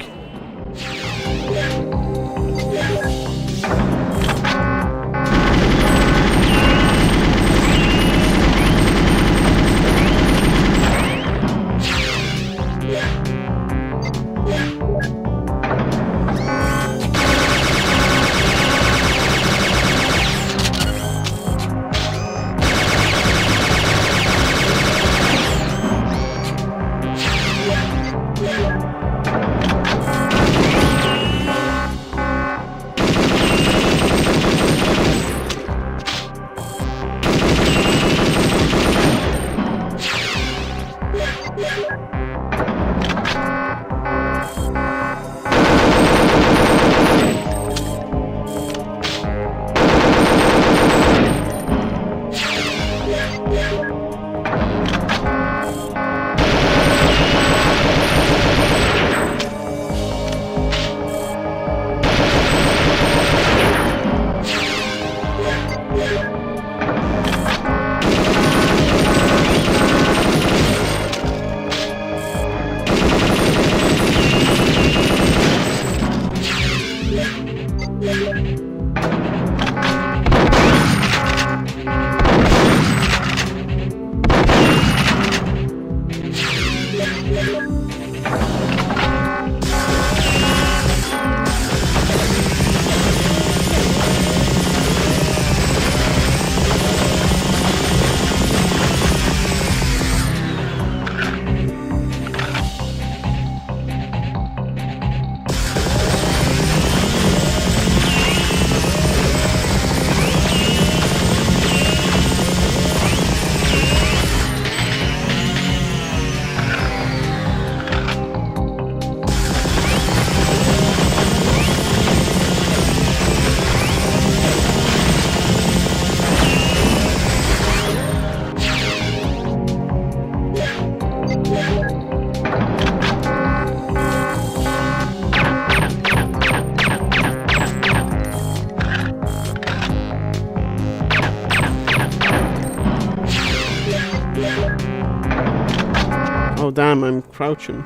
Oh damn, I'm crouching.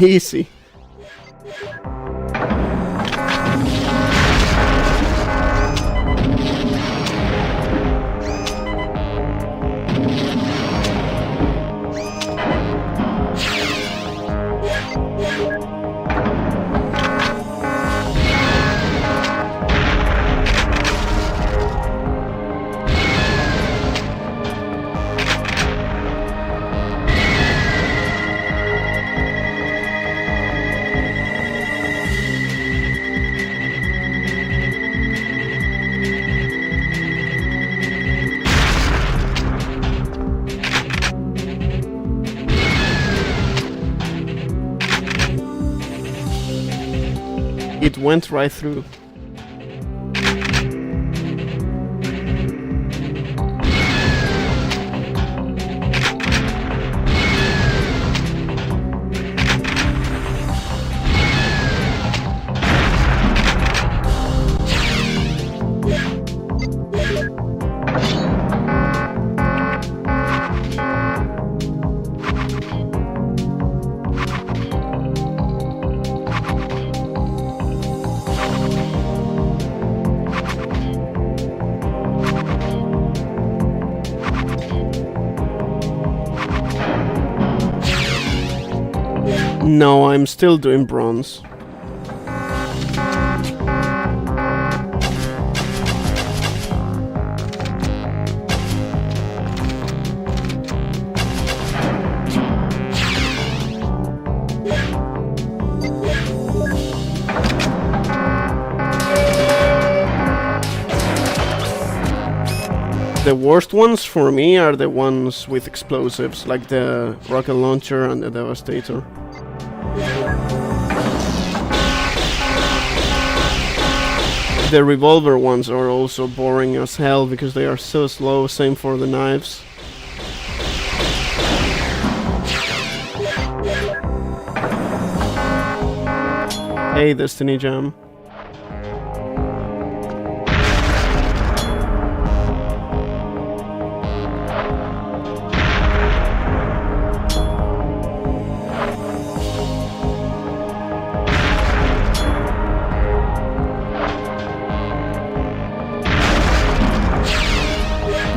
Easy. It went right through. No, I'm still doing bronze. The worst ones for me are the ones with explosives, like the rocket launcher and the devastator. The revolver ones are also boring as hell because they are so slow, same for the knives. Hey, Destiny Jam.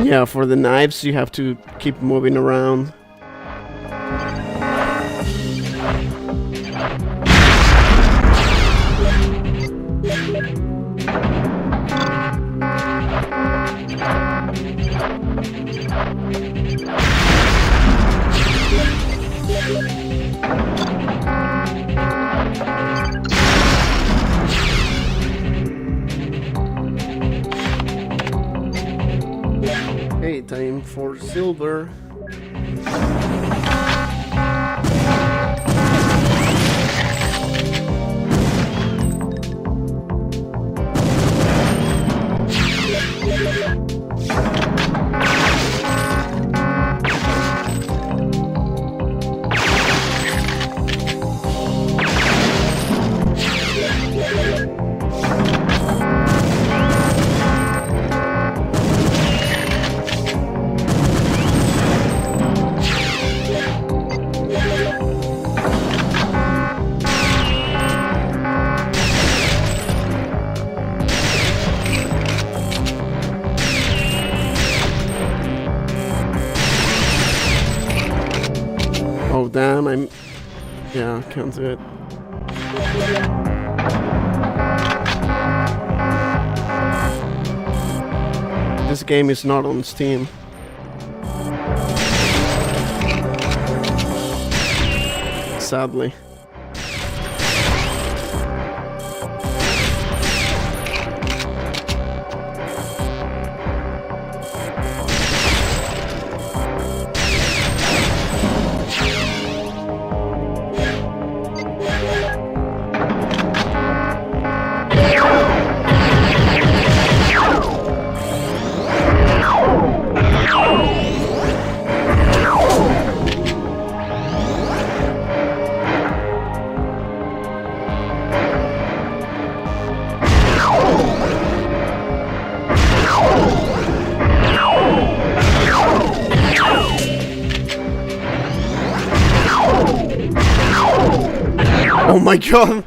Yeah, for the knives you have to keep moving around. Okay, time for silver. Oh damn, yeah, can't do it. This game is not on Steam. Sadly. Oh my god!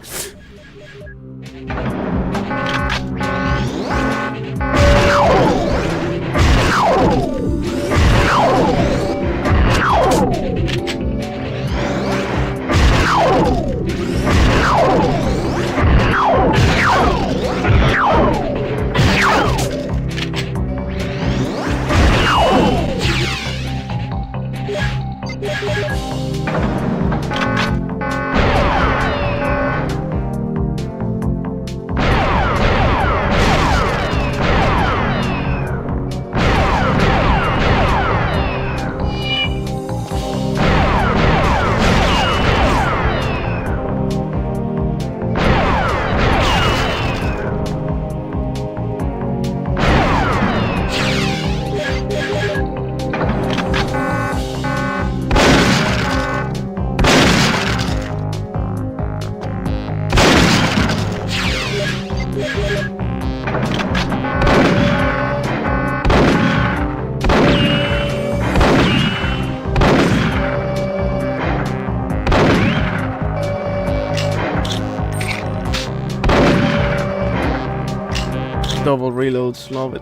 Double reloads, love it.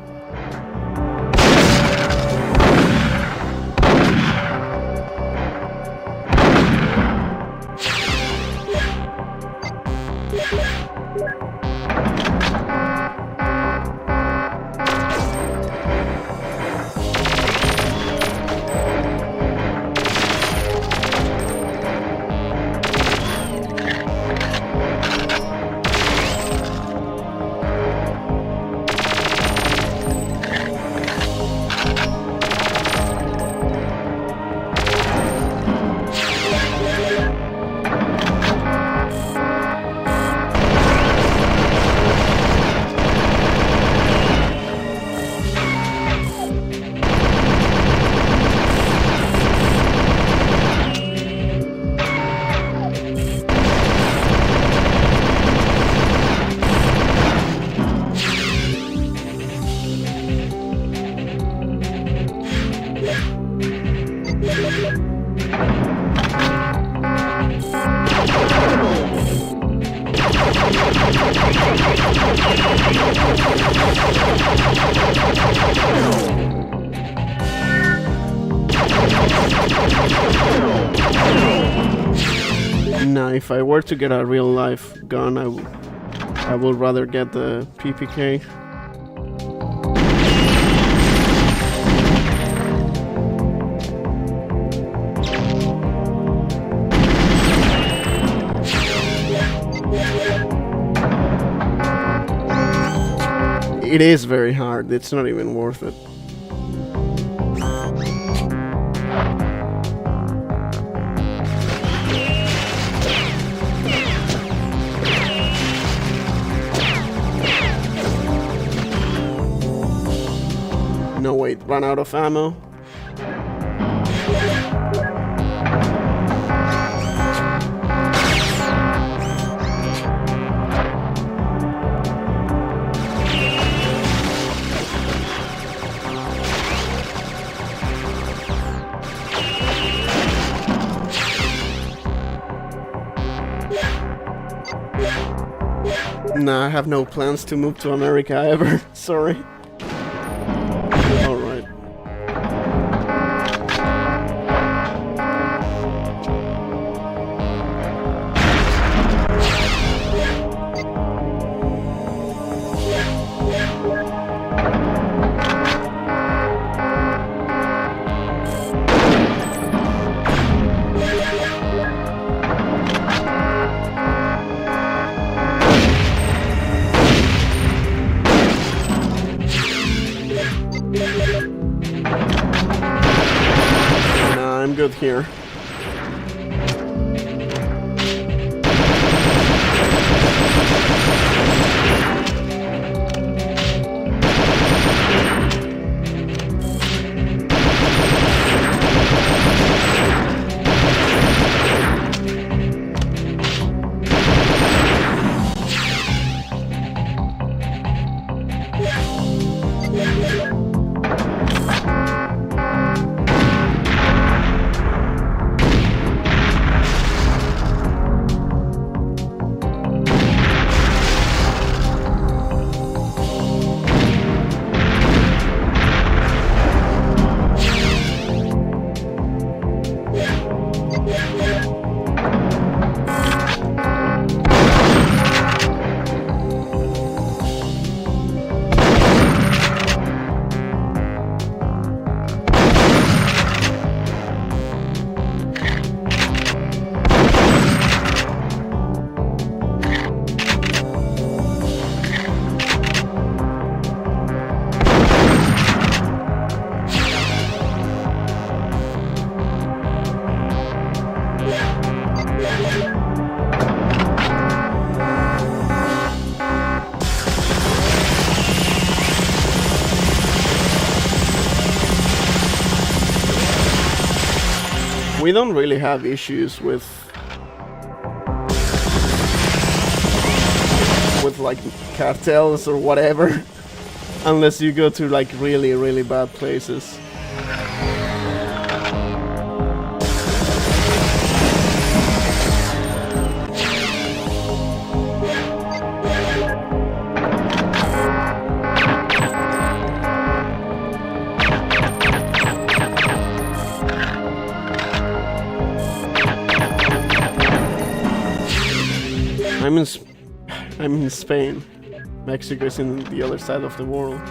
Now, if I were to get a real life gun, I would rather get the PPK. It is very hard, it's not even worth it. No, wait, run out of ammo. Nah, I have no plans to move to America ever. Sorry. Alright. I'm good here. we don't really have issues with like cartels or whatever, unless you go to like really, really bad places. I'm in Spain. Mexico is in the other side of the world.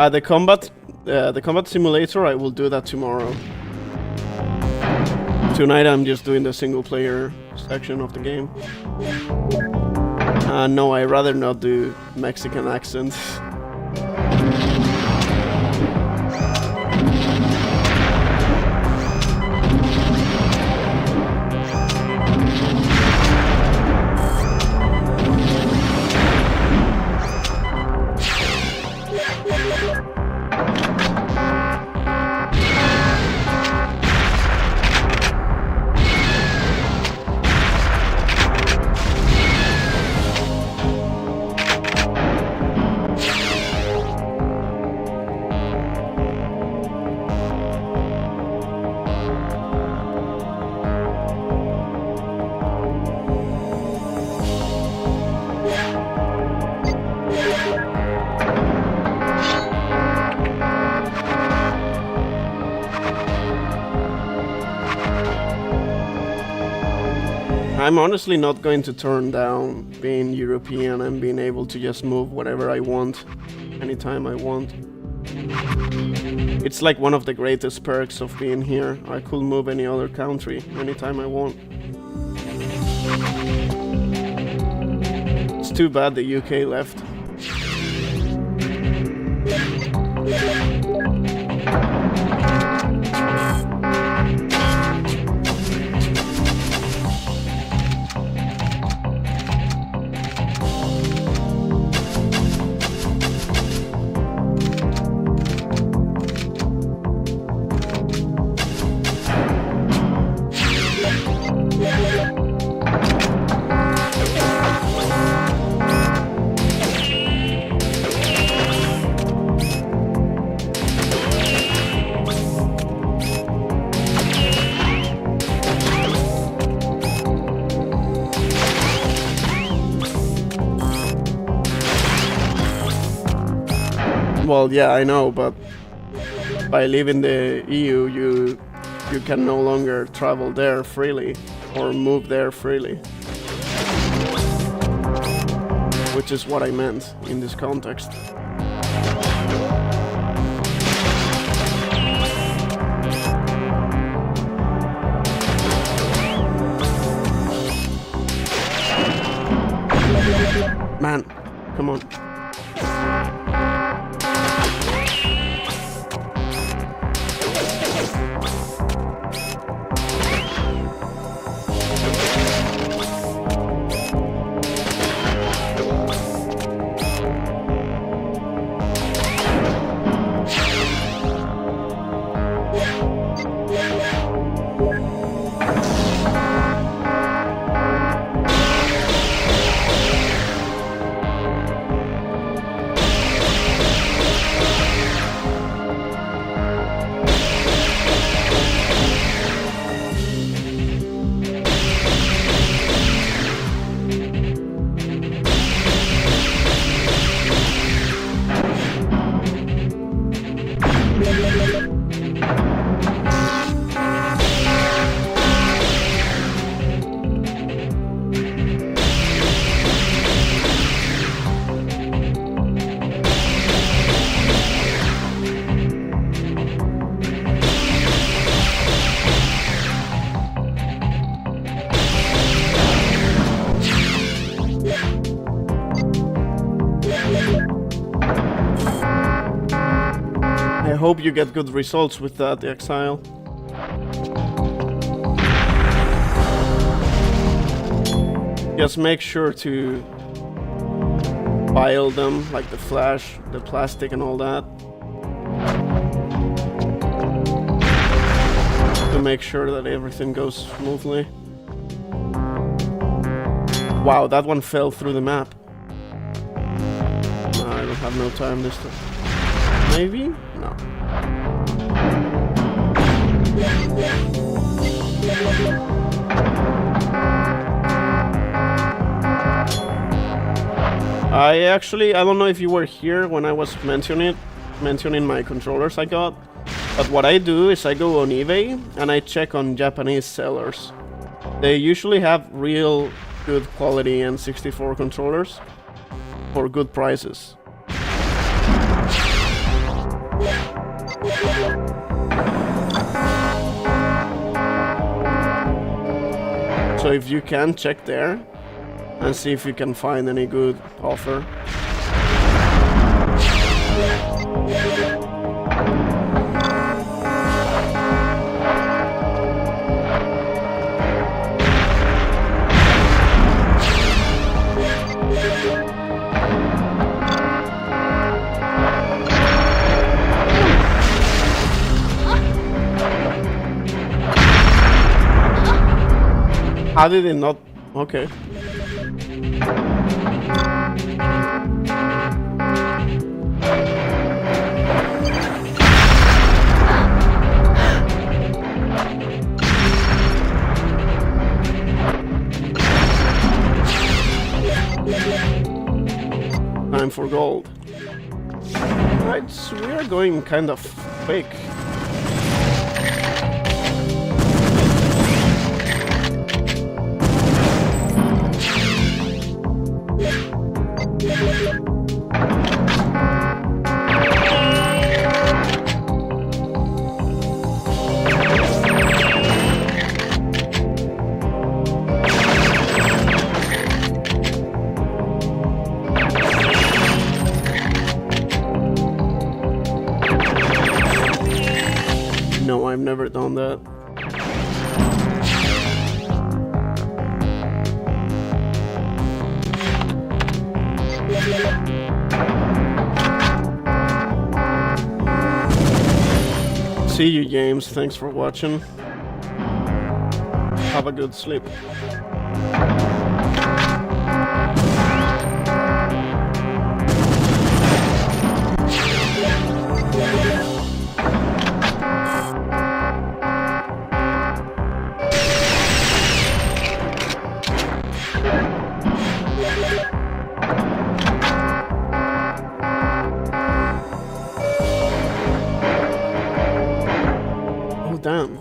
The combat simulator, I will do that tomorrow. Tonight I'm just doing the single player section of the game. No, I'd rather not do Mexican accents. I'm honestly not going to turn down being European and being able to just move wherever I want, anytime I want. It's like one of the greatest perks of being here. I could move any other country anytime I want. It's too bad the UK left. Well, yeah, I know, but by leaving the EU, you can no longer travel there freely or move there freely, which is what I meant in this context. Man, come on. hope you get good results with that, Exile. Just make sure to file them, like the flash, the plastic and all that. To make sure that everything goes smoothly. Wow, that one fell through the map. No, I don't have no time this time. Maybe? No. I don't know if you were here when I was mentioning my controllers I got, but what I do is I go on eBay and I check on Japanese sellers. They usually have real good quality N64 controllers for good prices. So if you can, check there and see if you can find any good offer. How did it not? Okay. Time for gold. Right, so we are going kind of quick. No, I've never done that. See you, James. Thanks for watching. Have a good sleep. Damn.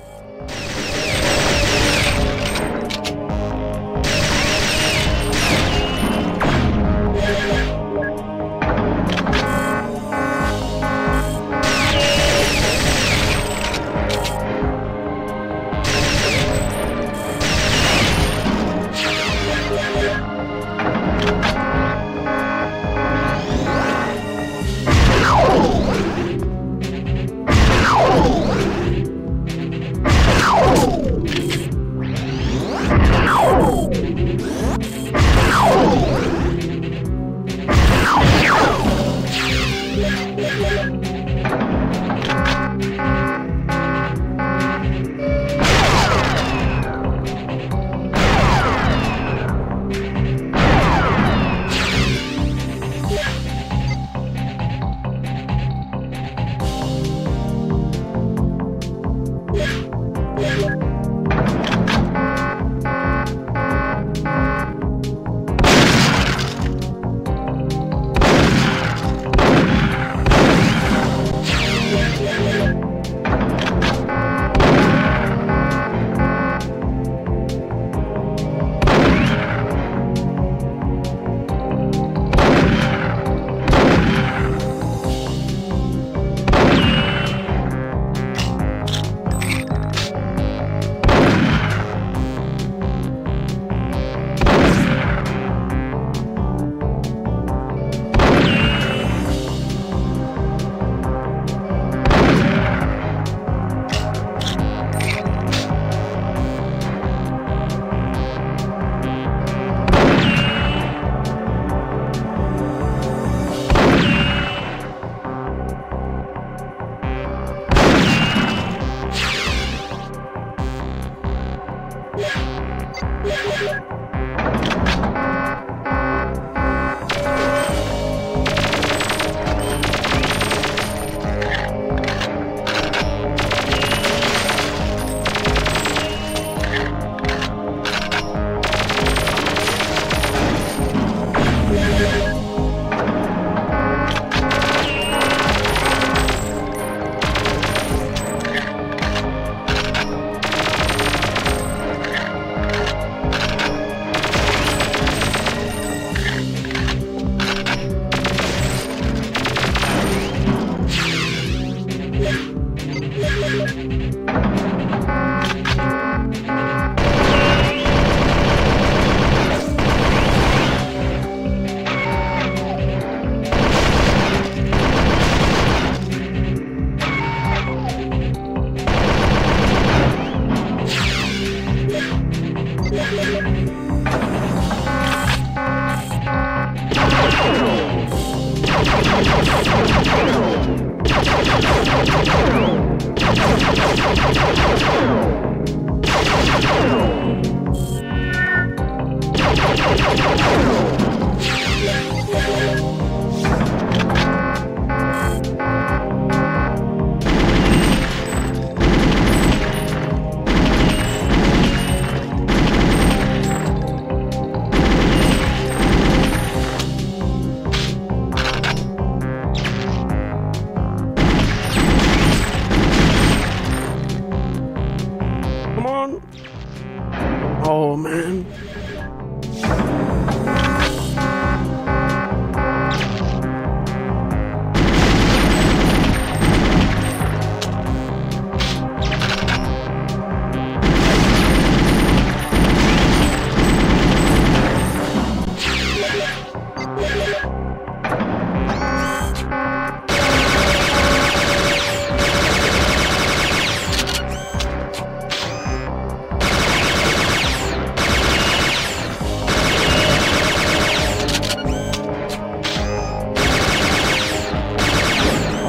Oh man.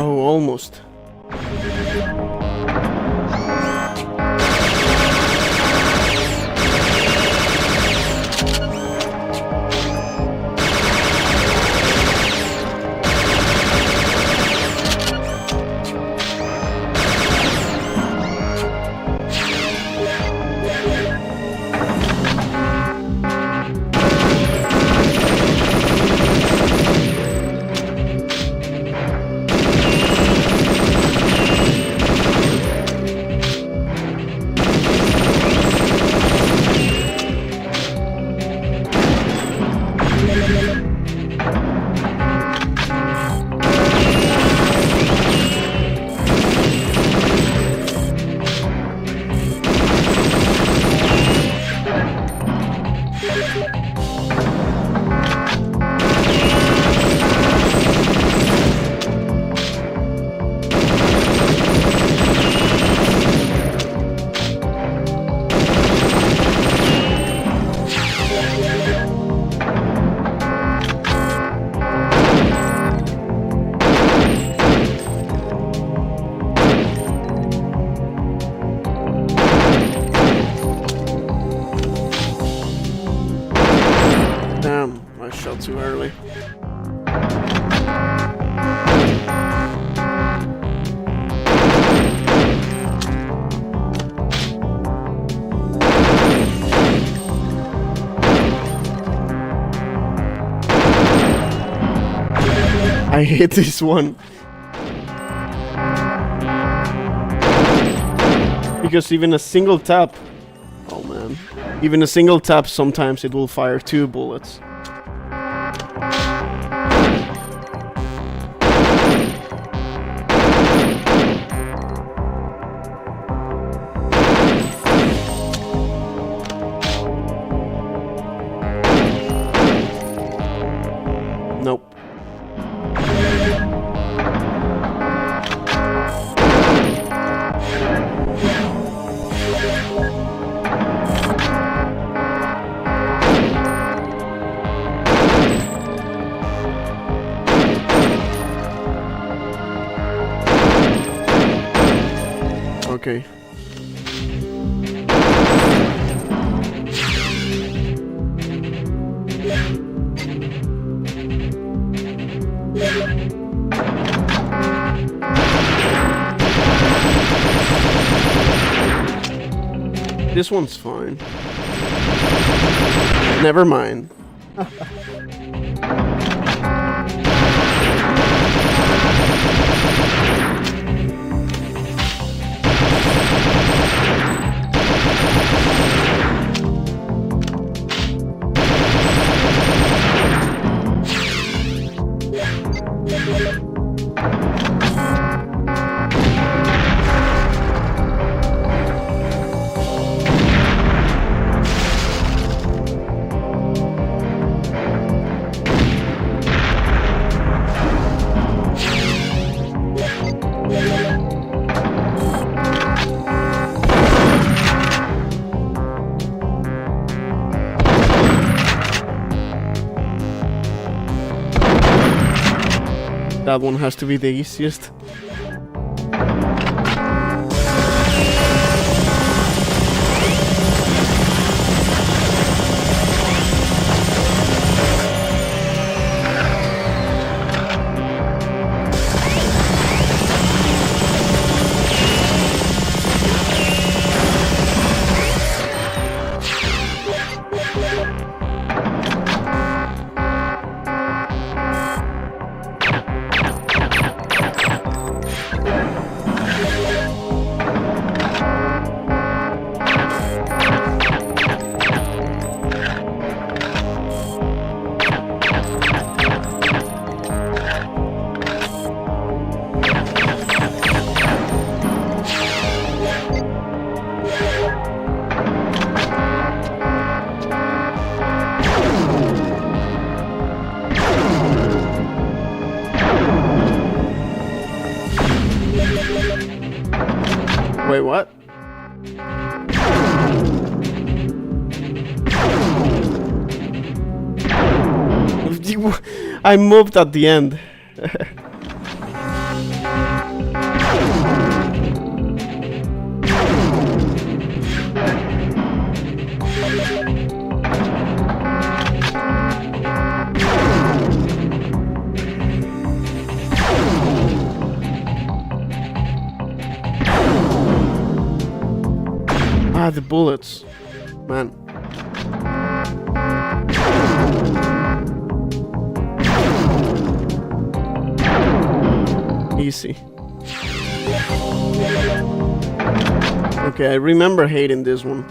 Almost. Too early. I hate this one. Because even a single tap, oh man, even a single tap sometimes it will fire 2 bullets. Nope. Okay. This one's fine. Never mind. That one has to be the easiest. Wait, what? I moved at the end. Ah, the bullets. Man. Easy. Okay, I remember hating this one.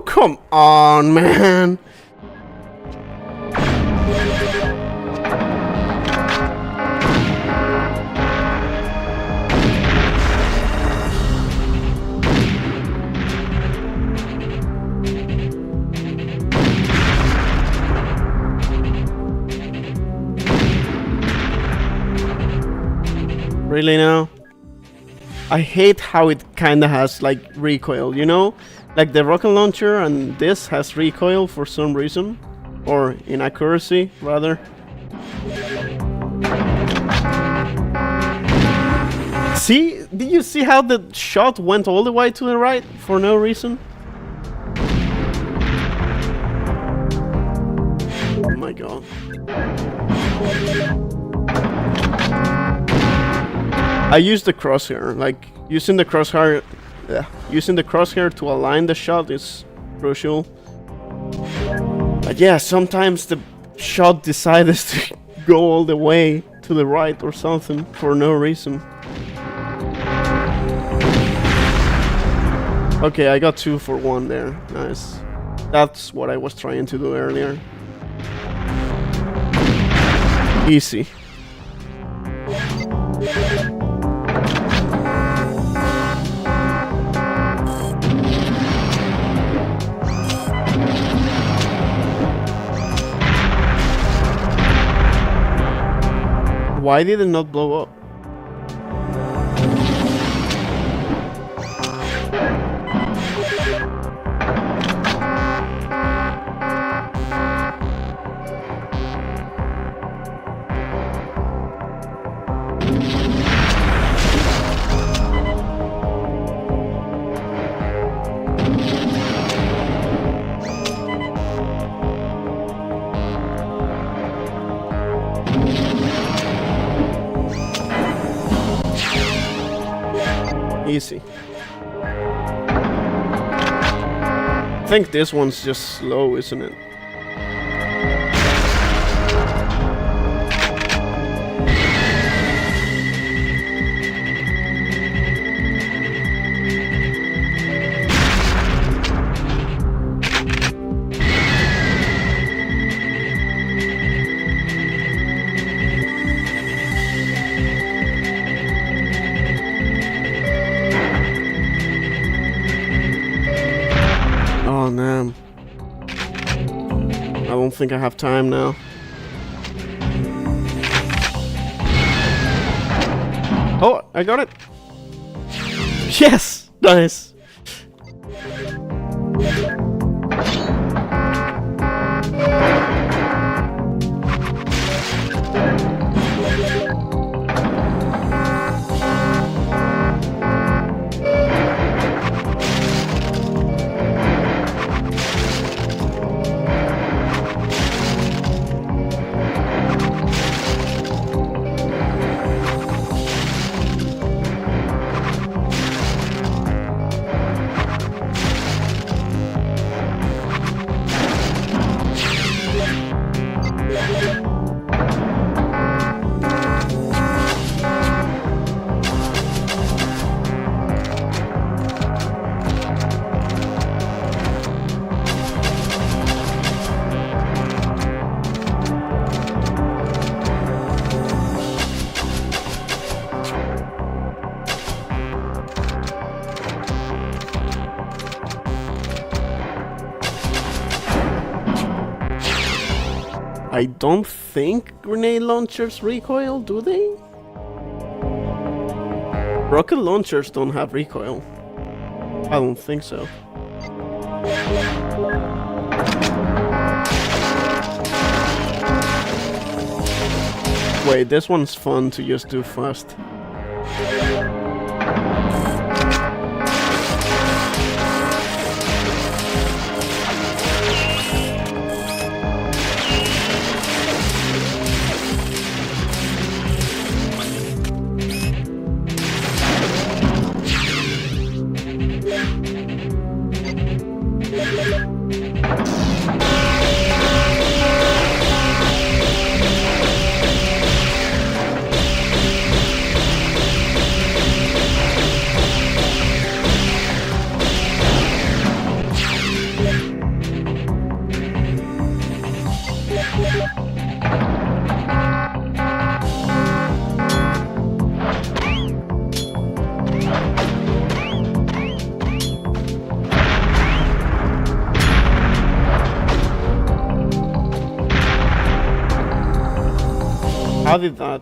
Come on, man. Really now? I hate how it kinda has like recoil, you know? Like the rocket launcher and this has recoil for some reason. Or inaccuracy, rather. See? Did you see how the shot went all the way to the right for no reason? Oh my god. I used the crosshair, like using the crosshair to align the shot is crucial. But yeah, sometimes the shot decides to go all the way to the right or something for no reason. Okay, I got 2 for 1 there. Nice. That's what I was trying to do earlier. Easy. Why did it not blow up? Easy. I think this one's just slow, isn't it? Oh, damn. I don't think I have time now. Oh, I got it. Yes! Nice. I don't think grenade launchers recoil, do they? Rocket launchers don't have recoil. I don't think so. Wait, this one's fun to just do fast. How did that?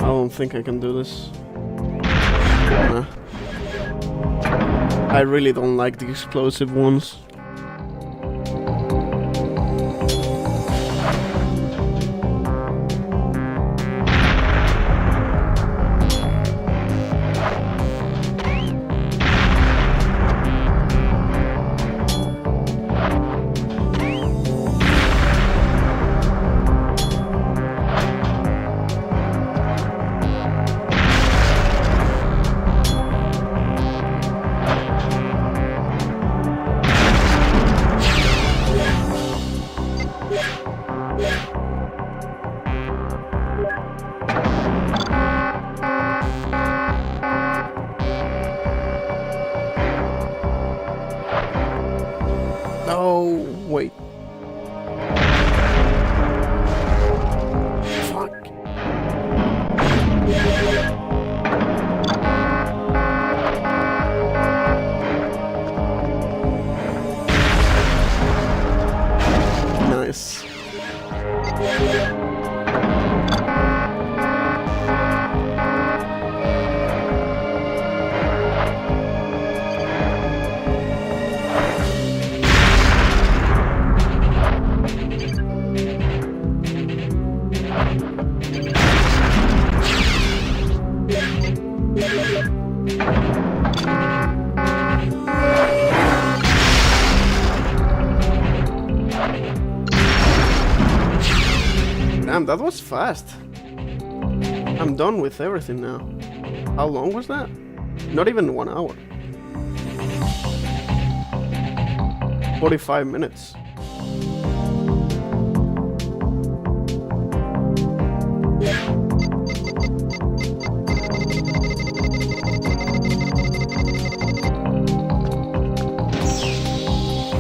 I don't think I can do this. Nah. I really don't like the explosive ones. Damn, that was fast. I'm done with everything now. How long was that? Not even 1 hour. 45 minutes.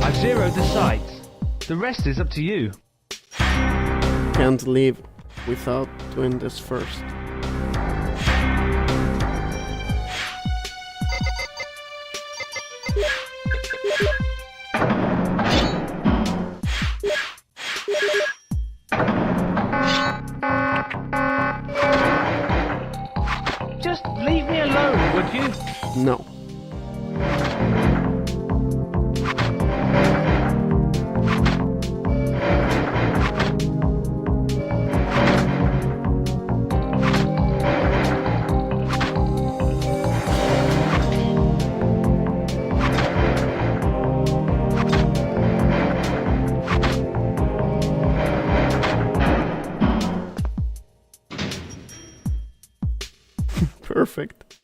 I've zeroed the sights. The rest is up to you. Can't leave without doing this first. Just leave me alone, would you? No. Perfect.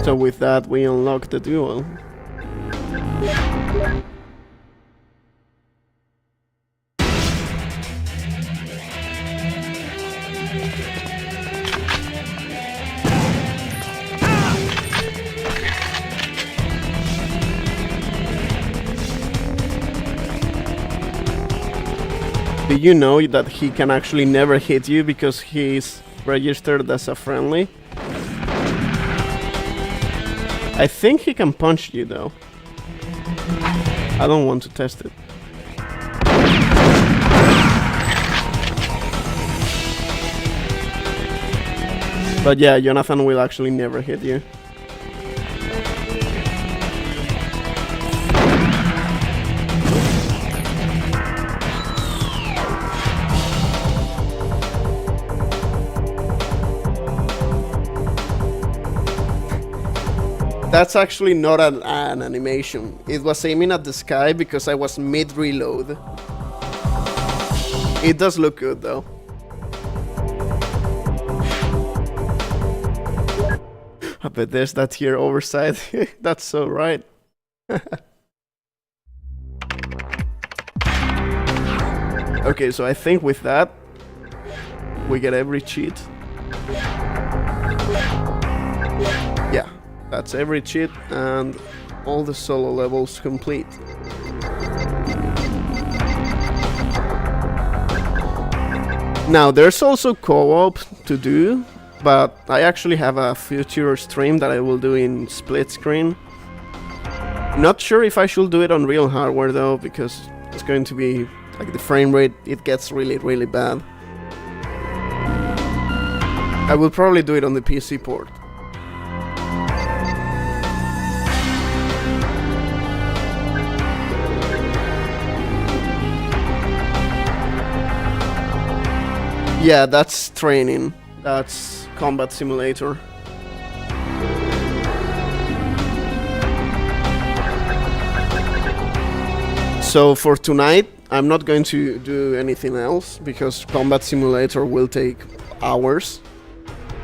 So with that, we unlock the duel. Do you know that he can actually never hit you because he's registered as a friendly? I think he can punch you though. I don't want to test it. But yeah, Jonathan will actually never hit you. That's actually not an animation. It was aiming at the sky because I was mid-reload. It does look good though. I bet there's that here oversight. That's so right. Okay, so I think with that, we get every cheat. Yeah. That's every cheat and all the solo levels complete. Now there's also co-op to do, but I actually have a future stream that I will do in split screen. Not sure if I should do it on real hardware though, because it's going to be like the frame rate, it gets really bad. I will probably do it on the PC port. Yeah, that's training. That's combat simulator. So for tonight, I'm not going to do anything else because combat simulator will take hours.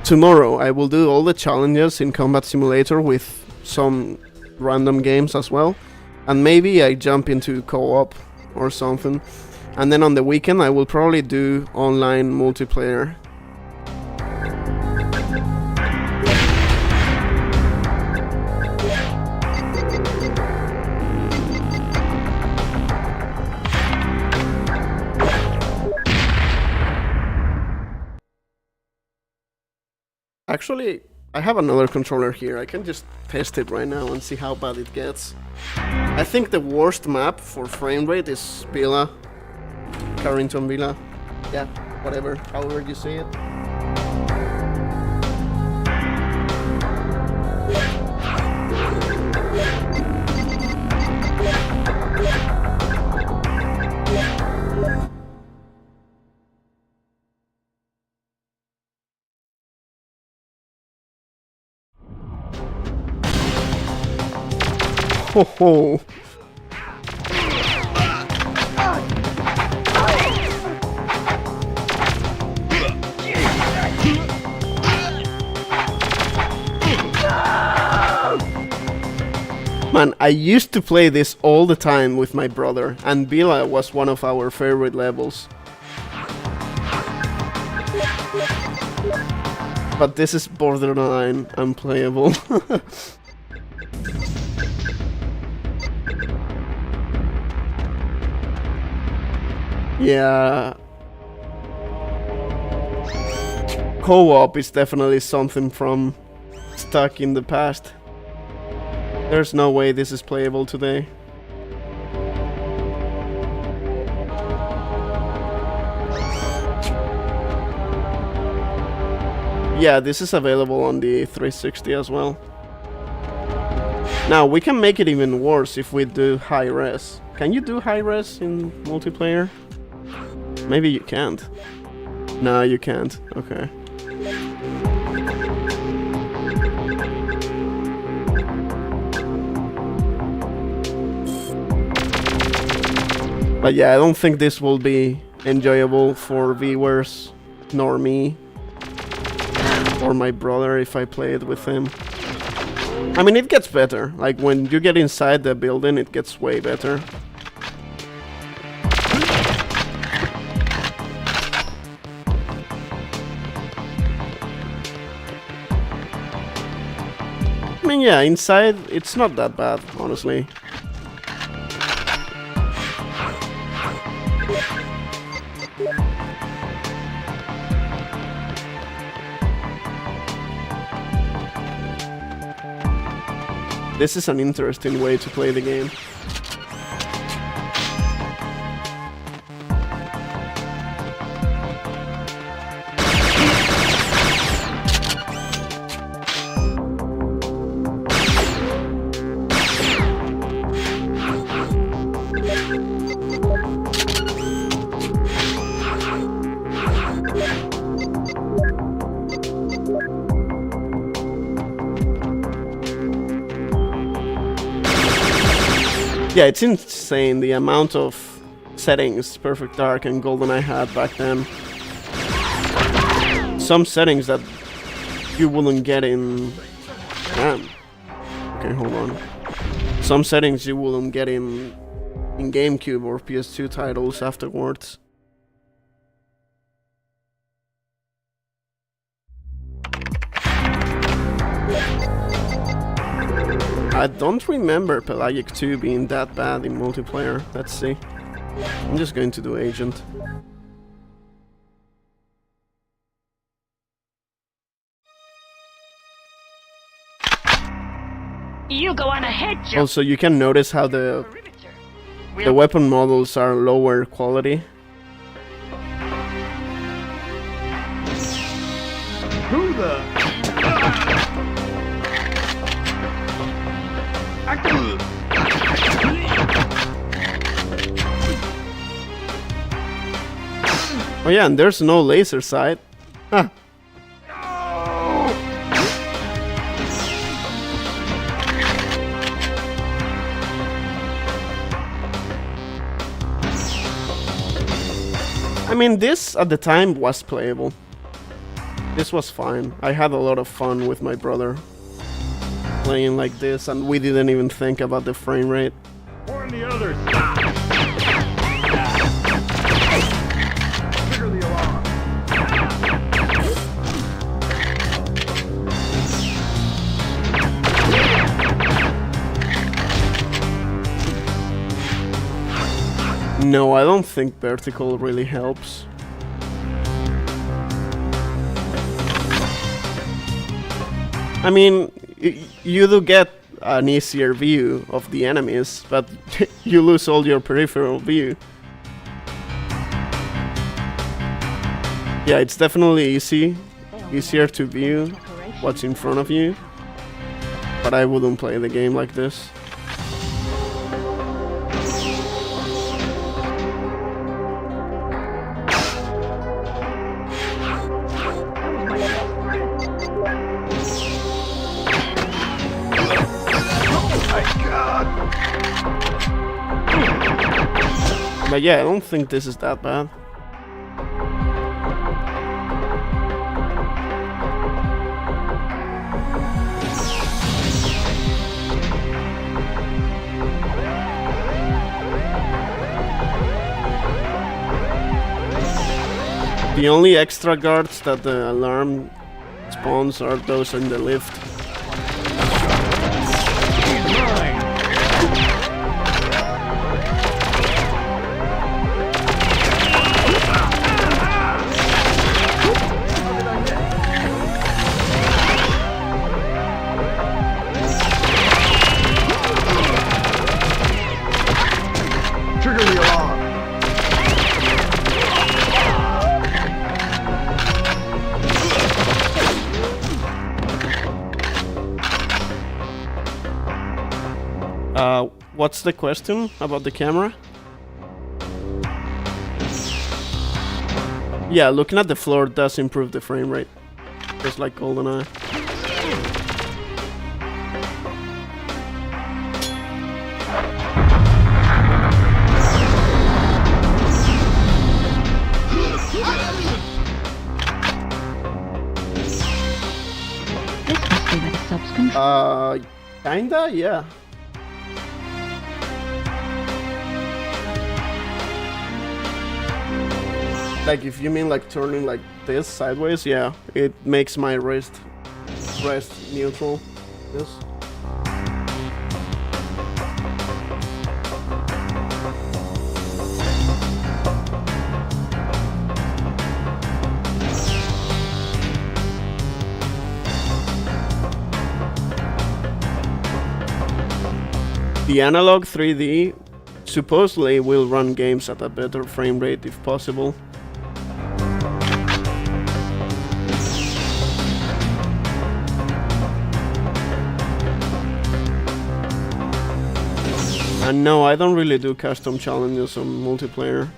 Tomorrow, I will do all the challenges in combat simulator with some random games as well. And maybe I jump into co-op or something. And then on the weekend I will probably do online multiplayer. Actually, I have another controller here. I can just test it right now and see how bad it gets. I think the worst map for frame rate is Villa. Carrington Villa. Yeah, whatever, however you say it. ho ho. Man, I used to play this all the time with my brother, and Bila was one of our favorite levels. But this is borderline unplayable. Yeah. Co-op is definitely something from stuck in the past. There's no way this is playable today. Yeah, this is available on the 360 as well. Now, we can make it even worse if we do high res. Can you do high res in multiplayer? Maybe you can't. No, you can't. Okay. But yeah, I don't think this will be enjoyable for viewers, nor me, or my brother if I play it with him. I mean, it gets better. Like, when you get inside the building, it gets way better. I mean, yeah, inside, it's not that bad, honestly. This is an interesting way to play the game. Yeah, it's insane the amount of settings Perfect Dark and GoldenEye had back then. Some settings that you wouldn't get in... Damn. Okay, hold on. Some settings you wouldn't get in GameCube or PS2 titles afterwards. I don't remember Pelagic II being that bad in multiplayer. Let's see. I'm just going to do Agent. You go on ahead, Joe. Also, you can notice how the weapon models are lower quality. Who the? Oh yeah, and there's no laser sight. Huh. I mean, this at the time was playable. This was fine. I had a lot of fun with my brother playing like this, and we didn't even think about the frame rate. Warn the others. Trigger the alarm. No, I don't think vertical really helps. I mean, you do get an easier view of the enemies, but you lose all your peripheral view. Yeah, it's definitely easier to view what's in front of you, but I wouldn't play the game like this. But yeah, I don't think this is that bad. The only extra guards that the alarm spawns are those in the lift. Trigger the alarm. What's the question about the camera? Yeah, looking at the floor does improve the frame rate, just like GoldenEye. This must be where the subs control. Kinda, yeah. Like if you mean like turning like this sideways, yeah, it makes my wrist neutral. Yes. The analog 3D supposedly will run games at a better frame rate if possible. And no, I don't really do custom challenges on multiplayer.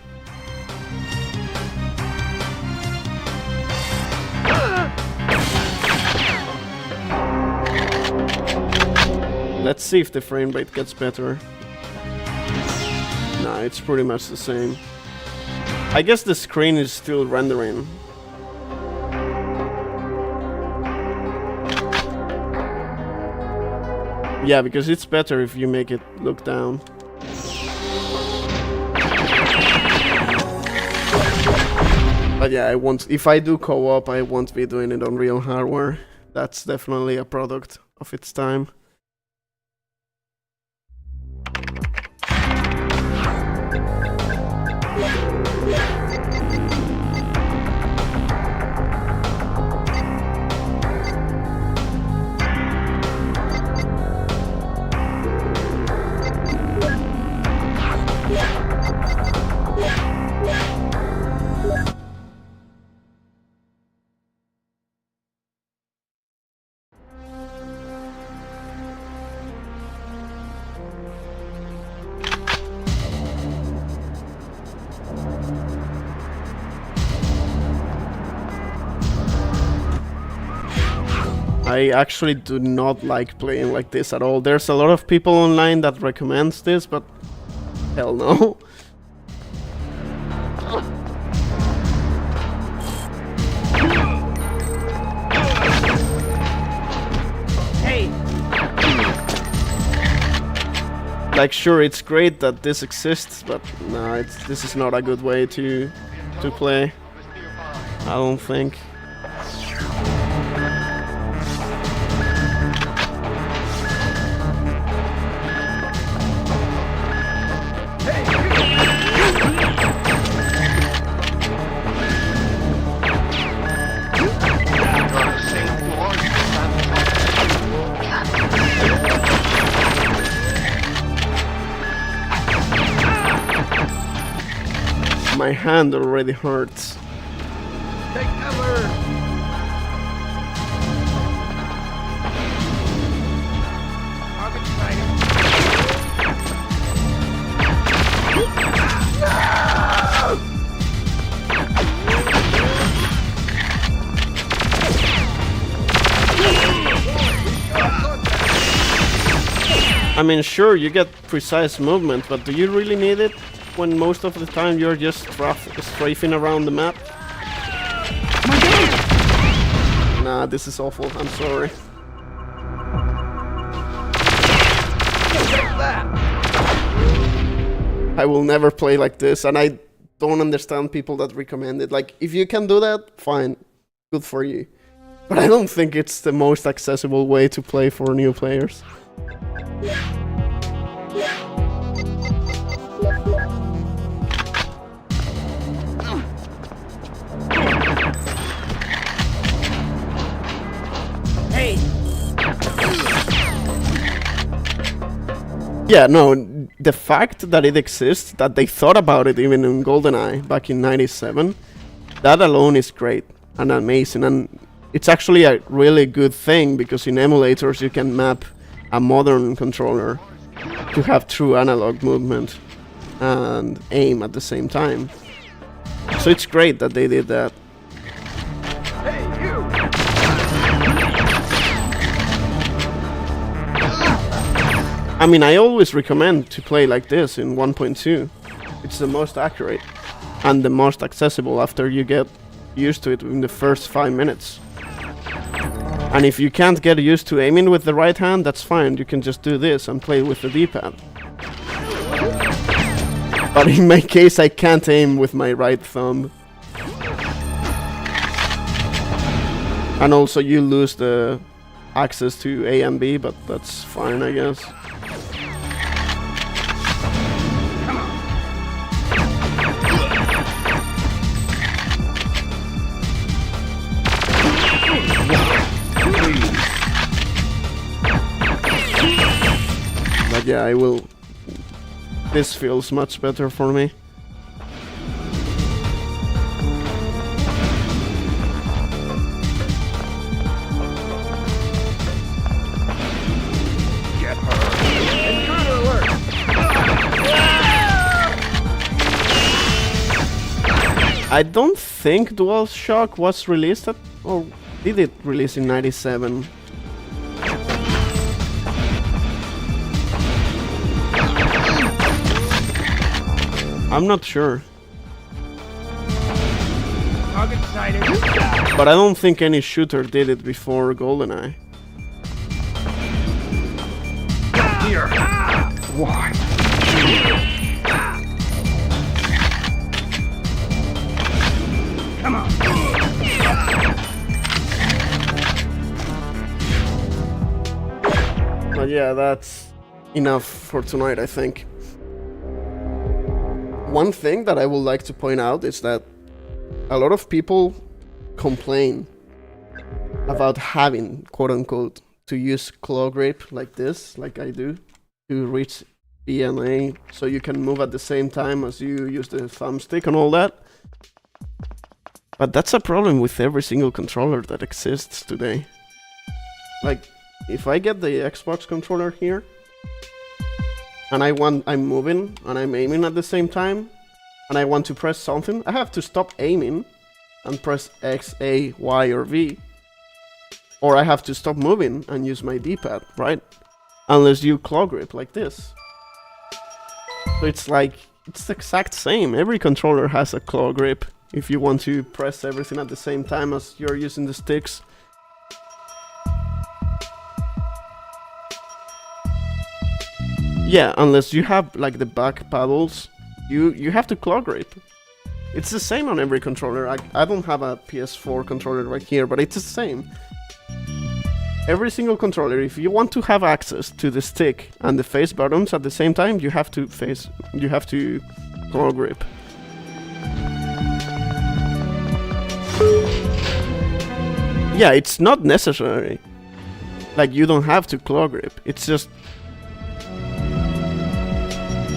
Let's see if the frame rate gets better. Nah, it's pretty much the same. I guess the screen is still rendering. Yeah, because it's better if you make it look down. But yeah, I won't. If I do co-op, I won't be doing it on real hardware. That's definitely a product of its time. I actually do not like playing like this at all. There's a lot of people online that recommends this, but hell no. Hey! Like, sure, it's great that this exists, but no, this is not a good way to play. I don't think. My hand already hurts. Take cover! I mean, sure, you get precise movement, but do you really need it? when most of the time you're just strafing around the map. Nah, this is awful. I'm sorry. I will never play like this, and I don't understand people that recommend it. Like, if you can do that, fine. Good for you. But I don't think it's the most accessible way to play for new players. Hey! Yeah, no, the fact that it exists, that they thought about it even in GoldenEye back in '97, that alone is great and amazing, and it's actually a really good thing because in emulators you can map a modern controller to have true analog movement and aim at the same time. So it's great that they did that. I mean, I always recommend to play like this in 1.2. It's the most accurate and the most accessible after you get used to it in the first 5 minutes. And if you can't get used to aiming with the right hand, that's fine. You can just do this and play with the D-pad. But in my case, I can't aim with my right thumb. And also you lose the access to A and B, but that's fine, I guess. But yeah, I will. This feels much better for me. Get her! Intruder alert! I don't think DualShock was released at, or did it release in '97? I'm not sure. Target sighted. But I don't think any shooter did it before GoldenEye. Here. Why? Come on. But yeah, that's enough for tonight, I think. One thing that I would like to point out is that a lot of people complain about having, quote-unquote, to use claw grip like this, like I do, to reach B and A, so you can move at the same time as you use the thumbstick and all that. But that's a problem with every single controller that exists today. Like, if I get the Xbox controller here, and I'm moving and I'm aiming at the same time, and I want to press something, I have to stop aiming and press X, A, Y, or V. Or I have to stop moving and use my D-pad, right? Unless you claw grip like this. So it's like, it's the exact same. Every controller has a claw grip if you want to press everything at the same time as you're using the sticks. Yeah, unless you have like the back paddles, you have to claw grip. It's the same on every controller. I don't have a PS4 controller right here, but it's the same. Every single controller, if you want to have access to the stick and the face buttons at the same time, you have to claw grip. Yeah, it's not necessary. Like, you don't have to claw grip. It's just,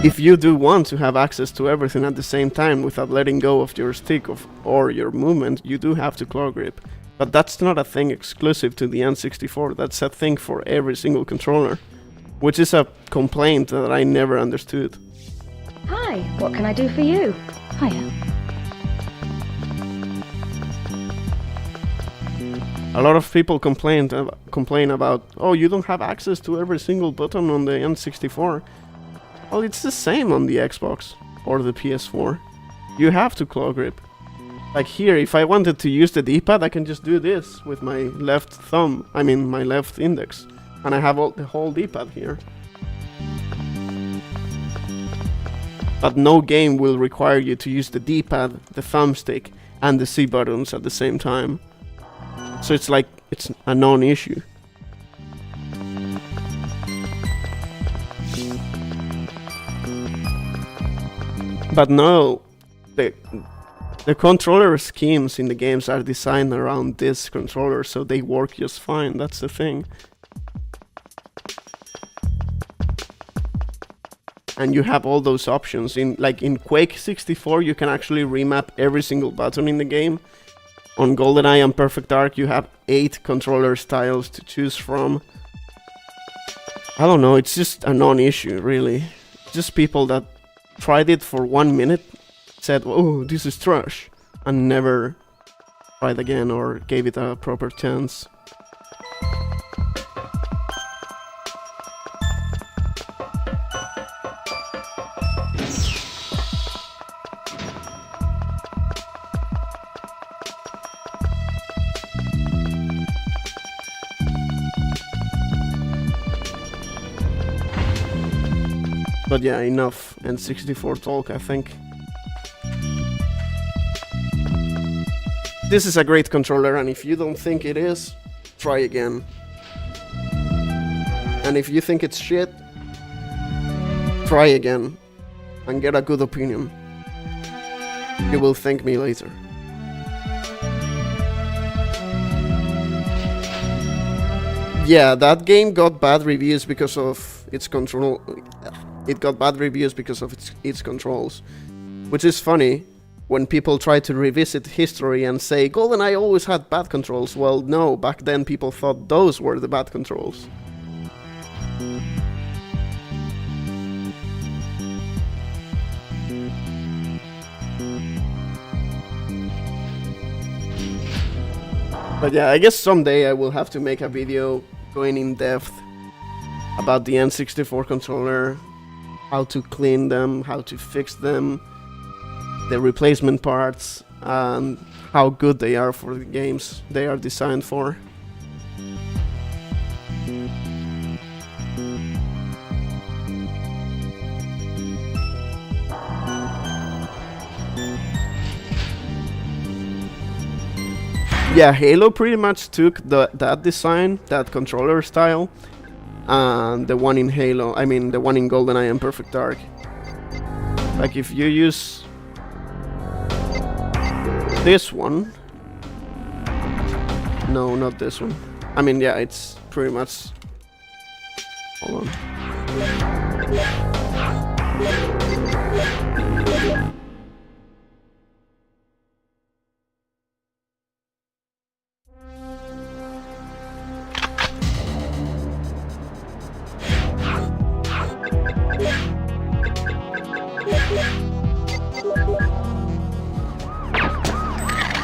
if you do want to have access to everything at the same time without letting go of your stick or your movement, you do have to claw grip. But that's not a thing exclusive to the N64, that's a thing for every single controller. Which is a complaint that I never understood. Hi, what can I do for you? Hiya. A lot of people complain about, oh, you don't have access to every single button on the N64. Well, it's the same on the Xbox. or the PS4. You have to claw grip. Like here, if I wanted to use the D-pad, I can just do this with my left thumb, I mean my left index. And I have the whole D-pad here. But no game will require you to use the D-pad, the thumbstick, and the C buttons at the same time. So it's like, it's a non-issue. But no, the controller schemes in the games are designed around this controller, so they work just fine, that's the thing. And you have all those options. Like in Quake 64, you can actually remap every single button in the game. On GoldenEye and Perfect Dark, you have 8 controller styles to choose from. I don't know, it's just a non-issue, really. Just people that tried it for 1 minute, said, oh, this is trash, and never tried again or gave it a proper chance. But yeah, enough N64 talk, I think. This is a great controller, and if you don't think it is, try again. And if you think it's shit, try again and get a good opinion. You will thank me later. Yeah, that game got bad reviews because of its control. It got bad reviews because of its controls, which is funny when people try to revisit history and say GoldenEye always had bad controls. Well, no, back then people thought those were the bad controls. But yeah, I guess someday I will have to make a video going in depth about the N64 controller, how to clean them, how to fix them, the replacement parts, and how good they are for the games they are designed for. Yeah, Halo pretty much took that design, that controller style, and the one in Halo, I mean the one in GoldenEye and Perfect Dark. Like if you use this one, no, not this one. I mean, yeah, it's pretty much, hold on.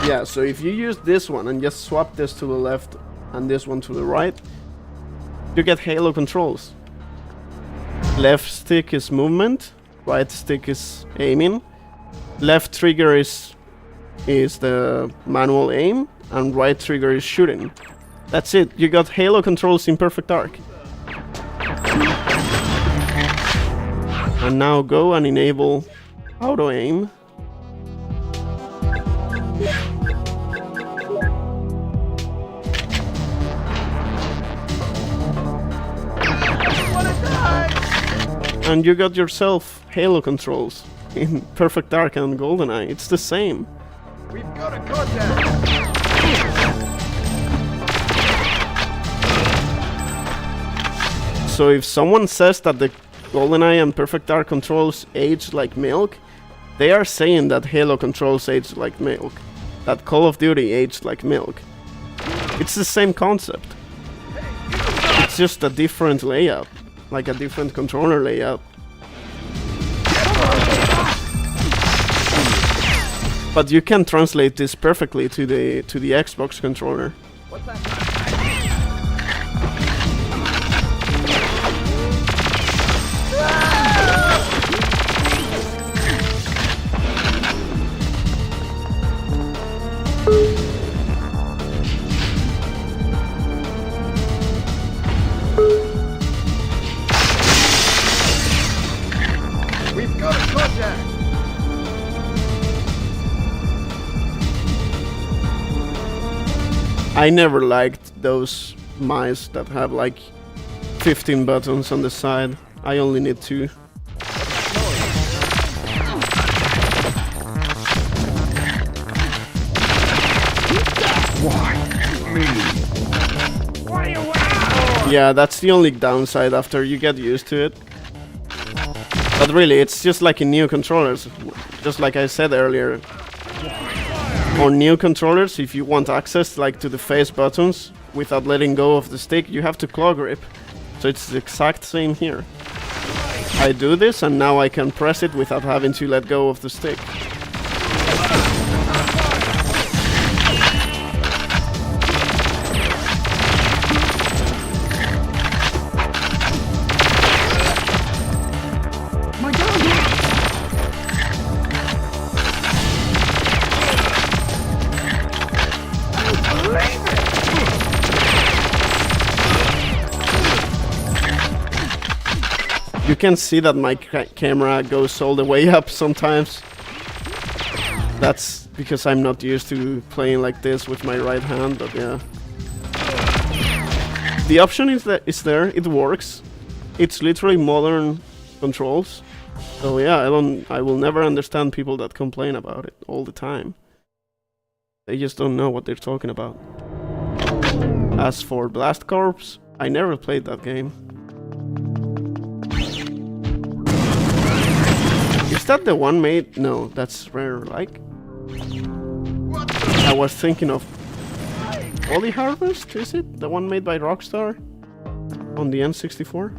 Yeah, so if you use this one and just swap this to the left and this one to the right, you get Halo controls. Left stick is movement, right stick is aiming, left trigger is the manual aim, and right trigger is shooting. That's it, you got Halo controls in Perfect Dark. And now go and enable auto aim. And you got yourself Halo controls in Perfect Dark and GoldenEye. It's the same. We've got a contact. So if someone says that the GoldenEye and Perfect Dark controls age like milk, they are saying that Halo controls age like milk. That Call of Duty aged like milk. It's the same concept. It's just a different layout. Like a different controller layout. But you can translate this perfectly to the Xbox controller. I never liked those mice that have like 15 buttons on the side. I only need 2. Why me? Yeah, that's the only downside after you get used to it. But really, it's just like in new controllers. Just like I said earlier. On new controllers, if you want access like to the face buttons without letting go of the stick, you have to claw grip. So it's the exact same here. I do this and now I can press it without having to let go of the stick. You can see that my camera goes all the way up sometimes. That's because I'm not used to playing like this with my right hand, but yeah. The option is there, it works. It's literally modern controls. So yeah, I will never understand people that complain about it all the time. They just don't know what they're talking about. As for Blast Corps, I never played that game. Is that the one made? No, that's RareLike. I was thinking of Holy Harvest, is it? The one made by Rockstar on the N64?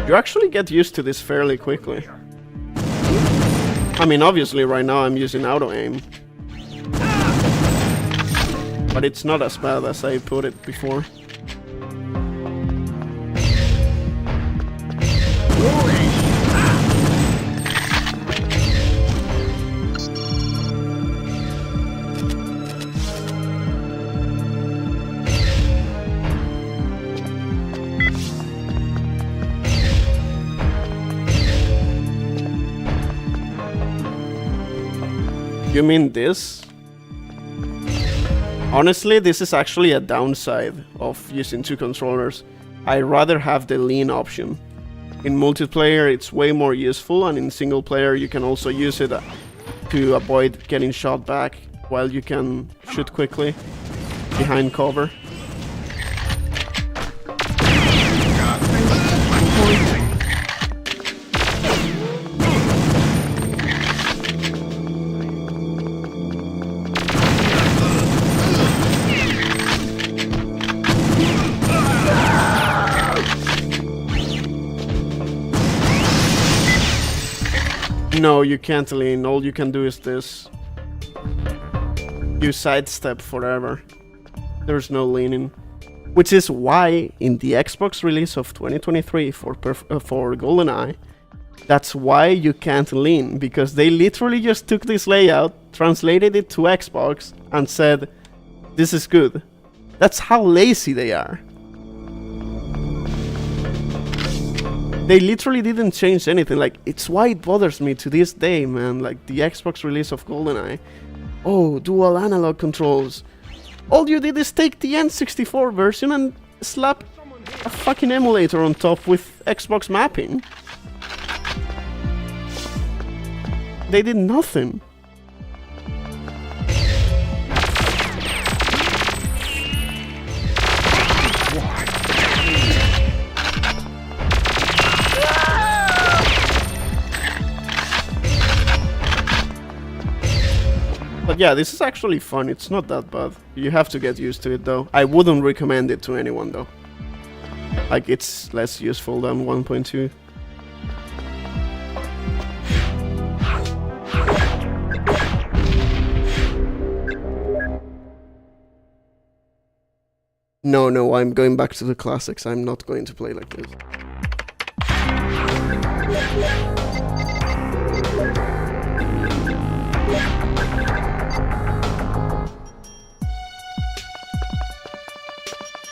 You actually get used to this fairly quickly. I mean, obviously right now I'm using auto-aim. But it's not as bad as I put it before. You mean this? Honestly, this is actually a downside of using 2 controllers. I rather have the lean option. In multiplayer it's way more useful, and in single player you can also use it to avoid getting shot back while you can shoot quickly behind cover. No, you can't lean. All you can do is this. You sidestep forever. There's no leaning. Which is why in the Xbox release of 2023 for GoldenEye, that's why you can't lean. Because they literally just took this layout, translated it to Xbox, and said, this is good. That's how lazy they are. They literally didn't change anything. Like, it's why it bothers me to this day, man. Like, the Xbox release of GoldenEye. Oh, dual analog controls. All you did is take the N64 version and slap a fucking emulator on top with Xbox mapping. They did nothing. But yeah, this is actually fun. It's not that bad. You have to get used to it though. I wouldn't recommend it to anyone though. Like, it's less useful than 1.2. No, I'm going back to the classics. I'm not going to play like this.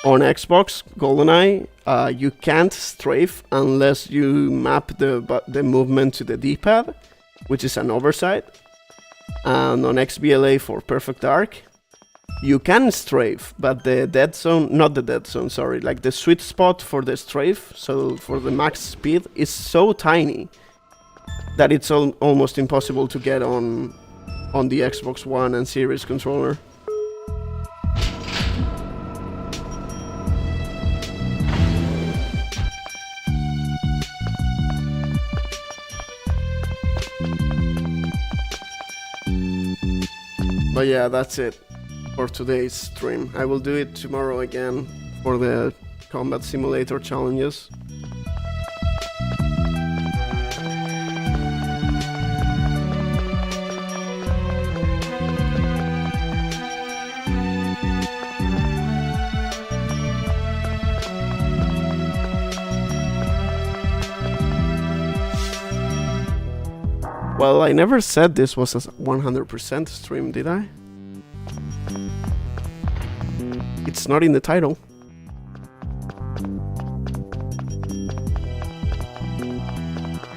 On Xbox, GoldenEye you can't strafe unless you map the movement to the D-pad, which is an oversight. And on XBLA for Perfect Dark, you can strafe, but the dead zone, not the dead zone, sorry, like the sweet spot for the strafe, so for the max speed, is so tiny that it's almost impossible to get on the Xbox One and Series controller. But yeah, that's it for today's stream. I will do it tomorrow again for the combat simulator challenges. Well, I never said this was a 100% stream, did I? It's not in the title.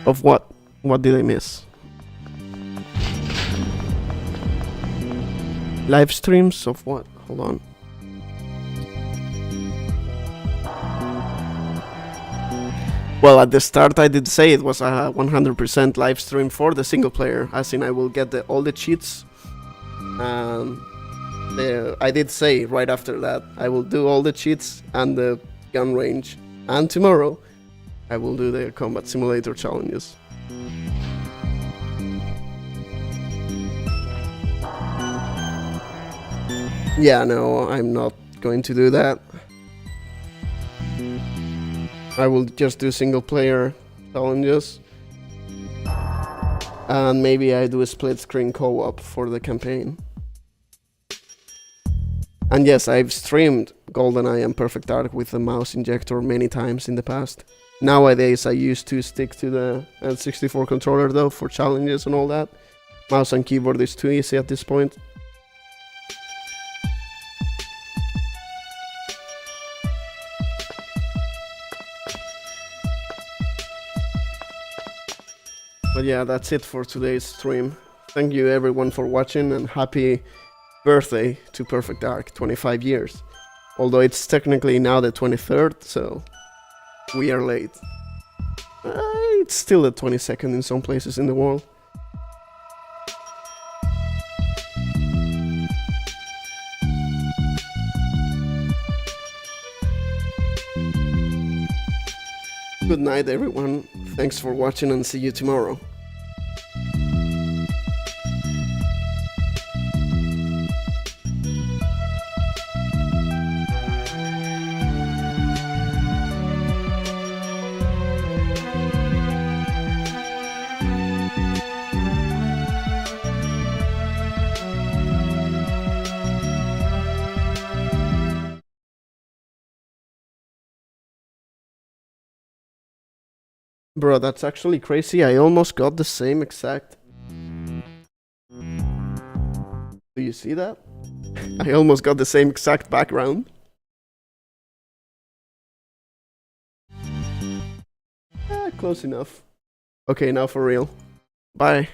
Of what? What did I miss? Live streams of what? Hold on. Well, at the start I did say it was a 100% live stream for the single player, as in I will get all the cheats. I did say right after that I will do all the cheats and the gun range. And tomorrow I will do the combat simulator challenges. Yeah, no, I'm not going to do that. I will just do single player challenges. And maybe I do a split screen co-op for the campaign. And yes, I've streamed GoldenEye and Perfect Dark with the mouse injector many times in the past. Nowadays I used to stick to the N64 controller though for challenges and all that. Mouse and keyboard is too easy at this point. But yeah, that's it for today's stream. Thank you everyone for watching and happy birthday to Perfect Dark, 25 years. Although it's technically now the 23rd, so we are late. It's still the 22nd in some places in the world. Good night everyone, thanks for watching and see you tomorrow. Bro, that's actually crazy. I almost got the same exact... Do you see that? I almost got the same exact background. Close enough. Okay, now for real. Bye.